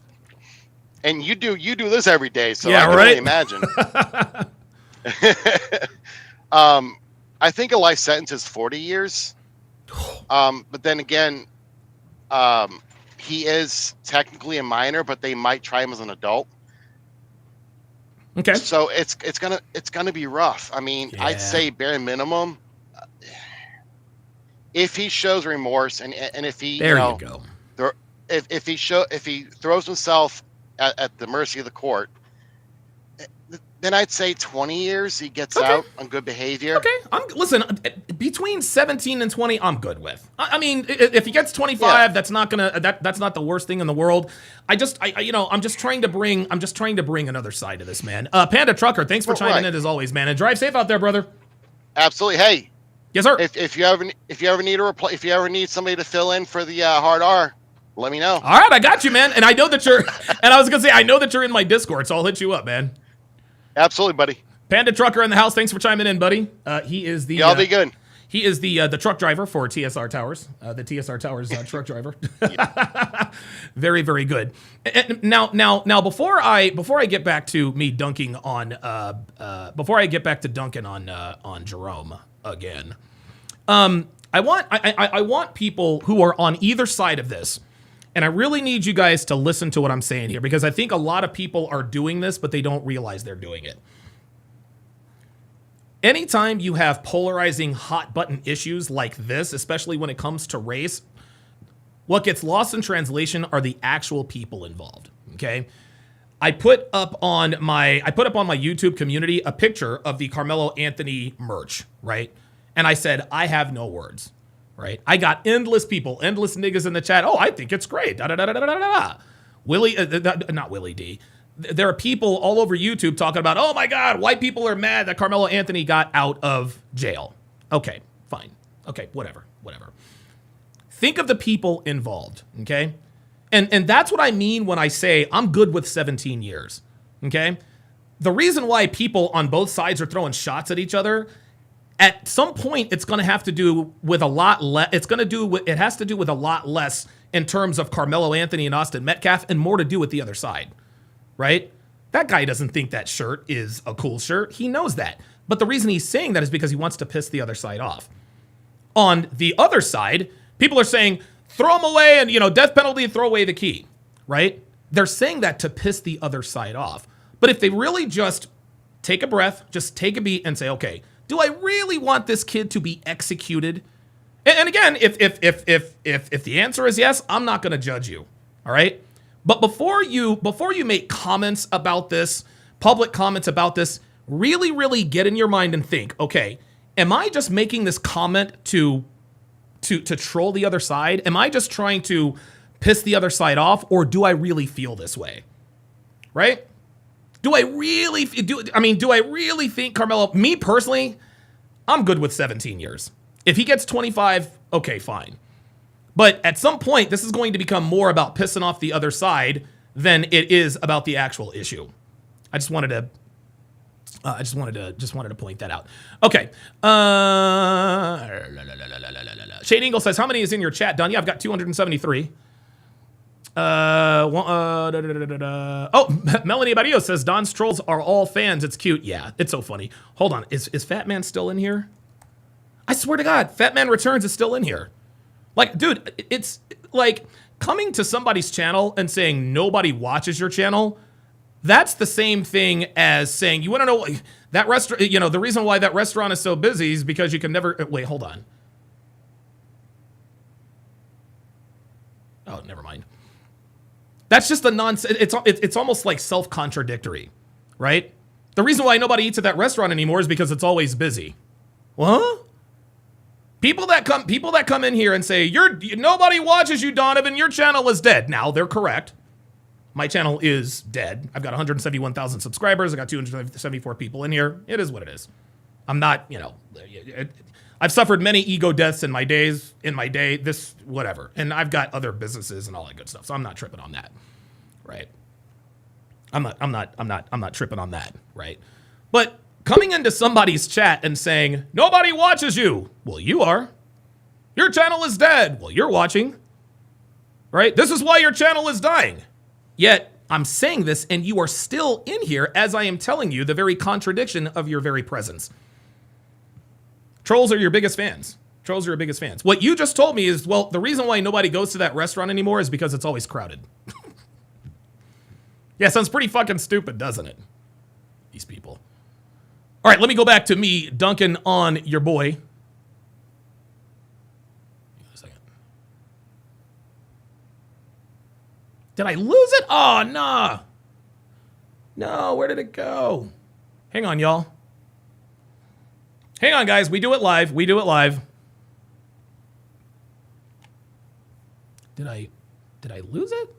And you do this every day, so yeah, I can right? only imagine. I think a life sentence is 40 years. But then again, he is technically a minor, but they might try him as an adult. Okay. So it's gonna be rough. I mean, I'd say bare minimum, if he shows remorse and if he you go. If he throws himself at the mercy of the court, then I'd say 20 years he gets out on good behavior. Okay, listen, between 17 and 20, I'm good with. I mean, if he gets 25, that's not the worst thing in the world. I'm just trying to bring another side to this, man. Panda Trucker, thanks for chiming in as always, man, and drive safe out there, brother. Absolutely. Hey, yes, sir. If you ever need somebody to fill in for the hard R, let me know. All right, I got you, man. And I know that I know that you're in my Discord, so I'll hit you up, man. Absolutely, buddy. Panda Trucker in the house. Thanks for chiming in, buddy. He is the. Y'all be good. He is the truck driver for TSR Towers. The TSR Towers truck driver. Very, very good. And now, before I get back to me dunking on, on Jerome again, I want people who are on either side of this. And I really need you guys to listen to what I'm saying here, because I think a lot of people are doing this, but they don't realize they're doing it. Anytime you have polarizing hot button issues like this, especially when it comes to race, what gets lost in translation are the actual people involved. Okay. I put up on my YouTube community a picture of the Carmelo Anthony merch, right? And I said, I have no words. Right, I got endless niggas in the chat. Oh, I think it's great. Da da da da da da da. Not Willie D. There are people all over YouTube talking about, oh my God, white people are mad that Carmelo Anthony got out of jail. Okay, fine. Okay, whatever. Think of the people involved. Okay, and that's what I mean when I say I'm good with 17 years. Okay, the reason why people on both sides are throwing shots at each other, at some point, it's going to have to do with a lot less. It has to do with a lot less in terms of Carmelo Anthony and Austin Metcalf, and more to do with the other side, right? That guy doesn't think that shirt is a cool shirt. He knows that. But the reason he's saying that is because he wants to piss the other side off. On the other side, people are saying, throw him away and, death penalty, throw away the key, right? They're saying that to piss the other side off. But if they really just take a breath, just take a beat and say, okay, do I really want this kid to be executed? And again, if the answer is yes, I'm not going to judge you. All right. But before you make comments about this, public comments about this, really, really get in your mind and think, okay, am I just making this comment to troll the other side? Am I just trying to piss the other side off, or do I really feel this way? Right? Do I really think Carmelo, me personally, I'm good with 17 years. If he gets 25, okay, fine. But at some point, this is going to become more about pissing off the other side than it is about the actual issue. I just wanted to point that out. Okay. Shade Eagle says, how many is in your chat, Don? Yeah, I've got 273. Melanie Barrio says Don's trolls are all fans. It's cute. Yeah, it's so funny. Hold on, is Fat Man still in here? I swear to God, Fat Man Returns is still in here. Like, dude, it's like coming to somebody's channel and saying nobody watches your channel. That's the same thing as saying, you want to know that restaurant? The reason why that restaurant is so busy is because you can never wait. Hold on. Oh, never mind. That's just a nonsense. It's almost like self-contradictory, right? The reason why nobody eats at that restaurant anymore is because it's always busy. What? People that come in here and say nobody watches you, Donovan. Your channel is dead. Now they're correct. My channel is dead. I've got 171,000 subscribers. I got 274 people in here. It is what it is. I'm not, I've suffered many ego deaths in my day, this, whatever. And I've got other businesses and all that good stuff. So I'm not tripping on that. Right. I'm not tripping on that. Right. But coming into somebody's chat and saying, nobody watches you. Well, you are. Your channel is dead. Well, you're watching. Right. This is why your channel is dying. Yet I'm saying this and you are still in here as I am telling you the very contradiction of your very presence. Trolls are your biggest fans. Trolls are your biggest fans. What you just told me is, well, the reason why nobody goes to that restaurant anymore is because it's always crowded. Yeah, sounds pretty fucking stupid, doesn't it? These people. All right, let me go back to me dunking on your boy. Hang on a second. Did I lose it? Oh, nah. No, where did it go? Hang on, y'all. Hang on, guys. We do it live. We do it live. Did I lose it?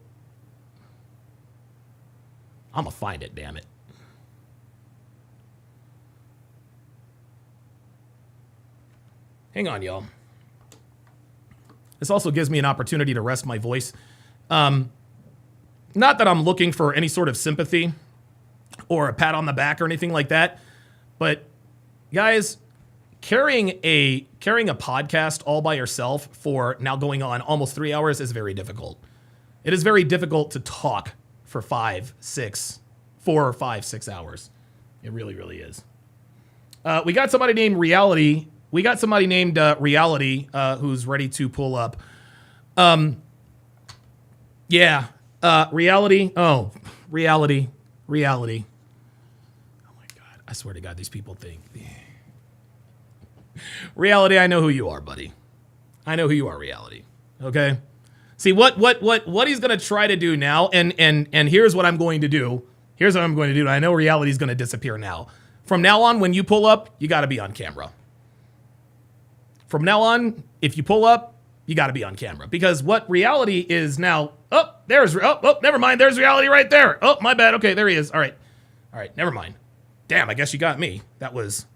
I'm gonna find it, damn it. Hang on, y'all. This also gives me an opportunity to rest my voice. Not that I'm looking for any sort of sympathy or a pat on the back or anything like that, but guys, carrying a podcast all by yourself for now going on almost 3 hours is very difficult. It is very difficult to talk for 4 or 5, 6 hours. It really, really is. We got somebody named Reality. We got somebody named Reality who's ready to pull up. Yeah. Reality. Oh, Reality. Reality. Oh my God. I swear to God, these people think. Reality, I know who you are, buddy. I know who you are, Reality. Okay? See, what he's going to try to do now, and here's what I'm going to do. Here's what I'm going to do. I know Reality's going to disappear now. From now on, when you pull up, you got to be on camera. From now on, if you pull up, you got to be on camera. Because what Reality is now... never mind. There's Reality right there. Oh, my bad. Okay, there he is. All right, never mind. Damn, I guess you got me. That was...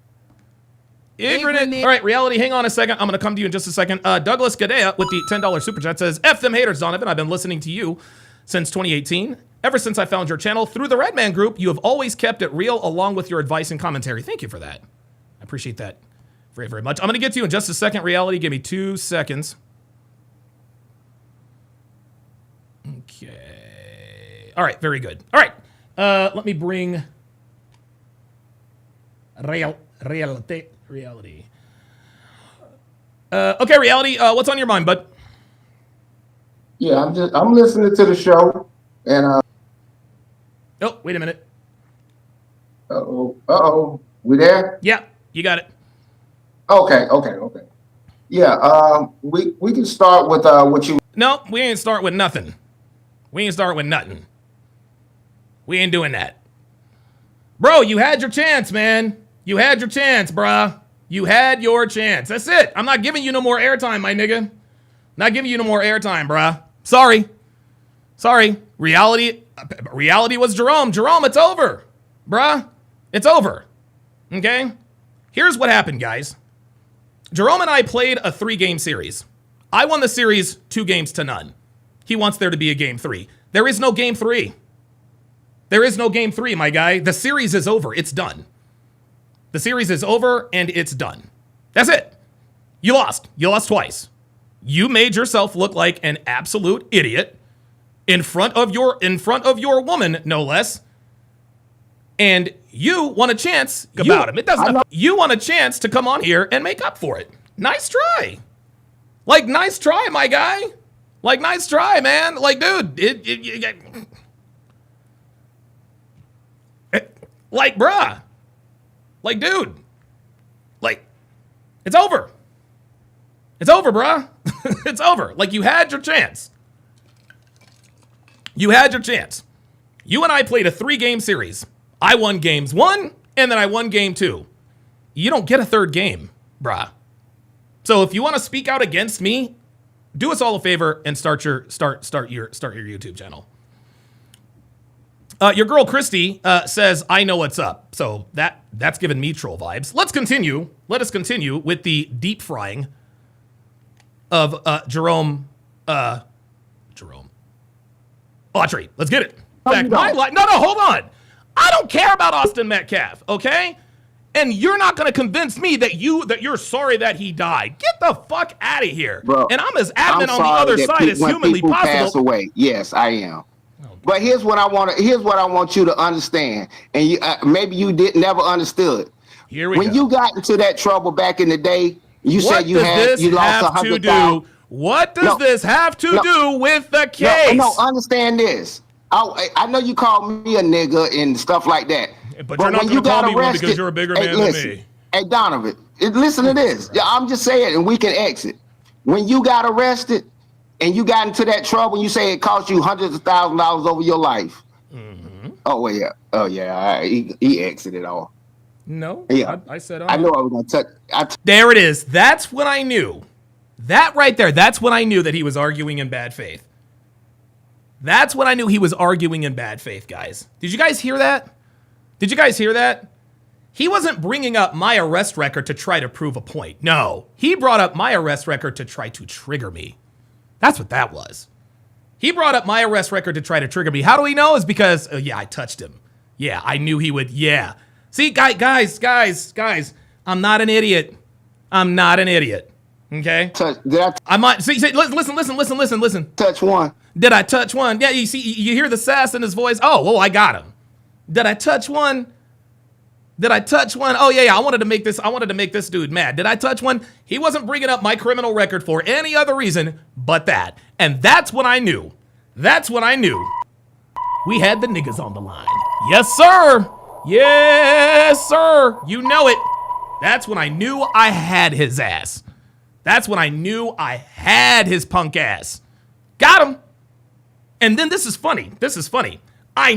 ignorant. All right, Reality, hang on a second. I'm going to come to you in just a second. Douglas Gadea with the $10 super chat says, F them haters, Donovan. I've been listening to you since 2018. Ever since I found your channel through the Redman group, you have always kept it real along with your advice and commentary. Thank you for that. I appreciate that very, very much. I'm going to get to you in just a second, Reality. Give me 2 seconds. Okay. All right, very good. All right. Let me bring Reality. Okay, Reality, what's on your mind, bud? Yeah, I'm listening to the show, and oh, wait a minute. We there? Yeah, you got it. Okay. Yeah, we can start with what you. No, we ain't start with nothing. We ain't start with nothing. We ain't doing that. Bro, you had your chance, man. You had your chance, bruh. You had your chance. That's it. I'm not giving you no more airtime, my nigga. Not giving you no more airtime, bruh. Sorry. Reality was Jerome. Jerome, it's over. Bruh. It's over. Okay? Here's what happened, guys. Jerome and I played a 3-game series. I won the series 2-0. He wants there to be a game 3. There is no game 3. There is no game 3, my guy. The series is over. It's done. The series is over and it's done. That's it. You lost. You lost twice. You made yourself look like an absolute idiot in front of your woman, no less. And you want a chance about him. It doesn't. You want a chance to come on here and make up for it. Nice try. Like, nice try, my guy. Like, nice try, man. Like, dude, like, bruh. Like, dude. Like, it's over. It's over, bruh. It's over. Like, you had your chance. You had your chance. You and I played a 3-game series. I won games 1, and then I won game 2. You don't get a 3rd game, bruh. So if you want to speak out against me, do us all a favor and start your YouTube channel. Your girl Christy says, "I know what's up." So that's giving me troll vibes. Let's continue. Let us continue with the deep frying of Jerome Autry. Let's get it. No, hold on. I don't care about Austin Metcalf, okay? And you're not going to convince me that you're sorry that he died. Get the fuck out of here. Bro, and I'm as adamant on the other side as humanly possible. Pass away. Yes, I am. But here's what I want you to understand, and you, maybe you never understood. Here we go. When you got into that trouble back in the day, you said you lost 100,000. What does this have to do with the case? No, understand this. I know you called me a nigga and stuff like that. But you're not going to call me one because you're a bigger man than me. Hey, Donovan, listen to this. I'm just saying, and we can exit. When you got arrested and you got into that trouble, and you say it cost you hundreds of thousands of dollars over your life. Mm-hmm. Oh, well, yeah. Oh, yeah. He exited all. No. Yeah. I said, I know I was going to touch. There it is. That's when I knew. That right there, that's when I knew that he was arguing in bad faith. That's when I knew he was arguing in bad faith, guys. Did you guys hear that? Did you guys hear that? He wasn't bringing up my arrest record to try to prove a point. No, he brought up my arrest record to try to trigger me. That's what that was. He brought up my arrest record to try to trigger me. How do we know? Is because, yeah, I touched him. Yeah, I knew he would. Yeah. See, guys, I'm not an idiot. I'm not an idiot. Okay? I might see, listen. Touch one. Did I touch one? Yeah, you see, you hear the sass in his voice. Oh, I got him. Did I touch one? Oh, yeah, I wanted to make this dude mad. Did I touch one? He wasn't bringing up my criminal record for any other reason but that. And that's when I knew. We had the niggas on the line. Yes, sir. Yes, sir. You know it. That's when I knew I had his ass. That's when I knew I had his punk ass. Got him. And then this is funny. I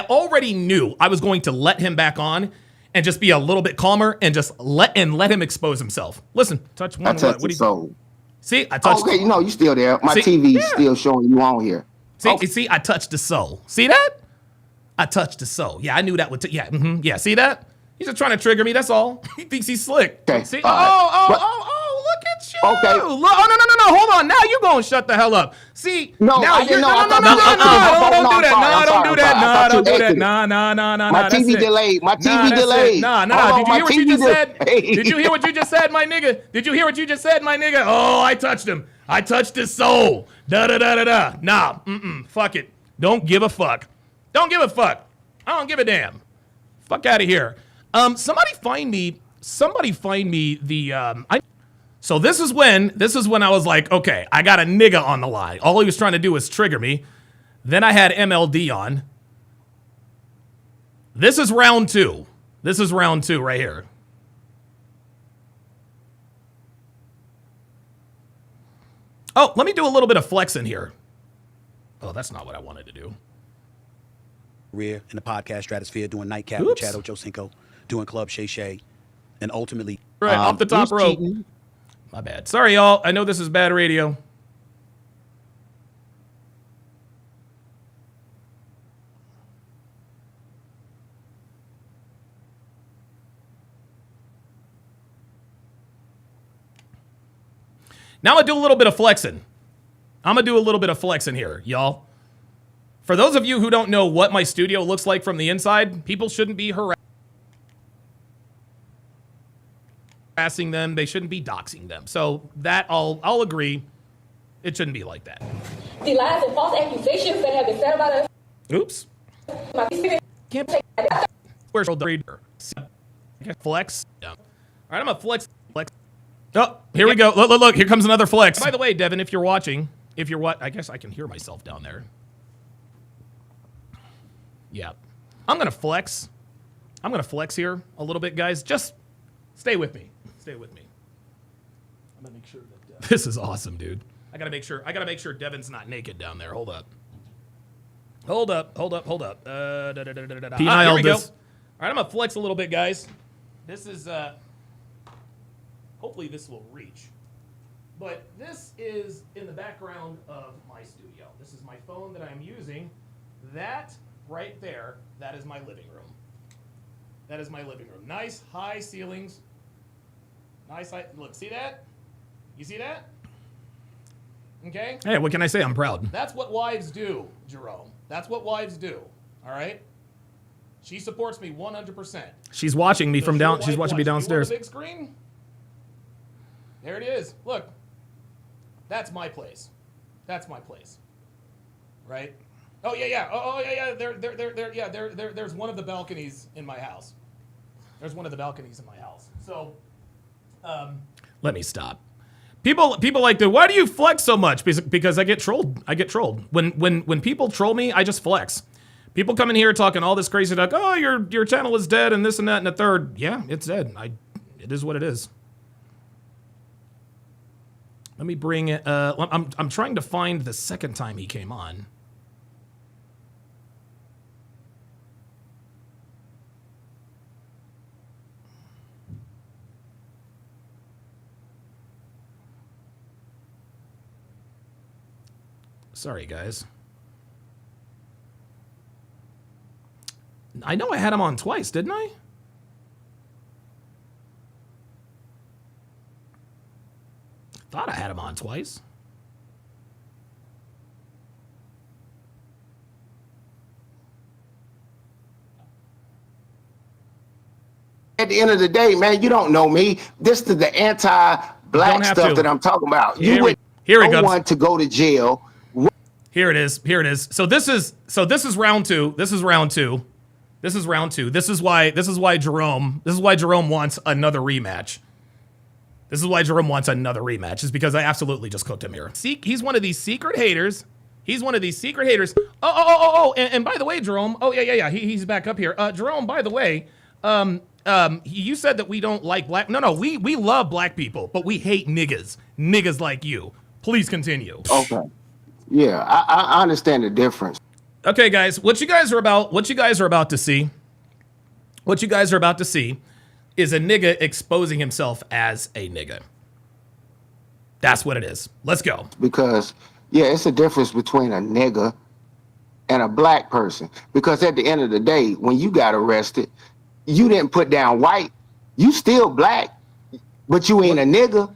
already knew I was going to let him back on and just be a little bit calmer and just let him expose himself. Listen, touch one. What do you soul? See, I touched. Okay, you still there. My TV's still showing you on here. See, I touched the soul. See that? I touched the soul. Yeah, I knew that would. Yeah. See that? He's just trying to trigger me. That's all. He thinks he's slick. Okay. See? Look at you. Okay. No. Hold on. Now you gonna shut the hell up. See? No, now I didn't know. Don't do that. Nah. My TV delayed. Nah. Did you hear what you just said? Did you hear what you just said, my nigga? Oh, I touched him. I touched his soul. Da. Nah. Fuck it. Don't give a fuck. I don't give a damn. Fuck out of here. Somebody find me the So this is when I was like, okay, I got a nigga on the line. All he was trying to do was trigger me. Then I had MLD on. This is round two right here. Oh, let me do a little bit of flexing here. Oh, that's not what I wanted to do. Career in the podcast stratosphere, doing Nightcap with Chad Ochocinco, doing Club Shay Shay, and ultimately right off the top rope. My bad. Sorry, y'all. I know this is bad radio. Now I'm gonna do a little bit of flexing here, y'all. For those of you who don't know what my studio looks like from the inside, people shouldn't be harassing them. They shouldn't be doxing them. So that I'll agree. It shouldn't be like that. The lies and false accusations that have been said about us. Oops. Where's the reader? Flex. Yeah. All right, I'm gonna flex. Oh, here we go. Look. Here comes another flex. By the way, Devin, if you're watching, I guess I can hear myself down there. Yeah. I'm going to flex here a little bit, guys. Just stay with me. I'm going to make sure that this is awesome, dude. I got to make sure Devin's not naked down there. Hold up. Here we go. All right, I'm going to flex a little bit, guys. This is hopefully this will reach. But this is in the background of my studio. This is my phone that I'm using. That right there, that is my living room. That is my living room. Nice high ceilings. Nice high, look, see that? You see that? Okay? Hey, what can I say? I'm proud. That's what wives do, Jerome. That's what wives do. All right? She supports me 100%. She's watching me from down. She's watching me downstairs. You want a big screen? There it is. Look. That's my place. That's my place. Right? Oh yeah. Oh yeah. There's one of the balconies in my house. There's one of the balconies in my house. So, let me stop. People like to. Why do you flex so much? Because I get trolled. I get trolled. When people troll me, I just flex. People come in here talking all this crazy talk. Oh, your channel is dead and this and that and the third. Yeah, it's dead. It is what it is. Let me bring it. I'm trying to find the second time he came on. Sorry, guys. I know I had him on twice, didn't I? Thought I had him on twice. At the end of the day, man, you don't know me. This is the anti-black stuff that I'm talking about. You would no one to go to jail. Here it is. Here it is. So this is round two. This is round two. This is round two. This is why Jerome wants another rematch. This is why Jerome wants another rematch, is because I absolutely just cooked him here. See, he's one of these secret haters. He's one of these secret haters. Oh. And by the way, Jerome. Oh, yeah. He's back up here. Jerome, by the way, you said that we don't like black. No, we love black people, but we hate niggas. Niggas like you. Please continue. Okay. Yeah, I understand the difference. Okay, guys, what you guys are about to see is a nigga exposing himself as a nigga. That's what it is. Let's go. Because, yeah, it's a difference between a nigga and a black person. Because at the end of the day, when you got arrested, you didn't put down white. You still black, but you ain't a nigga.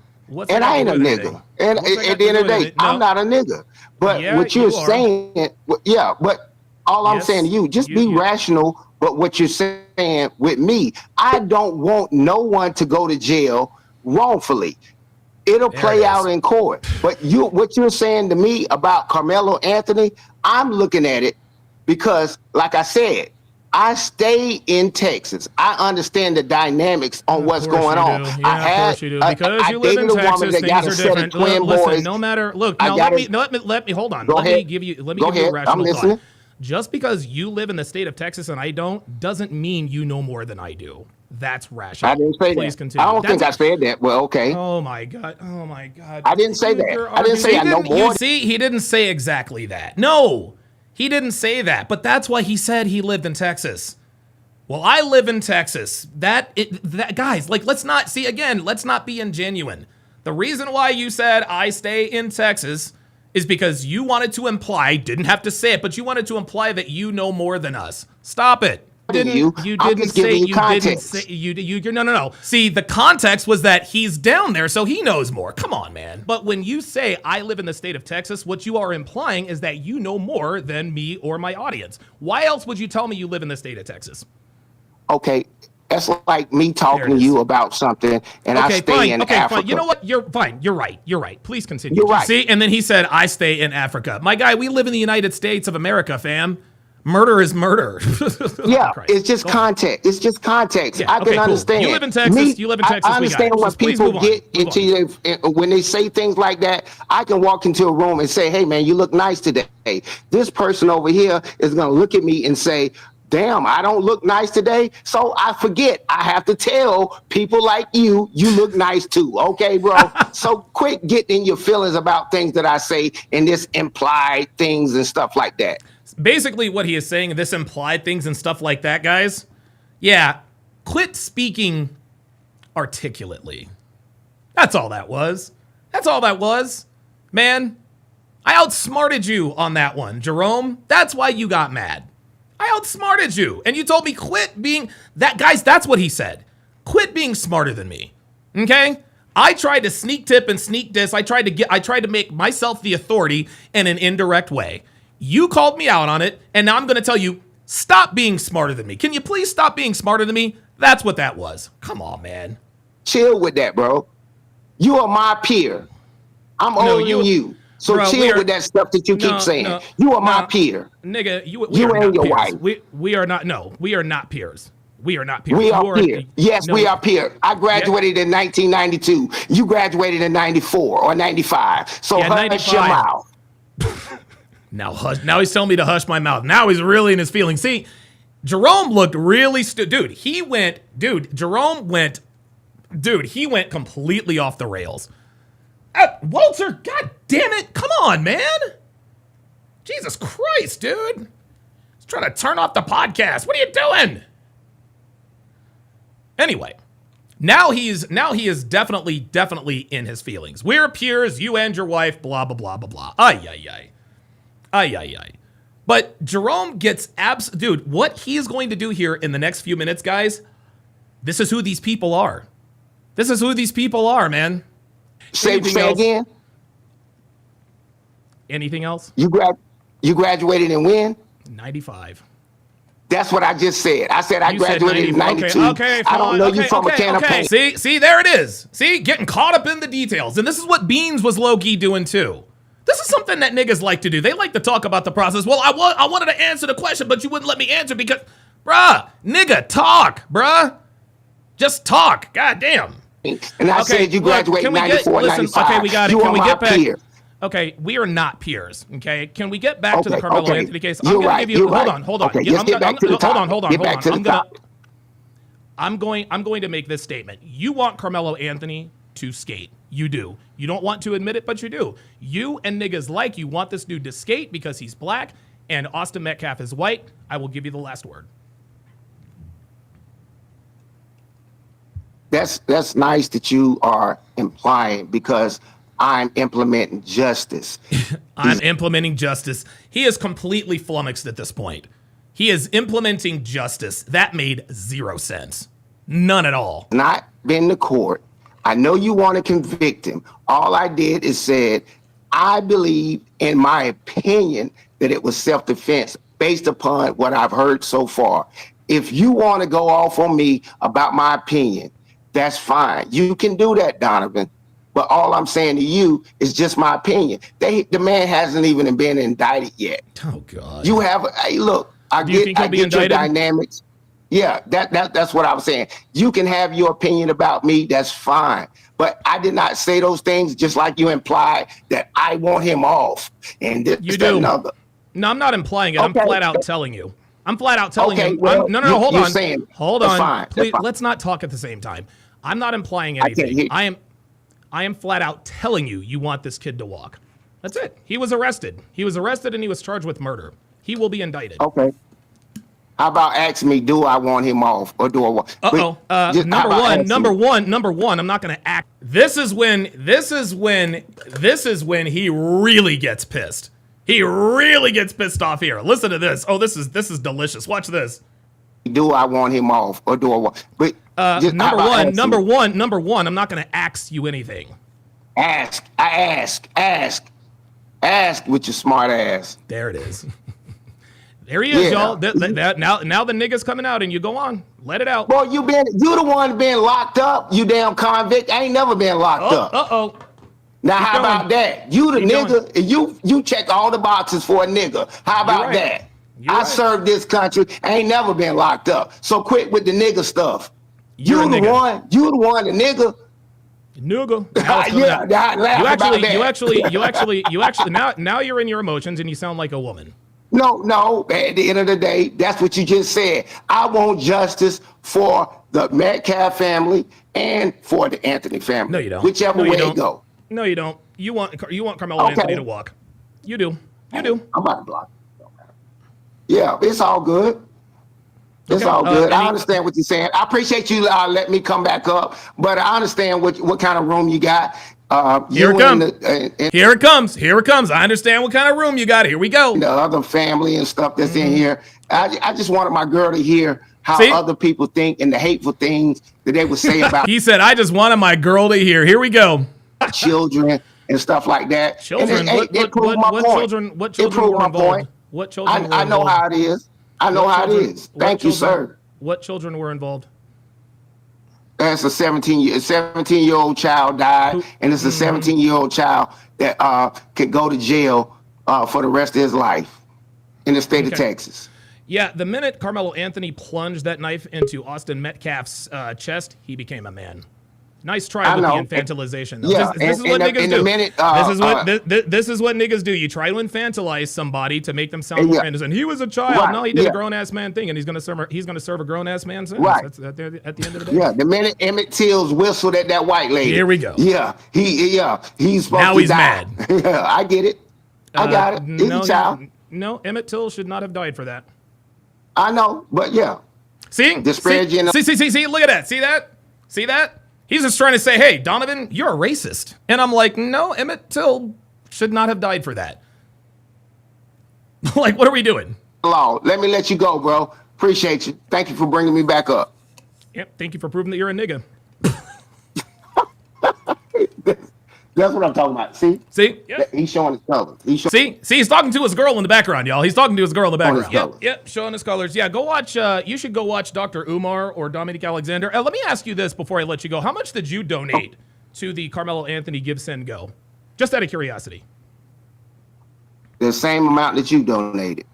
And I ain't a nigga. And at the end of the day, I'm not a nigga. But what you're saying, but all I'm saying to you, just be rational. But what you're saying with me, I don't want no one to go to jail wrongfully. It'll play out in court. But what you're saying to me about Carmelo Anthony, I'm looking at it because, like I said, I stay in Texas. I understand the dynamics on what's going on. Yeah, of course you do. Because you live in Texas, things are different. Listen, no matter. Look, now let me hold on. Let me give you a rational thought. Just because you live in the state of Texas and I don't, doesn't mean you know more than I do. That's rational. I didn't say Please that. Continue. I don't think I said that. Well, okay. Oh my God. I didn't say that. I didn't say I know more. You see, he didn't say exactly that. No. He didn't say that, but that's why he said he lived in Texas. Well, I live in Texas. Guys, like, let's not be ingenuine. The reason why you said I stay in Texas is because you wanted to imply, didn't have to say it, but you wanted to imply that you know more than us. Stop it. No. See, the context was that he's down there, so he knows more. Come on, man. But when you say I live in the state of Texas, what you are implying is that you know more than me or my audience. Why else would you tell me you live in the state of Texas? Okay, that's like me talking to you about something, and I stay in Africa. Fine. You know what? You're fine. You're right. Please continue. You're right. See, and then he said, I stay in Africa. My guy, we live in the United States of America, fam. Murder is murder. Yeah, it's just context. It's just context. Yeah, I can understand. You live in Texas. I understand when people get into when they say things like that. I can walk into a room and say, "Hey, man, you look nice today." This person over here is going to look at me and say, "Damn, I don't look nice today." So I forget. I have to tell people like you look nice too. Okay, bro? So quit getting in your feelings about things that I say and this implied things and stuff like that. Basically, what he is saying, this implied things and stuff like that, guys. Yeah, quit speaking articulately. That's all that was. That's all that was. Man, I outsmarted you on that one, Jerome. That's why you got mad. I outsmarted you. And you told me quit being that. Guys, that's what he said. Quit being smarter than me. Okay? I tried to sneak tip and sneak diss. I tried to make myself the authority in an indirect way. You called me out on it, and now I'm going to tell you, stop being smarter than me. Can you please stop being smarter than me? That's what that was. Come on, man. Chill with that, bro. You are my peer. I'm older than you. So bro, chill with that stuff that you keep saying. You are my peer. Nigga, you and not your peers. wife. We are not. No, we are not peers. We are not peers. We are peers. Yes, we are peers. I graduated in 1992. You graduated in 94 or 95. So hush your mouth. Now he's telling me to hush my mouth. Now he's really in his feelings. See, Jerome looked really dude. He went completely off the rails. Walter, god damn it. Come on, man. Jesus Christ, dude. He's trying to turn off the podcast. What are you doing? Anyway, now he is definitely in his feelings. We're peers, you and your wife, blah, blah, blah, blah, blah. Ay. But Jerome gets dude, what he is going to do here in the next few minutes, guys, this is who these people are. This is who these people are, man. Say again. Anything else? You graduated in when? 95. That's what I just said. I said I graduated in 92. Okay, fine. I don't know you from a can of paint. See, there it is. See, getting caught up in the details. And this is what Beans was low-key doing too. This is something that niggas like to do. They like to talk about the process. Well, I wanted to answer the question, but you wouldn't let me answer because, nigga, talk, Just talk. God damn. And I said you graduated in 94, 95. Okay, we got it. You Can are we my get back? peer. Okay, we are not peers. Okay, can we get back to the Carmelo Anthony case? You're right. Hold on. Okay, just get back to the top. Hold on. Get back to the top. I'm going to make this statement. You want Carmelo Anthony to skate. You do. You don't want to admit it, but you do. You and niggas like you want this dude to skate because he's black and Austin Metcalf is white. I will give you the last word. That's nice that you are implying because I'm implementing justice. I'm implementing justice. He is completely flummoxed at this point. He is implementing justice. That made zero sense. None at all. Not been to court. I know you want to convict him. All I did is said, I believe, in my opinion, that it was self-defense based upon what I've heard so far. If you want to go off on me about my opinion, that's fine. You can do that, Donovan. But all I'm saying to you is just my opinion. The man hasn't even been indicted yet. Oh God. You have. Hey, look. I get your dynamics. Yeah, that's what I was saying. You can have your opinion about me. That's fine. But I did not say those things just like you implied that I want him off. And this, you do. Another. No, I'm not implying it. Okay. I'm flat out telling you. I'm flat out telling you. Well, no, hold on. Hold on. Fine. Please, let's not talk at the same time. I'm not implying anything. I am flat out telling you, you want this kid to walk. That's it. He was arrested. He was arrested and he was charged with murder. He will be indicted. Okay. How about ask me, do I want him off or do I want? Number one, I'm not going to act. This is when he really gets pissed. He really gets pissed off here. Listen to this. Oh, this is delicious. Watch this. Do I want him off or do I want? But number one, I'm not going to ask you anything. Ask with your smart ass. There it is. There he is, y'all. Now the nigga's coming out, and you go on. Let it out. Boy, you the one been locked up, you damn convict. I ain't never been locked up. Now, how about that? You the nigga, and you check all the boxes for a nigga. How about that? I served this country. I ain't never been locked up. So quit with the nigga stuff. You the one, the nigga. You actually now you're in your emotions and you sound like a woman. No. At the end of the day, that's what you just said. I want justice for the Metcalf family and for the Anthony family. No, you don't. Whichever way it go. No, you don't. You want Carmelo Anthony to walk. You do. I'm about to block. Yeah, it's all good. It's all good. I understand what you're saying. I appreciate you letting me come back up, but I understand what kind of room you got. Here it comes. Here it comes. Here it comes. I understand what kind of room you got. Here we go. The other family and stuff that's in here. I just wanted my girl to hear how other people think and the hateful things that they would say about He said, I just wanted my girl to hear. Here we go. children and stuff like that. Children? And it proved my point. What children were involved? What children were involved? I know how it is. I know how it is. Thank you, sir. What children were involved? That's a 17-year-old child died, and it's a 17-year-old child that could go to jail for the rest of his life in the state of Texas. Yeah, the minute Carmelo Anthony plunged that knife into Austin Metcalf's chest, he became a man. Nice try with the infantilization. Though. Yeah, this is what niggas do. Minute, this is what niggas do. You try to infantilize somebody to make them sound more innocent. He was a child. Right, no, he did a grown ass man thing, and he's gonna serve a grown ass man sentence. Right. That's at the end of the day. Yeah, the minute Emmett Till's whistled at that white lady. Here we go. Yeah, he's supposed now to he's die. mad. Yeah, I get it. I got it. He's a child. No, Emmett Till should not have died for that. I know, but yeah. See, disparaging. See, look at that. See that? He's just trying to say, hey, Donovan, you're a racist. And I'm like, no, Emmett Till should not have died for that. Like, what are we doing? Let me let you go, bro. Appreciate you. Thank you for bringing me back up. Yep, thank you for proving that you're a nigga. That's what I'm talking about. See? Yep. He's showing his colors. See, he's talking to his girl in the background, y'all. He's talking to his girl in the background. Yep, showing his colors. Yeah, go watch. You should go watch Dr. Umar or Dominique Alexander. Let me ask you this before I let you go. How much did you donate to the Carmelo Anthony Give Send Go? Just out of curiosity. The same amount that you donated.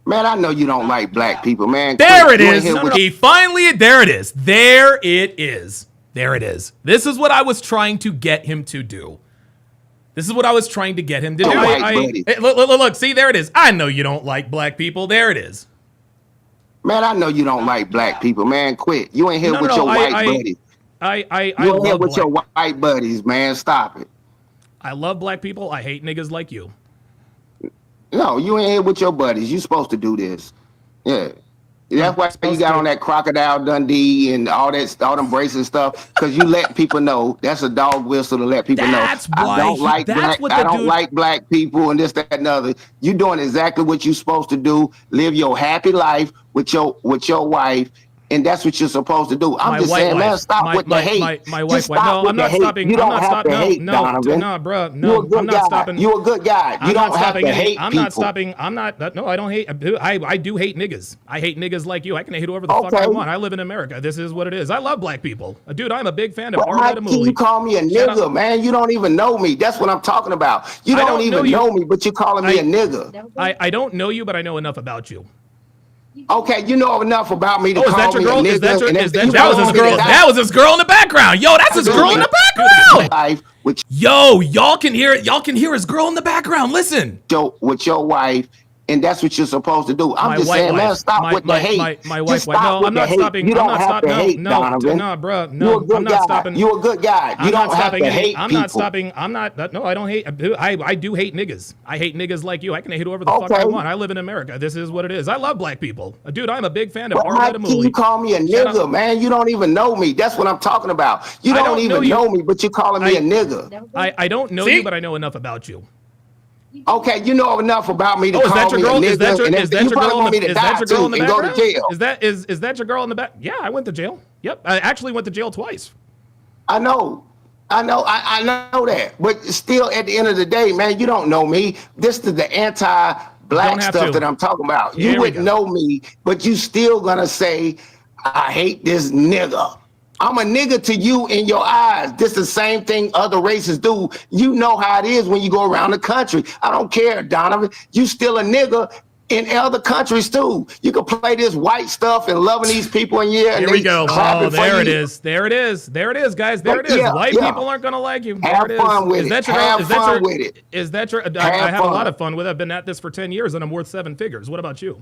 Man, I know you don't like black people, man. There it is. There it is. There it is. There it is. This is what I was trying to get him to do. This is what I was trying to get him to do. Hey, look, see, there it is. I know you don't like black people. There it is. Man, I know you don't like black people, man. Quit. You ain't here with your white buddies. You ain't here with your white buddies, man. Stop it. I love black people. I hate niggas like you. No, you ain't here with your buddies. You supposed to do this. Yeah. That's why you got on that Crocodile Dundee and all them braces stuff, because you let people know. That's a dog whistle to let people know. I don't like black people and this, that, and the other. You doing exactly what you're supposed to do. Live your happy life with your wife. And that's what you're supposed to do. I'm just saying, man, stop with the hate. My wife. No, I'm not stopping. You don't have to hate, Donovan. No, bro. No, I'm not stopping. You're a good guy. You don't have to hate people. I'm not stopping. I'm not. No, I don't hate. I do hate niggas. I hate niggas like you. I can hate whoever the fuck I want. I live in America. This is what it is. I love black people. Dude, I'm a big fan of How can you call me a nigga, man? You don't even know me. That's what I'm talking about. You don't even know me, but you're calling me a nigga. I don't know you, but I know enough about you. Okay, you know enough about me to call me a nigga. That was his girl. That was his girl in the background. Yo, that's his girl in the background. Yo, y'all can hear it. Y'all can hear his girl in the background. Listen. With your wife, and that's what you're supposed to do. I'm just saying, man, stop with the hate. My wife. No, I'm not stopping. You don't have to hate, Donovan. No, bro. No, I'm not stopping. You're a good guy. You don't have to hate people. I'm not stopping. I'm not. No, I don't hate. I do hate niggas. I hate niggas like you. I can hate whoever the fuck I want. I live in America. This is what it is. I love black people. Dude, I'm a big fan of How can you call me a nigga, man? You don't even know me. That's what I'm talking about. You don't even know me, but you're calling me a nigga. I don't know you, but I know enough about you. Okay, you know enough about me to call me a nigga. Is that your girl in the background? Go to jail. Is that your girl in the back? Yeah, I went to jail. Yep, I actually went to jail twice. I know that. But still, at the end of the day, man, you don't know me. This is the anti-black stuff that I'm talking about. You wouldn't know me, but you still gonna say, I hate this nigga. I'm a nigga to you in your eyes. This is the same thing other races do. You know how it is when you go around the country. I don't care, Donovan. You still a nigga in other countries too. You can play this white stuff and loving these people and Here we go. Oh, there it is. There it is, guys. There it is. White people aren't gonna like you. Have fun with it. Have fun with it. Is that your? I have a lot of fun with it. I've been at this for 10 years and I'm worth 7 figures. What about you?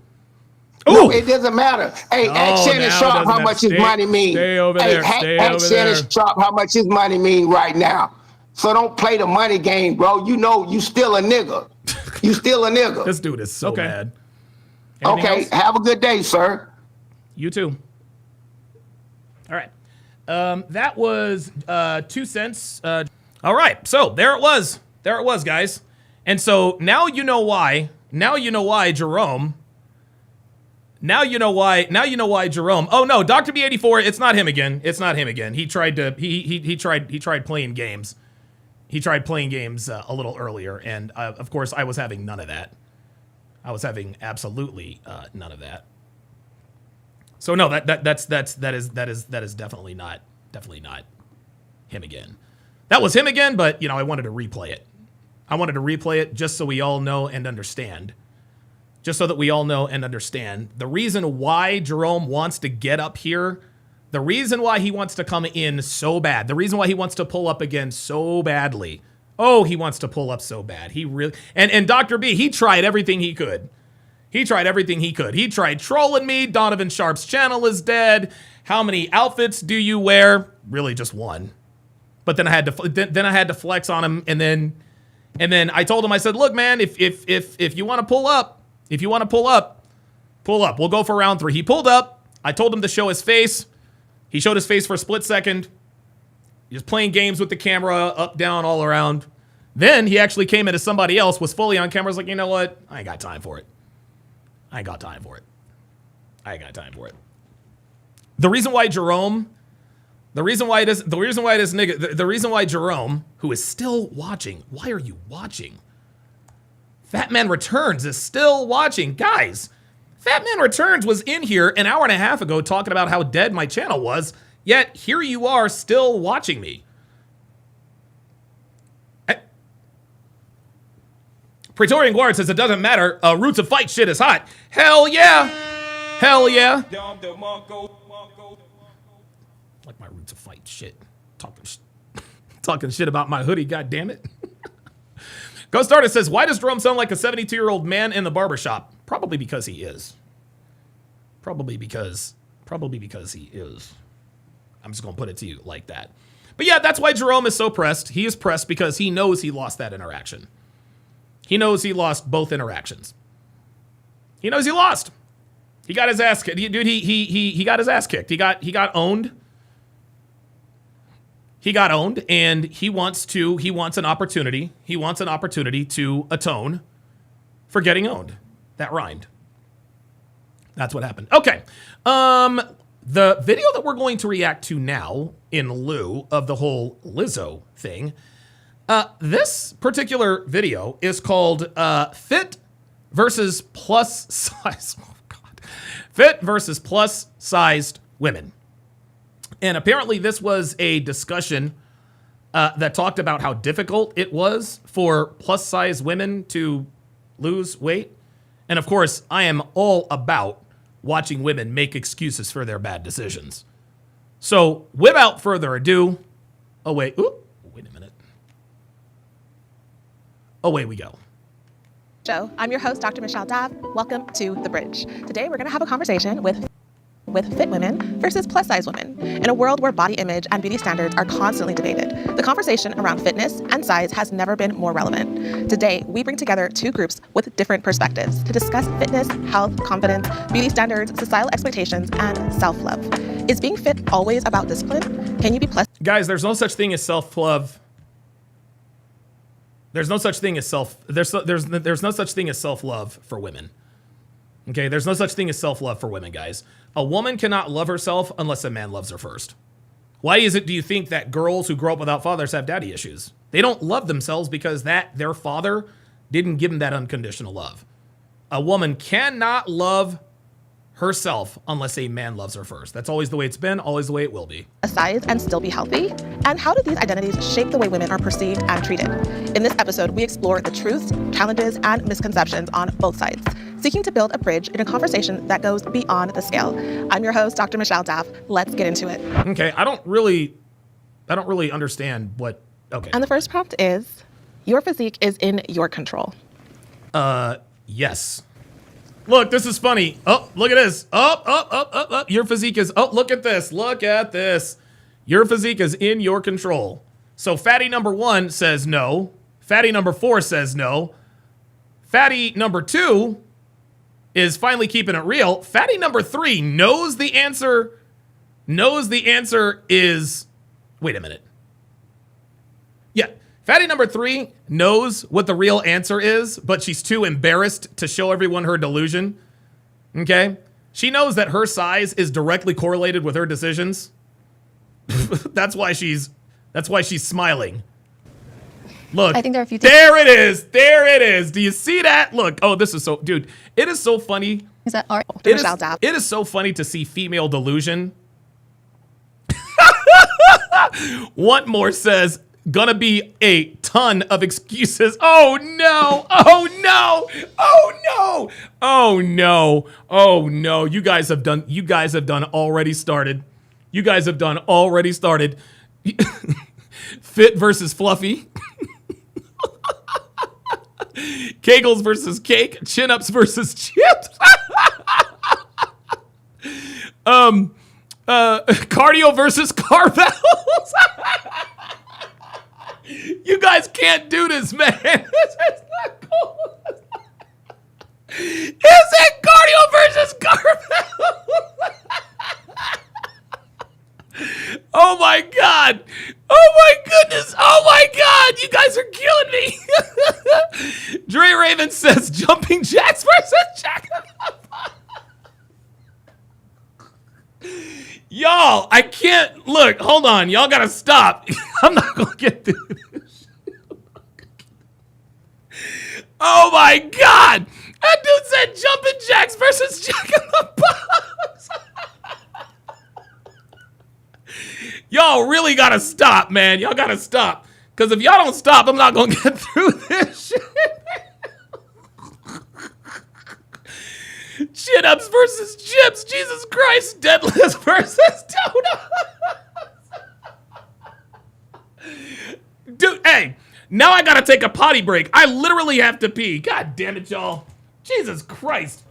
No, it doesn't matter. Hey, ask Shannon Sharp how much his money means. Stay over there. Ask Shannon Sharp how much his money means right now. So don't play the money game, bro. You know you still a nigga. You still a nigga. This dude is so mad. Okay, have a good day, sir. You too. All right. That was 2 cents. All right, so there it was. There it was, guys. And so now you know why. Now you know why Jerome. Now you know why. Now you know why Jerome. Oh no, Dr. B84. It's not him again. It's not him again. He tried to. He tried playing games. He tried playing games a little earlier, and of course I was having none of that. I was having absolutely none of that. So no, that is definitely not him again. That was him again, but I wanted to replay it. I wanted to replay it just so we all know and understand. Just so that we all know and understand the reason why Jerome wants to get up here, the reason why he wants to come in so bad, the reason why he wants to pull up again so badly. Oh, he wants to pull up so bad. He really and Dr. B, he tried everything he could. He tried everything he could. He tried trolling me. Donovan Sharp's channel is dead. How many outfits do you wear? Really, just one. But then I had to flex on him, and then I told him, I said, look, man, if you want to pull up, pull up. We'll go for round 3. He pulled up. I told him to show his face. He showed his face for a split second. He was playing games with the camera, up, down, all around. Then he actually came into somebody else, was fully on camera. I was like, you know what? I ain't got time for it. The reason why Jerome, who is still watching, why are you watching? Fat Man Returns is still watching. Guys, Fat Man Returns was in here an hour and a half ago talking about how dead my channel was, yet here you are still watching me. Praetorian Guard says it doesn't matter. Roots of Fight shit is hot. Hell yeah. Hell yeah. Like my Roots of Fight shit. Talking shit about my hoodie, goddammit. Ghost Artist says, why does Jerome sound like a 72-year-old man in the barbershop? Probably because he is. Probably because he is. I'm just going to put it to you like that. But yeah, that's why Jerome is so pressed. He is pressed because he knows he lost that interaction. He knows he lost both interactions. He knows he lost. He got his ass kicked. Dude, he got his ass kicked. He got owned. He got owned, and he wants an opportunity. He wants an opportunity to atone for getting owned. That rhymed. That's what happened. Okay. The video that we're going to react to now, in lieu of the whole Lizzo thing, this particular video is called Fit versus Plus Size. Oh, God. Fit versus Plus Sized Women. And apparently this was a discussion that talked about how difficult it was for plus size women to lose weight. And of course, I am all about watching women make excuses for their bad decisions. So without further ado, wait a minute. Away we go. I'm your host, Dr. Michelle Dav. Welcome to The Bridge. Today we're going to have a conversation with fit women versus plus size women. In a world where body image and beauty standards are constantly debated, the conversation around fitness and size has never been more relevant. Today, we bring together two groups with different perspectives to discuss fitness, health, confidence, beauty standards, societal expectations, and self-love. Is being fit always about discipline? Can you be plus? Guys, there's no such thing as self-love. There's no such thing as there's no such thing as self-love for women. Okay, there's no such thing as self-love for women, guys. A woman cannot love herself unless a man loves her first. Why do you think that girls who grow up without fathers have daddy issues? They don't love themselves because their father didn't give them that unconditional love. A woman cannot love herself unless a man loves her first. That's always the way it's been, always the way it will be. A size and still be healthy? And how do these identities shape the way women are perceived and treated? In this episode, we explore the truths, challenges, and misconceptions on both sides, seeking to build a bridge in a conversation that goes beyond the scale. I'm your host, Dr. Michelle Dav. Let's get into it. Okay, I don't really understand what, okay. And the first prompt is, your physique is in your control. Yes. Look, this is funny. Oh, look at this. Oh, your physique is, look at this. Look at this. Your physique is in your control. So fatty number 1 says no. Fatty number 4 says no. Fatty number 2 is finally keeping it real. Fatty number 3 knows the answer knows the answer is, wait a minute. Yeah, fatty number 3 knows what the real answer is, but she's too embarrassed to show everyone her delusion. Okay? She knows that her size is directly correlated with her decisions. That's why she's smiling. Look, I think there are a few things. there it is. There it is. Do you see that? Look. Oh, this is so, dude. It is so funny. Is that art? It is so funny to see female delusion. Want more says, gonna be a ton of excuses. Oh no. Oh no. Oh no. Oh no. Oh no. You guys have done already started. You guys have done already started. Fit versus fluffy. Kegels versus cake. Chin-ups versus chips. Cardio versus carvels. You guys can't do this, man. This is not cool. Is it cardio versus carvels? Oh my God. Oh my goodness. Oh my God. You guys are killing me. Dre Raven says jumping jacks versus jack. Y'all, I can't. Look, hold on. Y'all gotta stop. I'm not gonna get through this. Oh my God. That dude said jumping jacks versus Jack in the Box. Y'all really gotta stop, man. Y'all gotta stop. Because if y'all don't stop, I'm not gonna get through this shit. Chin-ups versus chips. Jesus Christ. Deadlifts versus donuts. Dude, hey. Now I gotta take a potty break. I literally have to pee. God damn it, y'all. Jesus Christ.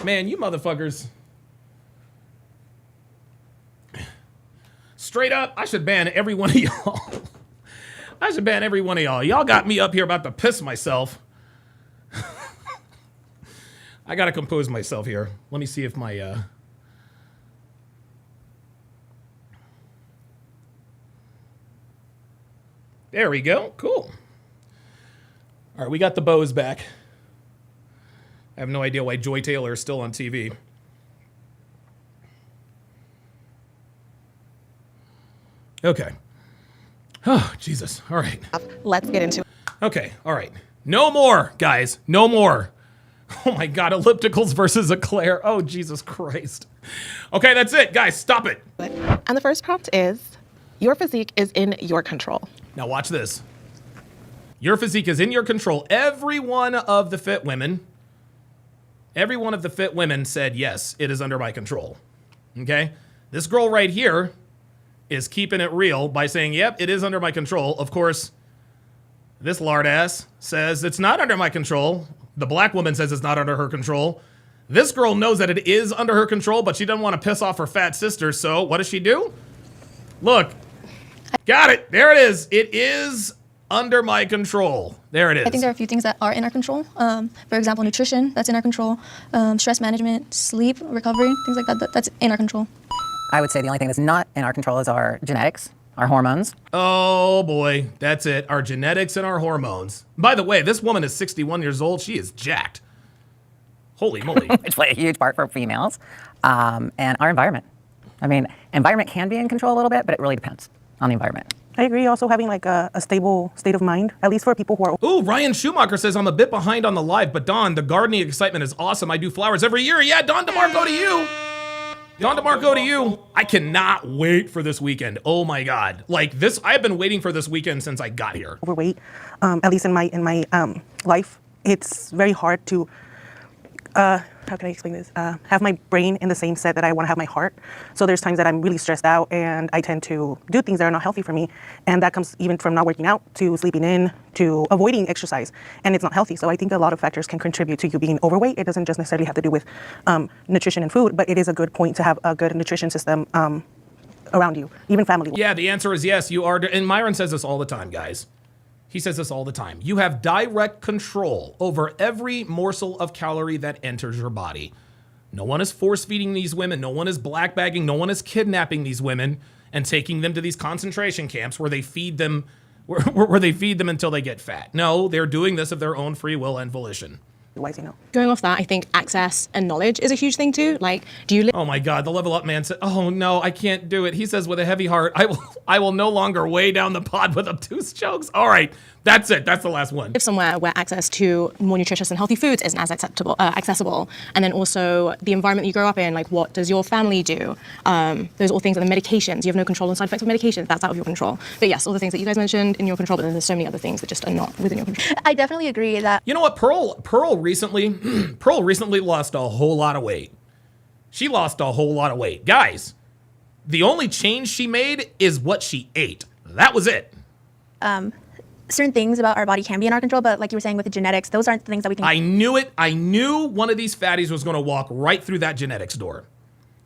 Man, you motherfuckers. Straight up, I should ban every one of y'all. I should ban every one of y'all. Y'all got me up here about to piss myself. I gotta compose myself here. Let me see if my there we go. Cool. All right, we got the bows back. I have no idea why Joy Taylor is still on TV. Okay. Oh, Jesus. All right. Let's get into it. Okay. All right. No more, guys. No more. Oh, my God. Ellipticals versus Eclair. Oh, Jesus Christ. Okay, that's it. Guys, stop it. And the first prompt is, your physique is in your control. Now watch this. Your physique is in your control. Every one of the fit women said, yes, it is under my control. Okay? This girl right here is keeping it real by saying, yep, it is under my control. Of course, this lard ass says it's not under my control. The black woman says it's not under her control. This girl knows that it is under her control, but she doesn't want to piss off her fat sister, so what does she do? Look. Got it. There it is. It is under my control. There it is. I think there are a few things that are in our control. For example, nutrition, that's in our control. Stress management, sleep, recovery, things like that, that's in our control. I would say the only thing that's not in our control is our genetics, our hormones. Oh boy, that's it. Our genetics and our hormones. By the way, this woman is 61 years old. She is jacked. Holy moly. Which play a huge part for females. And our environment. I mean, environment can be in control a little bit, but it really depends on the environment. I agree. Also having like a stable state of mind, at least for people who are. Ooh, Ryan Schumacher says, I'm a bit behind on the live, but Don, the gardening excitement is awesome. I do flowers every year. Yeah, Don DeMarco to you. Don DeMarco to you. I cannot wait for this weekend. Oh my God. Like this, I've been waiting for this weekend since I got here. Overweight, at least in my life, it's very hard to, how can I explain this? Have my brain in the same set that I want to have my heart. So there's times that I'm really stressed out and I tend to do things that are not healthy for me. And that comes even from not working out to sleeping in to avoiding exercise. And it's not healthy. So I think a lot of factors can contribute to you being overweight. It doesn't just necessarily have to do with nutrition and food, but it is a good point to have a good nutrition system around you, even family. Yeah, the answer is yes, you are. And Myron says this all the time, guys. He says this all the time. You have direct control over every morsel of calorie that enters your body. No one is force feeding these women. No one is black bagging. No one is kidnapping these women and taking them to these concentration camps where they feed them, where they feed them until they get fat. No, they're doing this of their own free will and volition. Going off that, I think access and knowledge is a huge thing too. Like, do you? Oh my God, the level up man said, "Oh no, I can't do it." He says with a heavy heart, "I will no longer weigh down the pod with obtuse jokes." All right, that's it. That's the last one. Live somewhere where access to more nutritious and healthy foods isn't as accessible, and then also the environment you grow up in. Like, what does your family do? Those are all things. And the medications, you have no control on side effects of medications. That's out of your control. But yes, all the things that you guys mentioned in your control. But then there's so many other things that just are not within your control. I definitely agree that. You know what, Pearl recently lost a whole lot of weight. She lost a whole lot of weight. Guys, the only change she made is what she ate. That was it. Certain things about our body can be in our control, but like you were saying with the genetics, those aren't the things that we can. I knew it. I knew one of these fatties was going to walk right through that genetics door.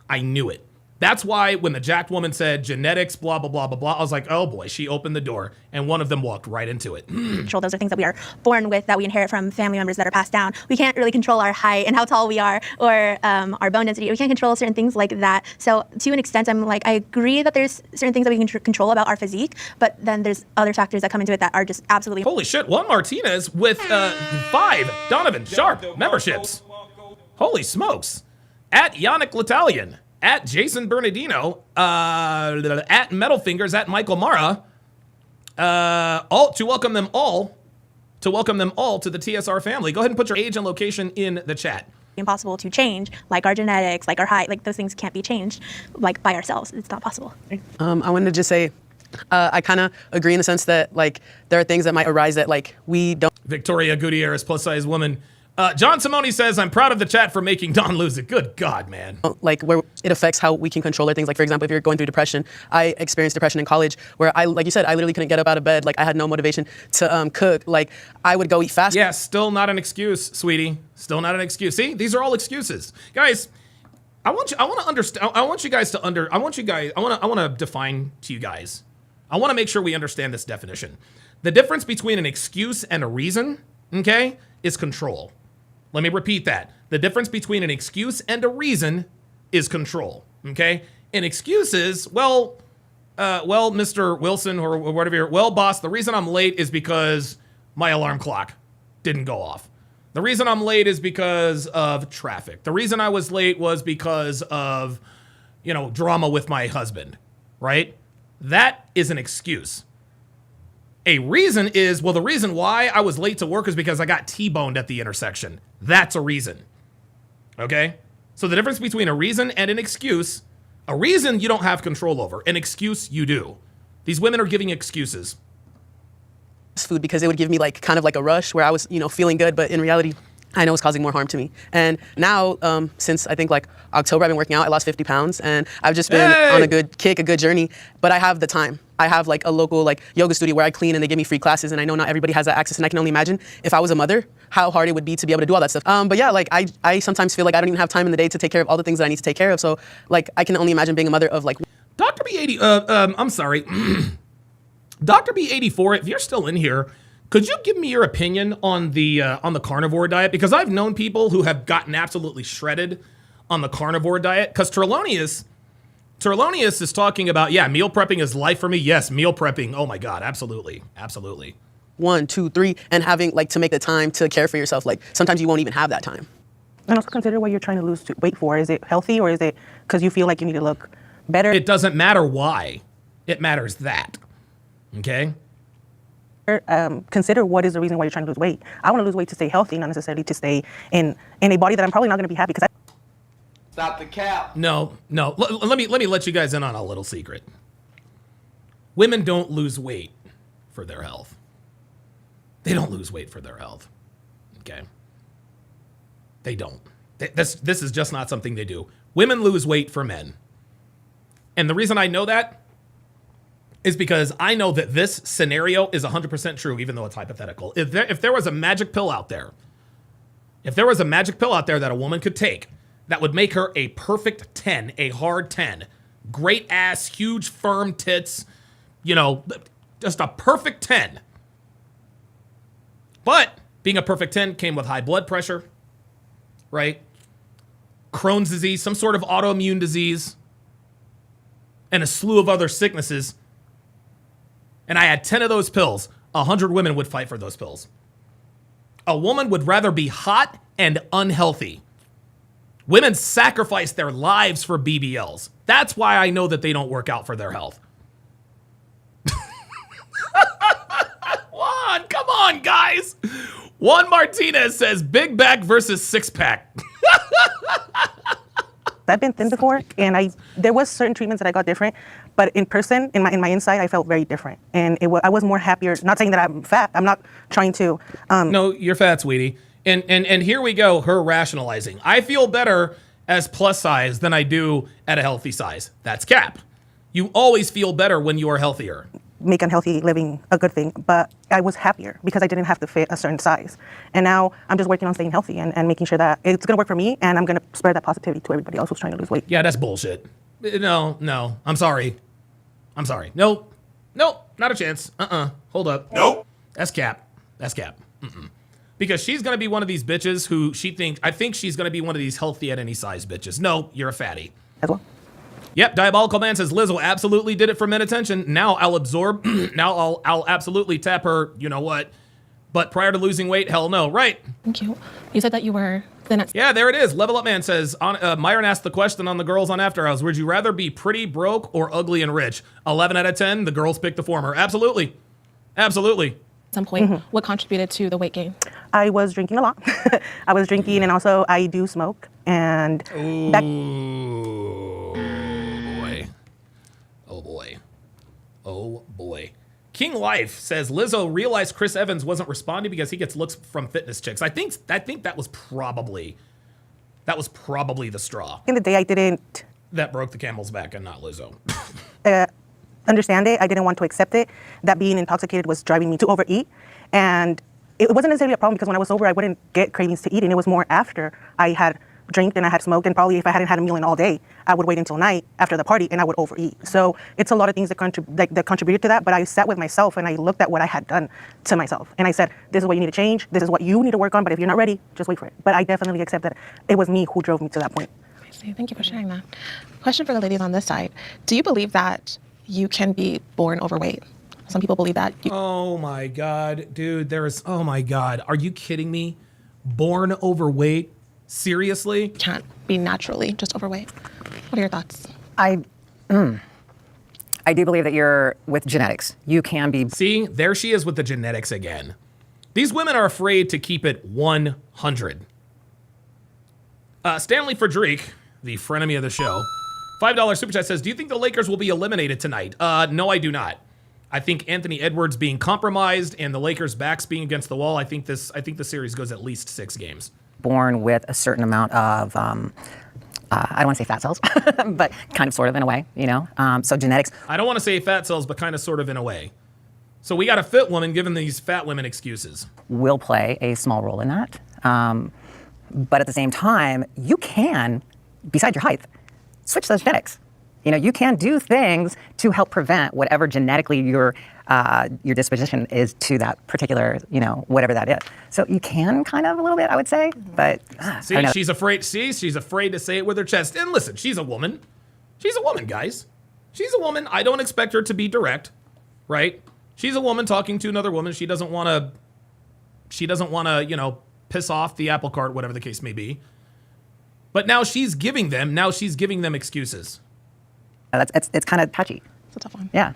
I knew it. That's why when the jacked woman said genetics, blah, blah, blah, blah, blah, I was like, oh boy, she opened the door and one of them walked right into it. Control. Those are things that we are born with, that we inherit from family members that are passed down. We can't really control our height and how tall we are, or our bone density. We can't control certain things like that. So to an extent, I'm like, I agree that there's certain things that we can control about our physique, but then there's other factors that come into it that are just absolutely. Holy shit, Juan Martinez with 5 Donovan Sharp memberships. Holy smokes. At Yannick L'Italian. At Jason Bernardino, at Metal Fingers, at Michael Mara, to welcome them all to the TSR family. Go ahead and put your age and location in the chat. Impossible to change, like our genetics, like our height, like those things can't be changed, like by ourselves. It's not possible. I wanted to just say, I kind of agree in the sense that like there are things that might arise that like we don't. Victoria Gutierrez, plus size woman. John Simone says, I'm proud of the chat for making Don lose it. Good God, man. Like where it affects how we can control our things. Like, for example, if you're going through depression, I experienced depression in college where like you said, I literally couldn't get up out of bed. Like I had no motivation to cook. Like I would go eat fast. Yeah, still not an excuse, sweetie. Still not an excuse. See, these are all excuses. Guys, I want to define to you guys. I want to make sure we understand this definition. The difference between an excuse and a reason, okay, is control. Let me repeat that. The difference between an excuse and a reason is control, okay? An excuse is, well, Mr. Wilson or whatever you're, well, boss, the reason I'm late is because my alarm clock didn't go off. The reason I'm late is because of traffic. The reason I was late was because of, drama with my husband, right? That is an excuse. A reason is, well, the reason why I was late to work is because I got T-boned at the intersection. That's a reason. Okay? So the difference between a reason and an excuse, a reason you don't have control over, an excuse you do. These women are giving excuses. Food because it would give me like kind of like a rush where I was, feeling good, but in reality, I know it's causing more harm to me. And now, since I think like October, I've been working out. I lost 50 pounds, and I've just been on a good kick, a good journey. But I have the time. I have like a local like yoga studio where I clean and they give me free classes. And I know not everybody has that access. And I can only imagine if I was a mother, how hard it would be to be able to do all that stuff. But yeah, like I sometimes feel like I don't even have time in the day to take care of all the things that I need to take care of. So like I can only imagine being a mother of like. Dr. B80, I'm sorry. Dr. B84, if you're still in here, could you give me your opinion on the carnivore diet? Because I've known people who have gotten absolutely shredded on the carnivore diet. Because Terlonius is talking about, yeah, meal prepping is life for me. Yes, meal prepping. Oh my God, absolutely, absolutely. 1, 2, 3, and having like to make the time to care for yourself. Like sometimes you won't even have that time. And also consider what you're trying to lose weight for. Is it healthy or is it because you feel like you need to look better? It doesn't matter why. It matters that. Okay. Consider what is the reason why you're trying to lose weight. I want to lose weight to stay healthy, not necessarily to stay in a body that I'm probably not going to be happy because Stop the cap. No. Let me let you guys in on a little secret. Women don't lose weight for their health. They don't lose weight for their health. Okay. They don't. This is just not something they do. Women lose weight for men. And the reason I know that is because I know that this scenario is 100% true, even though it's hypothetical. If there was a magic pill out there, that a woman could take that would make her a perfect 10, a hard 10, great ass, huge, firm tits, just a perfect 10. But being a perfect 10 came with high blood pressure, right? Crohn's disease, some sort of autoimmune disease, and a slew of other sicknesses. And I had 10 of those pills. 100 women would fight for those pills. A woman would rather be hot and unhealthy. Women sacrifice their lives for BBLs. That's why I know that they don't work out for their health. Come on, guys. Juan Martinez says big back versus six pack. I've been thin before, and there was certain treatments that I got different, but in person, in my inside, I felt very different, and I was more happier. Not saying that I'm fat. I'm not trying to. No, you're fat, sweetie. And here we go. Her rationalizing. I feel better as plus size than I do at a healthy size. That's cap. You always feel better when you are healthier. Make unhealthy living a good thing, but I was happier because I didn't have to fit a certain size. And now I'm just working on staying healthy and making sure that it's going to work for me, and I'm going to spread that positivity to everybody else who's trying to lose weight. Yeah, that's bullshit. No. I'm sorry. Nope, not a chance. Hold up. Nope. That's cap. Mm-mm. Because she's going to be one of these bitches who I think she's going to be one of these healthy at any size bitches. No, you're a fatty. As well. Yep, Diabolical Man says Lizzo absolutely did it for men attention. Now I'll absorb. Now I'll absolutely tap her. You know what? But prior to losing weight, hell no. Right. Thank you. You said that you were thin at. Yeah, there it is. Level Up Man says Myron asked the question on the girls on After Hours. Would you rather be pretty, broke, or ugly and rich? 11 out of 10. The girls pick the former. Absolutely. At some point, what contributed to the weight gain? I was drinking a lot. I was drinking, and also I do smoke. And Oh boy. King Life says Lizzo realized Chris Evans wasn't responding because he gets looks from fitness chicks. I think that was probably the straw. In the day, I didn't. That broke the camel's back, and not Lizzo. Understand it. I didn't want to accept it. That being intoxicated was driving me to overeat, and it wasn't necessarily a problem because when I was sober, I wouldn't get cravings to eat, and it was more after I had drank and I had smoked, and probably if I hadn't had a meal in all day, I would wait until night after the party and I would overeat. So it's a lot of things that contributed to that, but I sat with myself and I looked at what I had done to myself. And I said, this is what you need to change. This is what you need to work on, but if you're not ready, just wait for it. But I definitely accept that it was me who drove me to that point. I see. Thank you for sharing that. Question for the ladies on this side. Do you believe that you can be born overweight? Some people believe that. Oh my God, dude, oh my God. Are you kidding me? Born overweight? Seriously? Can't be naturally just overweight. What are your thoughts? I do believe that you're with genetics. You can be. See, there she is with the genetics again. These women are afraid to keep it 100. Stanley Frederick, the frenemy of the show, $5 super chat says, do you think the Lakers will be eliminated tonight? No, I do not. I think Anthony Edwards being compromised and the Lakers' backs being against the wall, I think the series goes at least 6 games. born with a certain amount of, I don't want to say fat cells, but kind of sort of in a way, you know? So genetics. I don't want to say fat cells, but kind of sort of in a way. So we got a fit woman giving these fat women excuses. Will play a small role in that. But at the same time, you can, besides your height, switch those genetics. You know, you can do things to help prevent whatever genetically your disposition is to that particular, you know, whatever that is. So you can kind of a little bit, I would say, but See, she's afraid. See, she's afraid to say it with her chest. And listen, she's a woman. She's a woman, guys. She's a woman. I don't expect her to be direct, right? She's a woman talking to another woman. She doesn't want to, you know, piss off the apple cart, whatever the case may be. But now she's giving them excuses. It's kind of touchy. It's a tough one. Yeah.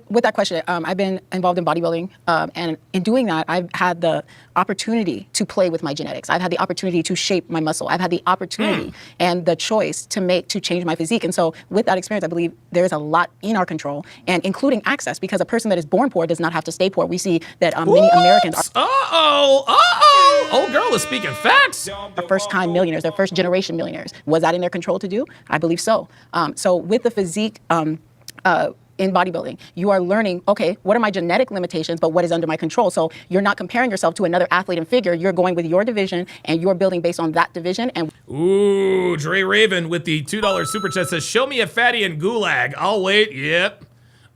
With that question, I've been involved in bodybuilding, and in doing that, I've had the opportunity to play with my genetics. I've had the opportunity to shape my muscle. I've had the opportunity and the choice to change my physique. And so with that experience, I believe there is a lot in our control, and including access, because a person that is born poor does not have to stay poor. We see that many Americans are old girl is speaking facts. Our first-time millionaires, their first-generation millionaires. Was that in their control to do? I believe so. So with the physique, in bodybuilding, you are learning, okay, what are my genetic limitations, but what is under my control? So you're not comparing yourself to another athlete and figure. You're going with your division, and you're building based on that division. And ooh, Dre Raven with the $2 super chat says, "Show me a fatty in Gulag. I'll wait." Yep.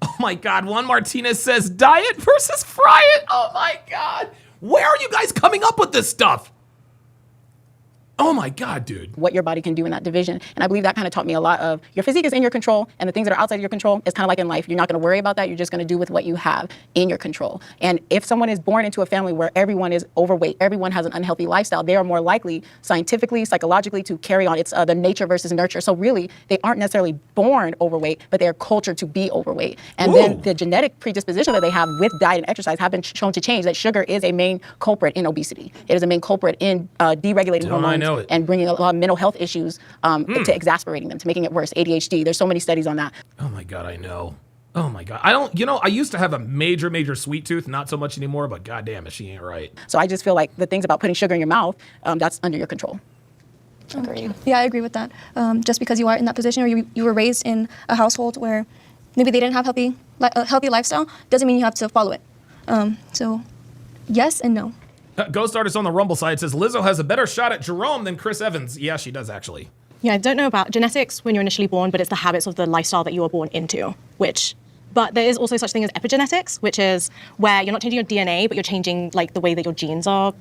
Oh my God. Juan Martinez says, "Diet versus fry it." Oh my God. Where are you guys coming up with this stuff? Oh my God, dude. What your body can do in that division. And I believe that kind of taught me a lot of your physique is in your control, and the things that are outside of your control is kind of like in life. You're not going to worry about that. You're just going to do with what you have in your control. And if someone is born into a family where everyone is overweight, everyone has an unhealthy lifestyle, they are more likely scientifically, psychologically to carry on. It's the nature versus nurture. So really, they aren't necessarily born overweight, but they are cultured to be overweight. And then the genetic predisposition that they have with diet and exercise have been shown to change. That sugar is a main culprit in obesity. It is a main culprit in deregulating hormones and bringing a lot of mental health issues to exasperating them, to making it worse. ADHD, there's so many studies on that. Oh my God, I know. Oh my God. I used to have a major sweet tooth, not so much anymore, but goddamn it, she ain't right. So I just feel like the things about putting sugar in your mouth, that's under your control. Agree. Yeah, I agree with that. Just because you are in that position, or you were raised in a household where maybe they didn't have a healthy lifestyle, doesn't mean you have to follow it. So yes and no. Ghost Artist on the Rumble side says, "Lizzo has a better shot at Jerome than Chris Evans." Yeah, she does actually. Yeah, I don't know about genetics when you're initially born, but it's the habits of the lifestyle that you were born into, but there is also such thing as epigenetics, which is where you're not changing your DNA, but you're changing like the way that your genes are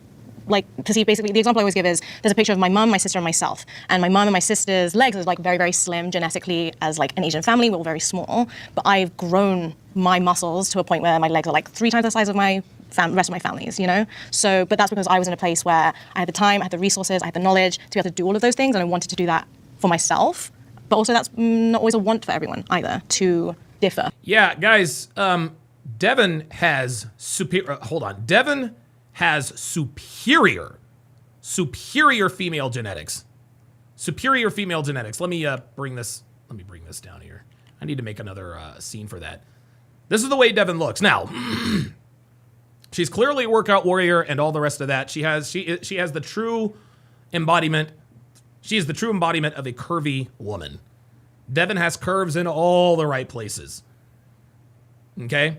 perceived. Basically, the example I always give is there's a picture of my mum, my sister, and myself. And my mum and my sister's legs are like very, very slim genetically as like an Asian family. We're all very small, but I've grown my muscles to a point where my legs are like 3 times the size of my rest of my families, you know? So, but that's because I was in a place where I had the time, I had the resources, I had the knowledge to be able to do all of those things, and I wanted to do that for myself. But also that's not always a want for everyone either, to differ. Yeah, guys, Devin has Devin has superior female genetics. Superior female genetics. Let me bring this down here. I need to make another scene for that. This is the way Devin looks. Now, she's clearly a workout warrior and all the rest of that. She has the true embodiment. She is the true embodiment of a curvy woman. Devin has curves in all the right places. Okay?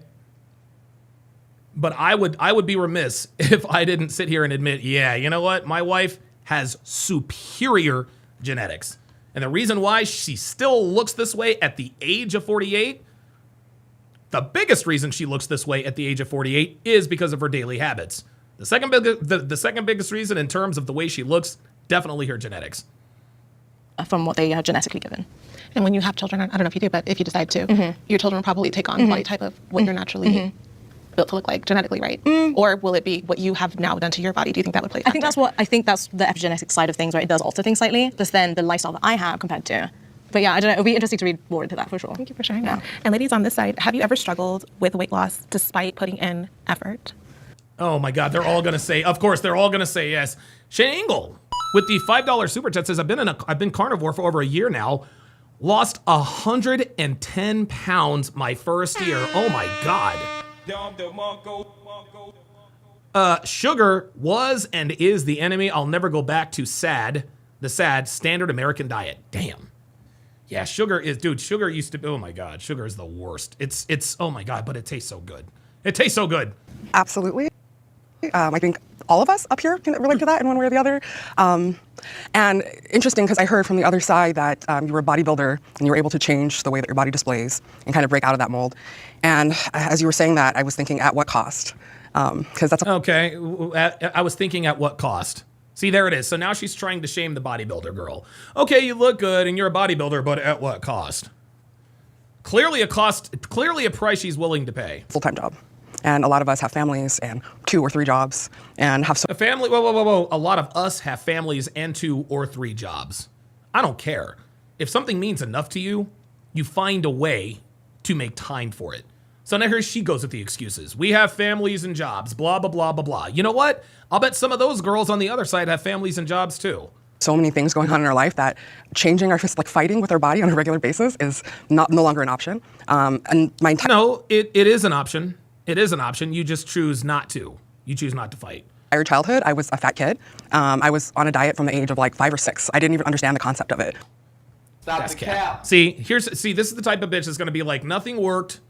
But I would be remiss if I didn't sit here and admit, yeah, you know what? My wife has superior genetics. And the reason why she still looks this way at the age of 48, the biggest reason she looks this way at the age of 48 is because of her daily habits. The second biggest reason in terms of the way she looks, definitely her genetics. From what they are genetically given. And when you have children, I don't know if you do, but if you decide to, your children will probably take on the body type of what you're naturally built to look like genetically, right? Or will it be what you have now done to your body? Do you think that would play a factor? I think that's the epigenetic side of things, right? It does alter things slightly, but then the lifestyle that I have compared to. But yeah, I don't know. It'll be interesting to read more into that for sure. Thank you for sharing that. And ladies on this side, have you ever struggled with weight loss despite putting in effort? Oh my God, they're all gonna say, of course, they're all gonna say yes. Shane Engel with the $5 super chat says, I've been carnivore for over a year now. Lost 110 pounds my first year. Oh my God. Sugar was and is the enemy. I'll never go back to the sad standard American diet. Damn. Yeah, sugar used to be, oh my God, sugar is the worst. It's oh my God, but it tastes so good. It tastes so good. Absolutely. I think all of us up here can relate to that in one way or the other. And interesting, because I heard from the other side that you were a bodybuilder and you were able to change the way that your body displays and kind of break out of that mold. And as you were saying that, I was thinking, at what cost? Because that's okay. I was thinking, at what cost? See, there it is. So now she's trying to shame the bodybuilder girl. Okay, you look good and you're a bodybuilder, but at what cost? Clearly a price she's willing to pay. Full-time job. And a lot of us have families and 2 or 3 jobs and have a family. Whoa. A lot of us have families and 2 or 3 jobs. I don't care. If something means enough to you, you find a way to make time for it. So now here she goes with the excuses. We have families and jobs, blah, blah, blah, blah, blah. You know what? I'll bet some of those girls on the other side have families and jobs too. So many things going on in our life that changing our, like fighting with our body on a regular basis is no longer an option. And my No, it is an option. It is an option. You just choose not to. You choose not to fight. Entire childhood, I was a fat kid. I was on a diet from the age of like 5 or 6. I didn't even understand the concept of it. Stop the cap. See, this is the type of bitch that's going to be like, nothing worked.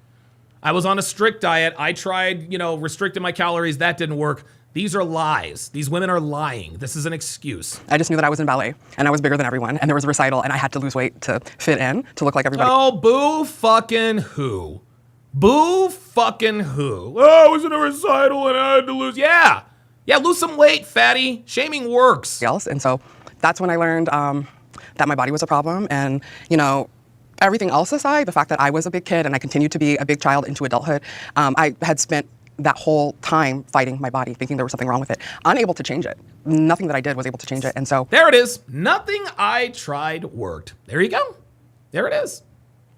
I was on a strict diet. I tried, restricting my calories. That didn't work. These are lies. These women are lying. This is an excuse. I just knew that I was in ballet and I was bigger than everyone. And there was a recital and I had to lose weight to fit in, to look like everybody. Oh, boo fucking who? Boo fucking who? Oh, I was in a recital and I had to lose. Yeah, lose some weight, fatty. Shaming works. And so that's when I learned that my body was a problem. And, everything else aside, the fact that I was a big kid and I continued to be a big child into adulthood, I had spent that whole time fighting my body, thinking there was something wrong with it, unable to change it. Nothing that I did was able to change it. And so there it is. Nothing I tried worked. There you go. There it is.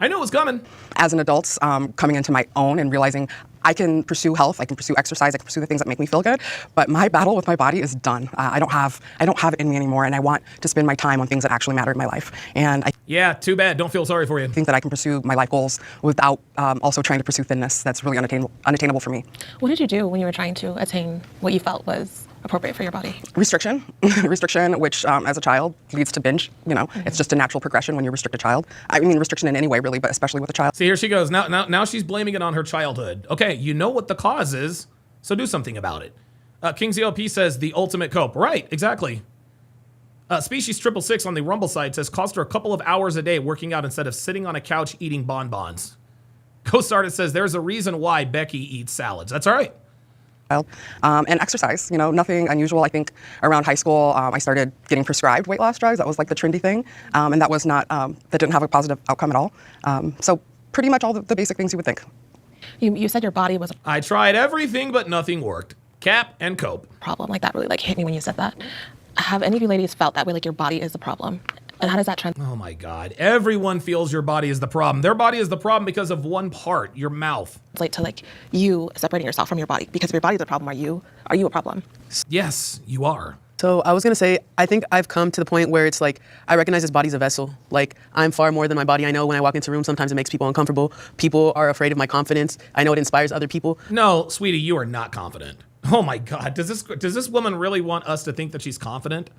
I knew it was coming. As an adult, coming into my own and realizing I can pursue health, I can pursue exercise, I can pursue the things that make me feel good, but my battle with my body is done. I don't have it in me anymore, and I want to spend my time on things that actually matter in my life. And yeah, too bad. Don't feel sorry for you. I think that I can pursue my life goals without also trying to pursue thinness. That's really unattainable for me. What did you do when you were trying to attain what you felt was appropriate for your body? Restriction, which as a child leads to binge. It's just a natural progression when you restrict a child. I mean, restriction in any way, really, but especially with a child. See, here she goes. Now she's blaming it on her childhood. Okay, you know what the cause is, so do something about it. King ZLP says the ultimate cope. Right, exactly. Species 666 on the Rumble side says cost her a couple of hours a day working out instead of sitting on a couch eating bonbons. Ghost Artist says there's a reason why Becky eats salads. That's all right. And exercise, nothing unusual. I think around high school, I started getting prescribed weight loss drugs. That was like the trendy thing. And that was not, that didn't have a positive outcome at all. So pretty much all the basic things you would think. You said your body was a I tried everything, but nothing worked. Cap and cope. problem. Like that really hit me when you said that. Have any of you ladies felt that way, like your body is the problem? And how does that translate? Oh my God. Everyone feels your body is the problem. Their body is the problem because of one part, your mouth. To like you separating yourself from your body. Because if your body's the problem, are you a problem? Yes, you are. So I was gonna say, I think I've come to the point where it's like, I recognize this body's a vessel. Like, I'm far more than my body. I know when I walk into a room, sometimes it makes people uncomfortable. People are afraid of my confidence. I know it inspires other people. No, sweetie, you are not confident. Oh my God, does this woman really want us to think that she's confident?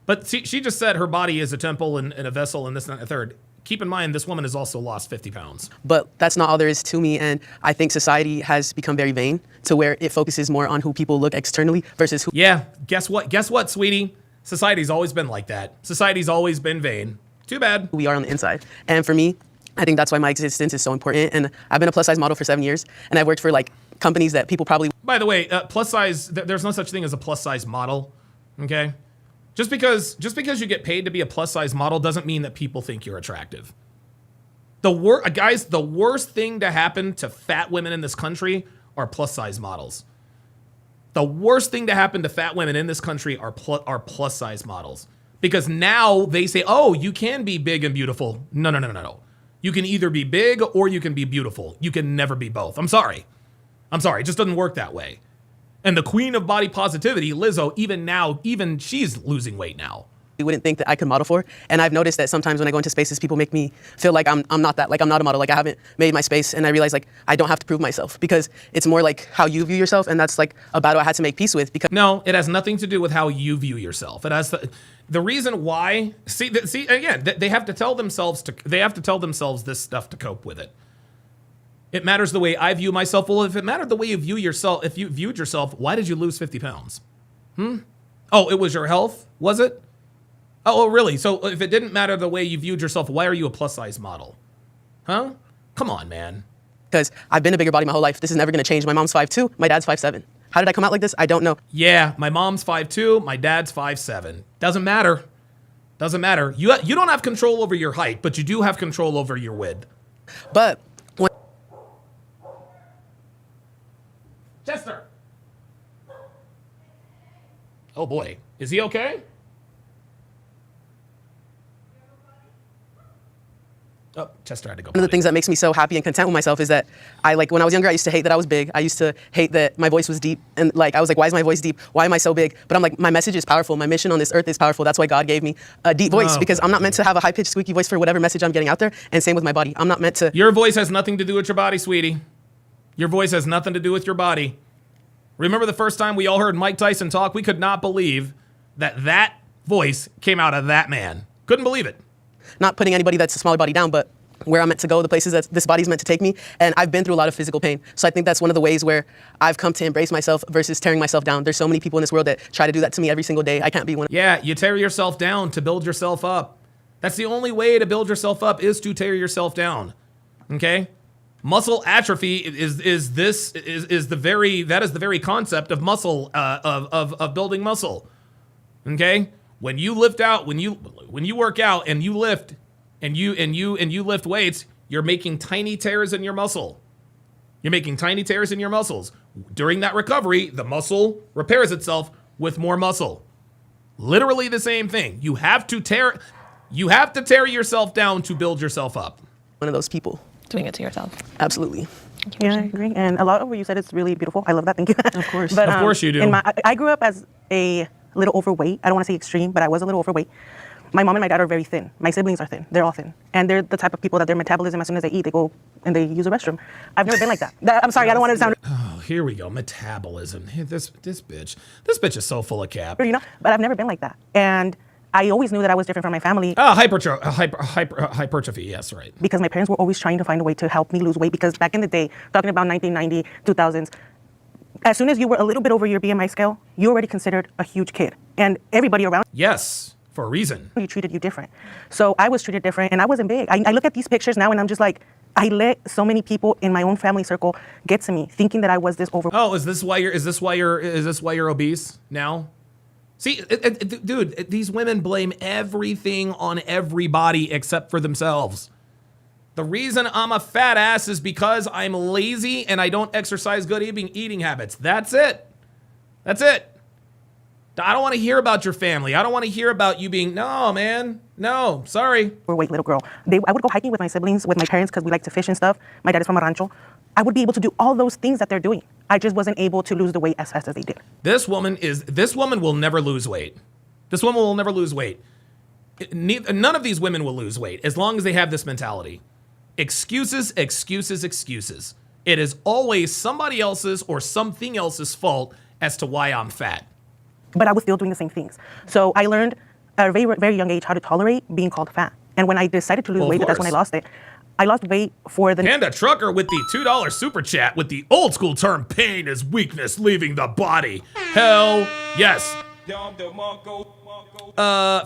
But she just said her body is a temple and a vessel and this and that and the third. Keep in mind, this woman has also lost 50 pounds. But that's not all there is to me. And I think society has become very vain to where it focuses more on who people look externally versus who. Yeah, guess what, sweetie? Society's always been like that. Society's always been vain. Too bad. We are on the inside. And for me, I think that's why my existence is so important. And I've been a plus size model for 7 years. And I've worked for like companies that people probably. By the way, plus size, there's no such thing as a plus size model. Okay? Just because you get paid to be a plus size model doesn't mean that people think you're attractive. Guys, the worst thing to happen to fat women in this country are plus size models. The worst thing to happen to fat women in this country are plus size models. Because now they say, oh, you can be big and beautiful. No. You can either be big or you can be beautiful. You can never be both. I'm sorry. It just doesn't work that way. And the queen of body positivity, Lizzo, even she's losing weight now. wouldn't think that I could model for. And I've noticed that sometimes when I go into spaces, people make me feel like I'm not that, like I'm not a model, like I haven't made my space. And I realize like I don't have to prove myself because it's more like how you view yourself. And that's like a battle I had to make peace with. Because no, it has nothing to do with how you view yourself. It has the reason why. See again, they have to tell themselves this stuff to cope with it. It matters the way I view myself. Well, if it mattered the way you view yourself, if you viewed yourself, why did you lose 50 pounds? Oh, it was your health, was it? Oh, really? So if it didn't matter the way you viewed yourself, why are you a plus-size model? Huh? Come on, man. Because I've been a bigger body my whole life. This is never going to change. My mom's 5'2", my dad's 5'7". How did I come out like this? I don't know. Yeah, my mom's 5'2", my dad's 5'7". Doesn't matter. Doesn't matter. You don't have control over your height, but you do have control over your width. But when... Chester! Oh boy, is he okay? Oh, Chester had to go. One of the things that makes me so happy and content with myself is that when I was younger, I used to hate that I was big. I used to hate that my voice was deep. And I was like, why is my voice deep? Why am I so big? But I'm like, my message is powerful. My mission on this earth is powerful. That's why God gave me a deep voice because I'm not meant to have a high-pitched, squeaky voice for whatever message I'm getting out there. And same with my body. I'm not meant to. Your voice has nothing to do with your body, sweetie. Your voice has nothing to do with your body. Remember the first time we all heard Mike Tyson talk? We could not believe that voice came out of that man. Couldn't believe it. Not putting anybody that's a smaller body down, but where I'm meant to go, the places that this body's meant to take me. And I've been through a lot of physical pain. So I think that's one of the ways where I've come to embrace myself versus tearing myself down. There's so many people in this world that try to do that to me every single day. I can't be one. Yeah, you tear yourself down to build yourself up. That's the only way to build yourself up is to tear yourself down. Okay? Muscle atrophy is the very concept of muscle of building muscle. Okay? When you lift out, when you work out and you lift and you lift weights, you're making tiny tears in your muscle. You're making tiny tears in your muscles. During that recovery, the muscle repairs itself with more muscle. Literally the same thing. You have to tear yourself down to build yourself up. One of those people. Doing it to yourself. Absolutely. Yeah, I agree. And a lot of what you said is really beautiful. I love that. Thank you. Of course. But, of course you do. I grew up as a little overweight. I don't want to say extreme, but I was a little overweight. My mom and my dad are very thin. My siblings are thin. They're all thin. And they're the type of people that their metabolism, as soon as they eat, they go and they use a restroom. I've never been like that. I'm sorry, I don't want to sound... Oh, here we go. Metabolism. This bitch. This bitch is so full of cap. You know, but I've never been like that. And I always knew that I was different from my family. Hypertrophy, yes, right. Because my parents were always trying to find a way to help me lose weight. Because back in the day, talking about 1990, 2000s, as soon as you were a little bit over your BMI scale, you already considered a huge kid. And everybody around... Yes. For a reason. You treated you different. So I was treated different and I wasn't big. I look at these pictures now and I'm just like, I let so many people in my own family circle get to me thinking that I was this over. Oh, is this why you're obese now? See, dude, these women blame everything on everybody except for themselves. The reason I'm a fat ass is because I'm lazy and I don't exercise good eating habits. That's it. That's it. I don't want to hear about your family. I don't want to hear about you being, no, man. No, sorry. Overweight little girl. I would go hiking with my siblings, with my parents, because we like to fish and stuff. My dad is from a rancho. I would be able to do all those things that they're doing. I just wasn't able to lose the weight as fast as they did. This woman will never lose weight. This woman will never lose weight. None of these women will lose weight as long as they have this mentality. Excuses, excuses, excuses. It is always somebody else's or something else's fault as to why I'm fat. But I was still doing the same things. So I learned at a very, very young age how to tolerate being called fat. And when I decided to lose weight, that's when I lost it. I lost weight for the... Panda Trucker with the $2 super chat with the old school term, pain is weakness leaving the body. Hell yes.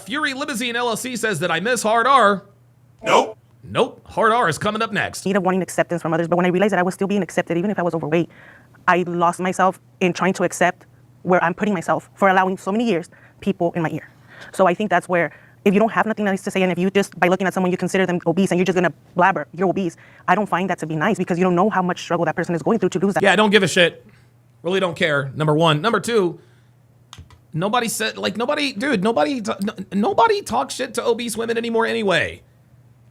Fury Limousine LLC says that I miss Hard R. Nope. Hard R is coming up next. Need of wanting acceptance from others. But when I realized that I was still being accepted, even if I was overweight, I lost myself in trying to accept where I'm putting myself for allowing so many years people in my ear. So I think that's where, if you don't have nothing nice to say, and if you just, by looking at someone, you consider them obese and you're just gonna blabber, you're obese, I don't find that to be nice because you don't know how much struggle that person is going through to lose that. Yeah, I don't give a shit. Really don't care, number one. Number two, nobody talks shit to obese women anymore anyway.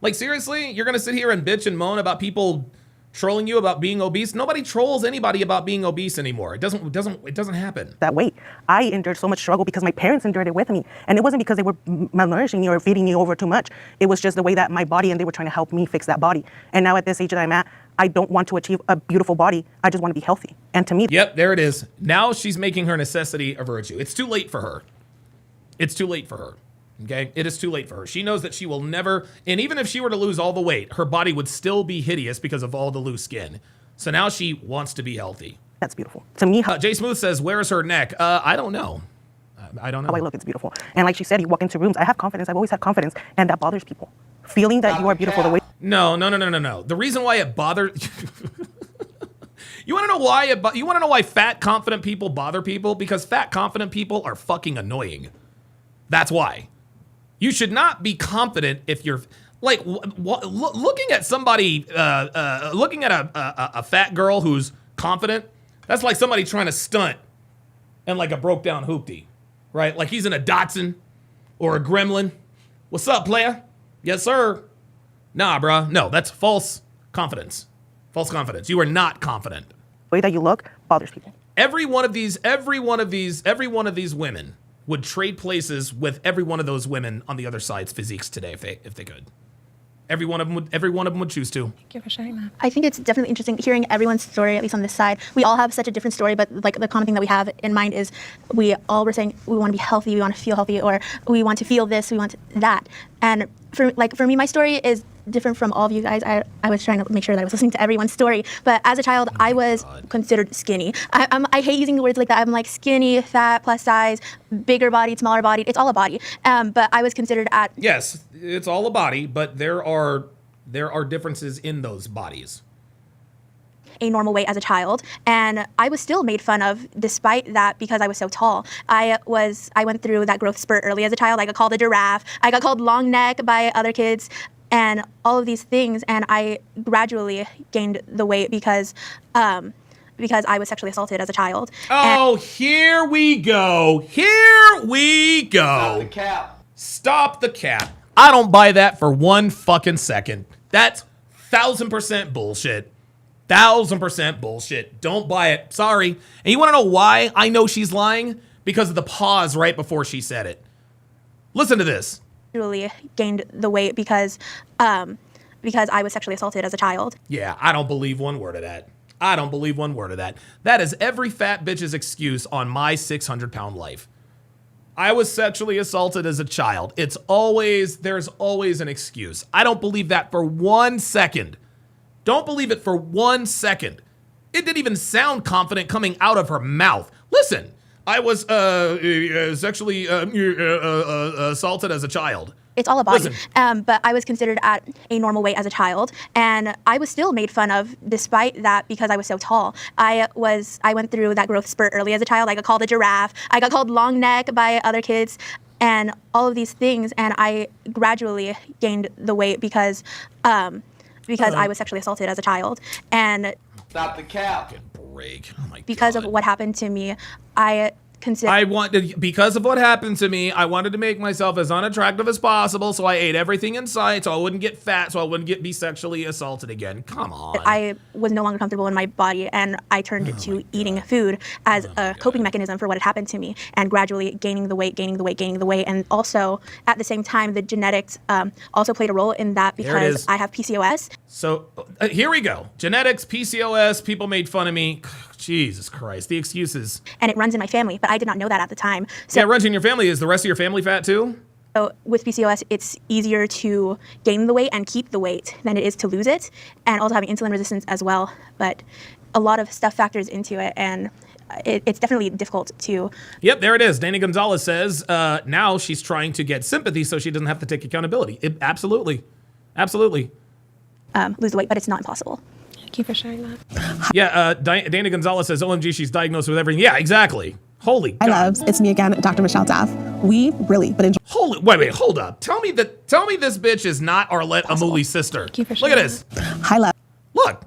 Like seriously, you're gonna sit here and bitch and moan about people trolling you about being obese. Nobody trolls anybody about being obese anymore. It doesn't happen. That weight. I endured so much struggle because my parents endured it with me. And it wasn't because they were malnourishing me or feeding me over too much. It was just the way that my body, and they were trying to help me fix that body. And now at this age that I'm at, I don't want to achieve a beautiful body. I just want to be healthy. And to me, yep, there it is. Now she's making her necessity a virtue. It's too late for her. It's too late for her. Okay, it is too late for her. She knows that she will never, and even if she were to lose all the weight, her body would still be hideous because of all the loose skin. So now she wants to be healthy. That's beautiful. To me, Jay Smooth says, where's her neck? I don't know. I don't know. How I look, it's beautiful. And like she said, you walk into rooms, I have confidence. I've always had confidence, and that bothers people. Feeling that you are beautiful the way. No. The reason why it bothers... You want to know why you want to know why fat, confident people bother people? Because fat, confident people are fucking annoying. That's why. You should not be confident if you're like looking at somebody, looking at a fat girl who's confident. That's like somebody trying to stunt and like a broke down hoopty, right? Like he's in a Datsun or a Gremlin. What's up, player? Yes, sir. Nah, bruh. No, that's false confidence. False confidence. You are not confident. The way that you look bothers people. Every one of these women would trade places with every one of those women on the other side's physiques today if they could. Every one of them would choose to. Thank you for sharing that. I think it's definitely interesting hearing everyone's story, at least on this side. We all have such a different story, but like the common thing that we have in mind is we all were saying we want to be healthy, we want to feel healthy, or we want to feel this, we want that. And for me, my story is different from all of you guys. I was trying to make sure that I was listening to everyone's story, but as a child, I was considered skinny. I hate using the words like that. I'm like skinny, fat, plus size, bigger body, smaller body. It's all a body. But I was considered at... Yes, it's all a body, but there are differences in those bodies. A normal weight as a child, and I was still made fun of despite that because I was so tall. I went through that growth spurt early as a child. I got called a giraffe. I got called long neck by other kids, and all of these things. And I gradually gained the weight because I was sexually assaulted as a child. Oh, here we go. Here we go. Stop the cap. Stop the cap. I don't buy that for one fucking second. That's 1000% bullshit. 1000% bullshit. Don't buy it. Sorry. And you want to know why I know she's lying? Because of the pause right before she said it. Listen to this. Really gained the weight because I was sexually assaulted as a child. Yeah, I don't believe one word of that. I don't believe one word of that. That is every fat bitch's excuse on my 600-pound life. I was sexually assaulted as a child. There's always an excuse. I don't believe that for 1 second. Don't believe it for 1 second. It didn't even sound confident coming out of her mouth. Listen, I was sexually assaulted as a child. It's all a body. But I was considered at a normal weight as a child, and I was still made fun of despite that because I was so tall. I went through that growth spurt early as a child. I got called a giraffe. I got called long neck by other kids, and all of these things. And I gradually gained the weight because I was sexually assaulted as a child. And stop the cap. Break. Oh my God. Because of what happened to me, because of what happened to me, I wanted to make myself as unattractive as possible, so I ate everything in sight, so I wouldn't get fat, so I wouldn't be sexually assaulted again. Come on. I was no longer comfortable in my body, and I turned to eating food as a coping mechanism for what had happened to me, and gradually gaining the weight, and also at the same time, the genetics also played a role in that because I have PCOS. So here we go. Genetics, PCOS, people made fun of me. Jesus Christ, the excuses. And it runs in my family, but I did not know that at the time. So, yeah, it runs in your family. Is the rest of your family fat too? So with PCOS, it's easier to gain the weight and keep the weight than it is to lose it, and also having insulin resistance as well. But a lot of stuff factors into it, and it's definitely difficult to... Yep, there it is. Dana Gonzalez says now she's trying to get sympathy so she doesn't have to take accountability. Absolutely. Lose the weight, but it's not impossible. Thank you for sharing that. Yeah, Dana Gonzalez says, OMG, she's diagnosed with everything. Yeah, exactly. Holy God. Hi, loves. It's me again, Dr. Michelle Dav. We really been enjoying... Wait, hold up. Tell me this bitch is not Arlette Amouli's sister. Look at this. Hi, love. Look.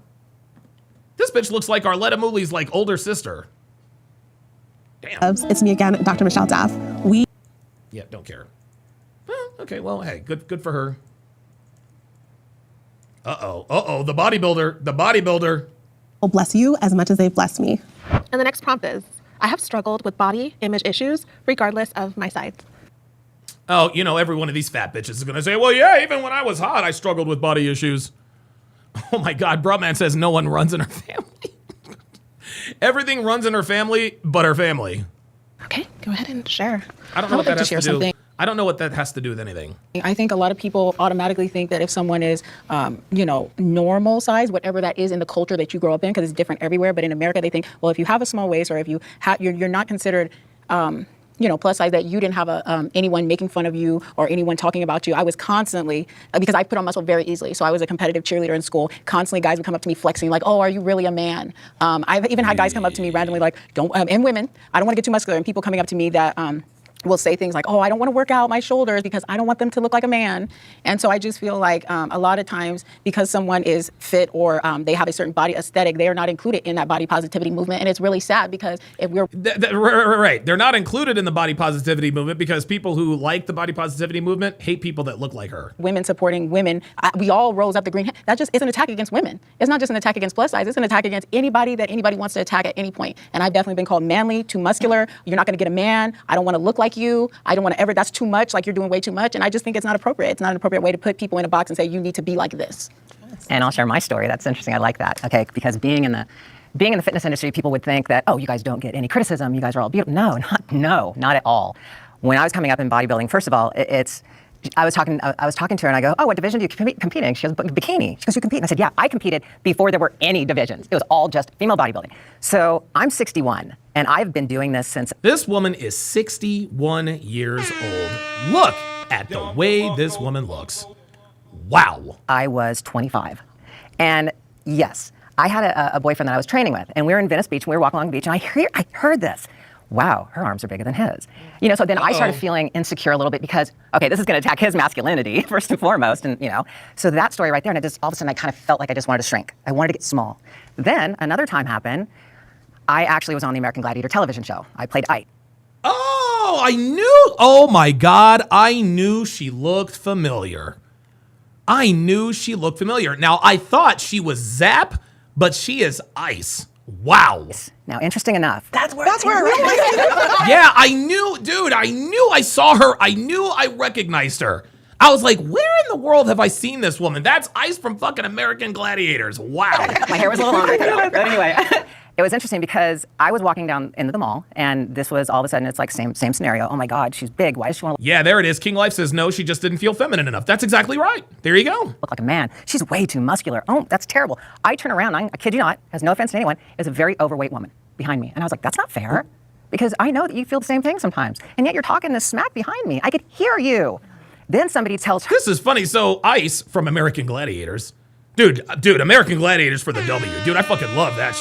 This bitch looks like Arlette Amouli's like older sister. Damn. Loves. It's me again, Dr. Michelle Dav. Yeah, don't care. Okay, well, hey, good for her. The bodybuilder. Will bless you as much as they've blessed me. And the next prompt is, I have struggled with body image issues regardless of my size. Oh, every one of these fat bitches is going to say, well, yeah, even when I was hot, I struggled with body issues. Oh my God, Brutman says no one runs in her family. Everything runs in her family but her family. Okay, go ahead and share. I don't know what that has to do. Something. I don't know what that has to do with anything. I think a lot of people automatically think that if someone is, normal size, whatever that is in the culture that you grow up in, because it's different everywhere. But in America, they think, well, if you have a small waist or if you have, you're not considered, plus size, that you didn't have anyone making fun of you or anyone talking about you. I was constantly, because I put on muscle very easily, so I was a competitive cheerleader in school. Constantly, guys would come up to me flexing, like, "Oh, are you really a man?" I've even had guys come up to me randomly, like, "Don't," and women. I don't want to get too muscular, and people coming up to me that. Will say things like, "Oh, I don't want to work out my shoulders because I don't want them to look like a man." And so I just feel like a lot of times because someone is fit or they have a certain body aesthetic, they are not included in that body positivity movement. And it's really sad because if we're... Right. They're not included in the body positivity movement because people who like the body positivity movement hate people that look like her. Women supporting women, we all rose up the green. That just is an attack against women. It's not just an attack against plus size. It's an attack against anybody that anybody wants to attack at any point. And I've definitely been called manly, too muscular. You're not going to get a man. I don't want to look like you. I don't want to ever, that's too much, like you're doing way too much. And I just think it's not appropriate. It's not an appropriate way to put people in a box and say, you need to be like this. And I'll share my story. That's interesting. I like that. Okay, because being in the fitness industry, people would think that, oh, you guys don't get any criticism. You guys are all beautiful. No, not at all. When I was coming up in bodybuilding, first of all, I was talking to her and I go, oh, what division do you compete in? She goes, bikini. She goes, you compete? And I said, yeah, I competed before there were any divisions. It was all just female bodybuilding. So I'm 61 and I've been doing this since. This woman is 61 years old. Look at the way this woman looks. Wow. I was 25. And yes, I had a boyfriend that I was training with and we were in Venice Beach and we were walking along the beach and I heard this. Wow, her arms are bigger than his. So then I started feeling insecure a little bit because, okay, this is going to attack his masculinity first and foremost. And, so that story right there, and all of a sudden I kind of felt like I just wanted to shrink. I wanted to get small. Then another time happened. I actually was on the American Gladiator television show. I played Ike. Oh, I knew. Oh my God, I knew she looked familiar. Now, I thought she was Zap, but she is Ice. Wow. Now, interesting enough. That's where I realized it. Yeah, I knew, dude. I knew I saw her. I knew I recognized her. I was like, where in the world have I seen this woman? That's Ice from fucking American Gladiators. Wow. My hair was a little longer. But anyway, it was interesting because I was walking down into the mall and this was all of a sudden, it's like same scenario. Oh my God, she's big. Why does she want to? Yeah, there it is. King Life says no, she just didn't feel feminine enough. That's exactly right. There you go. Look like a man. She's way too muscular. Oh, that's terrible. I turn around, I kid you not, has no offense to anyone, is a very overweight woman behind me. And I was like, that's not fair because I know that you feel the same thing sometimes. And yet you're talking this smack behind me. I could hear you. Then somebody tells her. This is funny. So Ice from American Gladiators. Dude, American Gladiators for the W. Dude, I fucking love that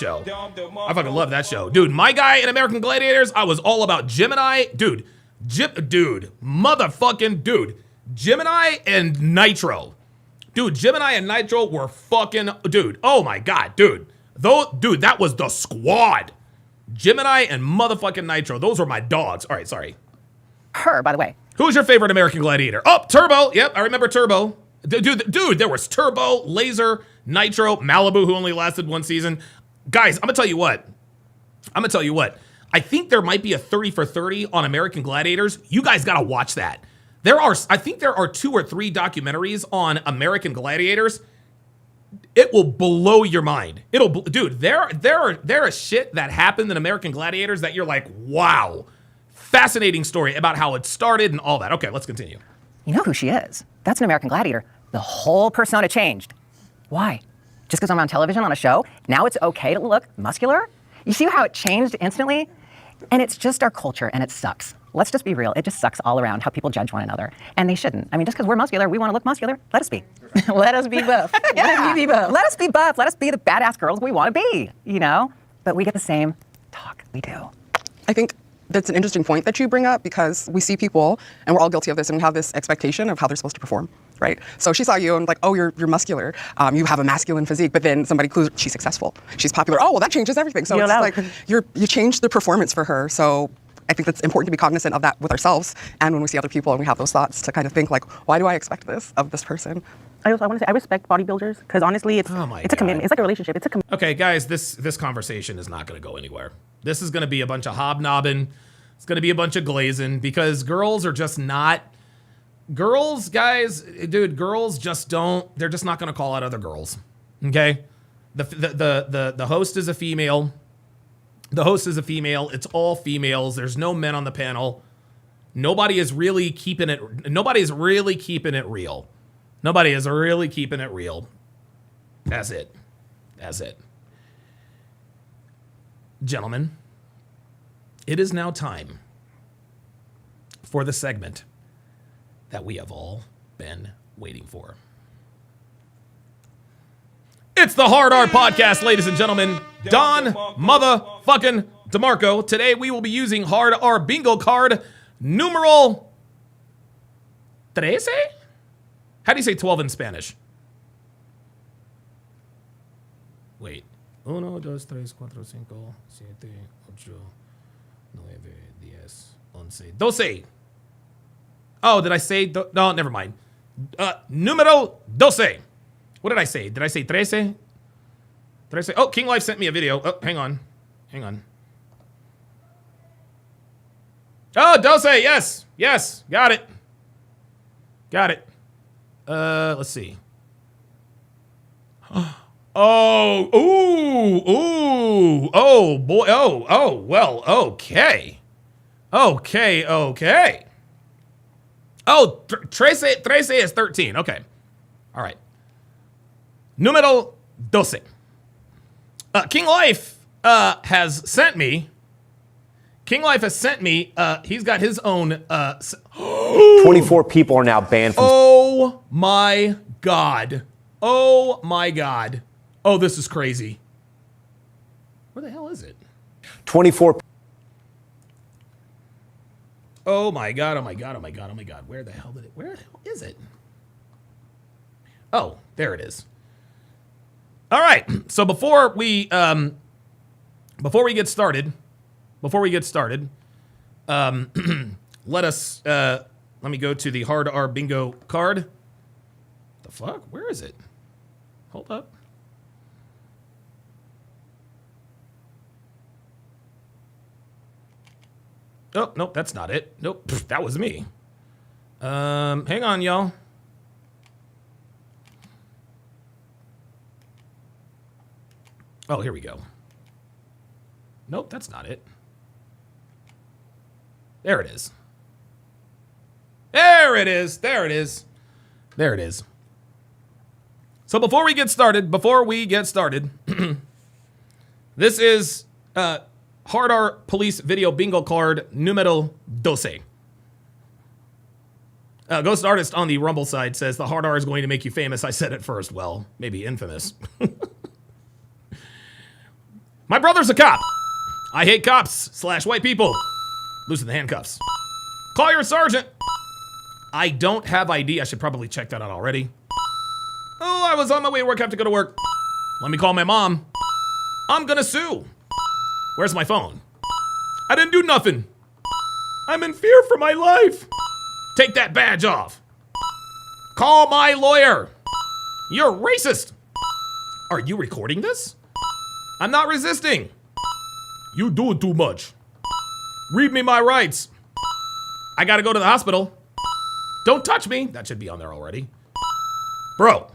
show. Dude, my guy in American Gladiators, I was all about Gemini. Gemini and Nitro. Dude, Gemini and Nitro were fucking, dude, oh my God, dude. Dude, that was the squad. Gemini and motherfucking Nitro. Those were my dogs. All right, sorry. Her, by the way. Who's your favorite American Gladiator? Oh, Turbo. Yep, I remember Turbo. Dude, there was Turbo, Laser, Nitro, Malibu, who only lasted one season. Guys, I'm gonna tell you what. I think there might be a 30 for 30 on American Gladiators. You guys gotta watch that. I think there are 2 or 3 documentaries on American Gladiators. It will blow your mind. Dude, there is shit that happened in American Gladiators that you're like, wow. Fascinating story about how it started and all that. Okay, let's continue. You know who she is. That's an American Gladiator. The whole persona changed. Why? Just because I'm on television on a show? Now it's okay to look muscular? You see how it changed instantly? And it's just our culture and it sucks. Let's just be real. It just sucks all around how people judge one another. And they shouldn't. I mean, just because we're muscular, we want to look muscular. Let us be. Let us be buff. Let us be buff. Let us be buff. Let us be the badass girls we want to be, But we get the same talk. We do. I think that's an interesting point that you bring up because we see people, and we're all guilty of this, and we have this expectation of how they're supposed to perform, right? So she saw you and like, oh, you're muscular, you have a masculine physique, but then somebody clues she's successful, she's popular. Oh, well, that changes everything. So it's like you change the performance for her. So I think that's important to be cognizant of that with ourselves, and when we see other people and we have those thoughts to kind of think like, why do I expect this of this person? I want to say I respect bodybuilders because honestly, it's a commitment. It's like a relationship. It's a commitment. Okay, guys, this conversation is not going to go anywhere. This is going to be a bunch of hobnobbing. It's going to be a bunch of glazing because girls are just not. Girls, guys, dude, girls just don't. They're just not going to call out other girls. Okay, the host is a female. The host is a female. It's all females. There's no men on the panel. Nobody is really keeping it. Nobody's really keeping it real. Nobody is really keeping it real. That's it. That's it. Gentlemen, it is now time for the segment that we have all been waiting for. It's the Hard R Podcast, ladies and gentlemen. Don motherfucking DeMarco. Today we will be using Hard R Bingo card numeral 13? How do you say 12 in Spanish? Wait. 1, 2, 3, 4, 5, 7, 8, 9, 10, 11, 12. Oh, did I say? No, never mind. Numero 12. What did I say? Did I say 13? Did I say? Oh, King Life sent me a video. Oh, hang on. Hang on. Oh, 12. Yes. Yes. Got it. Got it. Let's see. Oh, oh, boy. Oh, well, okay. Okay. Oh, 13 is 13. Okay. All right. Numero 12. King Life has sent me. He's got his own. 24 people are now banned from. Oh my God. Oh my God. Oh, this is crazy. Where the hell is it? 24. Oh my God. Where the hell is it? Oh, there it is. All right. So before we get started, let me go to the Hard R Bingo card. The fuck? Where is it? Hold up. Oh, nope, that's not it. Nope, that was me. Hang on, y'all. Oh, here we go. Nope, that's not it. There it is. There it is. So before we get started, this is Hard R Police Video Bingo card numero 12. Ghost Artist on the Rumble side says the Hard R is going to make you famous. I said it first. Well, maybe infamous. My brother's a cop. I hate cops / white people. Loosen the handcuffs. Call your sergeant. I don't have ID. I should probably check that out already. Oh, I was on my way to work. I have to go to work. Let me call my mom. I'm gonna sue. Where's my phone? I didn't do nothing. I'm in fear for my life. Take that badge off. Call my lawyer. You're racist. Are you recording this? I'm not resisting. You do too much. Read me my rights. I gotta go to the hospital. Don't touch me. That should be on there already. Bro.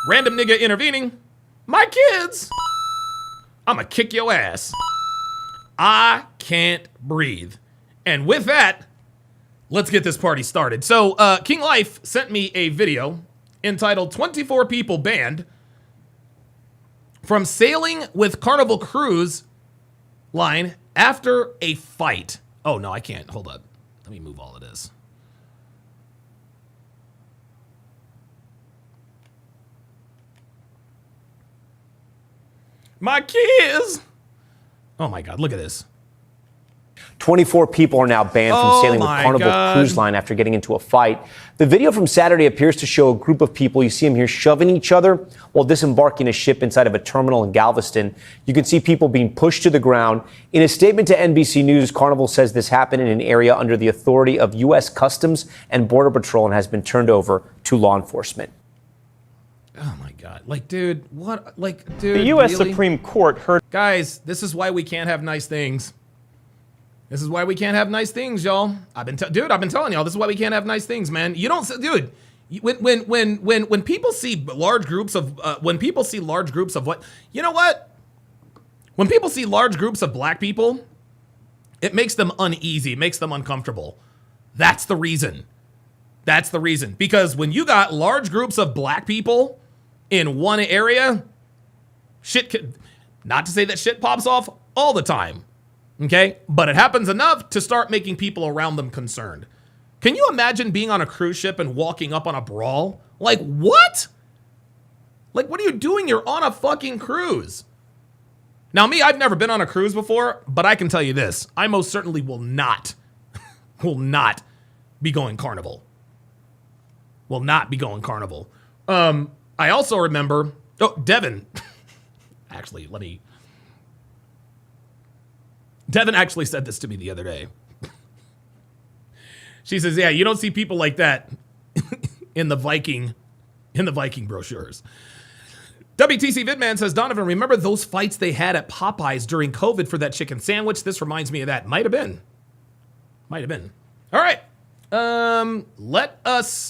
Random nigga intervening. My kids. I'ma kick your ass. I can't breathe. And with that, let's get this party started. So, King Life sent me a video entitled 24 People Banned from Sailing with Carnival Cruise Line After a Fight. Oh, no, I can't. Hold up. Let me move all of this. My kids. Oh my God, look at this. 24 people are now banned from sailing with Carnival Cruise Line after getting into a fight. The video from Saturday appears to show a group of people, you see them here, shoving each other while disembarking a ship inside of a terminal in Galveston. You can see people being pushed to the ground. In a statement to NBC News, Carnival says this happened in an area under the authority of U.S. Customs and Border Patrol and has been turned over to law enforcement. Oh my God. Like, dude, what? Like, dude. The U.S. really? Supreme Court heard. Guys, this is why we can't have nice things. This is why we can't have nice things, y'all. I've been telling y'all, this is why we can't have nice things, man. You don't, dude. When people see large groups of what? You know what? When people see large groups of black people, it makes them uneasy. It makes them uncomfortable. That's the reason. That's the reason. Because when you got large groups of black people in one area, not to say that shit pops off all the time, okay? But it happens enough to start making people around them concerned. Can you imagine being on a cruise ship and walking up on a brawl? Like, what? Like, what are you doing? You're on a fucking cruise. Now, me, I've never been on a cruise before, but I can tell you this. I most certainly will not be going Carnival. Will not be going Carnival. I also remember, Devin. Actually, Devin actually said this to me the other day. She says, yeah, you don't see people like that in the Viking brochures. WTC Vidman says, Donovan, remember those fights they had at Popeyes during COVID for that chicken sandwich? This reminds me of that. Might have been. All right. All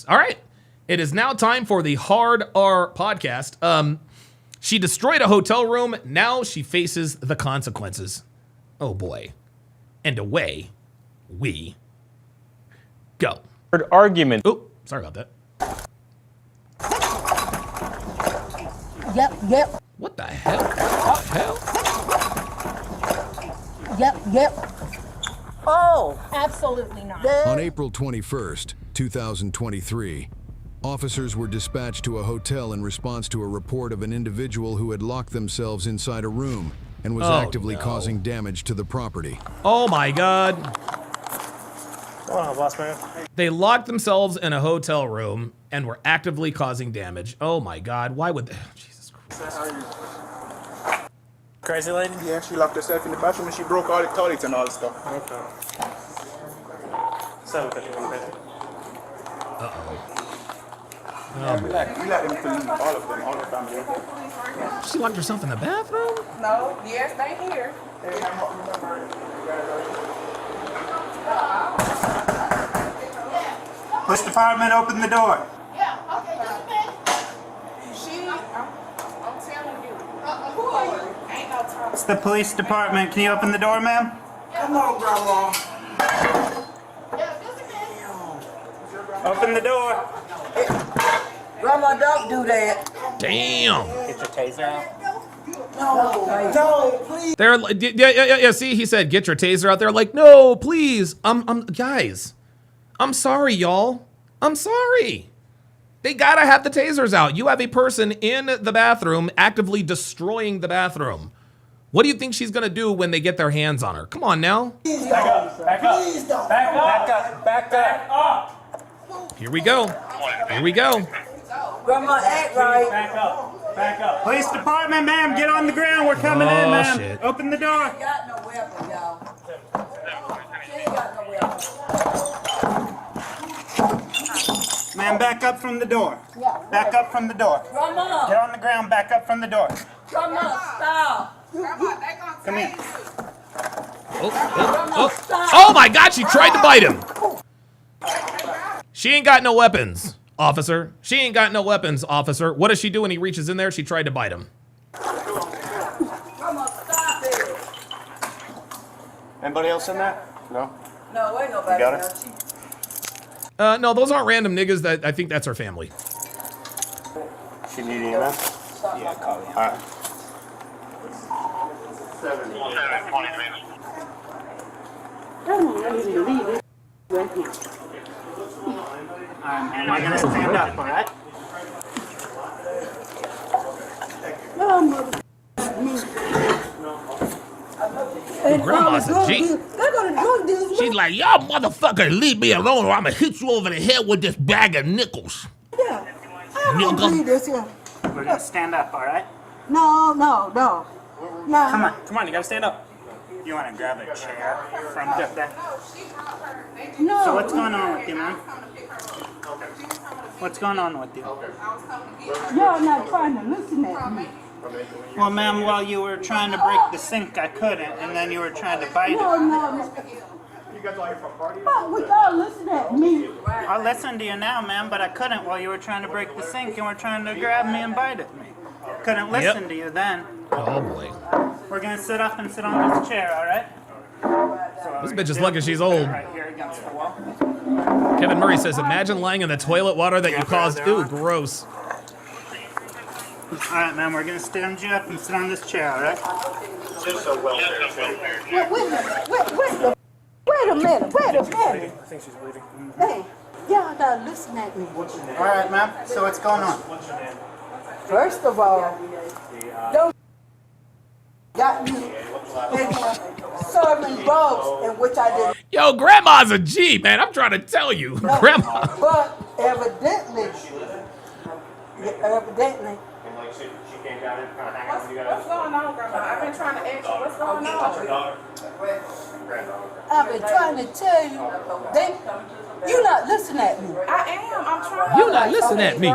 right. It is now time for the Hard R podcast. She destroyed a hotel room. Now she faces the consequences. Oh boy. And away we go. Argument. Oh, sorry about that. Yep. What the hell? Yep. Oh, absolutely not. On April 21st, 2023, officers were dispatched to a hotel in response to a report of an individual who had locked themselves inside a room and was actively causing damage to the property. Oh my God. Hold on, boss man. They locked themselves in a hotel room and were actively causing damage. Oh my God. Why would they? Jesus Christ. Crazy lady? Yeah, she locked herself in the bathroom and she broke all the toilets and all the stuff. Okay. So, Oh, we let them to leave, all of them, all the family. She locked herself in the bathroom? No, yes, they here. Police department, open the door. Yeah, okay, I'm telling you. Who are you? Ain't no time. It's the police department. Can you open the door, ma'am? Come on, Grandma. Open the door. Grandma, don't do that. Damn. Get your taser out. No, please. They're like, yeah. See, he said, get your taser out there. Like, no, please. Guys, I'm sorry, y'all. I'm sorry. They gotta have the tasers out. You have a person in the bathroom actively destroying the bathroom. What do you think she's gonna do when they get their hands on her? Come on now. Please don't. Back up. Please don't. Back up. Here we go. Grandma, act right. Back up. Police department, ma'am, get on the ground. We're coming in, ma'am. Shit. Open the door. She got no weapon, y'all. She ain't got no weapon. Ma'am, back up from the door. Back up from the door. Grandma. Get on the ground, back up from the door. Grandma, stop. Grandma, they gonna Come here. Oh my God, she tried to bite him. She ain't got no weapons, officer. She ain't got no weapons, officer. What does she do when he reaches in there? She tried to bite him. Grandma, stop it. Anybody else in there? No? No, ain't nobody You got else. No, those aren't random niggas. I think that's her family. She need you, man? Yeah, call me. All right. 7:23. Am I gonna stand up, all right? Grandma's a G. She's like, y'all motherfuckers leave me alone or I'm gonna hit you over the head with this bag of nickels. Yeah. I don't believe this here. We're gonna stand up, all right? No. Come on, you gotta stand up. You want to grab a chair from up there? No. So what's going on with you, man? What's going on with you? Y'all not trying to listen at me. Well, ma'am, while you were trying to break the sink, I couldn't, and then you were trying to bite it. No. You guys all here for a party? Oh, we all listen at me. I listened to you now, ma'am, but I couldn't while you were trying to break the sink and were trying to grab me and bite at me. Couldn't listen to you then. Oh boy. We're gonna sit up and sit on this chair, all right? This bitch is lucky she's old. Right here against the wall. Kevin Murray says, imagine lying in the toilet water that you caused. Ooh, gross. All right, ma'am, we're gonna stand you up and sit on this chair, all right? Just a welfare chair. Wait a minute. I think she's bleeding. Hey, y'all not listen at me. All right, ma'am. So what's going on? First of all, don't got me serving drugs, in which I did. Yo, Grandma's a G, man. I'm trying to tell you. No, Grandma. but evidently. What's going on, Grandma? I've been trying to ask you what's going on. I've been trying to tell you, you not listening at me. I am. I'm trying. You not listening at me.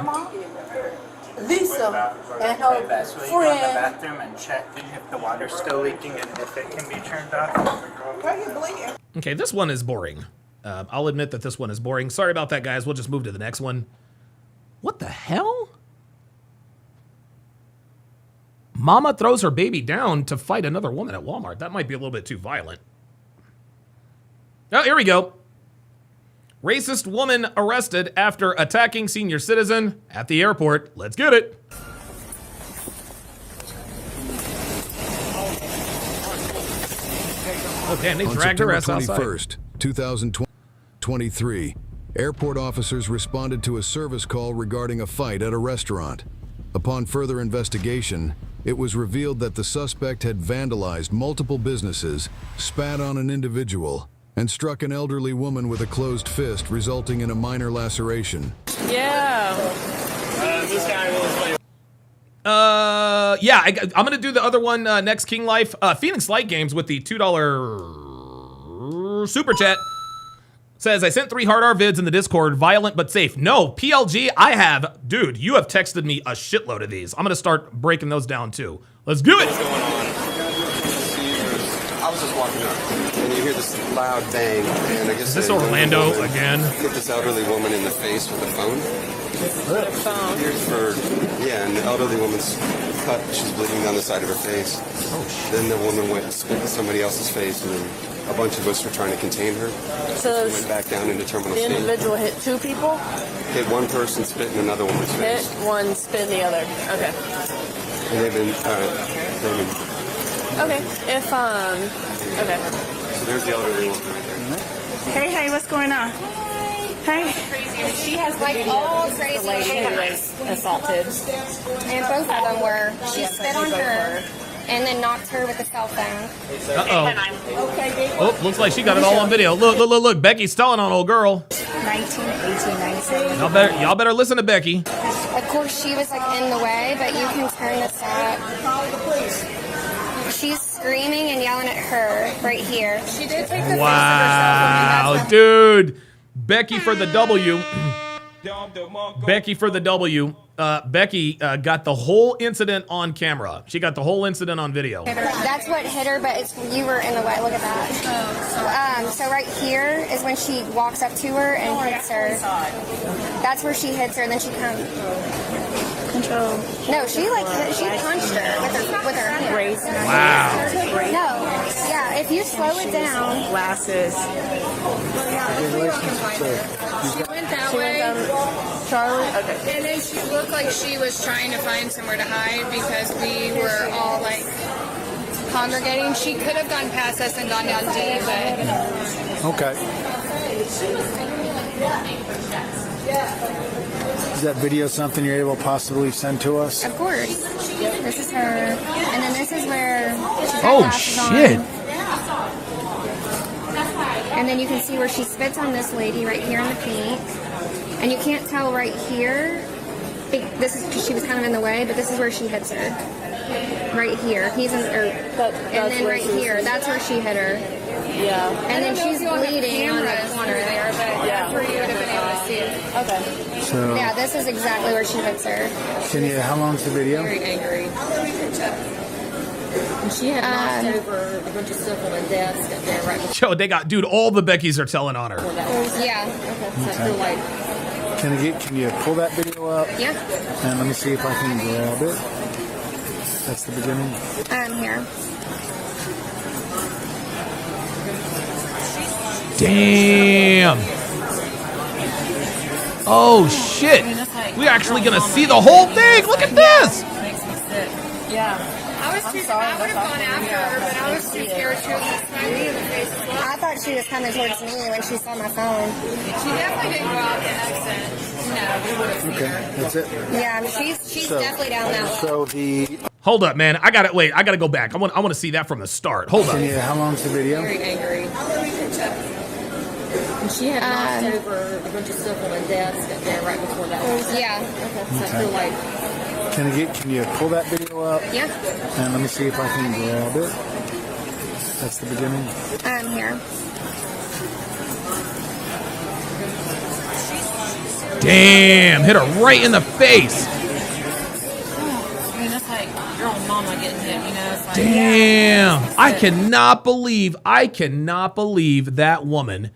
Lisa and her So you go in the friend. bathroom and check if the water's still leaking and if it can be turned off. Why are you bleeding? Okay, this one is boring. I'll admit that this one is boring. Sorry about that, guys. We'll just move to the next one. What the hell? Mama throws her baby down to fight another woman at Walmart. That might be a little bit too violent. Oh, here we go. Racist woman arrested after attacking senior citizen at the airport. Let's get it. Oh, damn, they dragged her ass outside. 21st, 2023, airport officers responded to a service call regarding a fight at a restaurant. Upon further investigation, it was revealed that the suspect had vandalized multiple businesses, spat on an individual, and struck an elderly woman with a closed fist, resulting in a minor laceration. Yeah. This guy was Yeah, I'm going to do the other one next, King Life. Phoenix Light Games with the $2 super chat says, I sent 3 hard R vids in the Discord, violent but safe. No, PLG, I have. Dude, you have texted me a shitload of these. I'm going to start breaking those down too. Let's do it. What's going on? I was just walking up, and you hear this loud bang, and I guess... Is this Orlando again? Hit this elderly woman in the face with a phone. And the elderly woman's cut. She's bleeding down the side of her face. Oh, shit. Then the woman went and spit in somebody else's face, and then a bunch of us were trying to contain her. So went back down into terminal the state. individual hit 2 people? Hit one person, spit in another woman's face. Hit one, spit in the other. Okay. And they've been, Okay. Okay. So there's the elderly woman right there. Hey, what's going on? Hey. She has like all crazy The lady who was assaulted. and both of them were. She spit on her and then knocked her with a cell phone. Uh-oh. Okay, Oh, looks like she got it all on video. Look. Becky's telling on old girl. 19, 18, 97. Y'all better listen to Becky. Of course, she was like in the way, but you can turn this up. She's screaming and yelling at her right here. She did take the Wow, dude. Becky for the W. Becky for the W. Becky got the whole incident on camera. She got the whole incident on video. That's what hit her, but you were in the way. Look at that. So right here is when she walks up to her and hits her. That's where she hits her, and then she comes. Control. No, she punched her with her hand. Race. Wow. No, yeah. If you slow it down. Glasses. She went that way. Charlie? Okay. And then she looked like she was trying to find somewhere to hide because we were all like congregating. She could have gone past us and gone down D, but. Okay. Is that video something you're able to possibly send to us? Of course. This is her. And then this is where she's got Oh, glasses shit. on. And then you can see where she spits on this lady right here in the pink. And you can't tell right here. This is because she was kind of in the way, but this is where she hits her. right here. He's in, and then right here. That's where she hit her. Yeah. And then she's bleeding on the corner there, but that's where you would have been able to see it. Okay. So Yeah, this is exactly where she hits her. how long's the video? Very angry. And she had knocked over a bunch of stuff on the desk there right before. Yo, they got, dude, all the Beckys are telling on her. Yeah. Okay. So I feel like. Can you pull that video up? Yeah. And let me see if I can grab it. That's the beginning. I'm here. Damn. Oh, shit. We're actually going to see the whole thing. Look at this. Makes me sick. Yeah. I would have gone after her, but I was too scared to smack me in the face as well. I thought she was coming towards me when she saw my phone. She definitely didn't go out the exit. No, we would have seen her. Okay, that's it. Yeah, she's definitely down that way. So the. Hold up, man. I got to wait. I got to go back. I want to see that from the start. Hold up. How long's the video? Very angry. And she had knocked over a bunch of stuff on the desk there right before that. Yeah. Okay. So I feel like. Can you pull that video up? Yeah. And let me see if I can grab it. That's the beginning. I'm here. Damn. Hit her right in the face. I mean, that's like your own mama getting hit, you know? It's like, Damn. yeah, I cannot believe that woman.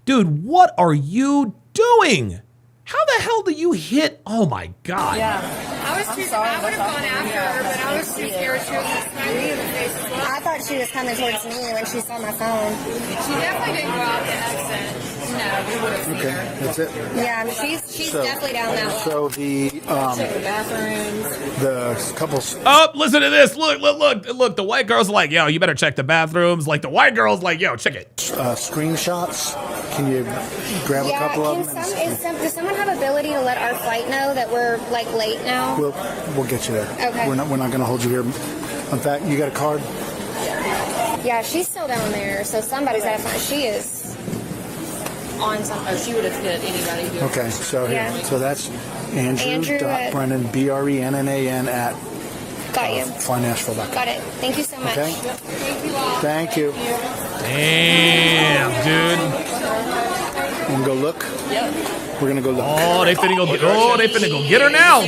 Dude, what are you doing? How the hell do you hit? Oh my God. Yeah. I would have gone after her, but I was too scared to smack me in the face as well. I thought she was coming towards me when she saw my phone. She definitely didn't go out the exit. No, we would have seen her. Okay, that's it. Yeah, she's definitely down that way. So the Check the bathrooms. the couple. Oh, listen to this. Look. The white girl's like, yo, you better check the bathrooms. Like, the white girl's like, yo, check it. Screenshots. Can you grab a couple of them? Does someone have ability to let our flight know that we're like late now? We'll get you there. Okay. We're not going to hold you here. In fact, you got a card? Yeah, she's still down there, so somebody's got to find. She is on something. Oh, she would have hit anybody who. Okay, so here. Yeah. So that's Andrew Andrew.Brennan, Brennan at Got you. flynashville.com. Got it. Thank you so much. Okay. Thank you all. Thank you. Damn, dude. You can go look? Yep. We're going to go look. Oh, they finna go get her now.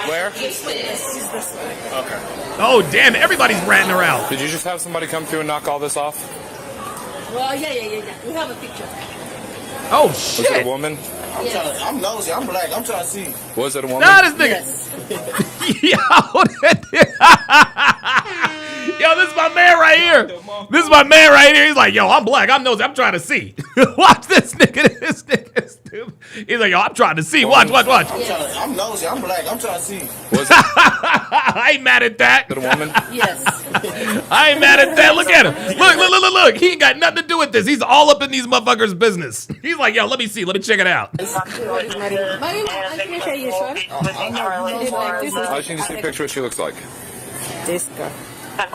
Where? Okay. Oh, damn, everybody's ratting her out. Did you just have somebody come through and knock all this off? Well, yeah. We have a picture. Oh, Was shit. it a woman? I'm nosy. I'm black. I'm trying to see. Was it a woman? Nah, this nigga. Yo, this is my man right here. He's like, yo, I'm black. I'm nosy. I'm trying to see. Watch this nigga. This nigga stupid. He's like, yo, I'm trying to see. Watch. I'm nosy. I'm black. I'm trying to see. Was it I ain't mad at that. a woman? Yes. I ain't mad at that. Look at him. Look. He ain't got nothing to do with this. He's all up in these motherfuckers' business. He's like, yo, let me see. Let me check it out. I can show you, sure. I just need to see a picture of what she looks like. This girl.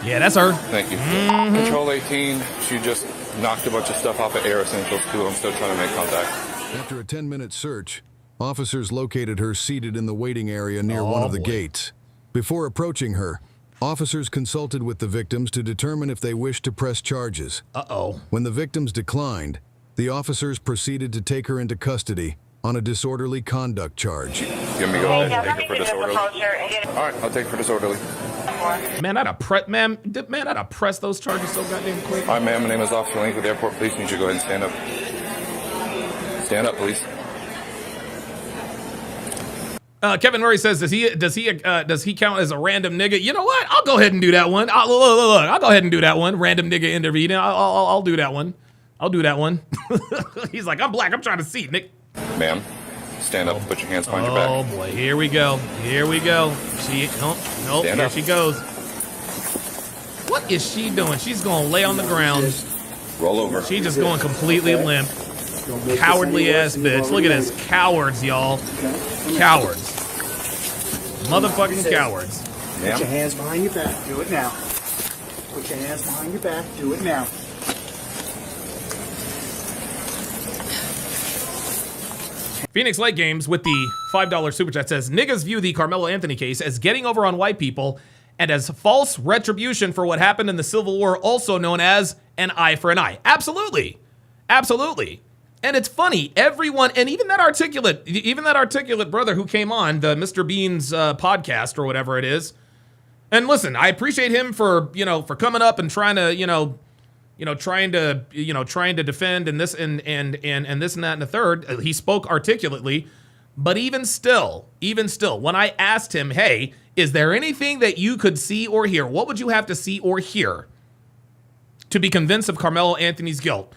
Yeah, that's her. Thank you. Control 18. She just knocked a bunch of stuff off of Air Essentials too. I'm still trying to make contact. After a 10-minute search, officers located her seated in the waiting area near one of the gates. Before approaching her, officers consulted with the victims to determine if they wished to press charges. Uh-oh. When the victims declined, the officers proceeded to take her into custody on a disorderly conduct charge. Give me go ahead and take her for disorderly. All right, I'll take her for disorderly. Man, I'd have pressed those charges so goddamn quick. Hi, ma'am. My name is Officer Link with the Airport Police. You should go ahead and stand up. Stand up, please. Kevin Murray says, does he count as a random nigga? You know what? I'll go ahead and do that one. I'll go ahead and do that one. Random nigga intervening. I'll do that one. I'll do that one. He's like, I'm black. I'm trying to see, Nick. Ma'am, stand up. Put your hands behind your back. Oh boy, here we go. Nope. Here she goes. What is she doing? She's gonna lay on the ground. Roll over. She's just going completely limp. Cowardly ass bitch. Look at this. Cowards, y'all. Cowards. Motherfucking cowards. Put your hands behind your back. Do it now. Put your hands behind your back. Do it now. Phoenix Light Games with the $5 super chat says, niggas view the Carmelo Anthony case as getting over on white people and as false retribution for what happened in the Civil War, also known as an eye for an eye. Absolutely. Absolutely. And it's funny, everyone, and even that articulate brother who came on the Mr. Bean's podcast or whatever it is. And listen, I appreciate him for coming up and trying to defend and this and this and that and the third. He spoke articulately, but even still, when I asked him, hey, is there anything that you could see or hear? What would you have to see or hear to be convinced of Carmelo Anthony's guilt?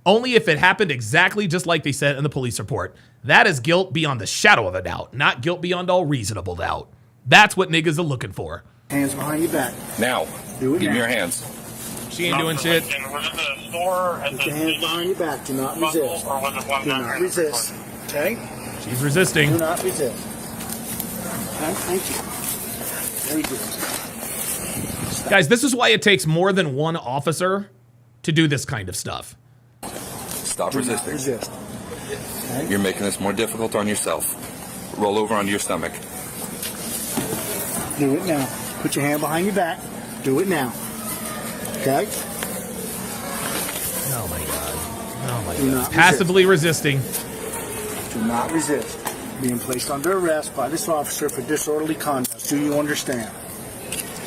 Only if it happened exactly just like they said in the police report. That is guilt beyond the shadow of a doubt, not guilt beyond all reasonable doubt. That's what niggas are looking for. Hands behind your back. Now. Do it Give now. me your hands. She ain't doing shit. Put your hands behind your back. Do not resist. Do not resist. Okay? She's resisting. Do not resist. Okay, thank you. Very good. Guys, this is why it takes more than one officer to do this kind of stuff. Stop resisting. Resist. Okay? You're making this more difficult on yourself. Roll over onto your stomach. Do it now. Put your hand behind your back. Do it now. Okay? Oh my God. Oh my Do God. not Passively resisting. Do not resist. Being placed under arrest by this officer for disorderly conduct. Do you understand?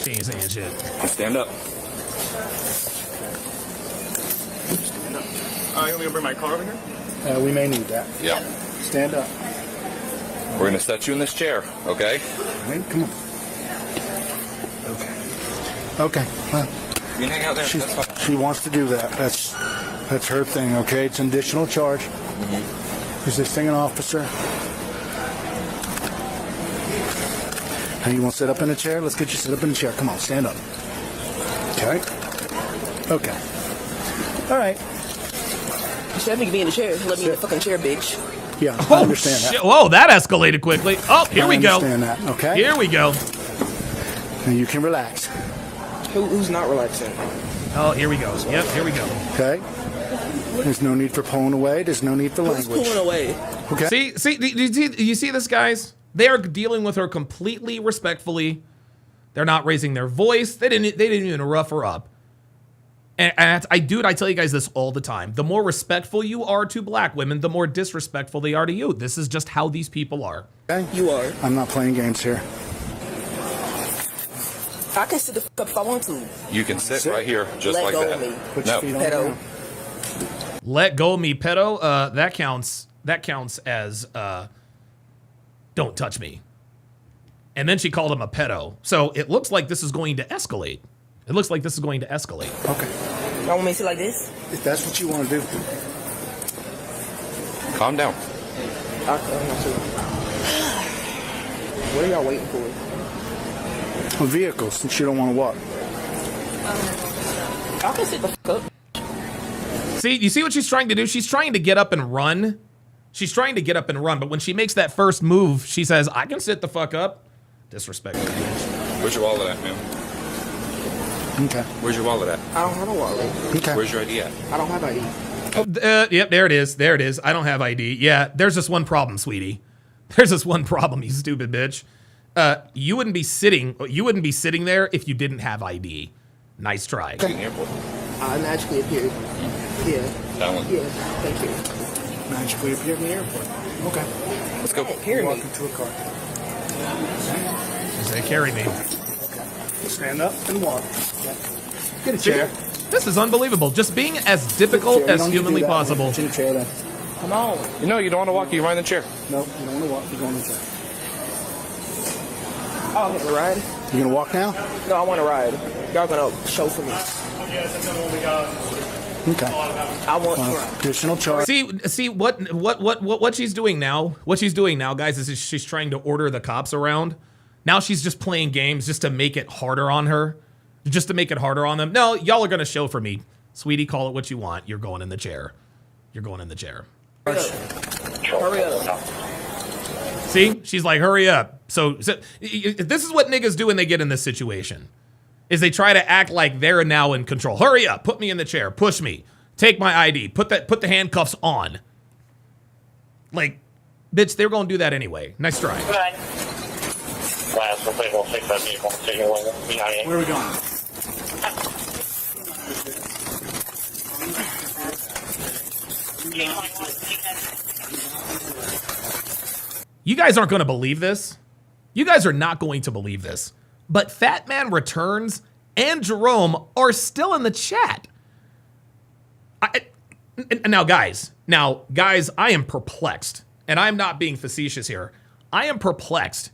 She ain't saying shit. Stand up. You want me to bring my car over here? We may need that. Yeah. Stand up. We're going to set you in this chair, okay? All right, come on. Okay. Well, You can hang out there. That's fine. she wants to do that. That's her thing, okay? It's an additional charge. Resisting an officer. Hey, you want to sit up in a chair? Let's get you sit up in a chair. Come on, stand up. Okay? Okay. All right. Instead of me be in the chair, let me in the fucking chair, bitch. Yeah, I understand that. Shit. Whoa, that escalated quickly. Oh, here we go. I understand that, okay? Here we go. And you can relax. Who's not relaxing? Oh, here we go. Yep, here we go. Okay? There's no need for pulling away. There's no need for Who's language. pulling away? Okay? See, you see this, guys? They are dealing with her completely respectfully. They're not raising their voice. They didn't even rough her up. And I tell you guys this all the time. The more respectful you are to black women, the more disrespectful they are to you. This is just how these people are. Okay? You are. I'm not playing games here. I can sit the fuck up if I want to. You can sit right here, just Let like go that. of me. Put your feet on the Pedo. ground. Let go of me, pedo. That counts as don't touch me. And then she called him a pedo. So it looks like this is going to escalate. Okay. Y'all want me to sit like this? If that's what you want to do. Calm down. What are y'all waiting for? A vehicle, since you don't want to walk. I can sit the fuck up. See, you see what she's trying to do? She's trying to get up and run. But when she makes that first move, she says, I can sit the fuck up. Disrespectful. Where's your wallet at, ma'am? Okay. Where's your wallet at? I don't have a wallet. Okay. Where's your ID at? I don't have ID. Yep, there it is. I don't have ID. Yeah, there's just one problem, sweetie. There's just one problem, you stupid bitch. You wouldn't be sitting there if you didn't have ID. Nice try. I magically appeared. Yeah. That one. Yeah. Thank you. Magically appeared in the airport. Okay. Let's go. Carry Walk me. into a car. Say, carry me. Stand up and walk. Get a chair. This is unbelievable. Just being as difficult as humanly possible. Get in a chair then. Come on. You know, you don't want to walk, you ride in the chair. No, you don't want to walk. You're going in the chair. I'll have a ride. You going to walk now? No, I want to ride. Y'all gonna show for me. Okay. I want to ride. Additional charge. See what she's doing now? What she's doing now, guys, is she's trying to order the cops around. Now she's just playing games just to make it harder on her. Just to make it harder on them. No, y'all are gonna show for me. Sweetie, call it what you want. You're going in the chair. Hurry up. See? She's like, hurry up. So this is what niggas do when they get in this situation. Is they try to act like they're now in control. Hurry up, put me in the chair, push me, take my ID, put the handcuffs on. Like, Bitch, they were going to do that anyway. Nice try. Where are we going? You guys aren't going to believe this. You guys are not going to believe this. But Fat Man Returns and Jerome are still in the chat. Now, guys, I am perplexed. And I'm not being facetious here. I am perplexed.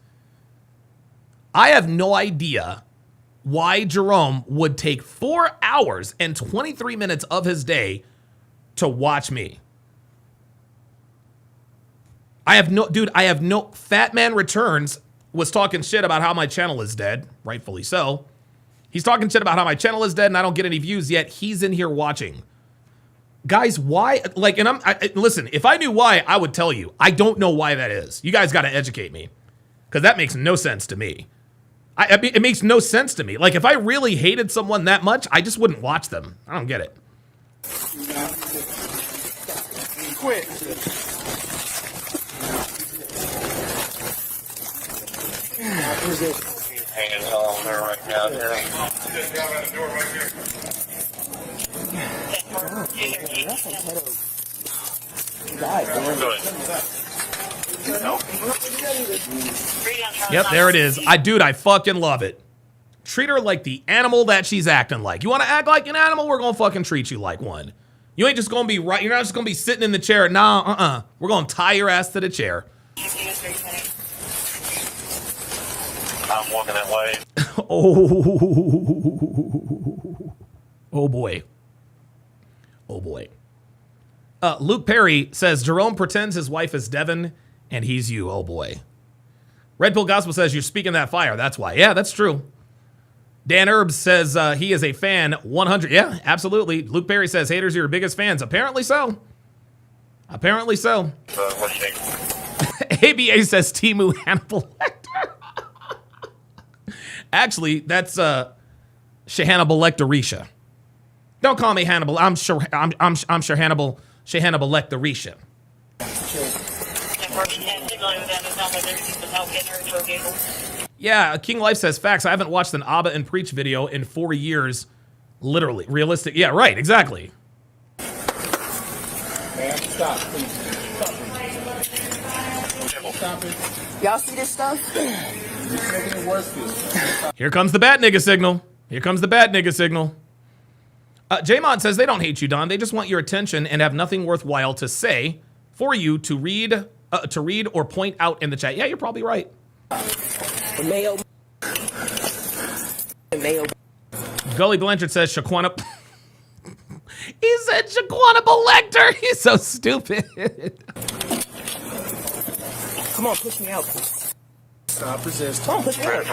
I have no idea why Jerome would take 4 hours and 23 minutes of his day to watch me. Fat Man Returns was talking shit about how my channel is dead, rightfully so. He's talking shit about how my channel is dead and I don't get any views, yet he's in here watching. Guys, why? Like, and listen, if I knew why, I would tell you. I don't know why that is. You guys got to educate me, because that makes no sense to me. It makes no sense to me. Like, if I really hated someone that much, I just wouldn't watch them. I don't get it. Quit. Hanging hell on there right now. Yep, there it is. I fucking love it. Treat her like the animal that she's acting like. You want to act like an animal? We're going to fucking treat you like one. You ain't just going to be right. You're not just going to be sitting in the chair. Nah, We're going to tie your ass to the chair. I'm walking that way. Oh boy. Oh boy. Luke Perry says Jerome pretends his wife is Devin and he's you. Oh boy. Red Pill Gospel says you're speaking that fire. That's why. Yeah, that's true. Dan Herbs says he is a fan 100. Yeah, absolutely. Luke Perry says haters are your biggest fans. Apparently so. Apparently so. What do you think? ABA says Timu Hannibal Lecter. Actually, that's Hannibal Lecterisha. Don't call me Hannibal. I'm sure Hannibal Lecterisha. Yeah, King Life says facts. I haven't watched an Abba and Preach video in 4 years. Literally, realistic. Yeah, right, exactly. Man, stop, please. Stop it. Y'all see this stuff? It's making it worse. Here comes the bad nigga signal. Here comes the bad nigga signal. J-Mod says they don't hate you, Don. They just want your attention and have nothing worthwhile to say for you to read or point out in the chat. Yeah, you're probably right. Mayo. Gully Blanchard says Shaquana. He said Shaquana Lecter. He's so stupid. Come on, push me out. Stop resisting. Come on, push me out.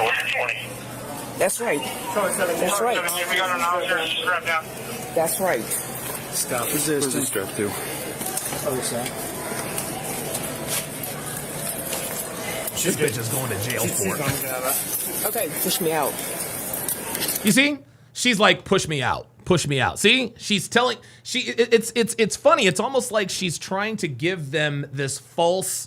That's right. That's right. That's right. Stop resisting. Where's the strap to? Other side. This bitch is going to jail for it. Okay, push me out. You see? She's like, push me out. Push me out. See? She's telling it's funny. It's almost like she's trying to give them this false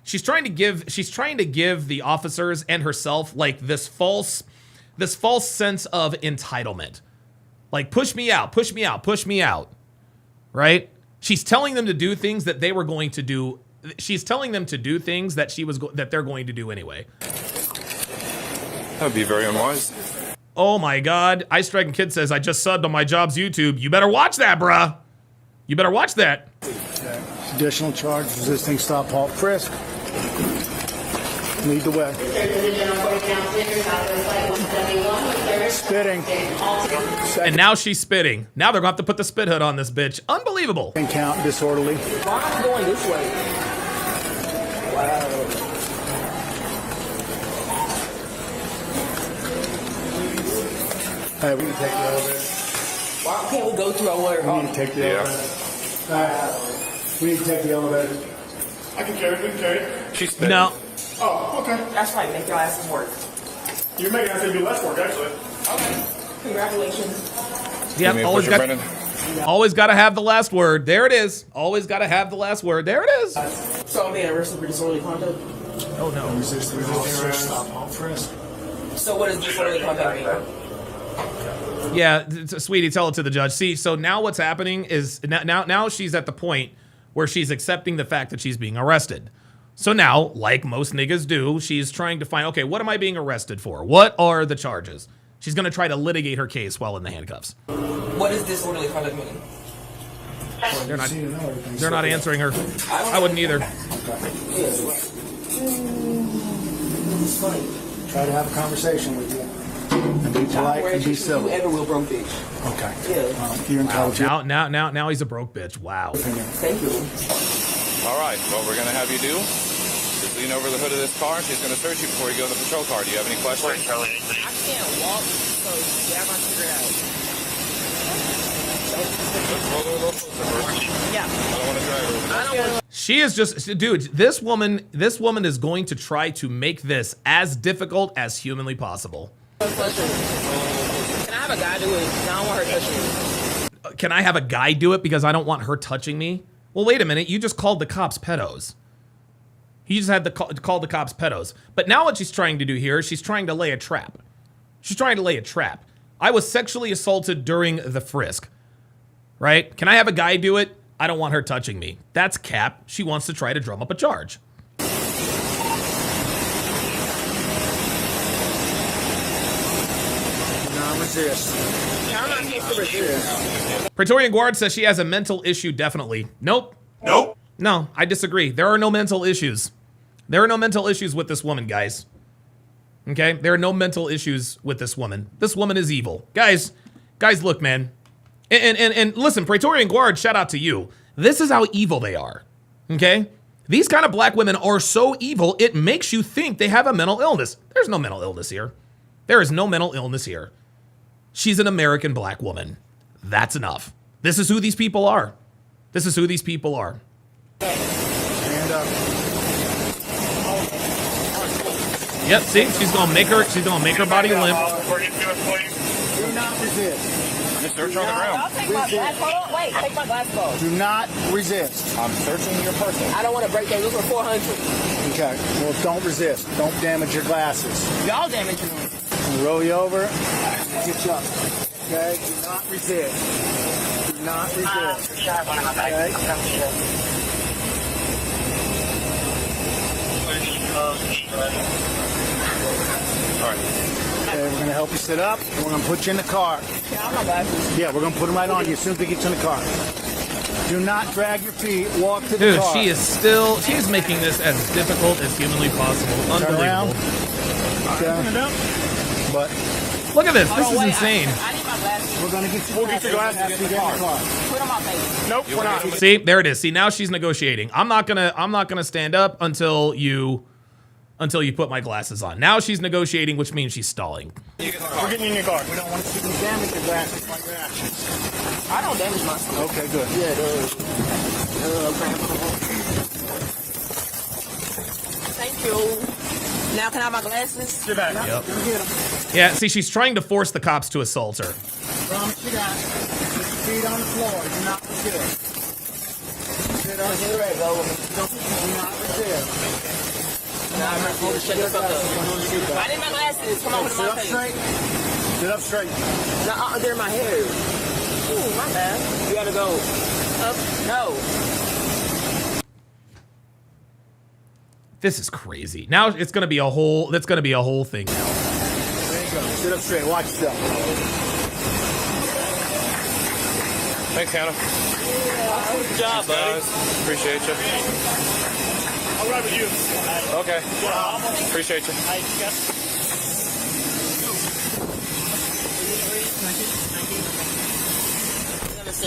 she's trying to give the officers and herself like this false sense of entitlement. Like, push me out, push me out, push me out. Right? She's telling them to do things that they were going to do. She's telling them to do things that that they're going to do anyway. That would be very unwise. Oh my God. Ice Dragon Kid says, I just subbed on my job's YouTube. You better watch that, bruh. You better watch that. Additional charge, resisting stop, halt, frisk. Lead the way. Spitting. And now she's spitting. Now they're going to have to put the spit hood on this bitch. Unbelievable. And count disorderly. I'm going this way. Wow. Hey, we can take the elevator. Why can't we go through our water? We need to take the elevator. We need to take the elevator. I can carry it. We can carry it. She's spitting. No. Oh, okay. That's right. Make your asses work. You're making us do less work, actually. Okay. Congratulations. Yeah, Give me a always pusher, got. Brendan. Always got to have the last word. There it is. Always got to have the last word. There it is. So I'm being arrested for disorderly conduct. Oh no. So what does disorderly conduct mean? Yeah, sweetie, tell it to the judge. See, so now what's happening is now she's at the point where she's accepting the fact that she's being arrested. So now, like most niggas do, she's trying to find, okay, what am I being arrested for? What are the charges? She's going to try to litigate her case while in the handcuffs. What does disorderly conduct mean? They're not answering her. I wouldn't either. It's funny. Try to have a conversation with you. And be polite and be civil. Whoever will broke bitch. Okay. Yeah. You're intelligent. Now he's a broke bitch. Wow. Thank you. All right, what we're going to have you do is lean over the hood of this car. She's going to search you before you go in the patrol car. Do you have any questions? I can't walk, so yeah, I'm figure it out. Yeah. I don't want to drive her. She is just, dude, this woman is going to try to make this as difficult as humanly possible. Can I have a guy do it? I don't want her touching me. Can I have a guy do it because I don't want her touching me? Well, wait a minute. You just called the cops pedos. He just had to call the cops pedos. But now what she's trying to do here is she's trying to lay a trap. She's trying to lay a trap. I was sexually assaulted during the frisk. Right? Can I have a guy do it? I don't want her touching me. That's cap. She wants to try to drum up a charge. Non-resist. How am I supposed to resist? Praetorian Guard says she has a mental issue, definitely. Nope. Nope. No, I disagree. There are no mental issues. There are no mental issues with this woman, guys. Okay? There are no mental issues with this woman. This woman is evil. Guys, look, man. And listen, Praetorian Guard, shout out to you. This is how evil they are. Okay? These kind of black women are so evil, it makes you think they have a mental illness. There's no mental illness here. There is no mental illness here. She's an American black woman. That's enough. This is who these people are. This is who these people are. Stand up. Yep, see, she's gonna make her body limp. Do not resist. Just search on the ground. I'll take my glass. Hold on. Wait, take my glass off. Do not resist. I'm searching your person. I don't want to break that. Look for 400. Okay. Well, don't resist. Don't damage your glasses. Y'all damaging them. We'll roll you over. Get you up. Okay. Do not resist. Do not resist. Okay. All right. Okay, we're going to help you sit up, and we're going to put you in the car. Yeah, we're going to put them right on you as soon as we get you in the car. Do not drag your feet. Walk to the car. Dude, she is making this as difficult as humanly possible. Unbelievable. Okay. But look at this. This is insane. I need my glasses. we're going to get you. We'll get your glasses in the car. Put on my face. Nope, we're not. See, there it is. See, now she's negotiating. I'm not gonna stand up until you put my glasses on. Now she's negotiating, which means she's stalling. We're getting in your car. We don't want to see you damage your glasses by your actions. I don't damage myself. Okay, good. Yeah, thank you. Now can I have my glasses? Sit back. Yep. Yeah, see, she's trying to force the cops to assault her. Promise you that. Put your feet on the floor. Do not resist. Sit up. Do not resist. Nah, I'm not going to shut the fuck up. I need my glasses. Come on, put them on my face. Sit up straight. Nah, they're in my hair. Ooh, my bad. You gotta go up. No. This is crazy. Now it's gonna be a whole. That's gonna be a whole thing now. There you go. Sit up straight. Watch yourself. Thanks, Hannah. Good job, buddy. Appreciate you. I'll ride with you. Okay. Appreciate you.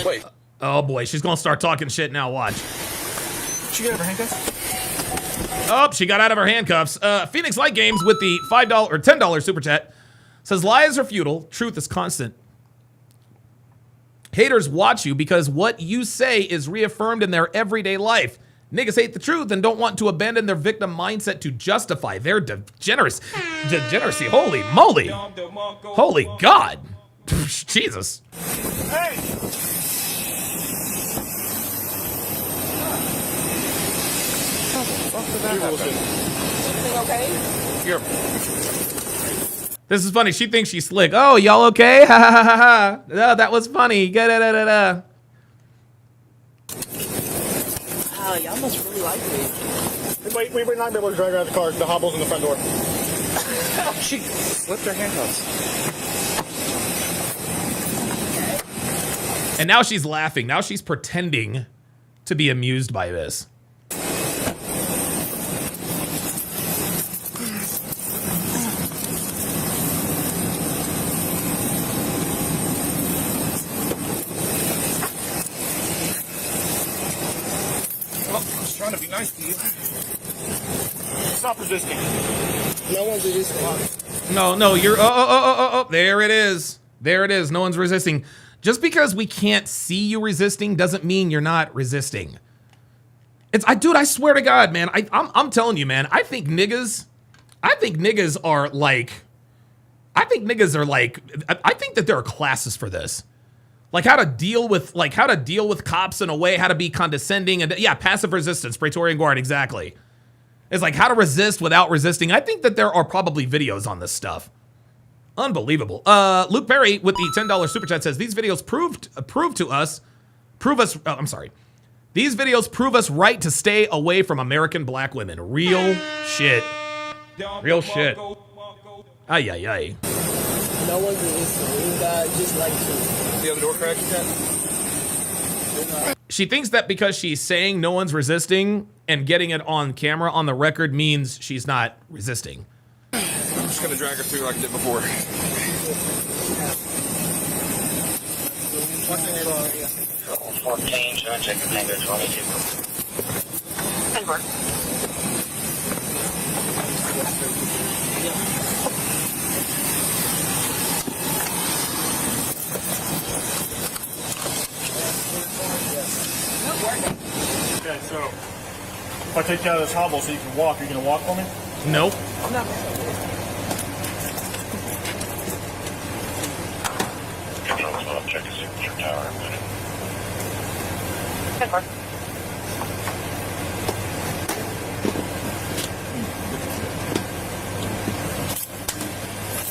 Wait. Oh boy, she's gonna start talking shit now. Watch. Did she get her handcuffs? Oh, she got out of her handcuffs. Phoenix Light Games with the $5 or $10 super chat says lies are futile, truth is constant. Haters watch you because what you say is reaffirmed in their everyday life. Niggas hate the truth and don't want to abandon their victim mindset to justify their degeneracy. Holy moly. Holy God. Jesus. Hey! Everything okay? Here. This is funny. She thinks she's slick. Oh, y'all okay? Ha ha ha ha ha. Oh, that was funny. Da da da da da. Wow, y'all must really like me. We would not be able to drag her out of the car. The hobble's in the front door. She slipped her handcuffs. And now she's laughing. Now she's pretending to be amused by this. Trying to be nice to you. Stop resisting. No one's resisting. No, you're. Oh. There it is. There it is. No one's resisting. Just because we can't see you resisting doesn't mean you're not resisting. Dude, I swear to God, man. I'm telling you, man. I think niggas are like. I think that there are classes for this. Like how to deal with cops in a way, how to be condescending, and yeah, passive resistance, Praetorian Guard, exactly. It's like how to resist without resisting. I think that there are probably videos on this stuff. Unbelievable. Luke Perry with the $10 super chat says these videos These videos prove us right to stay away from American black women. Real shit. Real shit. Ay ay ay. No one's resisting. God just like you. The other door cracked again? She thinks that because she's saying no one's resisting and getting it on camera on the record means she's not resisting. I'm just gonna drag her through like I did before. 14, should I check the finger 22? Okay, so if I take you out of this hobble so you can walk, you're gonna walk for me? Nope. I'm not mad at it. Control 12, check the signature tower.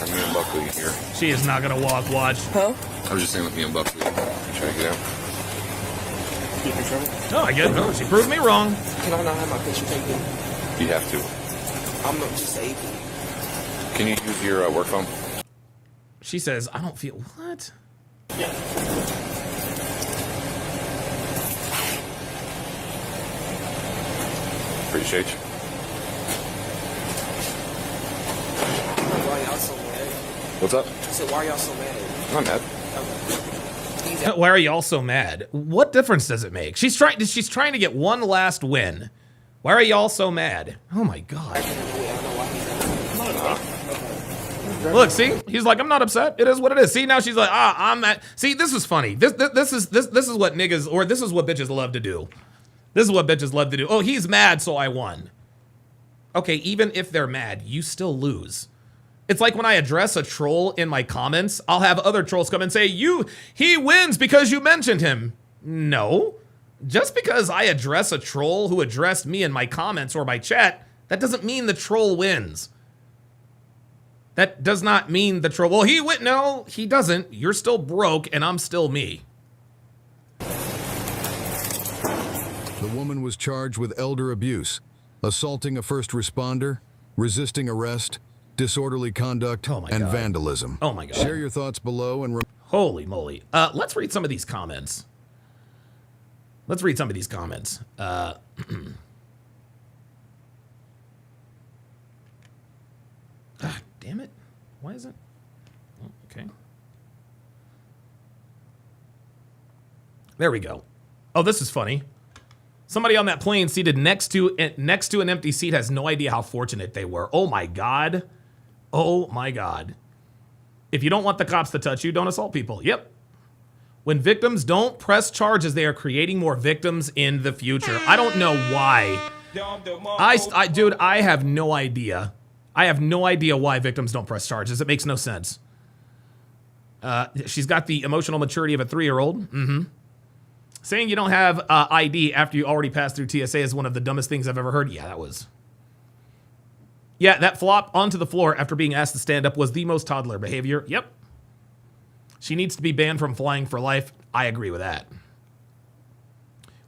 I'm me and Buckley here. She is not gonna walk, watch. Huh? I was just saying with me and Buckley. Trying to get out. Oh, I get it. She proved me wrong. Can I not have my picture taken? You have to. I'm not just AP. Can you use your work phone? She says, I don't feel what? Appreciate you. Why y'all so mad? What's up? I said, why are y'all so mad? I'm mad. Why are y'all so mad? What difference does it make? She's trying to get one last win. Why are y'all so mad? Oh my God. Look, see? He's like, I'm not upset. It is what it is. See, now she's like, I'm mad. See, this is funny. This is what niggas, or this is what bitches love to do. This is what bitches love to do. Oh, he's mad, so I won. Okay, even if they're mad, you still lose. It's like when I address a troll in my comments, I'll have other trolls come and say, he wins because you mentioned him. No. Just because I address a troll who addressed me in my comments or my chat, that doesn't mean the troll wins. That does not mean the troll, well, he win. No, he doesn't. You're still broke and I'm still me. The woman was charged with elder abuse, assaulting a first responder, resisting arrest, disorderly conduct, and vandalism. Oh my God. Share your thoughts below and holy moly. Let's read some of these comments. Ah, damn it. Why is it? Oh, okay. There we go. Oh, this is funny. Somebody on that plane seated next to an empty seat has no idea how fortunate they were. Oh my God. Oh my God. If you don't want the cops to touch you, don't assault people. Yep. When victims don't press charges, they are creating more victims in the future. I don't know why. Dude, I have no idea. I have no idea why victims don't press charges. It makes no sense. She's got the emotional maturity of a 3-year-old. Saying you don't have ID after you already passed through TSA is one of the dumbest things I've ever heard. Yeah, that was. Yeah, that flop onto the floor after being asked to stand up was the most toddler behavior. Yep. She needs to be banned from flying for life. I agree with that.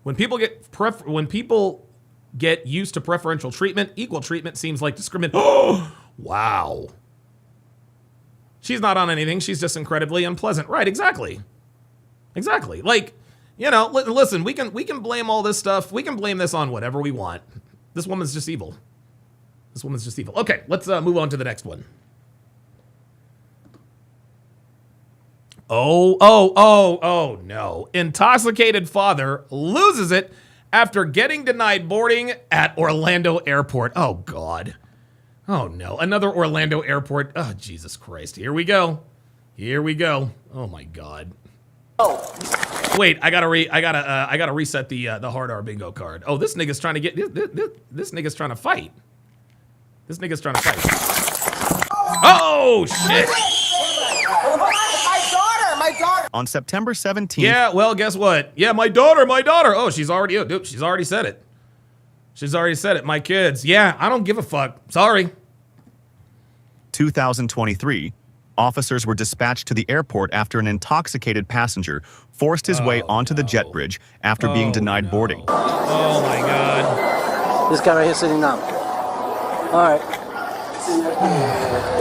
When people get used to preferential treatment, equal treatment seems like discrimination. Oh, wow. She's not on anything. She's just incredibly unpleasant. Right, exactly. Exactly. Like, you know, listen, we can blame all this stuff. We can blame this on whatever we want. This woman's just evil. This woman's just evil. Okay, let's move on to the next one. Oh, no. Intoxicated father loses it after getting denied boarding at Orlando Airport. Oh, God. Oh, no. Another Orlando Airport. Oh, Jesus Christ. Here we go. Here we go. Oh, my God. Wait, I gotta reset the hard R bingo card. Oh, this nigga's trying to get this nigga's trying to fight. This nigga's trying to fight. Oh shit! My daughter. On September 17th. Yeah, well, guess what? Yeah, my daughter. Oh, she's already said it. She's already said it. My kids. Yeah, I don't give a fuck. Sorry. 2023. Officers were dispatched to the airport after an intoxicated passenger forced his way onto the jet bridge after being denied boarding. Oh my God. This guy right here sitting down. All right.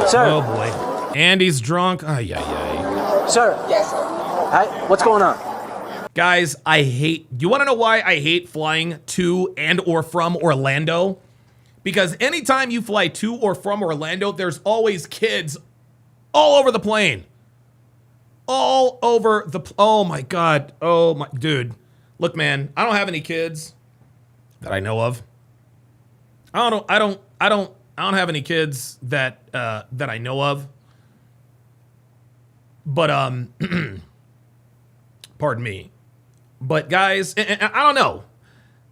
Sir. Oh boy. Andy's drunk. Ay, ay, ay. Sir. Yes, sir. Hi. What's going on? Guys, do you want to know why I hate flying to and or from Orlando? Because anytime you fly to or from Orlando, there's always kids all over the plane. All over the oh my God. Oh my dude. Look, man, I don't have any kids that I know of. I don't have any kids that I know of. But pardon me. But guys, and I don't know.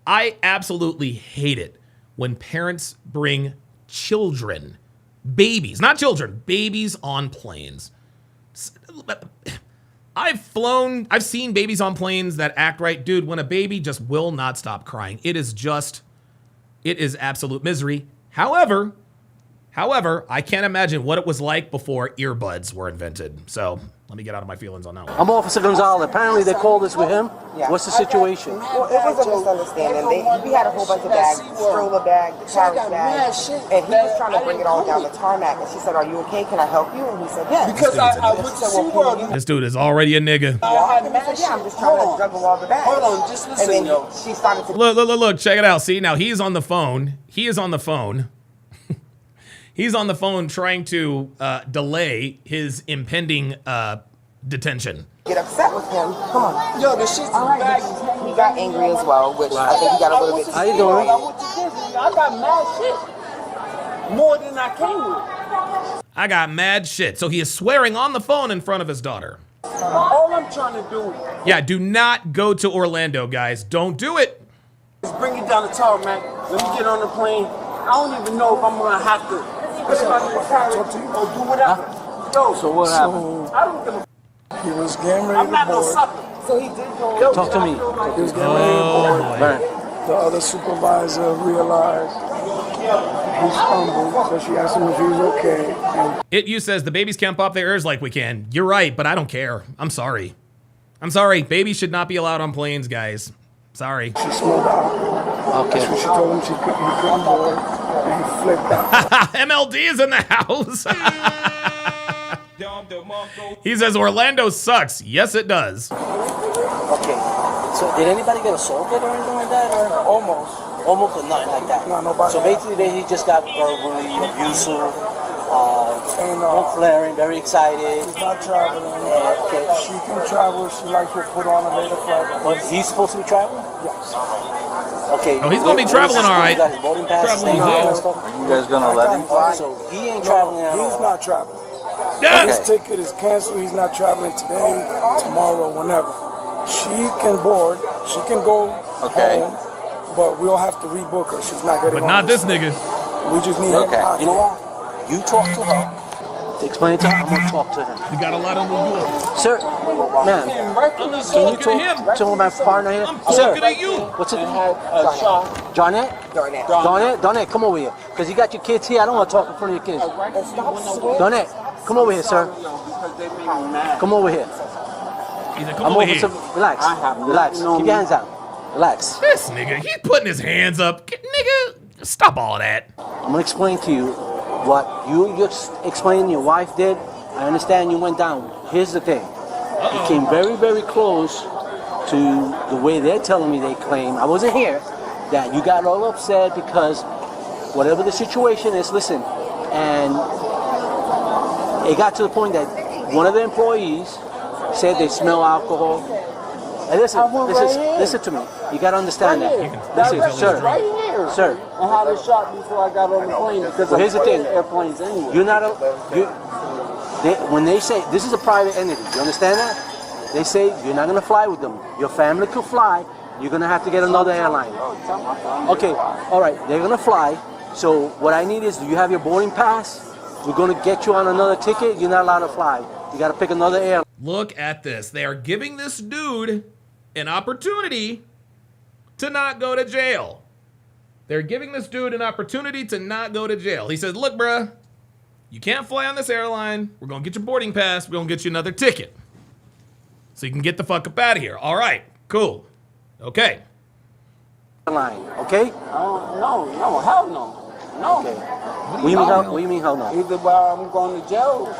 I absolutely hate it when parents bring children, babies, not children, babies on planes. I've seen babies on planes that act right. Dude, when a baby just will not stop crying, it is absolute misery. However, I can't imagine what it was like before earbuds were invented. So let me get out of my feelings on that one. I'm Officer Gonzalez. Apparently they called us with him. Yeah. What's the situation? Well, it was a misunderstanding. We had a whole bunch of bags, stroller bag, the carriage bag, and he was trying to bring it all down the tarmac. And she said, "Are you okay? Can I help you?" And he said, "Yes." Because I went to SeaWorld. This dude is already a nigga. I'm just trying to juggle all the bags. Hold on, just listen. And then she started to look, check it out. See, now he's on the phone. He's on the phone trying to delay his impending detention. Get upset with him. Come on. Yo, the shit's bag. He got angry as well, which I think he got a little bit. How you doing? I went to Disney. I got mad shit. More than I came with. I got mad shit. So he is swearing on the phone in front of his daughter. All I'm trying to do. Yeah, do not go to Orlando, guys. Don't do it. Is bring it down the tarmac. Let me get on the plane. I don't even know if I'm gonna have to. Or do whatever. Yo, so what happened? I don't give a. He was getting ready I'm not to no board. sucker. So he did go. Talk to me. He was getting ready to board. The other supervisor realized he stumbled, so she asked him if he was okay. And You says the babies can't pop their ears like we can. You're right, but I don't care. I'm sorry. Babies should not be allowed on planes, guys. Sorry. she slowed down. Okay. So she told him he couldn't board, and he flipped out. MLD is in the house. He says Orlando sucks. Yes, it does. Okay. So did anybody get assaulted or anything like that? Or almost, but nothing like that. No, nobody. So basically, he just got verbally abusive, flaring, very excited. He's not traveling. Okay. She can travel. She likes to put on a later flight. But he's supposed to be traveling? Yes. Okay. Oh, he's gonna be traveling all right. He got his boarding pass. Traveling and stuff. Are you guys gonna let him fly? So he ain't traveling at all. He's not traveling. Yeah. His ticket is canceled. He's not traveling today, tomorrow, whenever. She can board. She can go home, but we'll have to rebook her. She's not getting But on not this nigga. We just need her out. You know what? You talk to her. Explain it to him. I'm gonna talk to him. You got a lot on the door. Sir, ma'am, can you talk to my partner here? I'm Sir, talking to you. what's it? Darnett? Darnett, come over here. Because you got your kids here. I don't want to talk in front of your kids. Darnett, come over here, sir. Come over here. He said, come over here. Relax. Relax. Keep your hands out. Relax. This nigga, he's putting his hands up. Nigga, stop all that. I'm going to explain to you what you just explained your wife did. I understand you went down. Here's the thing. You came very, very close to the way they're telling me they claim. I wasn't here. That you got all upset because whatever the situation is, listen, and it got to the point that one of the employees said they smell alcohol. And listen to me. You got to understand that. Listen, sir. Right here. Sir. I had a shot before I got on the plane because Well, here's the thing. airplanes anyway. You're not when they say this is a private entity, you understand that? They say you're not going to fly with them. Your family could fly. You're going to have to get another airline. Okay, all right, they're going to fly. So what I need is, do you have your boarding pass? We're going to get you on another ticket. You're not allowed to fly. You got to pick another airline. Look at this. They are giving this dude an opportunity to not go to jail. They're giving this dude an opportunity to not go to jail. He says, look, bruh, you can't fly on this airline. We're going to get your boarding pass. We're going to get you another ticket. So you can get the fuck up out of here. All right, cool. Okay. Line, okay? No, hell no. No. Okay. What do you mean hell no? Either I'm going to jail.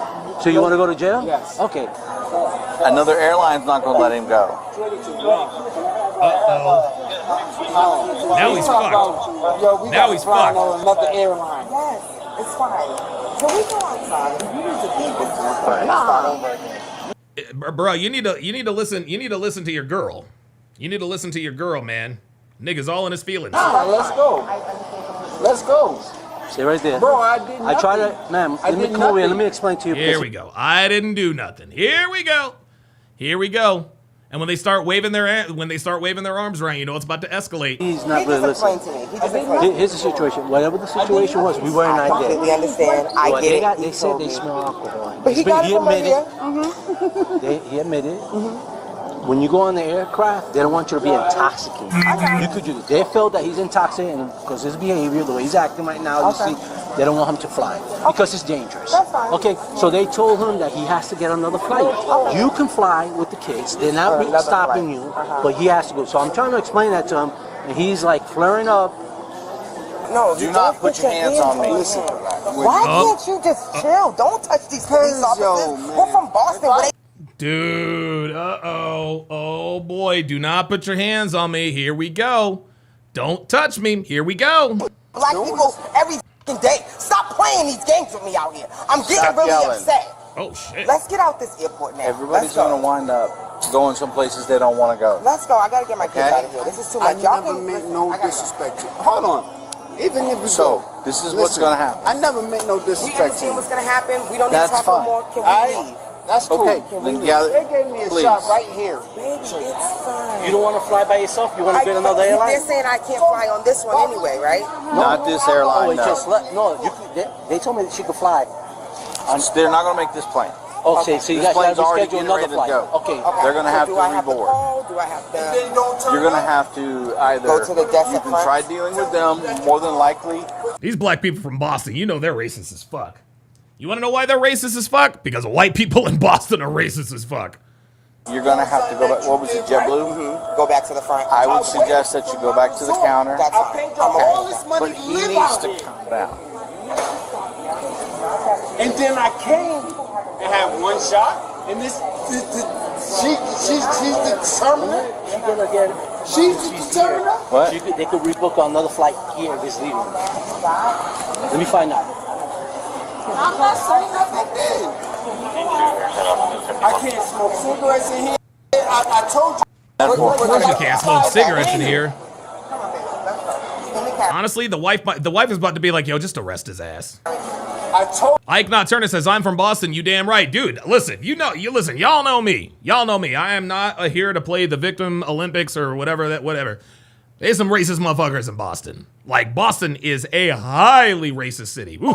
So you want to go to jail? Yes. Okay. Another airline's not going to let him go. Now he's fucked. Yo, Now he's fucked. on another airline. Yes, it's fine. Can we go outside? You need to leave this one. Nah. Bro, you need to listen to your girl. You need to listen to your girl, man. Nigga's all in his feelings. Nah, let's go. Let's go. Stay right there. Bro, I did nothing. I try to, ma'am, let me come over here. Let me explain to you. Here we go. I didn't do nothing. Here we go. Here we go. And when they start waving their arms around, you know it's about to escalate. He's not really listening. Here's the situation. Whatever the situation was, we were not there. We understand. I get it. They said they smell alcohol. But he got it from here. He admitted. When you go on the aircraft, they don't want you to be intoxicated. You could do this. They felt that he's intoxicated because his behavior, the way he's acting right now, you see, they don't want him to fly because it's dangerous. That's fine. Okay, so they told him that he has to get another flight. You can fly with the kids. They're not stopping you, but he has to go. So I'm trying to explain that to him, and he's like flaring up. No, Do not put your hands on me. Listen, why can't you just chill? Don't touch these police officers. We're from Boston. Dude, uh-oh. Oh, boy. Do not put your hands on me. Here we go. Don't touch me. Here we go. Black people every day. Stop playing these games with me out here. I'm getting really upset. Oh, shit. Let's get out this airport now. Everybody's going to wind up going some places they don't want to go. Let's go. I got to get my kids out of here. This is too much. I never meant no disrespect to you. Hold on. Even if So, this is what's going to happen. I never meant no We disrespect to understand you. what's going to happen. We don't need to talk no more. Can we leave? That's cool. Okay, They then gave me a please. shot right here. Baby, it's fine. You don't want to fly by yourself? You want to get another airline? They're saying I can't fly on this one anyway, right? Not this airline, no. They told me that she could fly. They're not going to make this plane. Okay, so you This guys plane's got to already schedule getting ready another to flight. go. Okay. They're going to have to Do I have to reboard. call? Do I have to? You're going to have to either Go to the desk you at can front? try dealing with them, more than likely. These black people from Boston, you know they're racist as fuck. You want to know why they're racist as fuck? Because white people in Boston are racist as fuck. You're going to have to go back. What was it, JetBlue? Go back to the front. I would suggest that you go back to the counter. That's fine. All this money But to he live needs out to here. come down. And then I came and had one shot, and she's the determiner. She's gonna get. She's the determiner. What? They could rebook another flight here this evening. Let me find out. I'm not saying nothing then. I can't smoke cigarettes in here. I told you. Of course you can't smoke cigarettes in here. Honestly, the wife is about to be like, yo, just arrest his ass. I told Ike Not Turner says, I'm from Boston. You damn right. Dude, listen, listen, y'all know me. Y'all know me. I am not here to play the victim Olympics or whatever. There's some racist motherfuckers in Boston. Like, Boston is a highly racist city. Woo.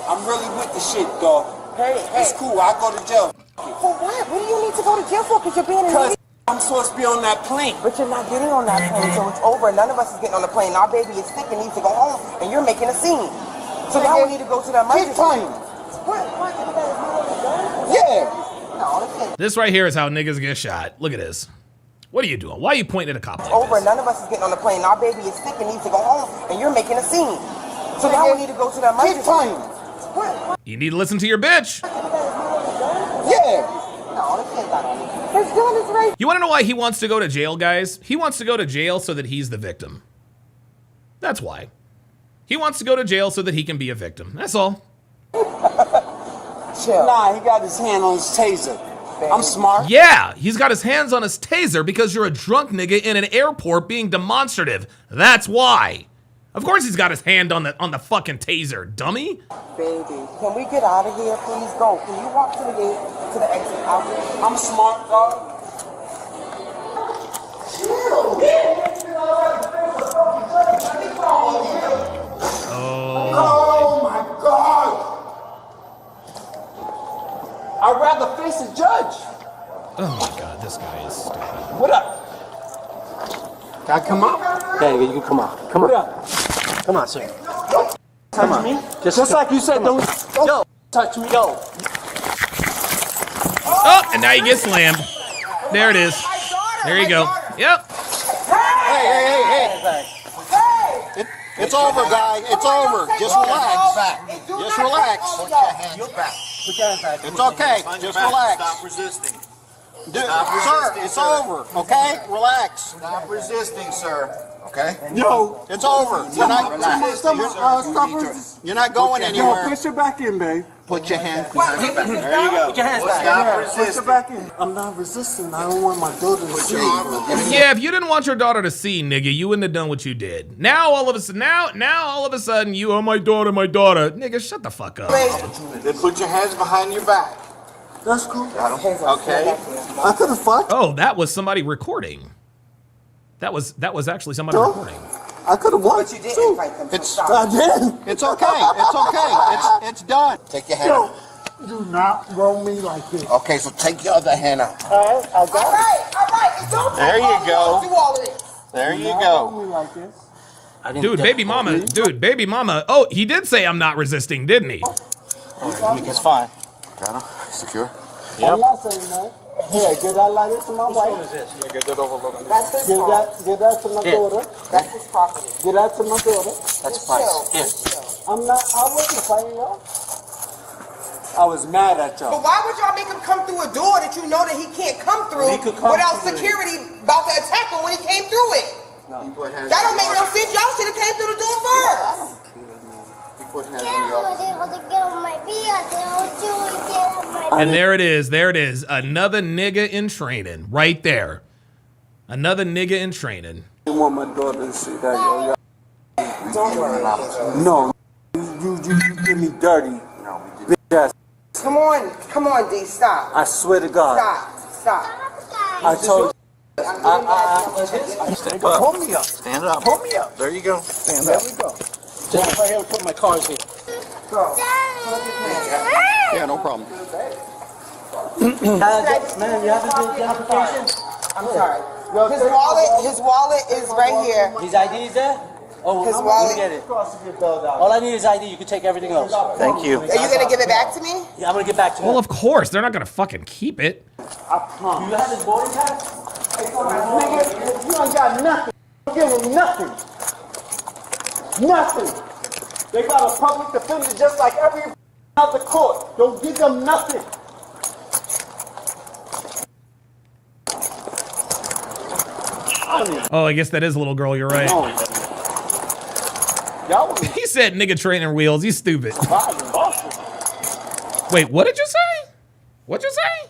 I'm really with the shit, dog. Hey. It's cool. I go to jail. For what? What do you need to go to jail for? Because you're being an Because idiot. I'm supposed to be on that plane. But you're not getting on that plane, so it's over. None of us is getting on the plane. Our baby is sick and needs to go home, and you're making a scene. So now we need to go to the emergency. Keep playing. What? Yeah. No, this ain't This right here is how niggas get shot. Look at this. What are you doing? Why are you pointing at a cop like over. this? None of us is getting on the plane. Our baby is sick and needs to go home, and you're making a scene. So now we need to go to the emergency. Keep playing. What? You need to listen to your bitch. Yeah. No, this ain't that. He's doing this right. You want to know why he wants to go to jail, guys? He wants to go to jail so that he's the victim. That's why. He wants to go to jail so that he can be a victim. That's all. Chill. Nah, he got his hand on his taser. I'm smart. Yeah, he's got his hands on his taser because you're a drunk nigga in an airport being demonstrative. That's why. Of course he's got his hand on the fucking taser, dummy. Baby, can we get out of here? Please go. Can you walk to the gate, to the exit out? I'm smart, dog. Oh my God! I'd rather face a judge. Oh my God, this guy is stupid. What up? Can I come out? Yeah, you can come out. Come What on. up? Come on, sir. Touch me? Just like you said, don't touch me. Yo. Oh, and now you get slammed. There it is. There you go. Yep. Hey. It's over, guy. It's over. Just relax. Just relax. Put your hands back. It's okay. Just relax. Stop resisting. Sir, it's over. Okay? Relax. Stop resisting, sir. Okay? Yo, it's over. You're not going anywhere. Push it back in, babe. Put your hands behind your back. There you go. Put your hands back. Stop resisting. Push it back in. I'm not resisting. I don't want my daughter to see. Yeah, if you didn't want your daughter to see, nigga, you wouldn't have done what you did. Now all of a sudden, you, oh, my daughter. Nigga, shut the fuck up. Then put your hands behind your back. That's cool. Okay. I could have fought. Oh, that was somebody recording. That was actually somebody recording. I could have won. But you didn't fight them. I did. It's okay. It's okay. It's done. Take your hand out. Do not roll me like this. Okay, so take your other hand out. All right, I got it. All right. Don't There you go. do all of this. There you go. Me like this. Dude, baby mama. Oh, he did say I'm not resisting, didn't he? It's fine. Got him. Secure. I'm not saying that. Here, give that lighter to my wife. Get that over. That's his property. Give that to my daughter. That's his property. Give that to my daughter. That's price. Here. I wasn't fighting y'all. I was mad at y'all. But why would y'all make him come through a door that you know that he can't come through without security about to attack him when he came through it? No. That don't make no sense. Y'all should have came through the door first. And there it is. Another nigga in training. Right there. Another nigga in training. I want my daughter to see that, yo. Don't worry. No. You did me dirty. Bitch ass. Come on, D, stop. I swear to God. Stop. I told you. Stand up. Hold me up. Stand up. Hold me up. There you go. Stand up. There we go. Just right here, put my cards here. Go. Yeah, no problem. Man, you have a good application? I'm sorry. His wallet is right here. His ID is there? Oh, His let wallet. me get it. All I need is ID. You can take everything else. Thank you. Are you going to give it back to me? Yeah, I'm going to get back to you. Well, of course. They're not going to fucking keep it. I promise. Do you have his boarding pass? Nigga, you ain't got nothing. Don't give him nothing. Nothing. They got a public defender just like every other court. Don't give them nothing. Oh, I guess that is a little girl. You're right. He said nigga training wheels. He's stupid. Wait, what did you say? What'd you say?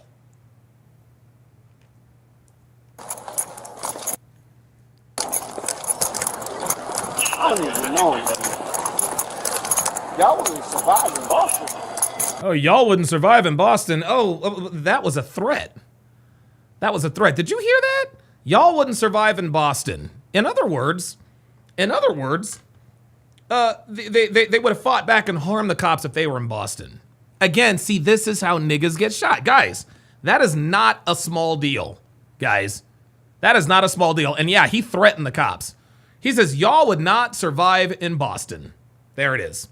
I don't even know. Y'all wouldn't survive in Boston. Oh, y'all wouldn't survive in Boston. Oh, that was a threat. That was a threat. Did you hear that? Y'all wouldn't survive in Boston. In other words, they would have fought back and harmed the cops if they were in Boston. Again, see, this is how niggas get shot. Guys, that is not a small deal. Guys, that is not a small deal. And yeah, he threatened the cops. He says, y'all would not survive in Boston. There it is.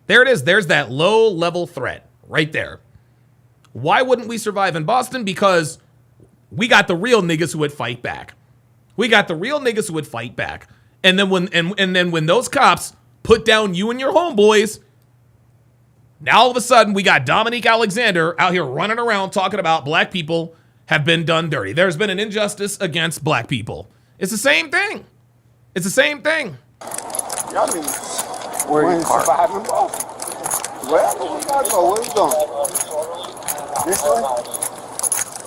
There it is. There's that low-level threat right there. Why wouldn't we survive in Boston? Because we got the real niggas who would fight back. We got the real niggas who would fight back. And then when those cops put down you and your homeboys, now all of a sudden we got Dominique Alexander out here running around talking about black people have been done dirty. There's been an injustice against black people. It's the same thing. It's the same thing. Y'all need where you surviving Boston. Where we gotta go? Where we going? This way?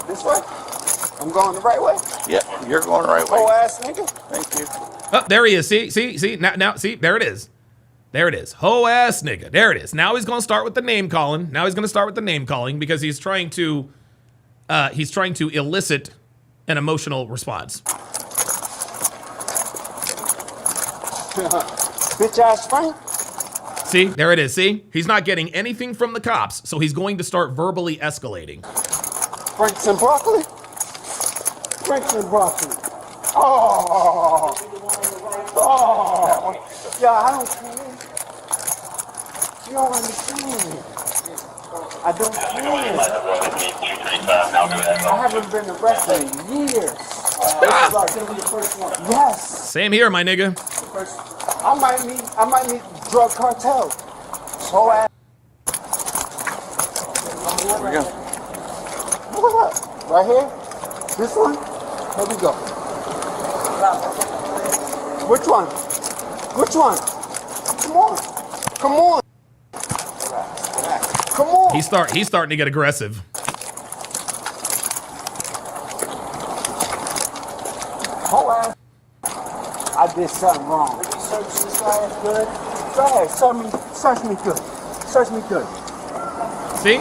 This way? I'm going the right way? Yep, you're going the right way. Oh ass nigga. Thank you. Oh, there he is. See, now, see, there it is. There it is. Ho ass nigga. There it is. Now he's going to start with the name calling. Because he's trying to elicit an emotional response. Bitch ass Frank. See, there it is. See, he's not getting anything from the cops, so he's going to start verbally escalating. Franks and broccoli. Franks and broccoli. Oh. Yeah, I don't care. You don't understand. I don't care. I haven't been arrested in years. This is like gonna be the first one. Yes. Same here, my nigga. I might need drug cartel. So ass. Here we go. Look at that. Right here. This one. Here we go. Which one? Which one? Come on. Come on. Come on. He's starting to get aggressive. Whole ass. I did something wrong. Did you search this guy good? Go ahead, search me good. Search me good. See,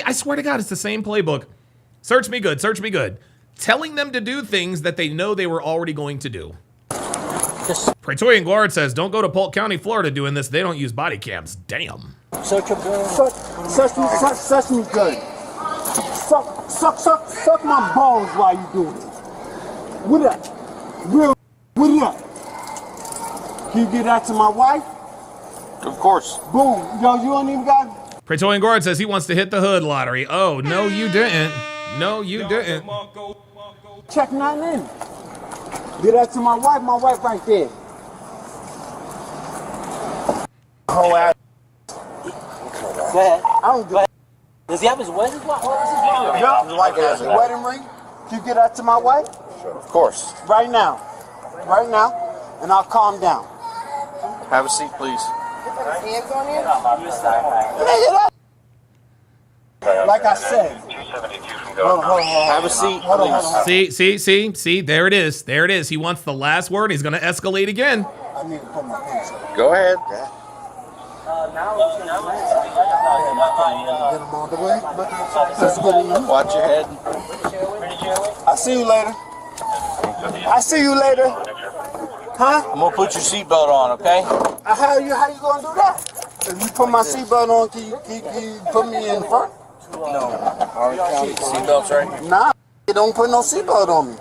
I swear to God, it's the same playbook. Search me good, search me good. Telling them to do things that they know they were already going to do. Praetorian Guard says, don't go to Polk County, Florida doing this. They don't use body cams. Damn. Search me good. Search me good. Suck my balls while you doing it. What up? Real, what up? Can you get that to my wife? Of course. Boom. Yo, you don't even got... Praetorian Guard says he wants to hit the hood lottery. Oh, no, you didn't. No, you didn't. Check nothing in. Get that to my wife right there. Oh, ass. Go ahead. I don't do it. Does he have his wedding ring? Yeah. His wife has a wedding ring. Can you get that to my wife? Sure. Of course. Right now. Right now. And I'll calm down. Have a seat, please. Hands on you? Nigga, like I said. Hold on. Have a seat, please. See, there it is. There it is. He wants the last word. He's going to escalate again. I need to put my pants up. Go ahead. Watch your head. I'll see you later. Huh? I'm gonna put your seatbelt on, okay? How you gonna do that? If you put my seatbelt on, can you put me in front? No. Seatbelt's right here. Nah, you don't put no seatbelt on me.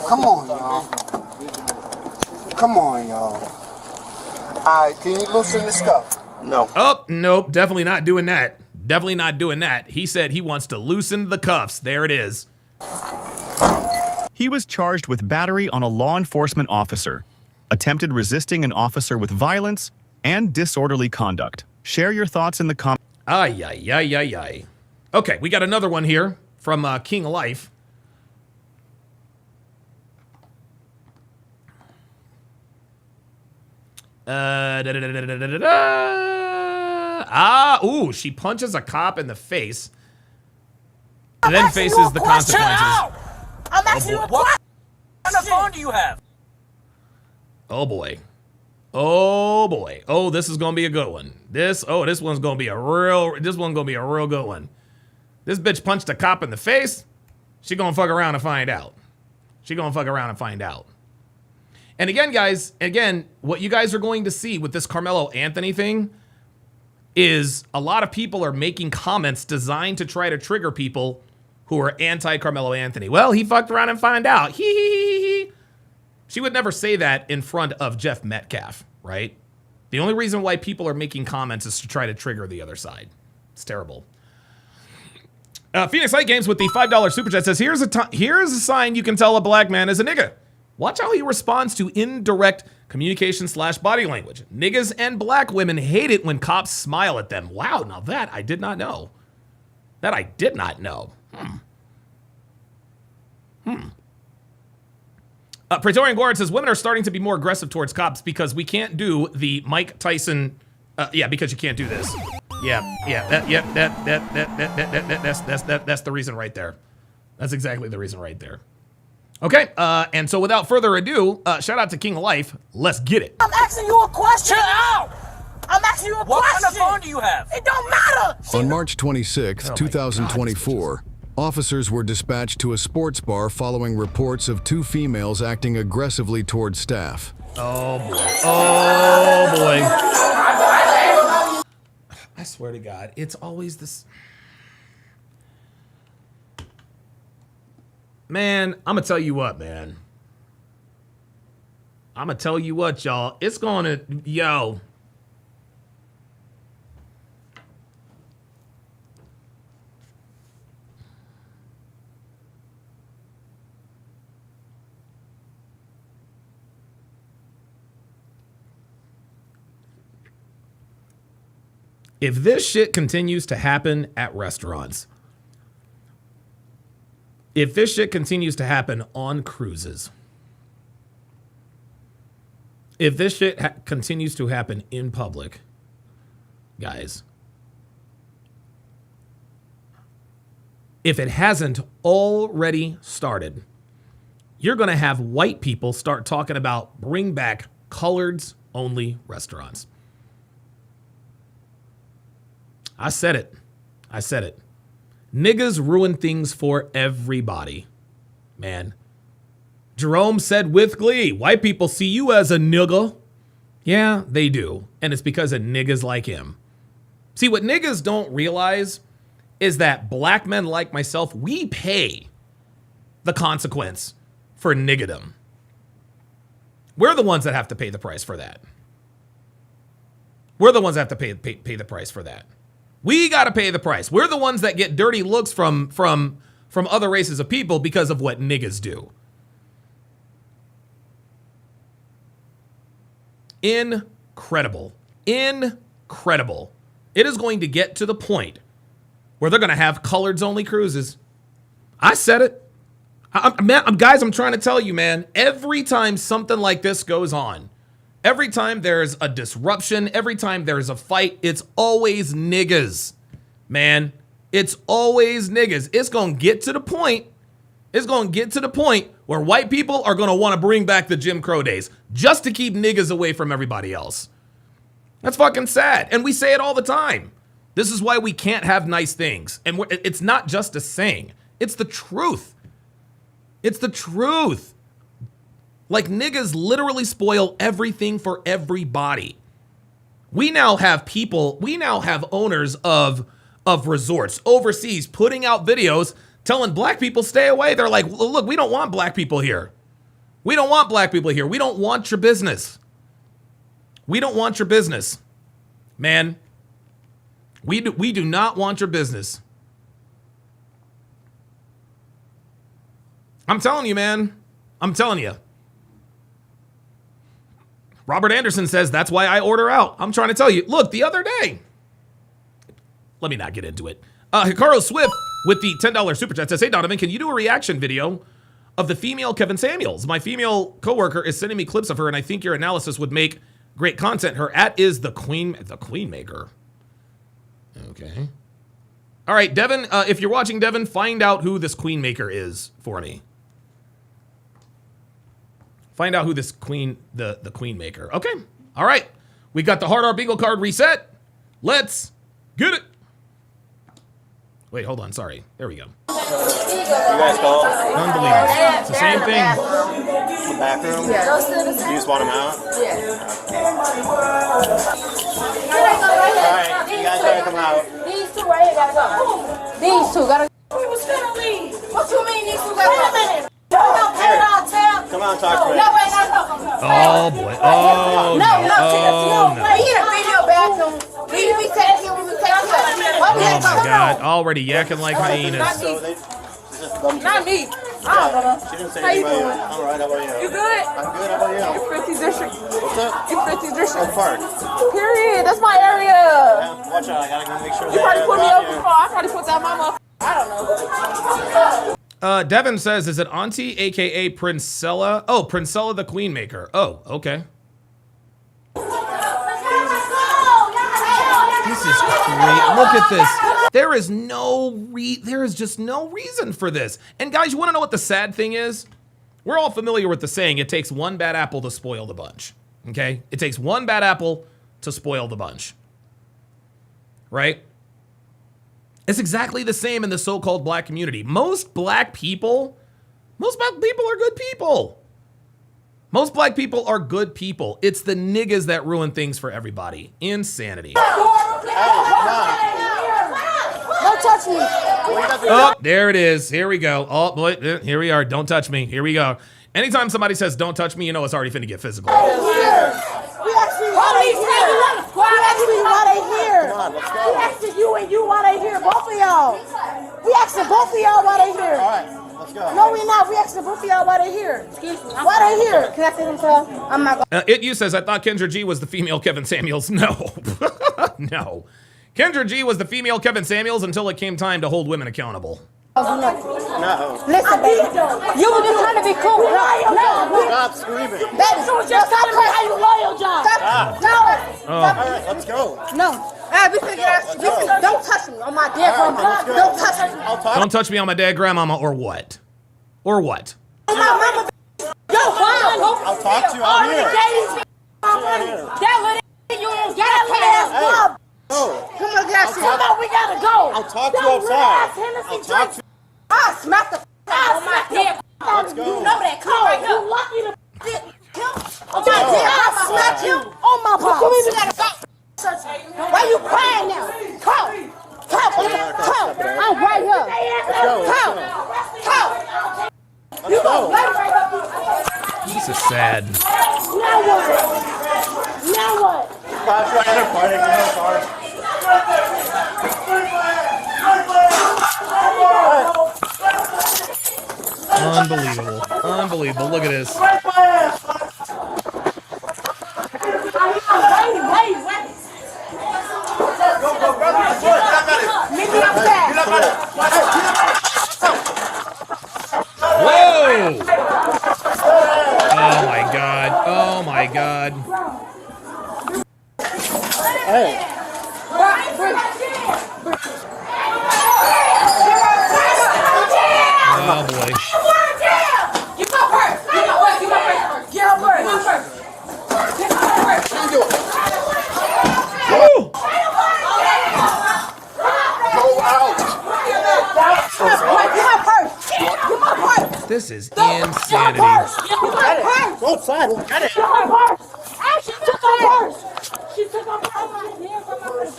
Come on, y'all. Alright, can you loosen this cuff? No. Oh, nope. Definitely not doing that. Definitely not doing that. He said he wants to loosen the cuffs. There it is. He was charged with battery on a law enforcement officer, attempted resisting an officer with violence, and disorderly conduct. Share your thoughts in the comments. Ay. Okay, we got another one here from King of Life. She punches a cop in the face and then faces the consequences. I'm asking you a question. What kind of phone do you have? Oh boy. Oh, this is gonna be a good one. This one's gonna be a real good one. This bitch punched a cop in the face. She gonna fuck around and find out. And again, guys, what you guys are going to see with this Carmelo Anthony thing is a lot of people are making comments designed to try to trigger people who are anti-Carmelo Anthony. Well, he fucked around and find out. He. She would never say that in front of Jeff Metcalf, right? The only reason why people are making comments is to try to trigger the other side. It's terrible. Phoenix Light Games with the $5 super chat says, here's a sign you can tell a black man is a nigga. Watch how he responds to indirect communication / body language. Niggas and black women hate it when cops smile at them. Wow, now that I did not know. That I did not know. Praetorian Guard says, women are starting to be more aggressive towards cops because we can't do the Mike Tyson. Because you can't do this. That's the reason right there. That's exactly the reason right there. Okay, and so without further ado, shout out to King of Life. Let's get it. I'm asking you a question. Chill out. I'm asking you a question. What kind of phone do you have? It don't matter. On March 26, 2024, officers were dispatched to a sports bar following reports of 2 females acting aggressively towards staff. Oh boy. Oh boy. I swear to God, it's always this. Man, I'm going to tell you what, man. I'm going to tell you what, y'all. It's going to, yo. If this shit continues to happen at restaurants, if this shit continues to happen on cruises, if this shit continues to happen in public, guys, if it hasn't already started, you're going to have white people start talking about bring back coloreds only restaurants. I said it. I said it. Niggas ruin things for everybody, man. Jerome said with glee, white people see you as a nigga. Yeah, they do. And it's because of niggas like him. See, what niggas don't realize is that black men like myself, we pay the consequence for niggadom. We're the ones that have to pay the price for that. We're the ones that have to pay the price for that. We got to pay the price. We're the ones that get dirty looks from other races of people because of what niggas do. Incredible. Incredible. It is going to get to the point where they're going to have coloreds only cruises. I said it. Guys, I'm trying to tell you, man, every time something like this goes on, every time there's a disruption, every time there's a fight, it's always niggas, man. It's always niggas. It's going to get to the point. It's going to get to the point where white people are going to want to bring back the Jim Crow days just to keep niggas away from everybody else. That's fucking sad. And we say it all the time. This is why we can't have nice things. And it's not just a saying. It's the truth. It's the truth. Like, niggas literally spoil everything for everybody. We now have owners of resorts overseas putting out videos telling black people stay away. They're like, look, we don't want black people here. We don't want black people here. We don't want your business. We don't want your business. Man, we do not want your business. I'm telling you, man. I'm telling you. Robert Anderson says, that's why I order out. I'm trying to tell you. Look, the other day. Let me not get into it. Hikaru Swift with the $10 super chat says, hey, Donovan, can you do a reaction video of the female Kevin Samuels? My female coworker is sending me clips of her, and I think your analysis would make great content. Her @ is the queen maker. Okay. All right, Devin, if you're watching, Devin, find out who this queen maker is for me. Find out who this the queen maker. Okay. All right. We got the Hard R Bingo card reset. Let's get it. Wait, hold on. Sorry. There we go. You guys call? Unbelievable. It's the same thing. back room? Yeah. You just want them out? Yeah. Alright, you guys gotta come out. These two right here gotta go. These two gotta go. We was gonna leave. What you mean these two gotta go? Wait a minute. Come on, talk to me. No, wait, no. Oh boy. Oh no. Oh no. We in a video bathroom. We take here when we take here. Oh my God. Already yakking like hyenas. Not me. I don't know. She didn't say How you anybody. doing? I'm alright, how about you? You good? I'm good, how about you? You 50 district. What's up? You 50 district. Oak Park. Period. That's my area. Yeah, watch out, I gotta go make sure You probably put me up up before. I probably put that mama. I don't know. Devin says, is it Auntie, aka Princella? Oh, Princella the Queen Maker. Oh, okay. This is great. Look at this. There is just no reason for this. And guys, you want to know what the sad thing is? We're all familiar with the saying, it takes one bad apple to spoil the bunch. Okay? It takes one bad apple to spoil the bunch. Right? It's exactly the same in the so-called black community. Most black people are good people. Most black people are good people. It's the niggas that ruin things for everybody. Insanity. Don't touch me. Oh, there it is. Here we go. Oh, boy, here we are. Don't touch me. Here we go. Anytime somebody says don't touch me, you know it's already finna get physical. We actually why they here. Come on, let's go. We asking you and you why they here. Both of y'all. We asking both of y'all why they here. Alright, let's go. No, we not. We asking both of y'all why they here. Excuse me. Why they here? Can I say them, sir? I'm not going. It you says, I thought Kendra G was the female Kevin Samuels. No. No. Kendra G was the female Kevin Samuels until it came time to hold women accountable. No. Listen, baby. You were just trying to be cool. No. Stop screaming. Baby, you were just trying to how you loyal, John. Stop. No. Alright, let's go. No. We finna get our, don't touch me on my dead grandma. Don't touch me. Don't touch me on my dead grandmama or what? Or what? On my mama. Yo, I'll talk to you out here. That little you don't get a pass. Oh. Come on, guys. Come on, we gotta go. I'll talk to you outside. I'll talk to you. I'll smack the on my dead. Let's go. You know that. Come right here. You lucky to on my dead. I'll smack you on my balls. We gotta go. Why you crying now? Come. I'm right here. Come. You go right here. This is sad. Now what? Unbelievable. Unbelievable. Look at this. Whoa! Oh my God. Oh my God. Hey. Oh boy. Get my purse. Get her purse. Woo! Go out. Get my purse. This is insanity. Go outside. We'll get it. She took her purse.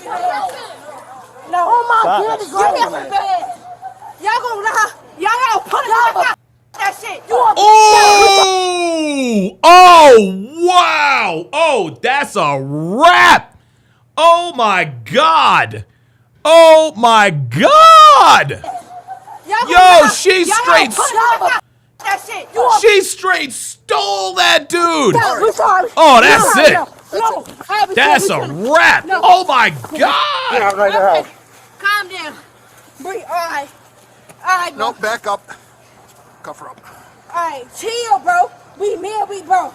No, oh my goodness, give me a bed. Y'all gonna put it on that shit. Oh, wow. Oh, that's a wrap. Oh my God. Oh my God. Yo, she straight stole that dude. Oh, that's it. That's a wrap. Oh my God. Calm down. Breathe. All right. No, back up. Cuff her up. All right, chill, bro. We bro.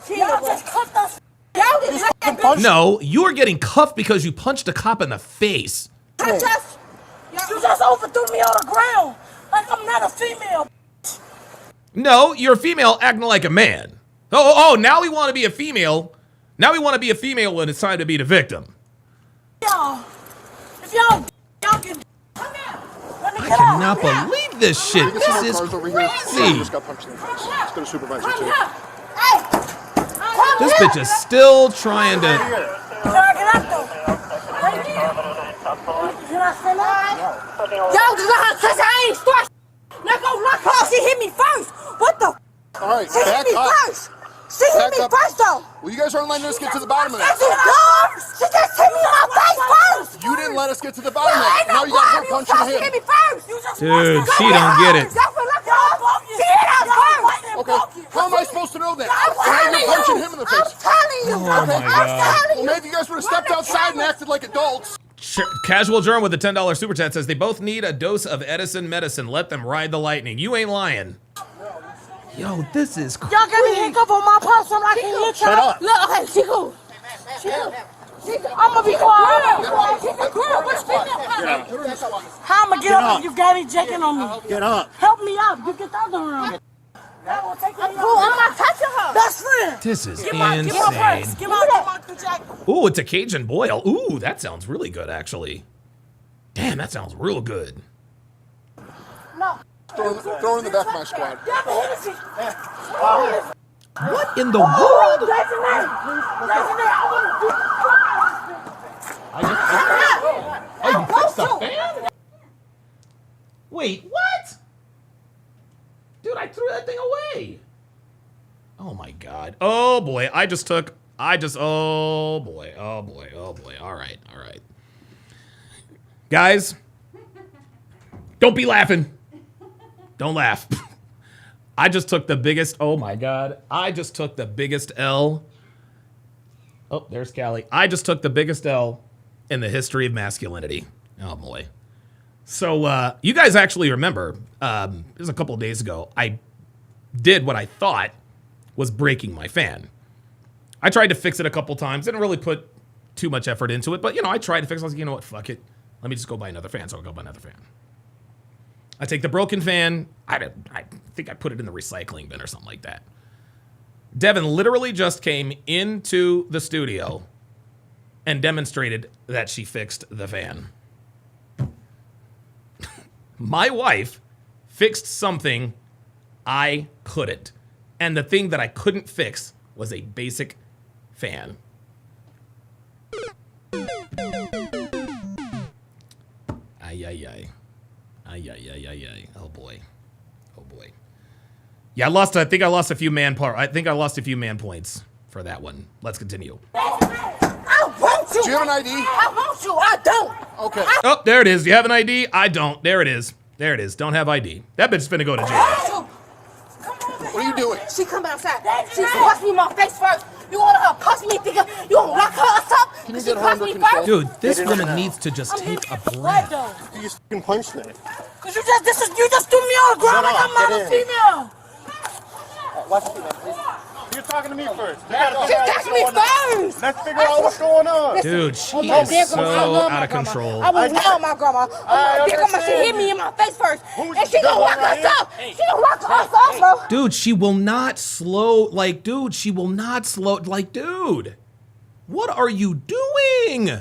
Chill, y'all bro. Just cuffed us. Y'all just No, you are getting cuffed because you punched a cop in the face. You just overthrew me on the ground. Like I'm not a female. No, you're a female acting like a man. Oh, now we want to be a female. Now we want to be a female when it's time to be the victim. Y'all, if y'all can come here. Let me I get cannot out. believe this shit. Get some This more is cars over here. crazy. Just got punched in the face. Let's go to supervisor too. This bitch is still trying to. Yo, cause I ain't start. Let go, my car. She hit me first. What the? All right, She hit back me up. first. She hit me first though. Well, you guys aren't letting us get to the bottom of That's that. it, dog. She just hit me in my face first. You didn't let us get to the bottom of that. Now you got her punching She him. hit me first. You just Dude, she don't get it. She hit us first. Okay, how am I supposed to know that? How are you punching him in the face? I'm telling you. Oh my God. Well, maybe you guys would have stepped outside and acted like adults. Casual Germ with a $10 super chat says they both need a dose of Edison medicine. Let them ride the lightning. You ain't lying. Yo, this is crazy. Y'all got me hiccup on my pulse so I can hit y'all. Shut up. Look, okay, she cool. I'm gonna be quiet. How I'm gonna get up if you got me jaking on me? Get up. Help me up. You get the other one. I'm not touching her. Best friend. This is Give my insane. purse. Give my jacket. Ooh, it's a Cajun boil. Ooh, that sounds really good, actually. Damn, that sounds real good. No. Throw her in the back of my squad. What in the world? Oh, you fixed the fan? Wait, what? Dude, I threw that thing away. Oh my God. Oh boy, oh boy. All right. Guys, don't be laughing. Don't laugh. I just took the biggest, oh my God. I just took the biggest L. Oh, there's Callie. I just took the biggest L in the history of masculinity. Oh boy. So you guys actually remember, it was a couple of days ago, I did what I thought was breaking my fan. I tried to fix it a couple times, didn't really put too much effort into it, but I tried to fix it. I was like, you know what, fuck it. Let me just go buy another fan. So I'll go buy another fan. I take the broken fan, I think I put it in the recycling bin or something like that. Devin literally just came into the studio and demonstrated that she fixed the fan. My wife fixed something I couldn't. And the thing that I couldn't fix was a basic fan. Ay. Oh boy. Yeah, I think I lost a few man points for that one. Let's continue. I want you. Do you have an ID? I want you. I don't. Okay. Oh, there it is. Do you have an ID? I don't. There it is. Don't have ID. That bitch is finna go to jail. What are you doing? She come outside. She punched me in my face first. You want her to punch me, thinking you want to lock her up? Can you She get her punched under me control? first. Dude, this woman needs to just take a breath. You just fucking punched me. Cause you just threw me on the ground like I'm not a female. Watch me, please. You're talking to me first. She touched me first. Let's figure out what's going on. Dude, she is so out of control. I was down my grandma. My big grandma, she hit me in my face first. And she gonna lock us up. She gonna lock us up, bro. Dude, she will not slow. Dude. What are you doing?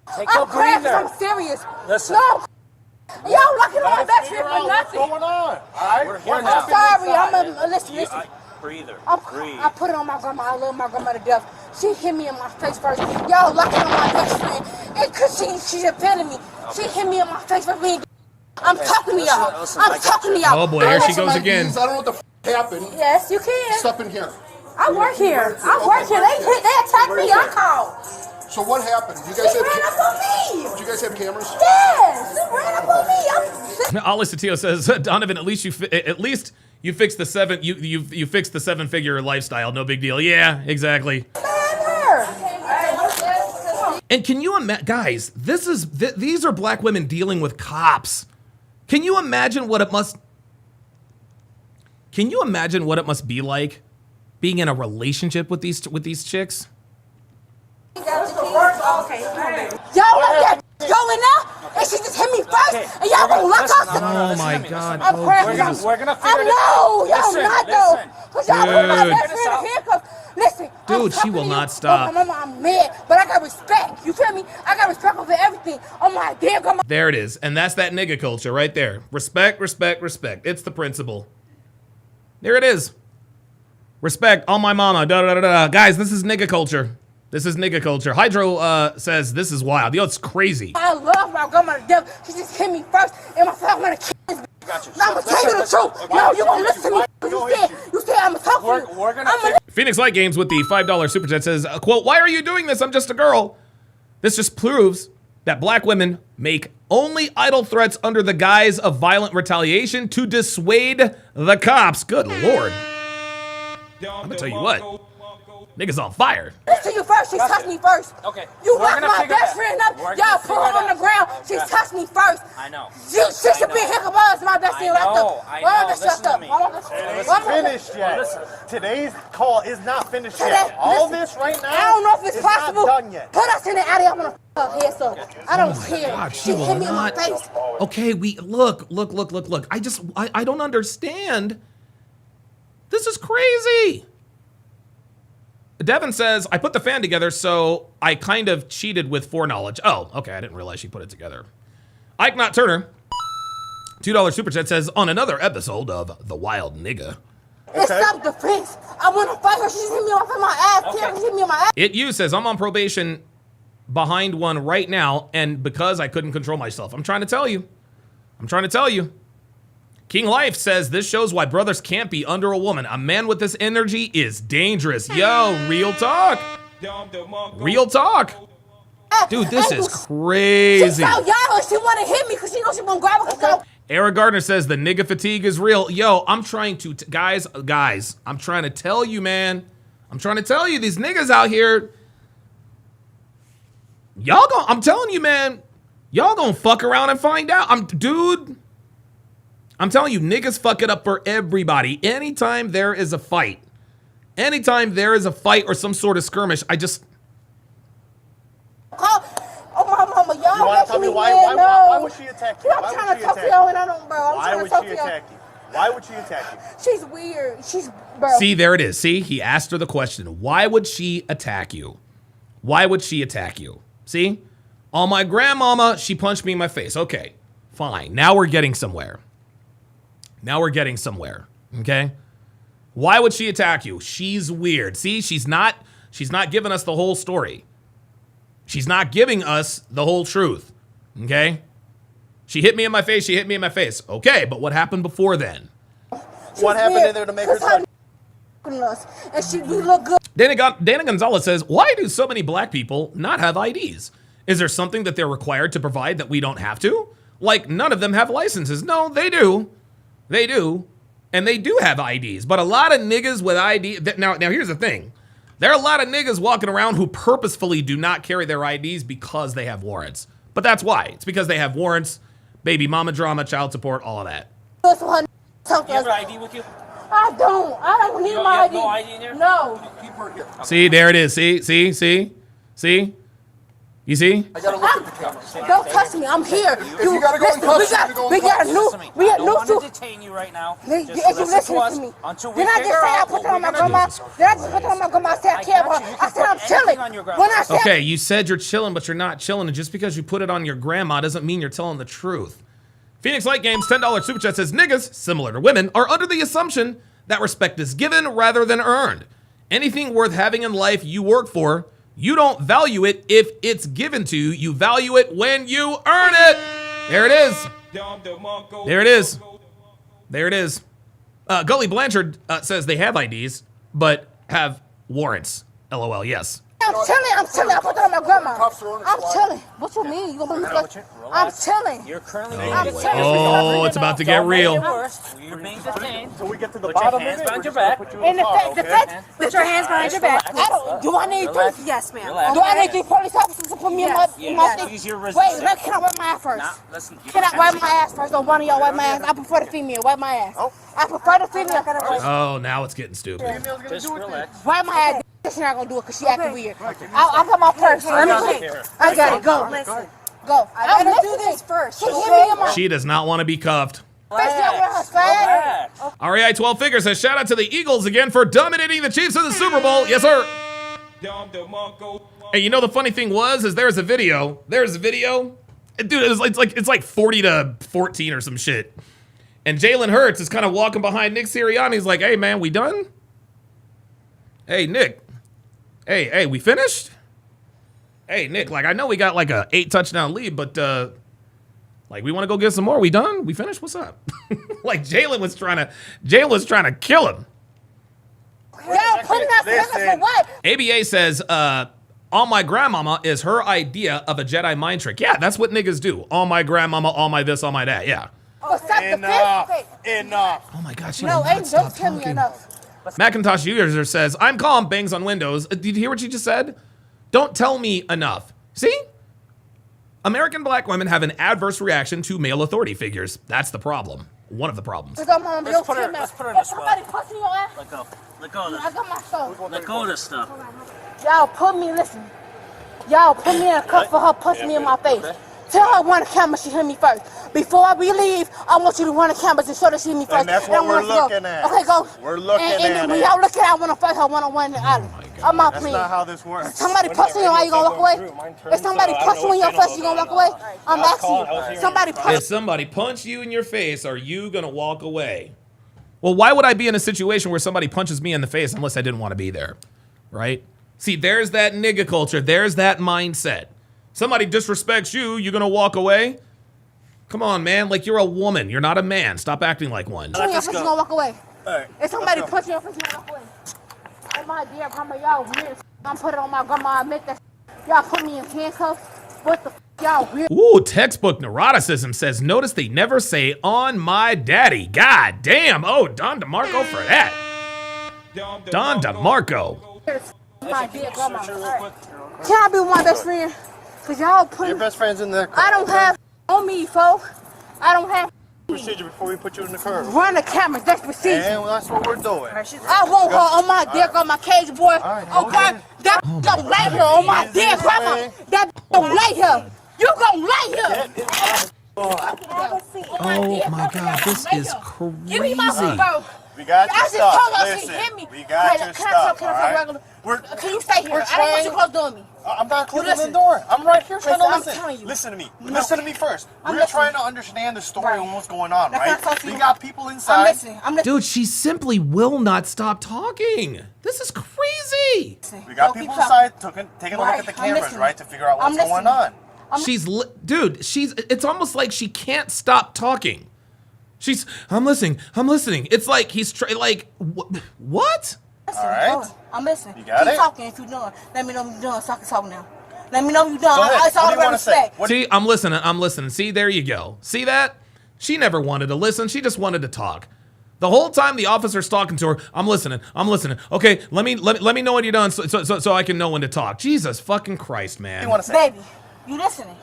I'm crying because I'm serious. Listen. No. Y'all locking on my back here for nothing. What's going on? All right, we're here now. I'm sorry. Listen. Breather. I put it on my grandma. I love my grandma to death. She hit me in my face first. Y'all locking on my best friend. And cause she defended me. She hit me in my face for being. I'm talking to y'all. I'm talking to y'all. Oh boy, here she goes again. I don't know what the happened. Yes, you can. Step in here. I work here. They attacked me. I called. So what happened? You They guys ran up on me. Did you guys have cameras? Yes, they ran up on me. Alice Satio says, Donovan, at least you fixed the you fixed the 7-figure lifestyle. No big deal. Yeah, exactly. And can you imagine, guys? These are black women dealing with cops. Can you imagine what it must? Can you imagine what it must be like being in a relationship with these chicks? Y'all let that go in there, and she just hit me first, and y'all gonna lock us up. Oh my God! I'm praying. We're gonna figure I know, y'all not though, cause y'all put my best friend in handcuffs. Listen, Dude, she will not stop. Mama, I'm mad, but I got respect. You feel me? I got respect over everything. Oh my damn, grandma. There it is. And that's that nigga culture right there. Respect, respect, respect. It's the principle. There it is. Respect on my mama. Da, da, da, da. Guys, this is nigga culture. This is nigga culture. Hydro says this is wild. Yo, it's crazy. I love my grandma to death. She just hit me first, and my father wanna kill this bitch. Now I'm gonna tell you the truth. No, you gonna listen to me. You said I'm gonna talk to you. We're gonna Phoenix Light Games with the $5 super chat says, quote, "Why are you doing this? I'm just a girl." This just proves that black women make only idle threats under the guise of violent retaliation to dissuade the cops. Good Lord. I'm gonna tell you what. Niggas on fire. Listen to you first. She touched me first. Okay. You locked my best friend up. Y'all put her on the ground. She touched me first. I know. She should be here. Buzz, my best friend left up. I know. Listen to me. It ain't finished yet. Today's call is not finished yet. All this right now. I don't know if it's possible. Not done yet. Put us in the alley. I'm gonna her head so. I don't care. God, she hit me in my face. Okay, we look. I don't understand. This is crazy. Devin says, I put the fan together, so I kind of cheated with foreknowledge. Oh, okay, I didn't realize she put it together. Ike Not Turner, $2 super chat says, on another episode of The Wild Nigga. It's self-defense. I want to fight her. She just hit me off in my ass. Okay. She hit me in my ass. It You says, I'm on probation behind one right now, and because I couldn't control myself. I'm trying to tell you. King Life says, this shows why brothers can't be under a woman. A man with this energy is dangerous. Yo, real talk. Real talk. Dude, this is crazy. She's so young. She want to hit me because she knows she won't grab her. Eric Gardner says, the nigga fatigue is real. Yo, I'm trying to, guys, I'm trying to tell you, man. I'm trying to tell you, these niggas out here, I'm telling you, man, y'all gonna fuck around and find out. I'm telling you, niggas fuck it up for everybody. Anytime there is a fight or some sort of skirmish, I just... Oh, my mama, y'all you want to tell me why would she attack you? I'm trying to talk to y'all and I don't, bro. Why would she attack you? Why would she attack you? She's weird. Bro. See, there it is. See, he asked her the question. Why would she attack you? Why would she attack you? See? On my grandmama, she punched me in my face. Okay, fine. Now we're getting somewhere. Okay? Why would she attack you? She's weird. See, she's not giving us the whole story. She's not giving us the whole truth. Okay? She hit me in my face. Okay, but what happened before then? What happened in there to make her start? And she do look good. Dana Gonzalez says, why do so many black people not have IDs? Is there something that they're required to provide that we don't have to? Like, none of them have licenses. No, they do. They do. And they do have IDs. But a lot of niggas with IDs... Now, here's the thing. There are a lot of niggas walking around who purposefully do not carry their IDs because they have warrants. But that's why. It's because they have warrants, baby mama drama, child support, all of that. Do you have an ID with you? I don't. I don't need my ID. No ID in there? No. Keep her here. Okay. See, there it is. See? You see? I gotta look at the camera. Don't touch me. I'm here. You gotta go and touch. We got a new. I don't want to detain you right now. If you listen to me. Until we Did I just say I put it on my grandma? Did I just put it on my grandma? I said I care about her. I said I'm chilling. When I said okay, you said you're chilling, but you're not chilling. And just because you put it on your grandma doesn't mean you're telling the truth. Phoenix Light Games, $10 super chat says, niggas, similar to women, are under the assumption that respect is given rather than earned. Anything worth having in life you work for, you don't value it if it's given to you. You value it when you earn it. There it is. There it is. Gully Blanchard says they have IDs, but have warrants. LOL, yes. I'm chilling. I put that on my grandma. I'm chilling. What you mean? You gonna make me? I'm chilling. You're currently Oh, it's about to get real. You're being detained. So we get to the bottom of it. Put your hands behind your back. And the feds, Put your hands behind your back. Do I need three? Yes, ma'am. Do I need three police officers to put me in my thing? Wait, can I wipe my ass first? Can I wipe my ass first? Or one of y'all wipe my ass? I prefer the female. Wipe my ass. I prefer the female. Oh, now it's getting stupid. Just relax. Wipe my ass. She's not gonna do it because she acting weird. I'll put my purse. Let me see. I got it. Go. Listen. Go. I gotta do this first. She does not want to be cuffed. REI 12 Figure says, shout out to the Eagles again for dominating the Chiefs in the Super Bowl. Yes, sir. Hey, you know the funny thing is there's a video. Dude, it's like 40 to 14 or some shit. And Jalen Hurts is kind of walking behind Nick Sirianni. He's like, hey, man, we done? Hey, Nick. Hey, we finished? Hey, Nick, like, I know we got like a 8 touchdown lead, but like, we want to go get some more. We done? We finished? What's up? Like, Jalen was trying to kill him. ABA says, all my grandmama is her idea of a Jedi mind trick. Yeah, that's what niggas do. All my grandmama, all my this, all my that. Yeah. Enough. Oh my God, she will not stop talking. Macintosh user says, I'm calm, bangs on windows. Did you hear what she just said? Don't tell me enough. See? American black women have an adverse reaction to male authority figures. That's the problem. One of the problems. Let's put her in the swell. Let go. Let go of this. I got my stuff. Let go of this stuff. Y'all put me in a cup for her punching me in my face. Tell her run the camera, she hit me first. Before we leave, I want you to run the cameras and show that she hit me first. And that's what we're looking at. Okay, go. We're looking at it. When y'all look at it, I want to fight her one-on-one in the alley. I'm not playing. That's not how this works. Somebody punch you, how you gonna walk away? If somebody punch you in your face, you gonna walk away? I'm asking you. If somebody punch you in your face, are you gonna walk away? Well, why would I be in a situation where somebody punches me in the face unless I didn't want to be there, right? See, there's that nigga culture. There's that mindset. Somebody disrespects you, you're gonna walk away? Come on, man. Like, you're a woman. You're not a man. Stop acting like one. You gonna walk away. If somebody punch you in your face, you gonna walk away. Oh my dear grandma, y'all weird. I'm putting it on my grandma. I admit that. Y'all put me in handcuffs. What the y'all weird? Ooh, textbook neuroticism says, notice they never say on my daddy. God damn. Oh, Don DeMarco for that. Don DeMarco. My dear grandma. Can I be with my best friend? Cause y'all put your best friend's in the car. I don't have on me, folks. I don't have procedure before we put you in the car. Run the camera, that's procedure. And that's what we're doing. I want her on my dick on my cage, boy. Okay, that don't lay here on my dick, grandma. That don't lay here. You gonna lay here. Oh my God, this is crazy. Give me my phone, bro. We got your stuff. Listen, hit me. We got your stuff. Can you stay here? I don't want you close doing me. I'm not closing the door. I'm right here trying to listen. I'm telling you. Listen to me. Listen to me first. We're trying to understand the story and what's going on, right? We got people inside. I'm listening. Dude, she simply will not stop talking. This is crazy. We got people inside taking a look at the cameras, right, to figure out what's going on. It's almost like she can't stop talking. I'm listening. It's like what? All right. I'm listening. You got it? Keep talking if you're done. Let me know if you're done so I can talk now. Let me know if you're done. Go ahead. It's all What do you about want to say? respect. See, I'm listening. See, there you go. See that? She never wanted to listen. She just wanted to talk. The whole time the officer's talking to her, I'm listening. Okay, let me know when you're done so I can know when to talk. Jesus fucking Christ, man. What do you want to say? Baby, you listening?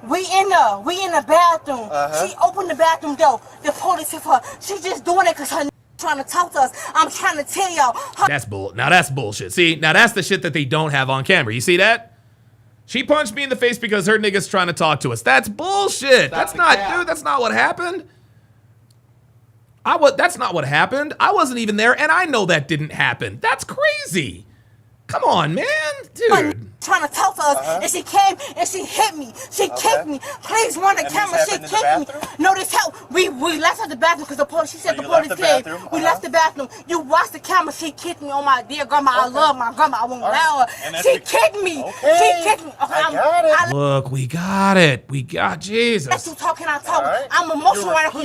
We in the bathroom. She opened the bathroom door. The police hit her. She just doing it because her trying to talk to us. I'm trying to tell y'all. Now that's bullshit. See, now that's the shit that they don't have on camera. You see that? She punched me in the face because her nigga's trying to talk to us. That's bullshit. That's not what happened. That's not what happened. I wasn't even there, and I know that didn't happen. That's crazy. Come on, man, dude. Trying to talk to us, and she came and she hit me. She kicked me. Please run the camera. She kicked me. No, this help. We left at the bathroom because the police. She said the police came. We left the bathroom. You watched the camera. She kicked me. Oh my dear grandma, I love my grandma. I won't allow her. She kicked me. She kicked me. Okay, look, we got it. We got Jesus. That's you talking. I talk. I'm emotional right now.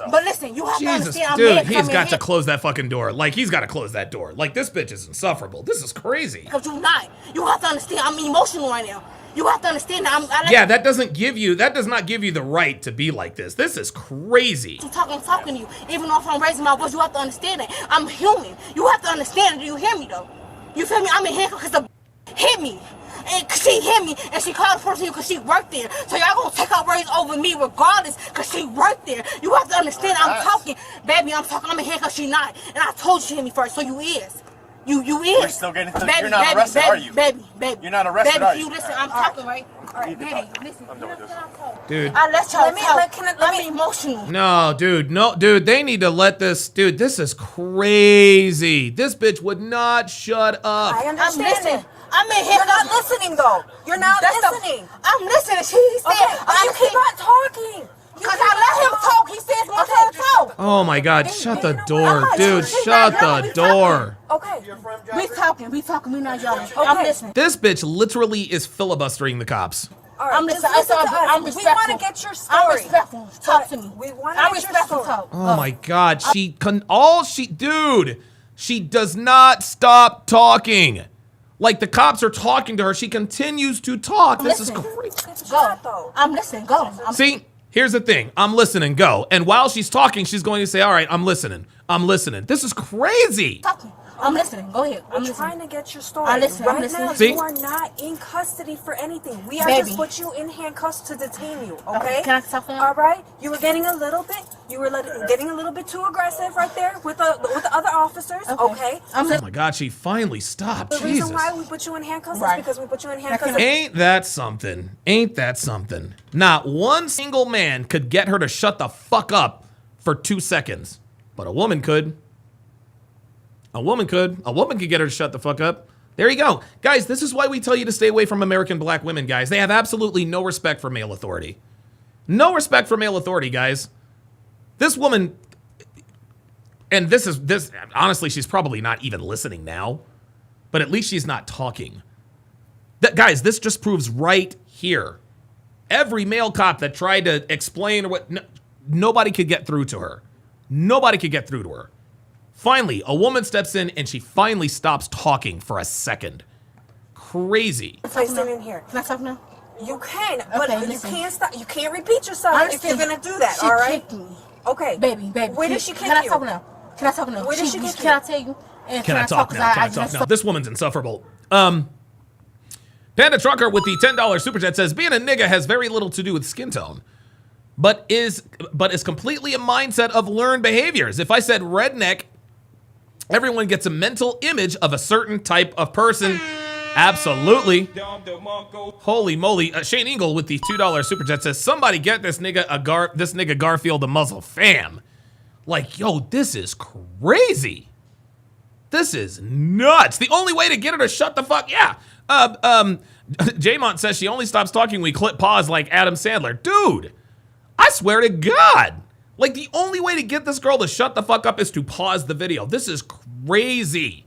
But listen, you have to understand. Dude, he's got to close that fucking door. Like, he's got to close that door. Like, this bitch is insufferable. This is crazy. Because you're not. You have to understand. I'm emotional right now. You have to understand that yeah, that does not give you the right to be like this. This is crazy. I'm talking to you. Even though if I'm raising my voice, you have to understand that. I'm human. You have to understand it. Do you hear me though? You feel me? I'm in handcuffs because the hit me. And she hit me and she called the person because she worked there. So y'all gonna take her words over me regardless because she worked there. You have to understand I'm talking. Baby, I'm talking. I'm in handcuffs. She not. And I told you she hit me first, so you is. You is. You're still getting to, you're not arrested, are you? Baby. You're not arrested, are you? You listen, I'm talking, right? Baby, listen. Dude. I let y'all talk. I'm emotional. No, dude, they need to let this, dude, this is crazy. This bitch would not shut up. I understand. I'm in here. You're not listening, though. You're not listening. I'm listening. He said, you keep on talking. Because I let him talk. He says more to talk. Oh my God, shut the door, dude, shut the door. Okay. We talking. We not yelling. I'm listening. This bitch literally is filibustering the cops. All right, I'm listening. I'm respectful. We want to get your story. I'm respectful. Talk to me. We want to get your story. Talk. Oh my God, dude, she does not stop talking. Like the cops are talking to her, she continues to talk. This is crazy. Go. I'm listening. Go. See, here's the thing. I'm listening. Go. And while she's talking, she's going to say, all right, I'm listening. This is crazy. I'm listening. Go ahead. I'm trying to get your story. I listen. Right now, See? you are not in custody for anything. We have just put you in handcuffs to detain you. Okay? Can I talk now? All right. You were getting a little bit. You were getting a little bit too aggressive right there with the other officers. Okay. Oh my God, she finally stopped. The Jesus. reason why we put you in handcuffs is because we put you in handcuffs. Ain't that something? Not one single man could get her to shut the fuck up for 2 seconds. But a woman could. A woman could get her to shut the fuck up. There you go. Guys, this is why we tell you to stay away from American black women, guys. They have absolutely no respect for male authority. No respect for male authority, guys. This woman, and this honestly, she's probably not even listening now, but at least she's not talking. Guys, this just proves right here. Every male cop that tried to explain nobody could get through to her. Nobody could get through to her. Finally, a woman steps in and she finally stops talking for a second. Crazy. Place it in here. Can I talk now? You can, but you can't stop. You can't repeat yourself if you're gonna do that. All right? Kicked me. Okay. Baby. Where did she kick you? Can I talk now? Where did she kick you? Can I tell you? And Can I talk now? This woman's insufferable. Panda Trucker with the $10 super chat says, being a nigga has very little to do with skin tone, but is completely a mindset of learned behaviors. If I said redneck, everyone gets a mental image of a certain type of person. Absolutely. Holy moly. Shane Ingle with the $2 super chat says, somebody get this nigga Garfield a muzzle. Fam. Like, yo, this is crazy. This is nuts. The only way to get her to shut the fuck, J-Mont says she only stops talking when we clip pause like Adam Sandler. Dude, I swear to God. Like, the only way to get this girl to shut the fuck up is to pause the video. This is crazy.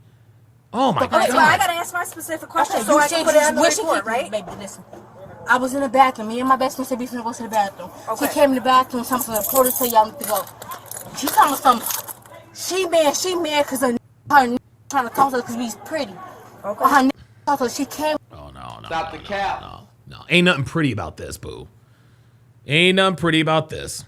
Oh my God. So I gotta ask my specific question so I can put it on the report, right? Baby, listen. I was in the bathroom. Me and my best friend said we finna go to the bathroom. Okay. She came in the bathroom, something the police said y'all need to go. She telling me something. She mad because her trying to talk to us because we's pretty. Okay. Her talk to us. She came. Oh, no. Stop the cap. No. Ain't nothing pretty about this, boo. Ain't nothing pretty about this.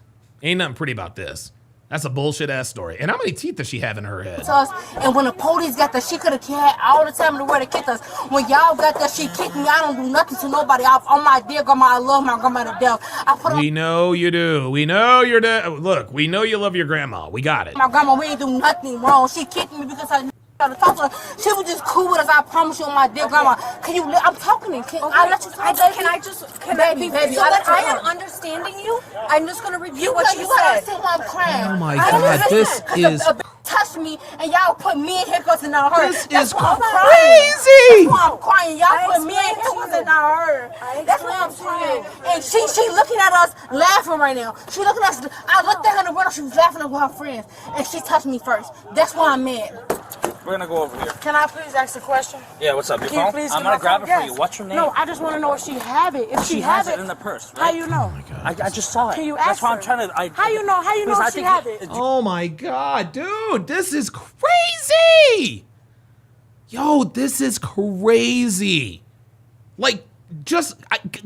That's a bullshit ass story. And how many teeth does she have in her head? And when the police got there, she could have had all the time in the world to kick us. When y'all got there, she kicked me. I don't do nothing to nobody. On my dear grandma, I love my grandma to death. We know you do. We know you're look, we know you love your grandma. We got it. My grandma, we ain't do nothing wrong. She kicked me because I to talk to her. She was just cool with us. I promise you, my dear grandma. Can you? I'm talking to you. Can I let you talk, baby? Baby, so that I am understanding you, I'm just gonna review what you said. I'm crying. Oh my God, this is. Touch me and y'all put me in handcuffs and not her. This That's is why I'm crazy. That's why I'm crying. Y'all put me in handcuffs and not her. That's what I'm saying. And she looking at us laughing right now. She looking at us. I looked at her in the window. She was laughing with her friends, and she touched me first. That's why I'm mad. We're gonna go over here. Can I please ask a question? Yeah, what's up? Your Can you phone? please I'm gonna grab it for you. What's your name? No, I just want to know if she have it. If she has it in the purse, right? How you know? Oh my God. I just saw it. Can you ask That's why her? I'm trying to. How you know? How you know if she have it? Oh my God, dude, this is crazy. Yo, this is crazy. Like,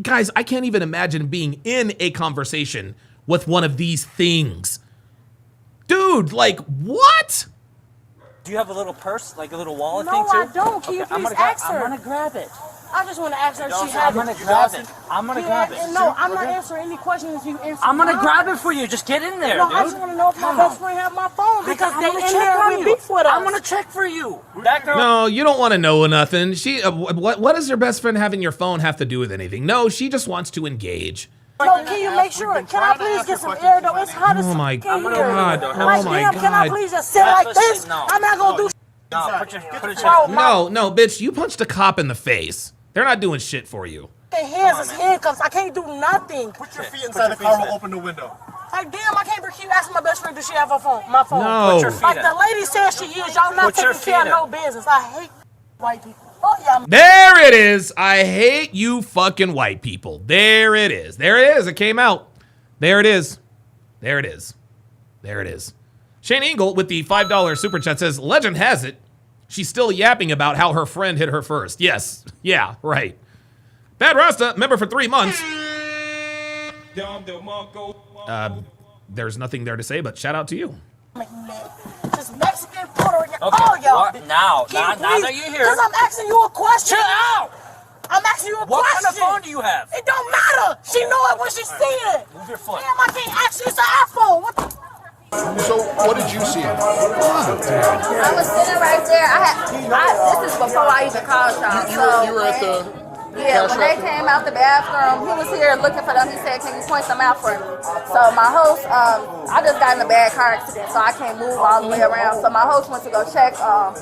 guys, I can't even imagine being in a conversation with one of these things. Dude, like, what? Do you have a little purse, like a little wallet No, thing too? I don't. Can you please ask her? I'm gonna grab it. I just want to ask her if she I'm has gonna it. grab it. I'm gonna grab it. No, I'm not answering any questions you answer. I'm gonna grab it for you. Just get in there, No, dude. I just want to know if my best friend have my phone because I'm they gonna in check there on with you. beef with us. I'm gonna check for you. That girl. No, you don't want to know nothing. She, what does your best friend having your phone have to do with anything? No, she just wants to engage. So can you make sure? Can I please get some air though? It's hot as Oh my fuck in God. here. Oh Like, my damn, can I God. please just sit like this? I'm not gonna do. No, put your No, bitch, you punched a cop in the face. They're not doing shit for you. Hands is handcuffs. I can't do nothing. Put your feet inside the car. We'll open the window. Like damn, I can't keep asking my best friend, does she have her phone? My phone. No. Put your feet Like up. the lady said she is. Y'all not Put your taking care of feet no up. business. I hate white people. Oh yeah. There it is. I hate you fucking white people. There it is. There it is. It came out. There it is. There it is. There it is. Shane Ingle with the $5 super chat says, legend has it, she's still yapping about how her friend hit her first. Yes. Yeah, right. Bad Rasta, member for 3 months. There's nothing there to say, but shout out to you. Just Mexican, Puerto Rican, Okay. all y'all. What? Now that you're here. Because I'm asking you a question. Chill out. I'm asking you a What question. kind of phone do you have? It don't matter. She know it when she see it. Move your foot. Damn, I can't ask you. It's an iPhone. What the? So, what did you see? I was sitting right there. This is before I even called y'all. You were at the. Yeah, when they came out the bathroom, he was here looking for them. He said, can you point them out for me? So my host, I just got in a bad car accident, so I can't move all the way around. So my host went to go check on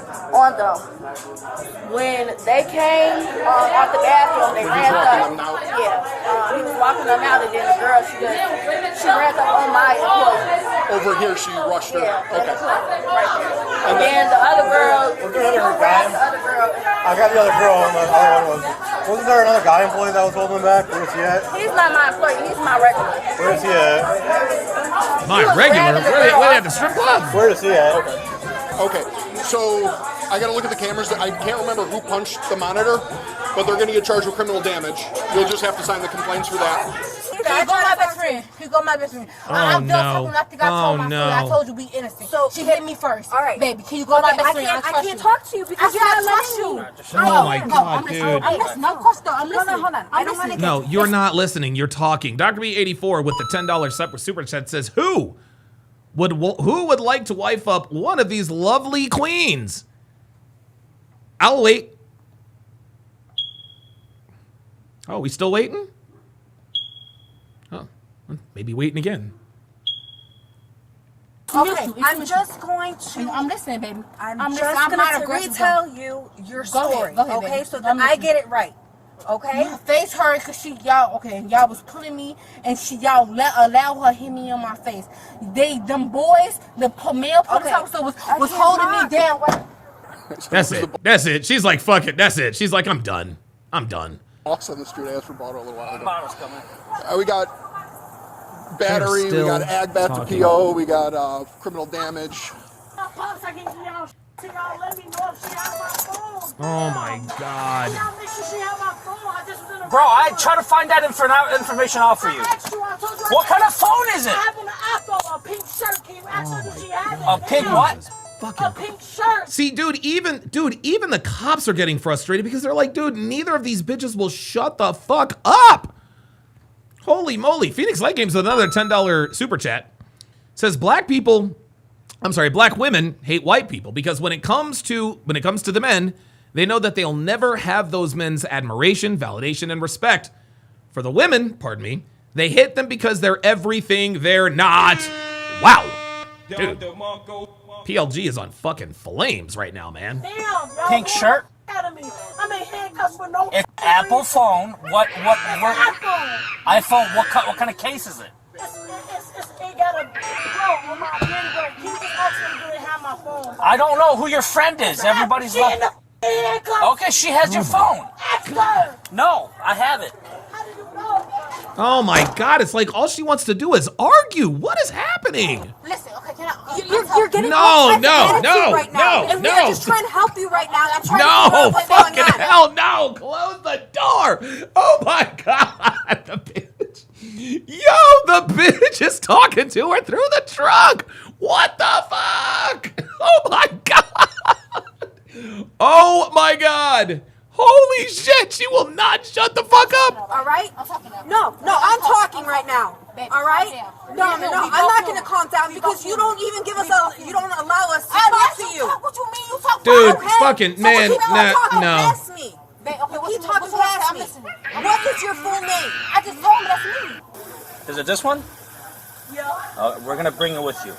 them. When they came out the bathroom, they ran up. Yeah, he was walking them out, and then the girl, she ran up on my employee. Over here, she rushed her. Yeah, Okay. right there. And then the other girl, I got the other girl on the other one. Wasn't there another guy employee that was holding him back? Where is he at? He's not my employee, he's my regular. Where is he at? My regular? Where they at the strip club? Where is he at? Okay. So, I gotta look at the cameras. I can't remember who punched the monitor, but they're gonna get charged with criminal damage. You'll just have to sign the complaints for that. Here go my best friend. Here go my best friend. I'm done talking. I think I told my friend. I told you we innocent. So she hit me first. All right, baby. Can you go my best friend? I can't talk to you because you're not listening. Oh my God, dude. I'm listening. No, of course not. I'm listening. Hold on. I don't want to. No, you're not listening. You're talking. Dr. B84 with the $10 super chat says, who would like to wife up one of these lovely queens? I'll wait. Oh, we still waiting? Oh, maybe waiting again. Okay, I'm just going to. I'm listening, baby. I'm just going to retell you your story, okay? So that I get it right, okay? My face hurt because y'all was pulling me and y'all allow her hit me on my face. Them boys, the male police officer was holding me down. That's it. That's it. She's like, fuck it. That's it. She's like, I'm done. I'm done. Walks on the street. I asked for Bottle a little while ago. Bottle's coming. We got battery. We got ag bat to PO. We got criminal damage. Oh my God. Bro, I try to find that information out for you. What kind of phone is it? I have an iPhone, a pink shirt. Can you ask her if she has it? A pink what? A pink shirt. See, dude, even the cops are getting frustrated because they're like, dude, neither of these bitches will shut the fuck up. Holy moly. Phoenix Light Games with another $10 super chat. Says black women hate white people because when it comes to the men, they know that they'll never have those men's admiration, validation, and respect. For the women, they hate them because they're everything they're not. Wow. Dude. PLG is on fucking flames right now, man. Damn, Pink shirt? I'm in handcuffs for no. It's Apple phone. What iPhone? What kind of case is it? It got a bro on my handgun. Can you just ask me to have my phone? I don't know who your friend is. Everybody's She in the handcuffs. Okay, she has your phone. Ask her. No, I have it. Oh my God, it's like all she wants to do is argue. What is happening? Listen, okay, can I? You're getting No, all kinds of no, attitude no, right now. no, And we no. are just trying to help you right now. I'm trying to No, figure out what's fucking going on. hell no. Close the door. Oh my God, the bitch. Yo, the bitch is talking to her through the trunk. What the fuck? Oh my God. Oh my God. Holy shit, she will not shut the fuck up. All right? No, I'm talking right now. All right? No, I'm not going to calm down because you don't even give us you don't allow us to talk to you. What you mean? You talk Dude, okay? fucking man, no. no. Me. You keep talking past me. What is your full name? I just told him that's me. Is it this one? Yeah. We're gonna bring it with you.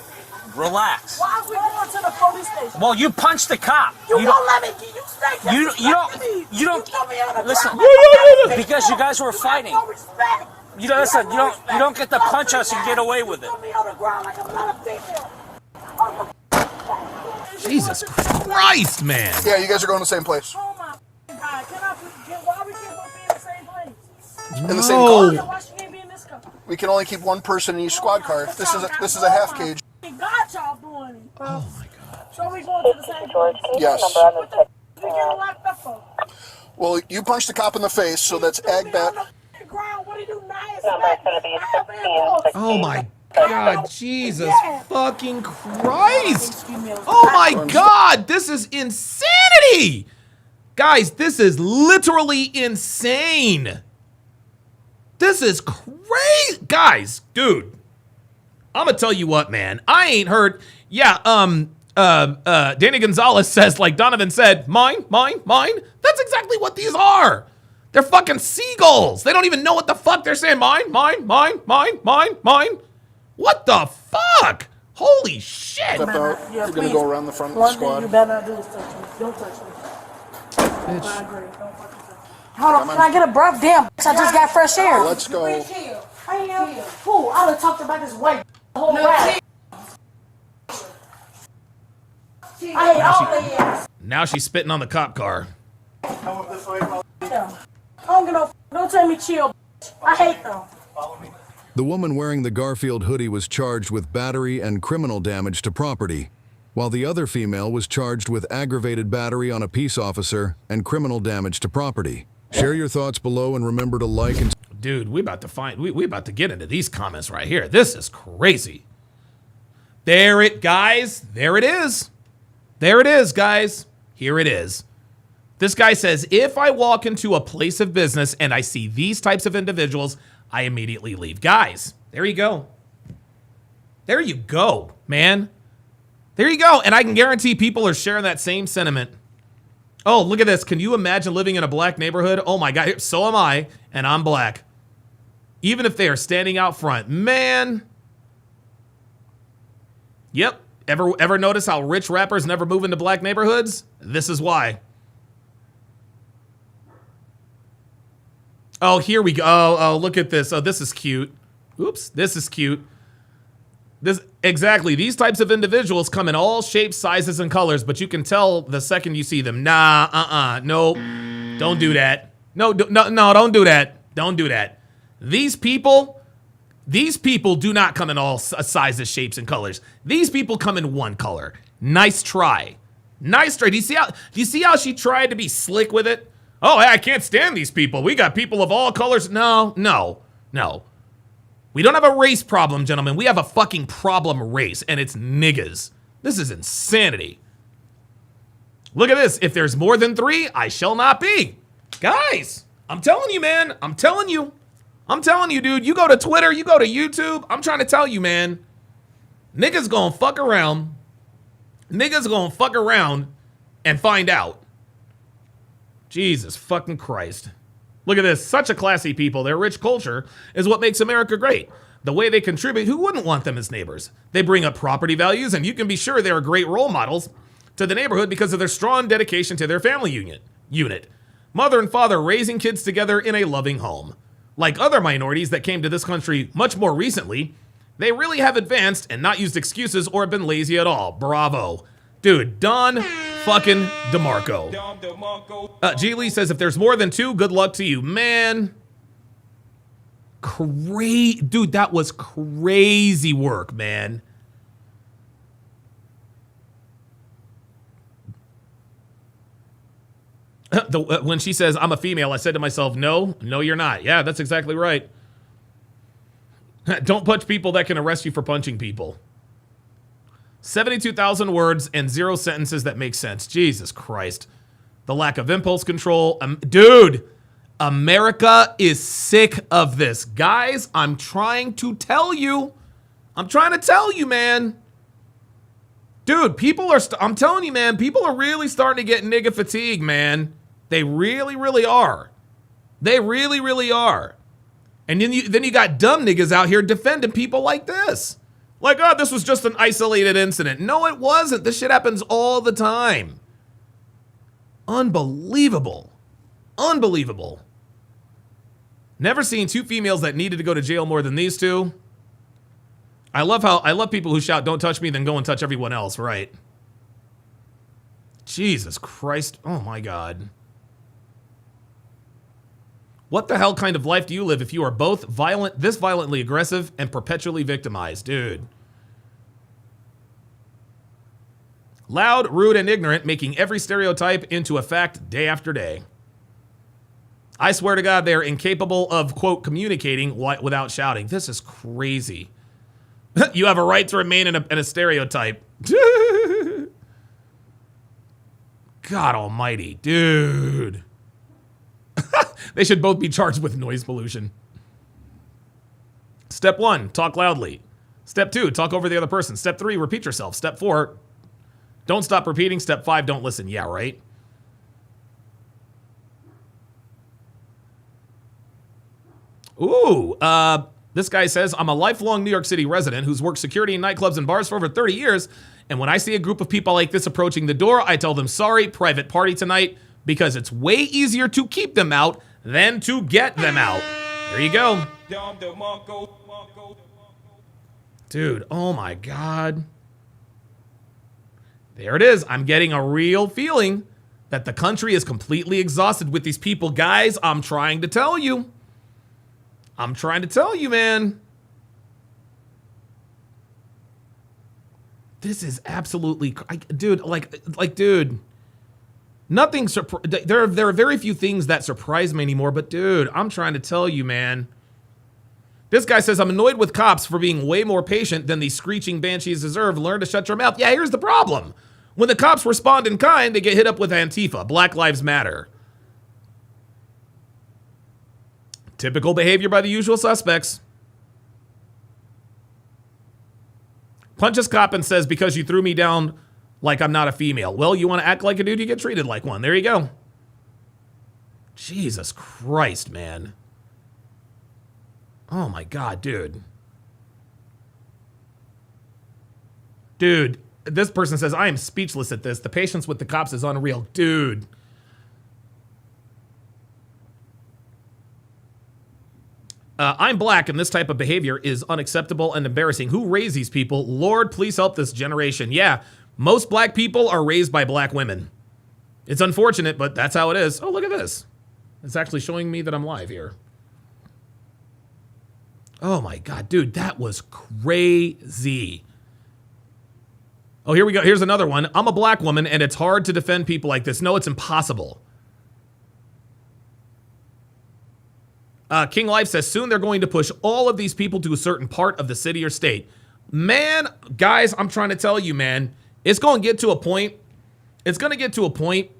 Relax. Why are we going to the police station? Well, you punched the cop. You don't let me. You stay. You don't listen. Because you guys were fighting. No respect. You don't listen. You don't get to punch us and get away with it. Jesus Christ, man. Yeah, you guys are going to the same place. Oh my God! Why we can't both be in the same place? In the same car. Why she can't be in this car? We can only keep one person in each squad car. This is a half cage. God, y'all doing it. Oh my God. So we going to the same place? Yes. What the we getting locked up for? Well, you punched the cop in the face, so that's ag bat. Oh my God, Jesus fucking Christ. Oh my God, this is insanity. Guys, this is literally insane. This is crazy. Guys, dude, I'm gonna tell you what, man. I ain't heard. Yeah, Danny Gonzalez says, like Donovan said, mine. That's exactly what these are. They're fucking seagulls. They don't even know what the fuck they're saying. Mine. What the fuck? Holy shit. Step out. You're gonna go around the front of the squad. You better not do is touch me. Don't touch me. Bitch. I agree. Don't fucking touch me. Hold on, can I get a breath? Damn, I just got fresh air. Let's go. I am. Fool, I done talked about this white whole rap. I hate all the ass. Now she's spitting on the cop car. I don't get no. Don't tell me chill. I hate them. The woman wearing the Garfield hoodie was charged with battery and criminal damage to property, while the other female was charged with aggravated battery on a peace officer and criminal damage to property. Share your thoughts below and remember to like and... Dude, we about to get into these comments right here. This is crazy. There it is. There it is, guys. Here it is. This guy says, if I walk into a place of business and I see these types of individuals, I immediately leave. Guys, there you go. There you go, man. There you go. And I can guarantee people are sharing that same sentiment. Oh, look at this. Can you imagine living in a black neighborhood? Oh my God, so am I, and I'm black. Even if they are standing out front. Man. Yep. Ever notice how rich rappers never move into black neighborhoods? This is why. Oh, here we go. Oh, look at this. Oh, this is cute. Oops, this is cute. Exactly. These types of individuals come in all shapes, sizes, and colors, but you can tell the second you see them. Nah, nope. Don't do that. No, don't do that. Don't do that. These people do not come in all sizes, shapes, and colors. These people come in one color. Nice try. Nice try. Do you see how she tried to be slick with it? Oh, I can't stand these people. We got people of all colors. No. We don't have a race problem, gentlemen. We have a fucking problem race, and it's niggas. This is insanity. Look at this. If there's more than 3, I shall not be. Guys, I'm telling you, man. I'm telling you, dude. You go to Twitter, you go to YouTube. I'm trying to tell you, man. Niggas gonna fuck around. Niggas gonna fuck around and find out. Jesus fucking Christ. Look at this. Such a classy people. Their rich culture is what makes America great. The way they contribute, who wouldn't want them as neighbors? They bring up property values, and you can be sure they are great role models to the neighborhood because of their strong dedication to their family unit. Mother and father raising kids together in a loving home. Like other minorities that came to this country much more recently, they really have advanced and not used excuses or been lazy at all. Bravo. Dude, Don fucking DeMarco. G. Lee says, if there's more than 2, good luck to you. Man. Dude, that was crazy work, man. When she says, I'm a female, I said to myself, no, you're not. Yeah, that's exactly right. Don't punch people that can arrest you for punching people. 72,000 words and 0 sentences that make sense. Jesus Christ. the lack of impulse control. Dude, America is sick of this. Guys, I'm trying to tell you. I'm trying to tell you, man. Dude, people are, I'm telling you, man, people are really starting to get nigga fatigue, man. They really, really are. They really, really are. And then you got dumb niggas out here defending people like this. Like, oh, this was just an isolated incident. No, it wasn't. This shit happens all the time. Unbelievable. Unbelievable. Never seen two females that needed to go to jail more than these two. I love people who shout, "Don't touch me," then go and touch everyone else, right? Jesus Christ. Oh my God. What the hell kind of life do you live if you are both this violently aggressive and perpetually victimized, dude? Loud, rude, and ignorant, making every stereotype into a fact day after day. I swear to God, they are incapable of, quote, communicating without shouting. This is crazy. You have a right to remain in a stereotype. God almighty, dude. They should both be charged with noise pollution. Step 1, talk loudly. Step 2, talk over the other person. Step 3, repeat yourself. Step 4, don't stop repeating. Step 5, don't listen. Yeah, right? Ooh, this guy says, I'm a lifelong New York City resident who's worked security in nightclubs and bars for over 30 years. And when I see a group of people like this approaching the door, I tell them, sorry, private party tonight, because it's way easier to keep them out than to get them out. There you go. Dude, oh my God. There it is. I'm getting a real feeling that the country is completely exhausted with these people. Guys, I'm trying to tell you. I'm trying to tell you, man. This is absolutely, dude, dude. Nothing, there are very few things that surprise me anymore, but dude, I'm trying to tell you, man. This guy says, I'm annoyed with cops for being way more patient than these screeching banshees deserve. Learn to shut your mouth. Yeah, here's the problem. When the cops respond in kind, they get hit up with Antifa. Black Lives Matter. Typical behavior by the usual suspects. Punches cop and says, because you threw me down like I'm not a female. Well, you want to act like a dude, you get treated like one. There you go. Jesus Christ, man. Oh my God, dude. Dude, this person says, I am speechless at this. The patience with the cops is unreal. Dude. I'm black and this type of behavior is unacceptable and embarrassing. Who raised these people? Lord, please help this generation. Yeah, most black people are raised by black women. It's unfortunate, but that's how it is. Oh, look at this. It's actually showing me that I'm live here. Oh my God, dude, that was crazy. Oh, here we go. Here's another one. I'm a black woman and it's hard to defend people like this. No, it's impossible. King Life says, soon they're going to push all of these people to a certain part of the city or state. Man, guys, I'm trying to tell you, man, it's going to get to a point. It's going to get to a point.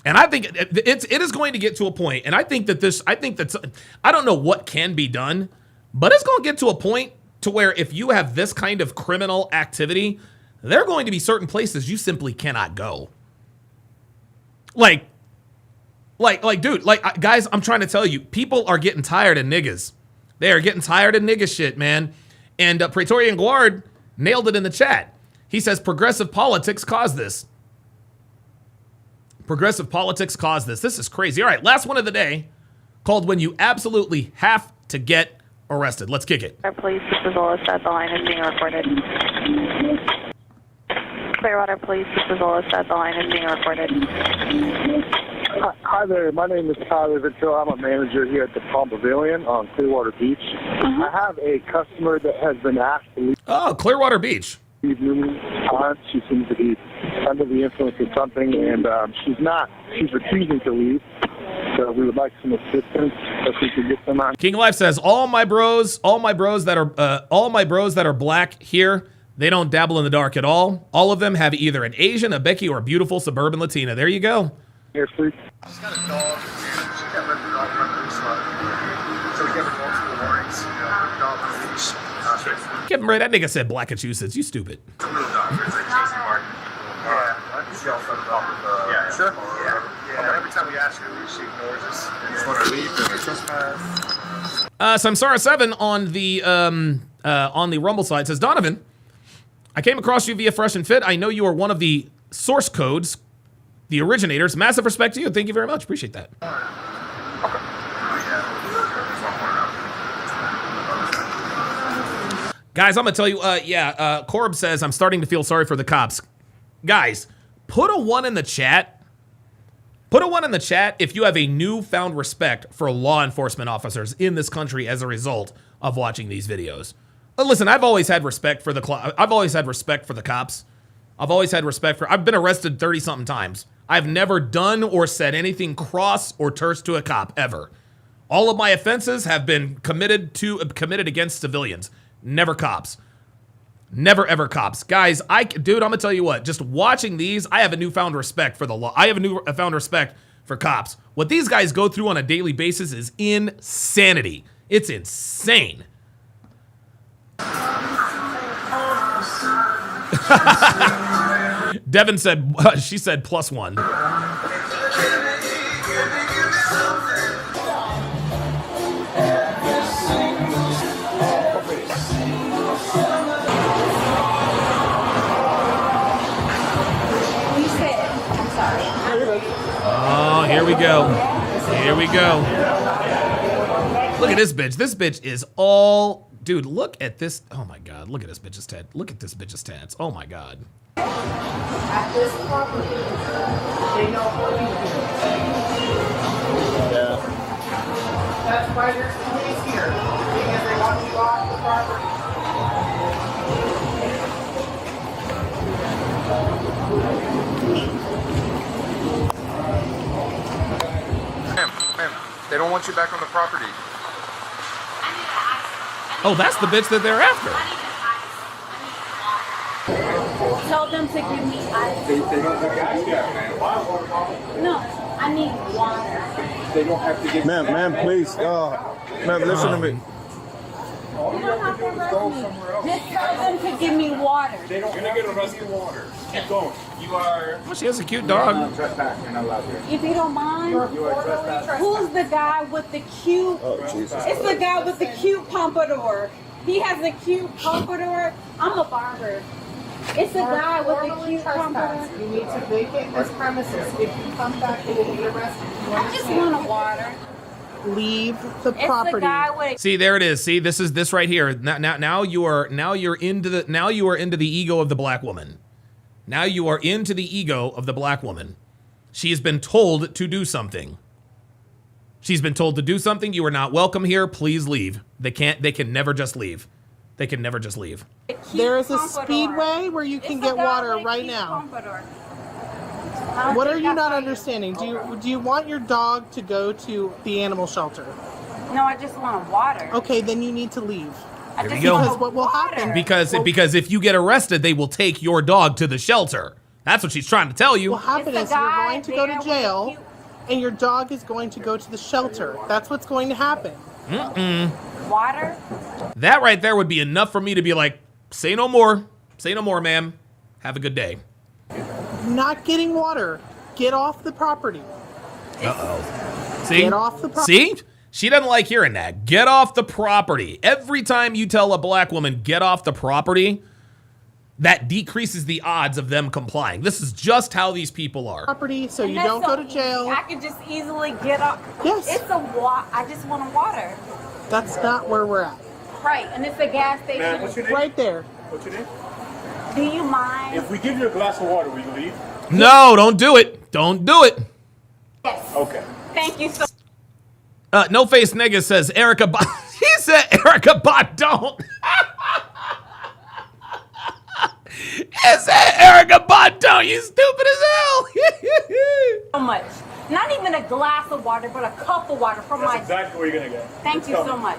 And I think it is going to get to a point. And I think that I don't know what can be done, but it's going to get to a point to where if you have this kind of criminal activity, there are going to be certain places you simply cannot go. Dude, guys, I'm trying to tell you, people are getting tired of niggas. They are getting tired of nigga shit, man. And Praetorian Guard nailed it in the chat. He says, progressive politics caused this. Progressive politics caused this. This is crazy. All right, last one of the day, called When You Absolutely Have to Get Arrested. Let's kick it. Police, this is Alyssa. The line is being recorded. Clearwater Police, this is Alyssa. The line is being recorded. Hi there, my name is Tyler Ventura. I'm a manager here at the Palm Pavilion on Clearwater Beach. I have a customer that has been asked to leave. Oh, Clearwater Beach. Numerous times. She seems to be under the influence of something, and she's refusing to leave. So we would like some assistance if we could get some on. King Life says, all my bros that are black here, they don't dabble in the dark at all. All of them have either an Asian, a Becky, or a beautiful suburban Latina. There you go. Here, please. She's got a dog, and she got rid of the dog on the leash line. So we gave her multiple warnings, you know, put the dog on the leash. Give him right. That nigga said Blackachusets. You stupid. It's a real dog. It's like Jason Martin. Yeah, she also off with yeah, sure. Yeah. Every time we ask her, she ignores us. And just want to leave and trespass. Samsara 7 on the Rumble side says, Donovan, I came across you via Fresh and Fit. I know you are one of the source codes, the originators. Massive respect to you. Thank you very much. Appreciate that. Guys, I'm going to tell you, Corb says, I'm starting to feel sorry for the cops. Guys, put a 1 in the chat. Put a 1 in the chat if you have a newfound respect for law enforcement officers in this country as a result of watching these videos. Listen, I've always had respect for the cops. I've always had respect for, I've been arrested 30-something times. I've never done or said anything cross or terse to a cop, ever. All of my offenses have been committed against civilians. Never cops. Never ever cops. Guys, dude, I'm gonna tell you what, just watching these, I have a newfound respect for the law. I have a newfound respect for cops. What these guys go through on a daily basis is insanity. It's insane. Devin said, she said +1. Oh, here we go. Here we go. Look at this bitch. This bitch is all... Dude, look at this. Oh, my God. Look at this bitch's tat. Look at this bitch's tats. Oh, my God. At this property, they know what you do. Yeah. That's why there's police here, because they want you off the property. Ma'am, they don't want you back on the property. Oh, that's the bitch that they're after. Tell them to give me ice. They don't have to do that, man. No, I need water. They don't have to get... Ma'am, please. Ma'am, listen to me. You don't have to arrest me. Just tell them to give me water. They don't want to get arrested. Water. Keep going. You are... Well, she has a cute dog. If you don't mind, who's the guy with the cute... Oh, Jesus. It's the guy with the cute pompadour. He has a cute pompadour. I'm a barber. It's the guy with the cute pompadour. You need to vacate this premises. If you come back, you will be arrested. I just want a water. Leave the property. It's the guy with... See, there it is. See, this is this right here. Now you are into the ego of the black woman. Now you are into the ego of the black woman. She has been told to do something. She's been told to do something. You are not welcome here. Please leave. They can never just leave. They can never just leave. There is a speedway where you can get water right now. What are you not understanding? Do you want your dog to go to the animal shelter? No, I just want water. Okay, then you need to leave. There we go. Because what will happen? Because if you get arrested, they will take your dog to the shelter. That's what she's trying to tell you. What will happen is you're going to go to jail, and your dog is going to go to the shelter. That's what's going to happen. Water? That right there would be enough for me to be like, say no more. Say no more, ma'am. Have a good day. Not getting water. Get off the property. Uh-oh. See? Get off the property. See? She doesn't like hearing that. Get off the property. Every time you tell a black woman, get off the property, that decreases the odds of them complying. This is just how these people are. Property, so you don't go to jail. I could just easily get up. Yes. It's I just want a water. That's not where we're at. Right, and it's a gas station. Man, what's your name? Right there. What's your name? Do you mind? If we give you a glass of water, will you leave? No, don't do it. Don't do it. Yes. Okay. Thank you so No Face Nigga says Erica Bot. He said Erica Bot don't. It said Erica Bot don't. You stupid as hell. so much. Not even a glass of water, but a cup of water from That's exactly what you're going to get. Thank you so much.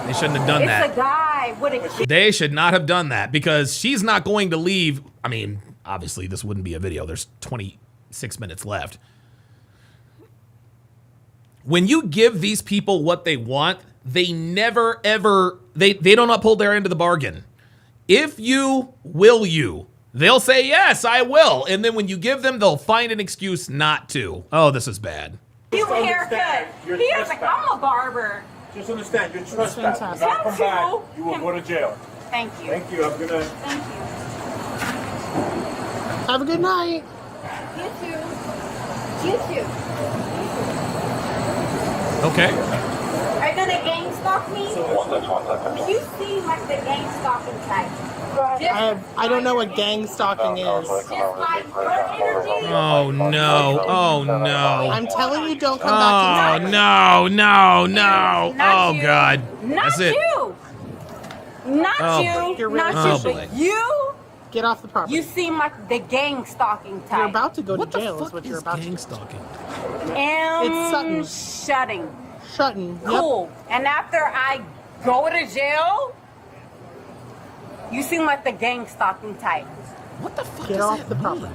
They shouldn't have done that. It's a guy with a kid. They should not have done that because she's not going to leave. I mean, obviously, this wouldn't be a video. There's 20 6 minutes left. When you give these people what they want, they never, ever, they don't uphold their end of the bargain. If you, will you? They'll say, yes, I will. And then when you give them, they'll find an excuse not to. Oh, this is bad. You haircut. Here's like, I'm a barber. Just understand, you're trespassing. If you not come back, you will go to jail. Thank you. Thank you. Have a good night. Thank you. Have a good night. You too. You too. Okay. Are you gonna gang stalk me? You seem like the gang stalking type. I don't know what gang stalking is. Just like your energy. Oh, no. Oh, no. I'm telling you, don't come back to me. Oh, no. Not Oh, you. God. Not That's it. you. Not Oh, you. boy. You're really Not pushing you. it. But you. Get off the property. You seem like the gang stalking type. You're about to go What to the jail. fuck Is what is you're about gang to. stalking? It's Sutton. Shutting. Shutting. Cool. And after I go to jail, you seem like the gang stalking type. What the fuck Get does off that the mean? property.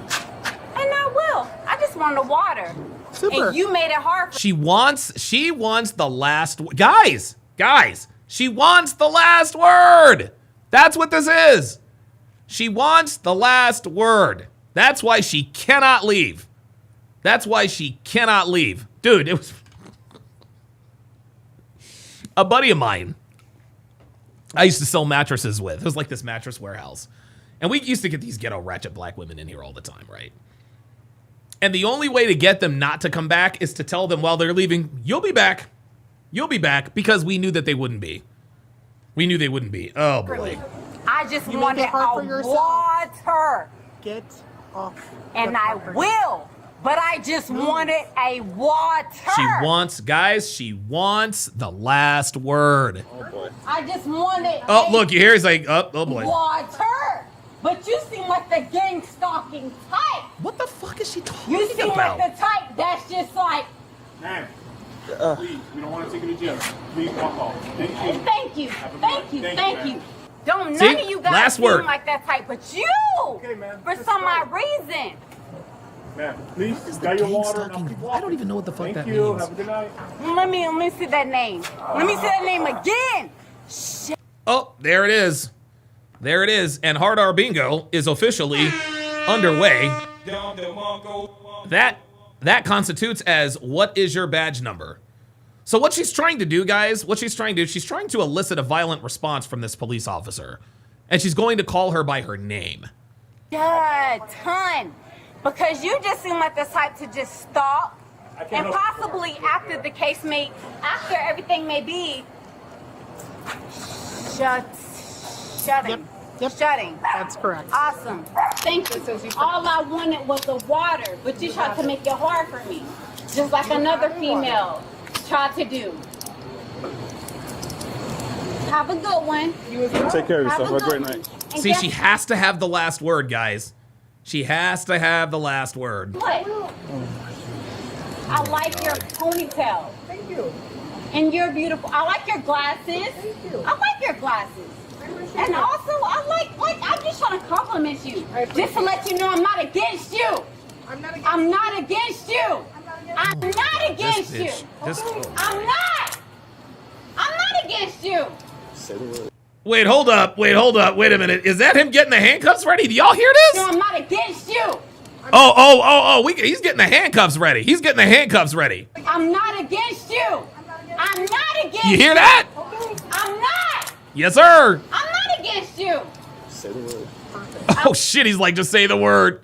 And I will. I just want the water. Super. And you made it hard for She wants the last guys. She wants the last word. That's what this is. She wants the last word. That's why she cannot leave. Dude, it was a buddy of mine I used to sell mattresses with. It was like this mattress warehouse. And we used to get these ghetto ratchet black women in here all the time, right? And the only way to get them not to come back is to tell them while they're leaving, you'll be back. You'll be back, because we knew that they wouldn't be. We knew they wouldn't be. Oh, boy. I just You wanted make it hard for a yourself. water. Get off. And the I property. will. But I just wanted a water. She wants the last word. Oh, boy. I just wanted Oh, a look, you hear? He's like, oh boy. water. But you seem like the gang stalking type. What the fuck is she talking You seem about? like the type that's just like, Ma'am, please, we don't want to take you to jail. Please walk off. Thank you. thank you, thank you, thank you. Don't See? none of you guys Last seem word. like that type, but you, Okay, ma'am. for some odd reason. Ma'am, please, got your water. Now keep I walking. don't even know what the fuck Thank that you. means. Have a good night. Let me see that name. Let me see that name again. Shit. Oh, there it is. There it is. And Hard R Bingo is officially underway. That constitutes as what is your badge number? So what she's trying to do, guys, she's trying to elicit a violent response from this police officer. And she's going to call her by her name. Yeah, ton. Because you just seem like the type to just stalk. And possibly after everything may be, shutting. Yep. Shutting. That's correct. Awesome. Thank you. All I wanted was the water, but you tried to make it hard for me. Just like another female tried to do. Have a good one. Take care of yourself. Have a great good night. one. And See, guess she has to have the last word, guys. She has to have the last word. what? I like your ponytail. Thank you. And you're beautiful. I like your glasses. Thank you. I like your glasses. And also, I like I'm just trying to compliment you. Just to let you know I'm not against you. I'm not I'm not against you. I'm not against you. I'm not against you. Wait, hold up. Wait a minute. Is that him getting the handcuffs ready? Do y'all hear No, this? I'm not against you. He's getting the handcuffs ready. I'm not against you. I'm not against You hear that? I'm not. Yes, sir. I'm not against you. Oh, shit. He's like, just say the word.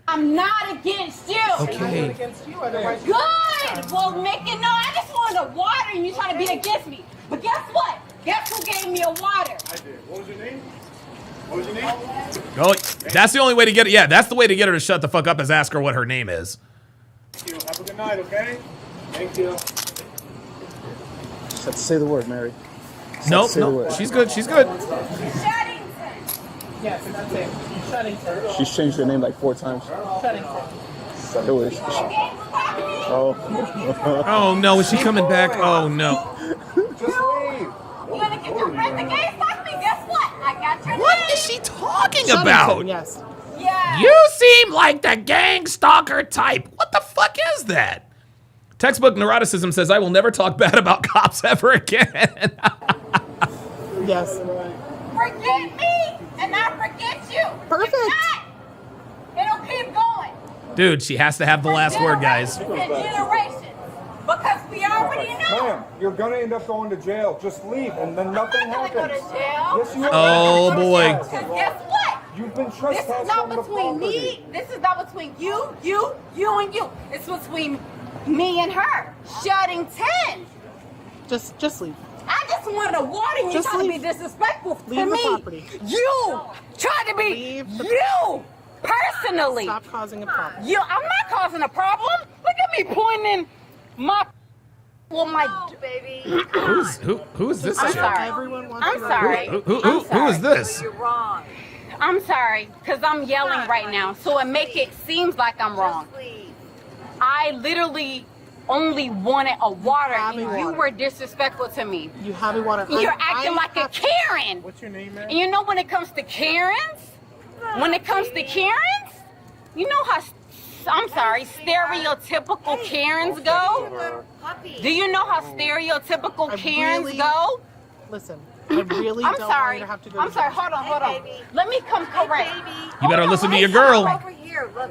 I'm not against you. Okay. Against you, otherwise. Good. Well, I just wanted a water and you trying to be against me. But guess what? Guess who gave me a water? I did. What was your name? Oh, that's the only way to get it. Yeah, that's the way to get her to shut the fuck up is ask her what her name is. Thank you. Have a good night, okay? Thank you. Just have to say the word, Mary. Nope, she's good. Sheddington. Yes, that's it. Sheddington. She's changed her name like 4 times. Sheddington. It was. Oh. Oh, no. Is she coming back? Oh, no. Just leave. You gonna get your friend the game? Fuck me. Guess what? I got your What name. is she talking Sheddington, about? yes. Yeah. You seem like the gang stalker type. What the fuck is that? Textbook neuroticism says, I will never talk bad about cops ever again. Yes. Forget me, and I forget you. Perfect. It'll keep going. Dude, she has to have the last word, guys. Generations. Because we already know. Ma'am, you're gonna end up going to jail. Just leave, and then nothing happens. Go to jail. Yes, you are. Oh, boy. Because guess what? You've been This trespassing is not on the between property. me. This is not between you, and you. It's between me and her. Shutting 10. Just leave. I just wanted to water you. Just Trying to leave. be disrespectful Leave to the me. property. You tried to be you personally. Stop causing a problem. You. I'm not causing a problem. Look at me pointing my. Well, my baby. Who is this I'm chick? sorry. Everyone wants I'm to sorry. Who is this? You're wrong. I'm sorry, because I'm yelling right now, so it make it seems like I'm wrong. I literally only wanted a water, and you were disrespectful to me. You have a water. You're acting like a Karen. What's your name, man? And you know when it comes to Karens, you know how, I'm sorry, stereotypical Karens go? Do you know how stereotypical Karens go? Listen, I really I'm don't sorry. want you to have to go I'm to sorry. jail. Hold on. Let me come correct. You better listen to your girl. Over here. Look.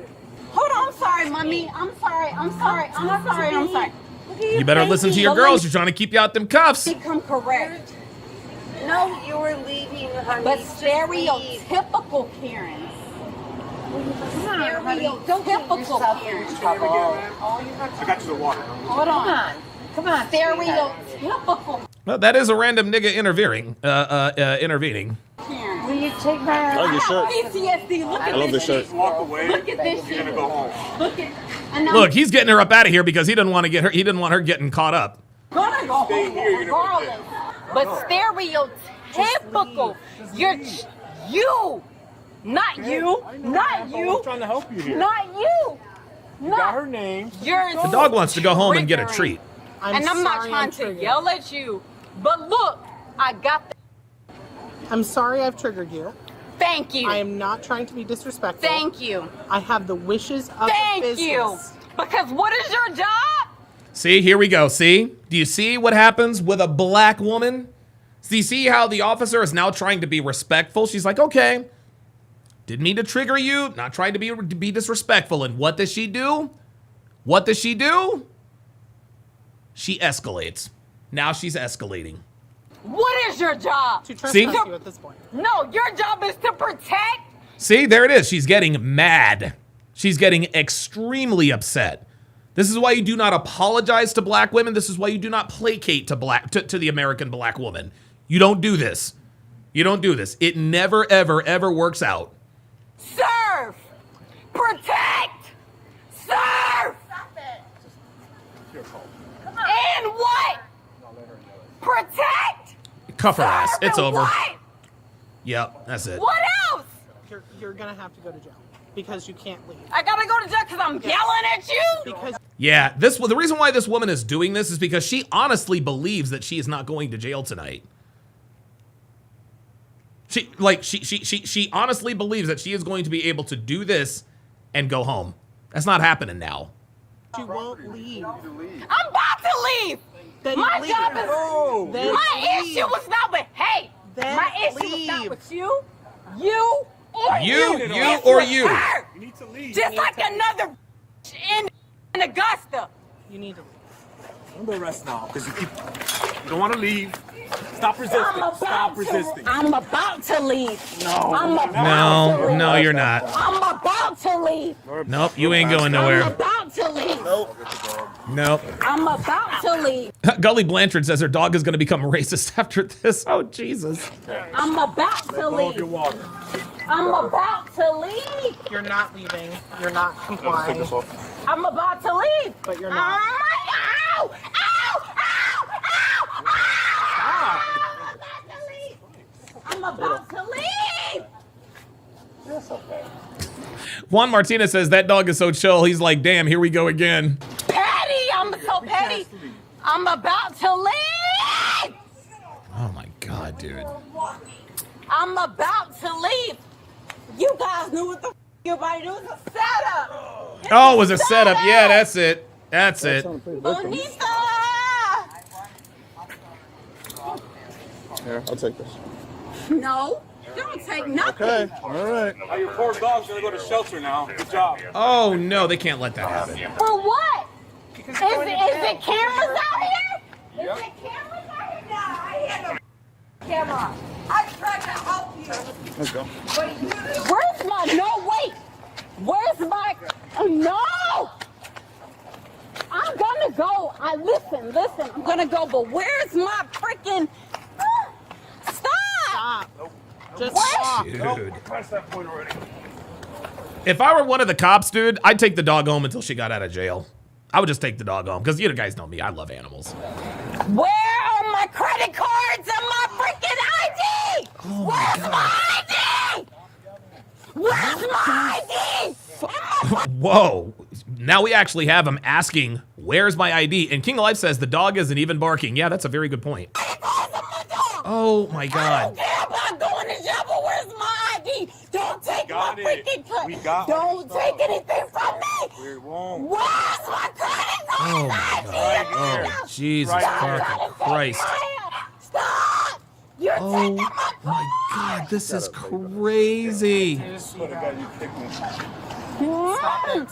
Hold on. I'm sorry, mommy. I'm sorry. You better listen to your girls. She's trying to keep you out them cuffs. Let me come correct. No, you were leaving, honey. But Just stereotypical Karens. Stereotypical Karens. I got you the water. Hold on. Come on. Stereotypical Well, that is a random nigga intervening. Karens. Will you take my... I love your shirt. PTSD. Look at I love this this shirt. shit. Walk away. Look at this You're shit. gonna go home. Look at. And I'm Look, he's getting her up out of here because he didn't want to get her. He didn't want her getting caught up. gonna go home regardless. But stereotypical. You're you. Not you. Not you. I'm trying to help you here. Not you. You got her name. You're The dog wants to go home and get a treat. And I'm not trying to yell at you. But look, I got the. I'm sorry I've triggered you. Thank you. I am not trying to be disrespectful. Thank you. I have the wishes of the business. Thank you. Because what is your job? See, here we go. See? Do you see what happens with a black woman? So you see how the officer is now trying to be respectful? She's like, okay, didn't mean to trigger you, not trying to be disrespectful. And what does she do? What does she do? She escalates. Now she's escalating. What is your job? To trespass See? you at this point. No, your job is to protect. See, there it is. She's getting mad. She's getting extremely upset. This is why you do not apologize to black women. This is why you do not placate to the American black woman. You don't do this. You don't do this. It never, ever, ever works out. Serve. Protect. Serve. Stop it. And what? Protect. Cuff her ass. It's and over. What? Yep, that's it. What else? You're gonna have to go to jail because you can't leave. I gotta go to jail because I'm yelling at you? Because Yeah, the reason why this woman is doing this is because she honestly believes that she is not going to jail tonight. She honestly believes that she is going to be able to do this and go home. That's not happening now. you won't leave. I'm about to leave. Then My leave. job is. No. Then My leave. issue was not with. Hey, Then my issue was not leave. with you. You or You It's or with you. her. You need to leave. Just like another in Augusta. You need to leave. I'm gonna rest now because you don't want to leave. Stop resisting. Stop resisting. I'm about to leave. No. I'm about to leave. No, you're not. I'm about to leave. Nope, you ain't going I'm nowhere. about to leave. Nope. I'm about to leave. Gully Blanchard says her dog is going to become racist after this. Oh, Jesus. I'm about to leave. I'm about to leave. You're not leaving. You're not complying. I'm about to leave. But you're not. Ow! Ow! Ow! Ow! Ow! I'm about to leave. That's okay. Juan Martinez says that dog is so chill. He's like, damn, here we go again. Petty! I'm so petty. I'm about to leave. Oh, my God, dude. I'm about to leave. You guys knew what the your body. It was a setup. Oh, it was a setup. Yeah, that's it. That's it. Bonita. Here, I'll take this. No, don't take nothing. Okay, all right. Now your poor dog's gonna go to shelter now. Good job. Oh no, they can't let that happen. For what? Is it cameras out here? Is it cameras out here? No, I hear no camera. I tried to help you. Let's go. Where's my, no, wait. Where's my, no. I'm gonna go. Listen, I'm gonna go, but where's my freaking, stop. Nope. Just stop. Dude. Press that point already. If I were one of the cops, dude, I'd take the dog home until she got out of jail. I would just take the dog home, because you guys know me. I love animals. Where are my credit cards and my freaking ID? Where's my ID? Where's my ID? Whoa. Now we actually have him asking, where's my ID? And King of Life says the dog isn't even barking. Yeah, that's a very good point. Oh my God. I'm not going to jail, but where's my ID? Don't take my freaking credit. Don't take anything from me. We won't. Where's my credit card? Oh my God. Oh, Jesus fucking Christ. Stop. You're taking my My God, this is crazy.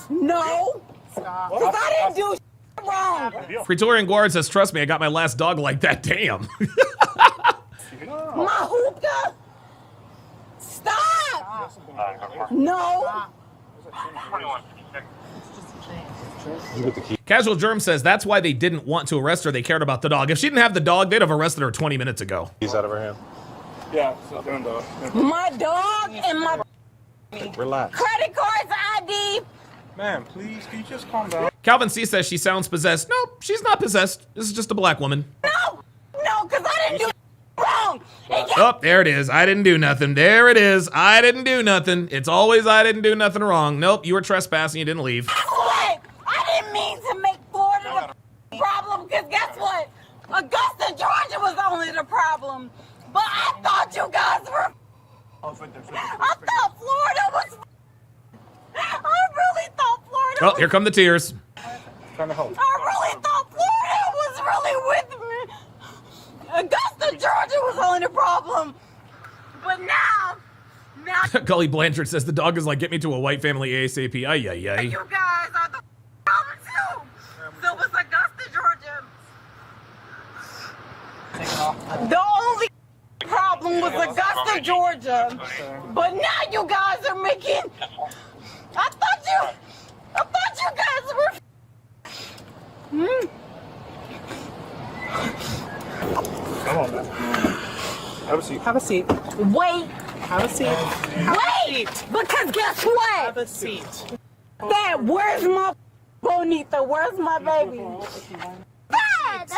No. Because I didn't do wrong. Praetorian Guard says, trust me, I got my last dog like that. Damn. My hookah. Stop. No. Casual Germ says that's why they didn't want to arrest her. They cared about the dog. If she didn't have the dog, they'd have arrested her 20 minutes ago. He's out of her hand. Yeah, doing dog. My dog and my Relax. credit cards, ID. Man, please, can you just calm down? Calvin C says she sounds possessed. Nope, she's not possessed. This is just a black woman. No, because I didn't do wrong. Oh, there it is. I didn't do nothing. There it is. I didn't do nothing. It's always I didn't do nothing wrong. Nope, you were trespassing. You didn't leave. Guess what? I didn't mean to make Florida the problem, because guess what? Augusta, Georgia was only the problem. But I thought you guys were. I thought Florida was. I really thought Florida Oh, here come the tears. Trying to help. I really thought Florida was really with me. Augusta, Georgia was only the problem. But now. Gully Blanchard says the dog is like, get me to a white family ASAP. Ay, ay, ay. You guys are the problem too. So was Augusta, Georgia. The only problem was Augusta, Georgia. But now you guys are making. I thought you guys were. Come on, man. Have a seat. Have a seat. Wait. Have a seat. Wait. Because guess what? Have a seat. Dad, where's my Bonita? Where's my baby? Dad.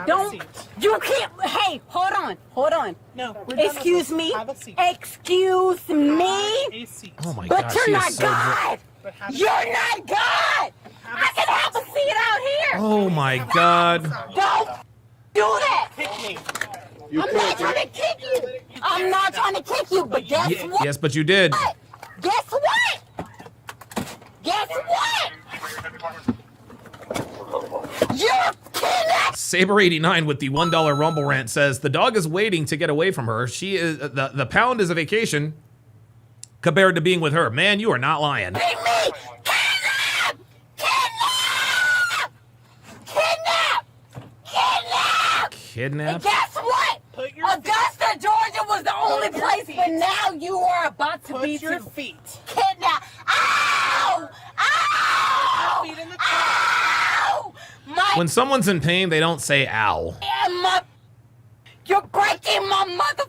Don't. You can't. Hey, hold on. No. Excuse me. Have a seat. Excuse me. A seat. Oh my But God, you're she not is so God. You're not God. I can have a seat out here. Oh my God. Don't do that. Kick me. I'm not trying to kick you. I'm not trying to kick you, but guess what? Yes, but you did. Guess what? Guess what? You're kidnapped. Saber89 with the $1 Rumble rant says the dog is waiting to get away from her. She is the pound is a vacation compared to being with her. Man, you are not lying. Me. Kidnap. Kidnap? And guess what? Augusta, Georgia was the only place, but now you are about to be your feet. Kidnapped. Ow! Ow! Ow! When someone's in pain, they don't say ow. You're breaking my mother.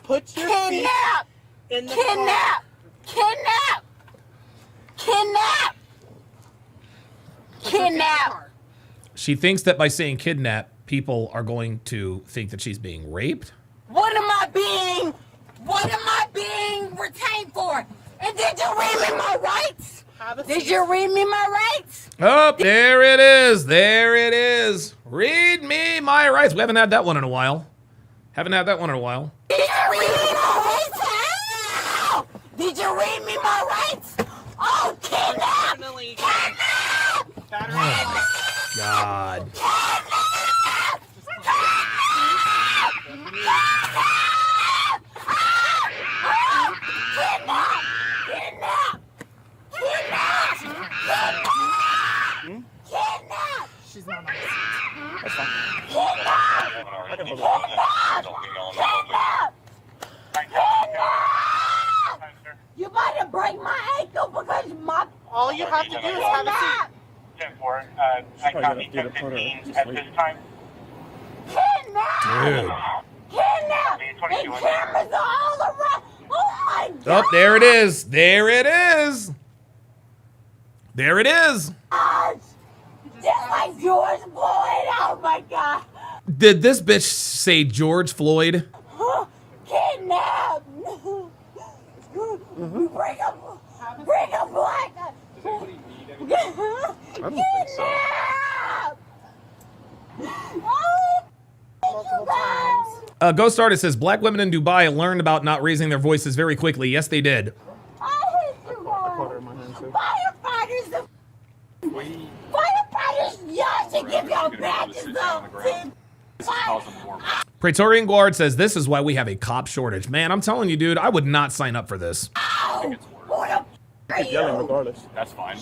Put your feet in the car. Kidnap. She thinks that by saying kidnap, people are going to think that she's being raped. What am I being retained for? And did you read me my rights? Did you read me my rights? Oh, there it is. There it is. Read me my rights. We haven't had that one in a while. Did you read me my rights? Did you to read me my rights? Oh, kidnap! God. She's not nice. That's fine. You about to break my ankle because my... All you have to do is have a seat. 10-4, I copy 10-15 at this time. Dude. Kidnap! And cameras are all around. Oh my God! Oh, there it is. There it is. There it is. Just like George Floyd. Oh my God. Did this bitch say George Floyd? Kidnap! Bring a black. I don't think so. Multiple times. Ghost Artist says, black women in Dubai learned about not raising their voices very quickly. Yes, they did. I hate you guys. Firefighters, y'all should give your badges up. Praetorian Guard says, this is why we have a cop shortage. Man, I'm telling you, dude, I would not sign up for this. Yelling regardless. That's fine.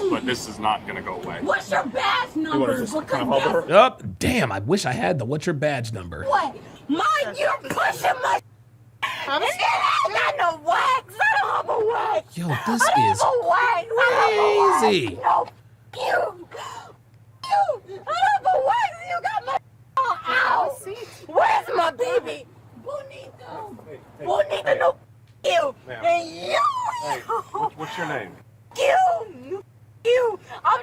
But this is not going to go away. What's your badge number? Oh, damn, I wish I had the what's your badge number. What? Mine, you're pushing my... And then I got no wax. I don't have a wax. Yo, this I don't is have a wax. crazy. No, you. I don't have a wax. You got my... Ow. Where's my baby? Bonito. Bonito, no. You. And you. Hey, what's your name? You. I'm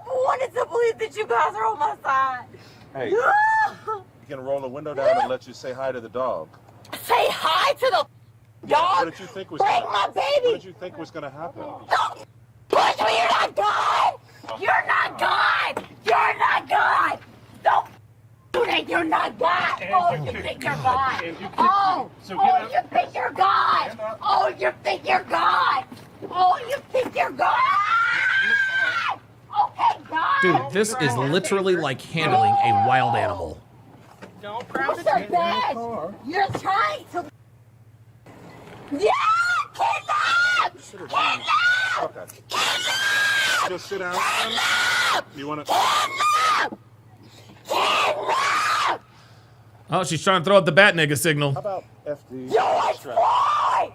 wanted to believe that you guys are on my side. Hey, you can roll the window down and let you say hi to the dog. Say hi to the dog? What did you think was Break my baby. What did you think was going to happen? Don't push me. You're not God. You're not God. You're not God. Don't do that. You're not God. Oh, you think you're God. Oh, you think you're God. Oh, you think you're God. Oh, you think you're God. Okay, God. Dude, this is literally like handling a wild animal. Don't grab the badge. You're trying to... Yeah! Kidnap! Okay. Just sit down. You want to... Oh, she's trying to throw out the bat nigga signal. How about FD? George Floyd!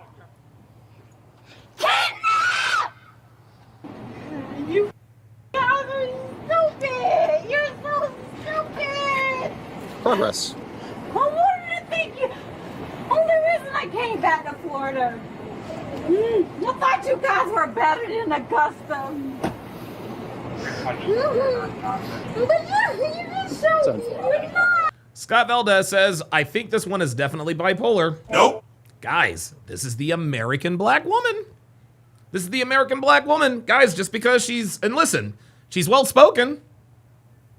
Kidnap! You guys are stupid! You're so stupid! Progress. I wanted to think you... Only reason I came back to Florida. I thought you guys were better than Augusta. But you just showed me. Scott Valdez says, I think this one is definitely bipolar. Nope. Guys, this is the American black woman. This is the American black woman. Guys, just because she's, and listen, she's well-spoken.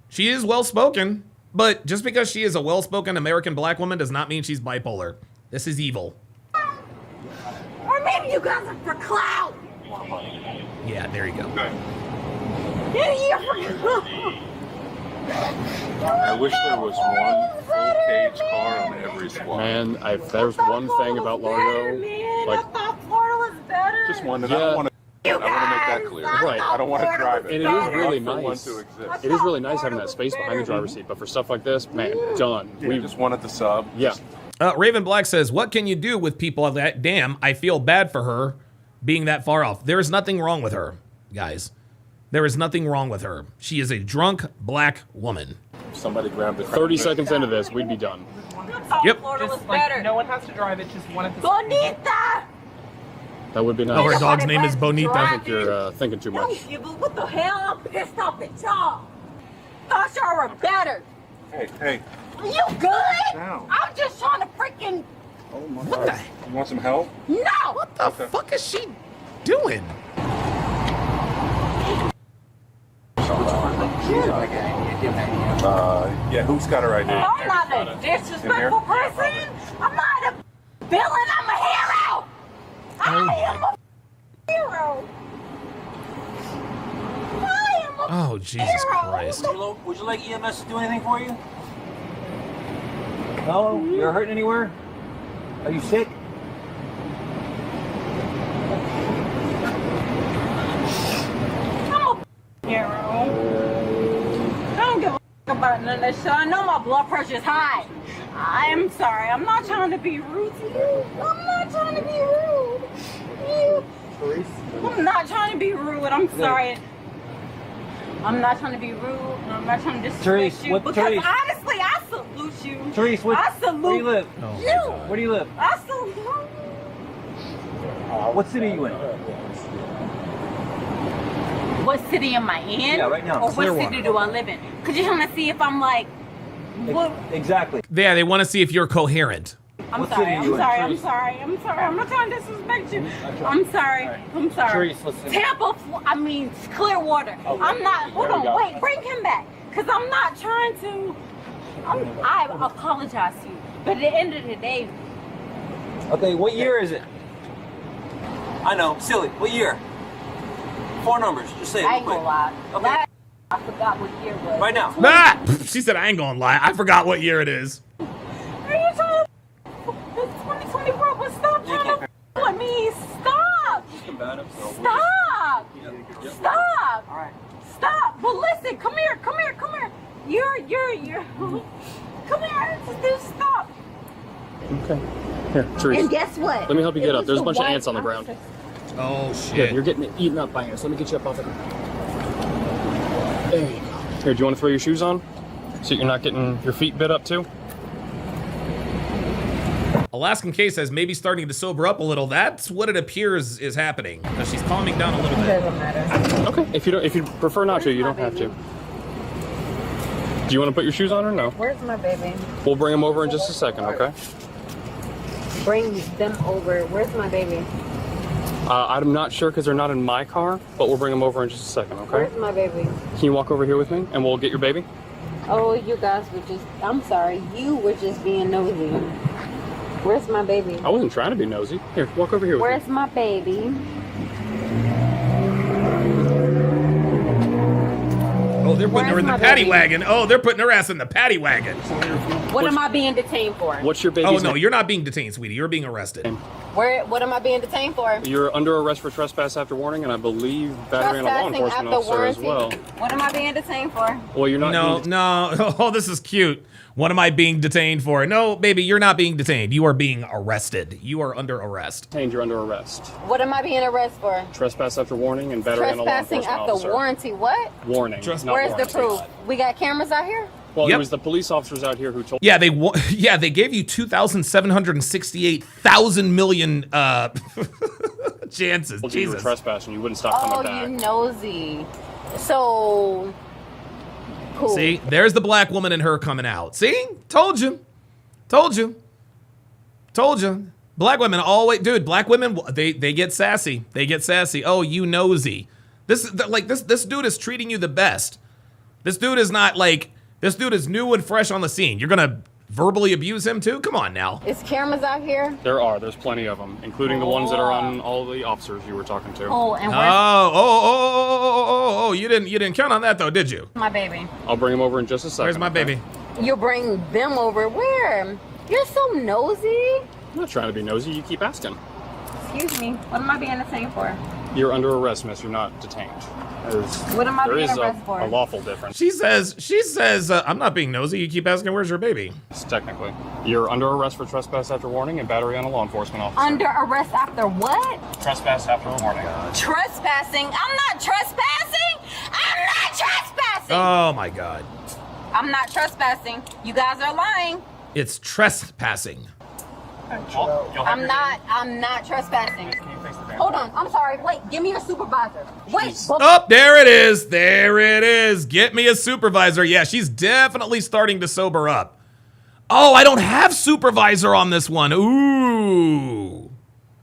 She is well-spoken. But just because she is a well-spoken American black woman does not mean she's bipolar. This is evil. Or maybe you guys are for clout. Yeah, there you go. I wish there was one full cage car on every squad. Man, if there's one thing about Largo, like, I thought Florida was better. Just one, and I don't want to. I want to make that clear. Right. I don't want to drive it. and it is really I want nice. to exist. It is really nice having that space behind the driver's seat, but for stuff like this, man, done. Yeah, we just wanted the sub. Yeah. Raven Black says, what can you do with people that, damn, I feel bad for her being that far off. There is nothing wrong with her, guys. There is nothing wrong with her. She is a drunk black woman. Somebody grabbed the 30 seconds into this, we'd be done. Yep. Florida was Just better. like, no one has to drive it, just one of the... Bonita! That would be nice. Oh, her dog's name is Bonita. I think you're thinking too much. Yeah, but what the hell? I'm pissed off at y'all. Thought y'all were better. Hey. You good? Down. I'm just trying to freaking... Oh my God. You want some help? No! What the fuck is she doing? Yeah, who's got her ID? I'm not a disrespectful person. I'm not a villain. I'm a hero. I am a hero. Oh, Jesus Christ. Would you like EMS to do anything for you? No? You're hurting anywhere? Are you sick? I'm a hero. I don't give a about none of that shit. I know my blood pressure is high. I'm sorry. I'm not trying to be rude to you. I'm not trying to be rude. I'm not trying to be rude. I'm sorry. I'm not trying to be rude, and I'm not trying to disrespect you. Because honestly, I salute you. Therese, I salute where do you live? you. Where do you live? I salute you. What city are you in? What city am I in? Yeah, right now. Or what city do I live in? Because you're trying to see if I'm like, what? Exactly. Yeah, they want to see if you're coherent. I'm sorry. I'm not trying to disrespect you. I'm sorry. I'm sorry. Tampa, Clearwater. Okay. I'm not, hold on, wait, bring him back. Because I'm not trying to, I apologize to you. But at the end of the day. Okay, what year is it? I know, silly. What year? 4 numbers. Just say it. I ain't gonna lie. Okay. I forgot what year it was. Right now. Ah! She said, I ain't gonna lie. I forgot what year it is. Are you trying to? It's 2024, but stop trying to with me. Stop. Stop. Stop. All right. Stop. But listen, come here. You're. Come here. Just stop. Okay. Here, Therese. And guess what? Let me help you get up. There's a bunch of ants on the ground. Oh, Good. shit. You're getting eaten up by ants. Let me get you up off it. There you go. Here, do you want to throw your shoes on? So you're not getting your feet bit up too? Alaskan K says maybe starting to sober up a little. That's what it appears is happening. She's calming down a little bit. Doesn't matter. Okay. If you prefer not to, you don't have to. Do you want to put your shoes on or no? Where's my baby? We'll bring them over in just a second, okay? Bring them over. Where's my baby? I'm not sure because they're not in my car, but we'll bring them over in just a second, okay? Where's my baby? Can you walk over here with me and we'll get your baby? Oh, you guys were just, I'm sorry, you were just being nosy. Where's my baby? I wasn't trying to be nosy. Here, walk over here with Where's me. my baby? Oh, they're putting her in the paddy wagon. Oh, they're putting her ass in the paddy wagon. What am I being detained for? What's your baby's Oh, no, name? you're not being detained, sweetie. You're being arrested. What am I being detained for? You're under arrest for trespass after warning, and I believe battery on a law Trespassing enforcement after officer as warranty. well. What am I being detained for? Well, you're not. No. Oh, this is cute. What am I being detained for? No, baby, you're not being detained. You are being arrested. You are under arrest. You're under arrest. What am I being arrested for? Trespass after warning and battery on a law Trespassing enforcement after officer. warranty. What? Warning. not Where's warranty. the proof? We got cameras out here? Well, it was the police officers out here who told. Yeah, they gave you 2,768,000 million chances. You were Jesus. trespassing. You wouldn't stop coming back. You nosy. So, cool. See, there's the black woman and her coming out. See? Told you. Black women always, dude, black women, they get sassy. They get sassy. Oh, you nosy. This dude is treating you the best. This dude is not like, this dude is new and fresh on the scene. You're gonna verbally abuse him too? Come on now. Is cameras out here? There's plenty of them, including the ones that are on all the officers you were talking to. Oh, and where's you didn't count on that though, did you? my baby? I'll bring him over in just a second. Where's my baby? You bring them over. Where? You're so nosy. I'm not trying to be nosy. You keep asking. Excuse me. What am I being detained for? You're under arrest, miss. You're not detained. What am I There being is arrested for? a lawful difference. She says, I'm not being nosy. You keep asking, where's your baby? Technically. You're under arrest for trespass after warning and battery on a law enforcement officer. Under arrest after what? Trespass after warning. Trespassing? I'm not trespassing! I'm not trespassing! Oh my God. I'm not trespassing. You guys are lying. It's trespassing. I'm not trespassing. Hold on, I'm sorry. Wait, give me a supervisor. Wait. Oh, there it is. There it is. Get me a supervisor. Yeah, she's definitely starting to sober up. Oh, I don't have supervisor on this one. Ooh.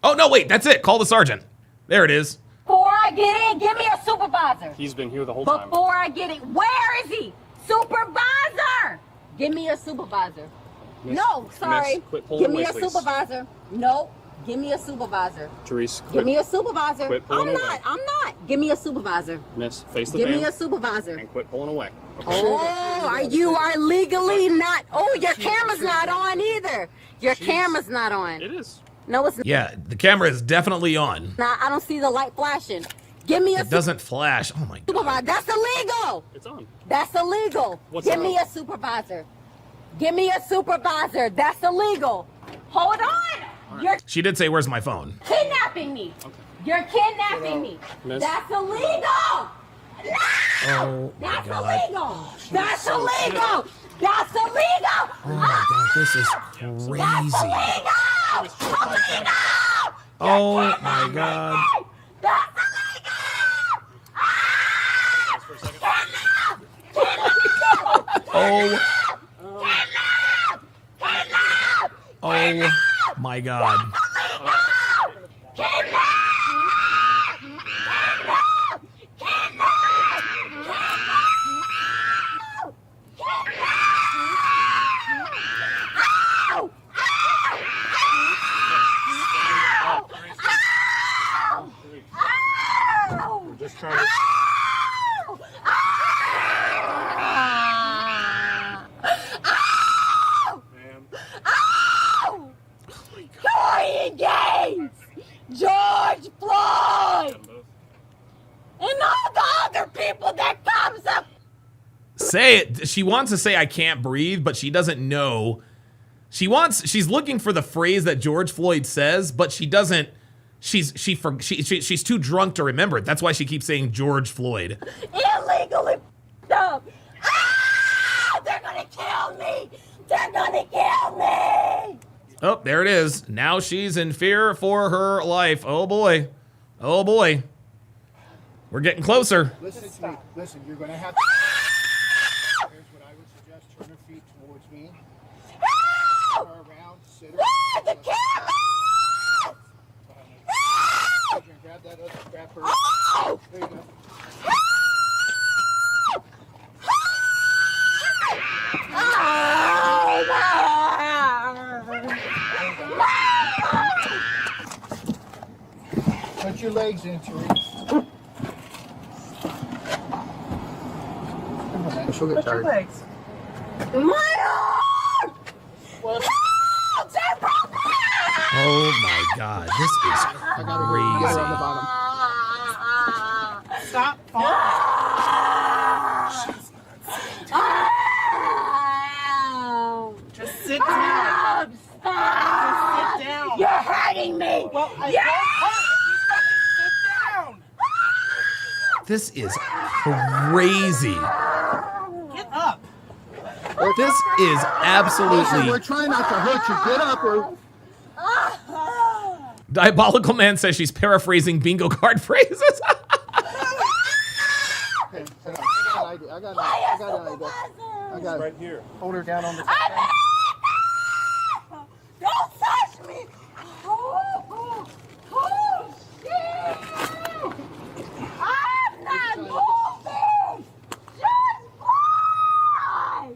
Oh, no, wait, that's it. Call the sergeant. There it is. Before I get in, give me a supervisor. He's been here the whole time. Before I get in, where is he? Supervisor! Give me a supervisor. Miss, No, sorry. Miss, quit pulling Give me a Weasley's. supervisor. No. Give me a supervisor. Therese, Give me a supervisor. Quit pulling I'm away. not. Give me a supervisor. Miss, face the Give fan. me a supervisor. And quit pulling away. Okay. Oh, you are legally not. Oh, your camera's not on either. Your camera's not on. It is. No, it's not. Yeah, the camera is definitely on. I don't see the light flashing. Give me a It doesn't flash. Oh my God. supervisor. That's illegal. It's on. That's illegal. What's Give on? me a supervisor. Give me a supervisor. That's illegal. Hold on. You're She did say, "Where's my phone?" kidnapping me. Okay. You're kidnapping me. Miss? That's illegal. No! Oh my That's God. illegal. That's illegal. That's illegal. Oh my God, this is crazy. Oh my God. That's Oh. Oh my God. We're just trying to. Dorian Gaines, George Floyd, and all the other people that comes up. Say it. She wants to say I can't breathe, but she doesn't know. She's looking for the phrase that George Floyd says, but she doesn't. She's too drunk to remember it. That's why she keeps saying George Floyd. Illegally up. Ah, they're gonna kill me. They're gonna kill me. Oh, there it is. Now she's in fear for her life. Oh boy. Oh boy. We're getting closer. Listen to me. Listen, you're going to have to... Here's what I would suggest. Turn her feet towards me. Turn her around. Sit her. Where's the camera? Grab that other, grab her. There you go. Put your legs in, Therese. Come on, man. She'll get tired. legs. My arm! Oh my God. This is crazy. On the bottom. Stop. Just sit down. Just sit down. You're hurting me. Well, sit down. This is crazy. Get up. This is Listen, absolutely. we're trying not to hurt you. Get up or... Diabolical Man says she's paraphrasing bingo card phrases. Okay, I got an idea. I got it. Right here. Hold her down on the... Don't touch me. Oh, shit. I'm not moving. Just fly.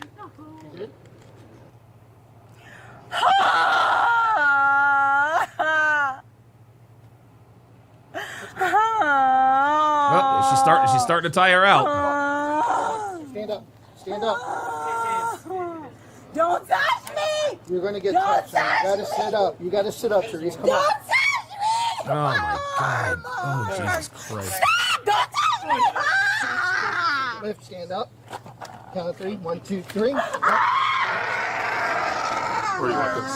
Oh, she's starting to tire out. Stand up. Stand up. Don't touch me. You're going to get Don't touched. You touch got to me. sit up. You got to sit up, Therese. Come Don't on. touch me. Oh my God. Oh Jesus Christ. Don't touch me. Lift, stand up. Count of 3. 1, 2, 3. Where do you want this?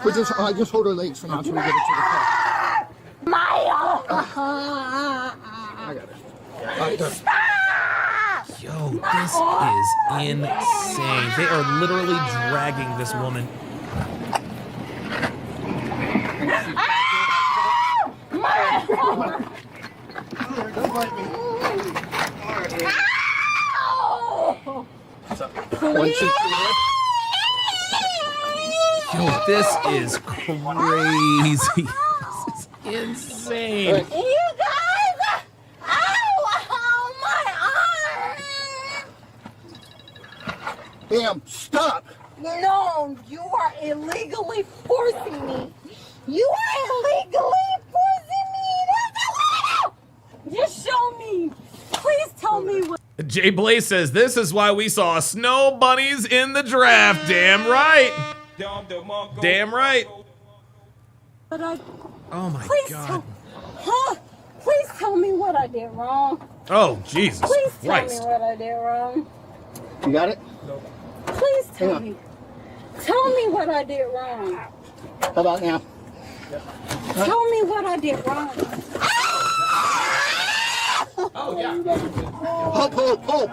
We're just hold her legs for now until we get her to the car. I got it. All right, done. Yo, this is insane. They are literally dragging this woman. Don't bite me. 1, 2, 3. Yo, this is crazy. This is insane. Right. You guys! Ow! My arm! Bam! Stop! No, you are illegally forcing me You are illegally forcing me. Just show me. Please tell me what. Jay Blaze says, this is why we saw snow bunnies in the draft. Damn right. Damn right. But I. Oh my God. Please tell me what I did wrong. Oh, Jesus Please Christ. tell me what I did wrong. You got it? Please tell me. Tell me what I did wrong. How about now? Tell me what I did wrong. Oh, yeah. Pull. All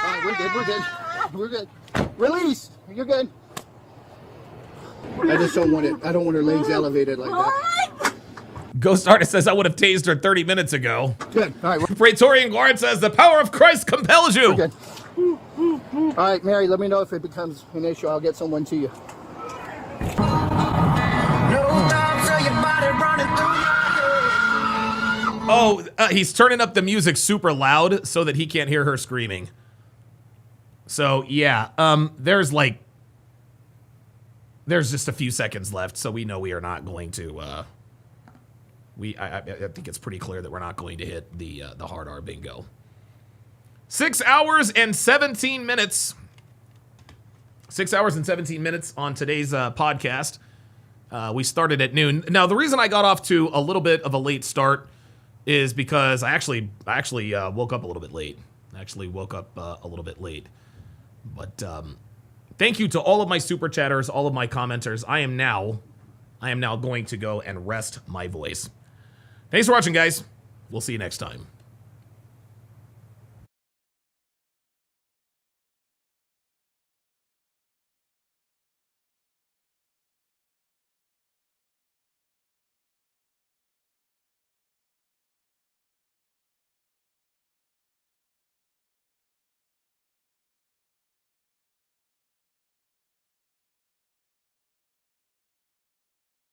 right, we're good. Release. You're good. I just don't want it. I don't want her legs elevated like that. Ghost Artist says, I would have tased her 30 minutes ago. Good. All right. Praetorian Guard says, the power of Christ compels you. We're good. All right, Mary, let me know if it becomes an issue. I'll get someone to you. Oh, he's turning up the music super loud so that he can't hear her screaming. So, yeah, there's just a few seconds left, so we know we are not going to, I think it's pretty clear that we're not going to hit the hard R bingo. 6 hours and 17 minutes. 6 hours and 17 minutes on today's podcast. We started at noon. Now, the reason I got off to a little bit of a late start is because I actually woke up a little bit late. But thank you to all of my super chatters, all of my commenters. I am now going to go and rest my voice. Thanks for watching, guys. We'll see you next time.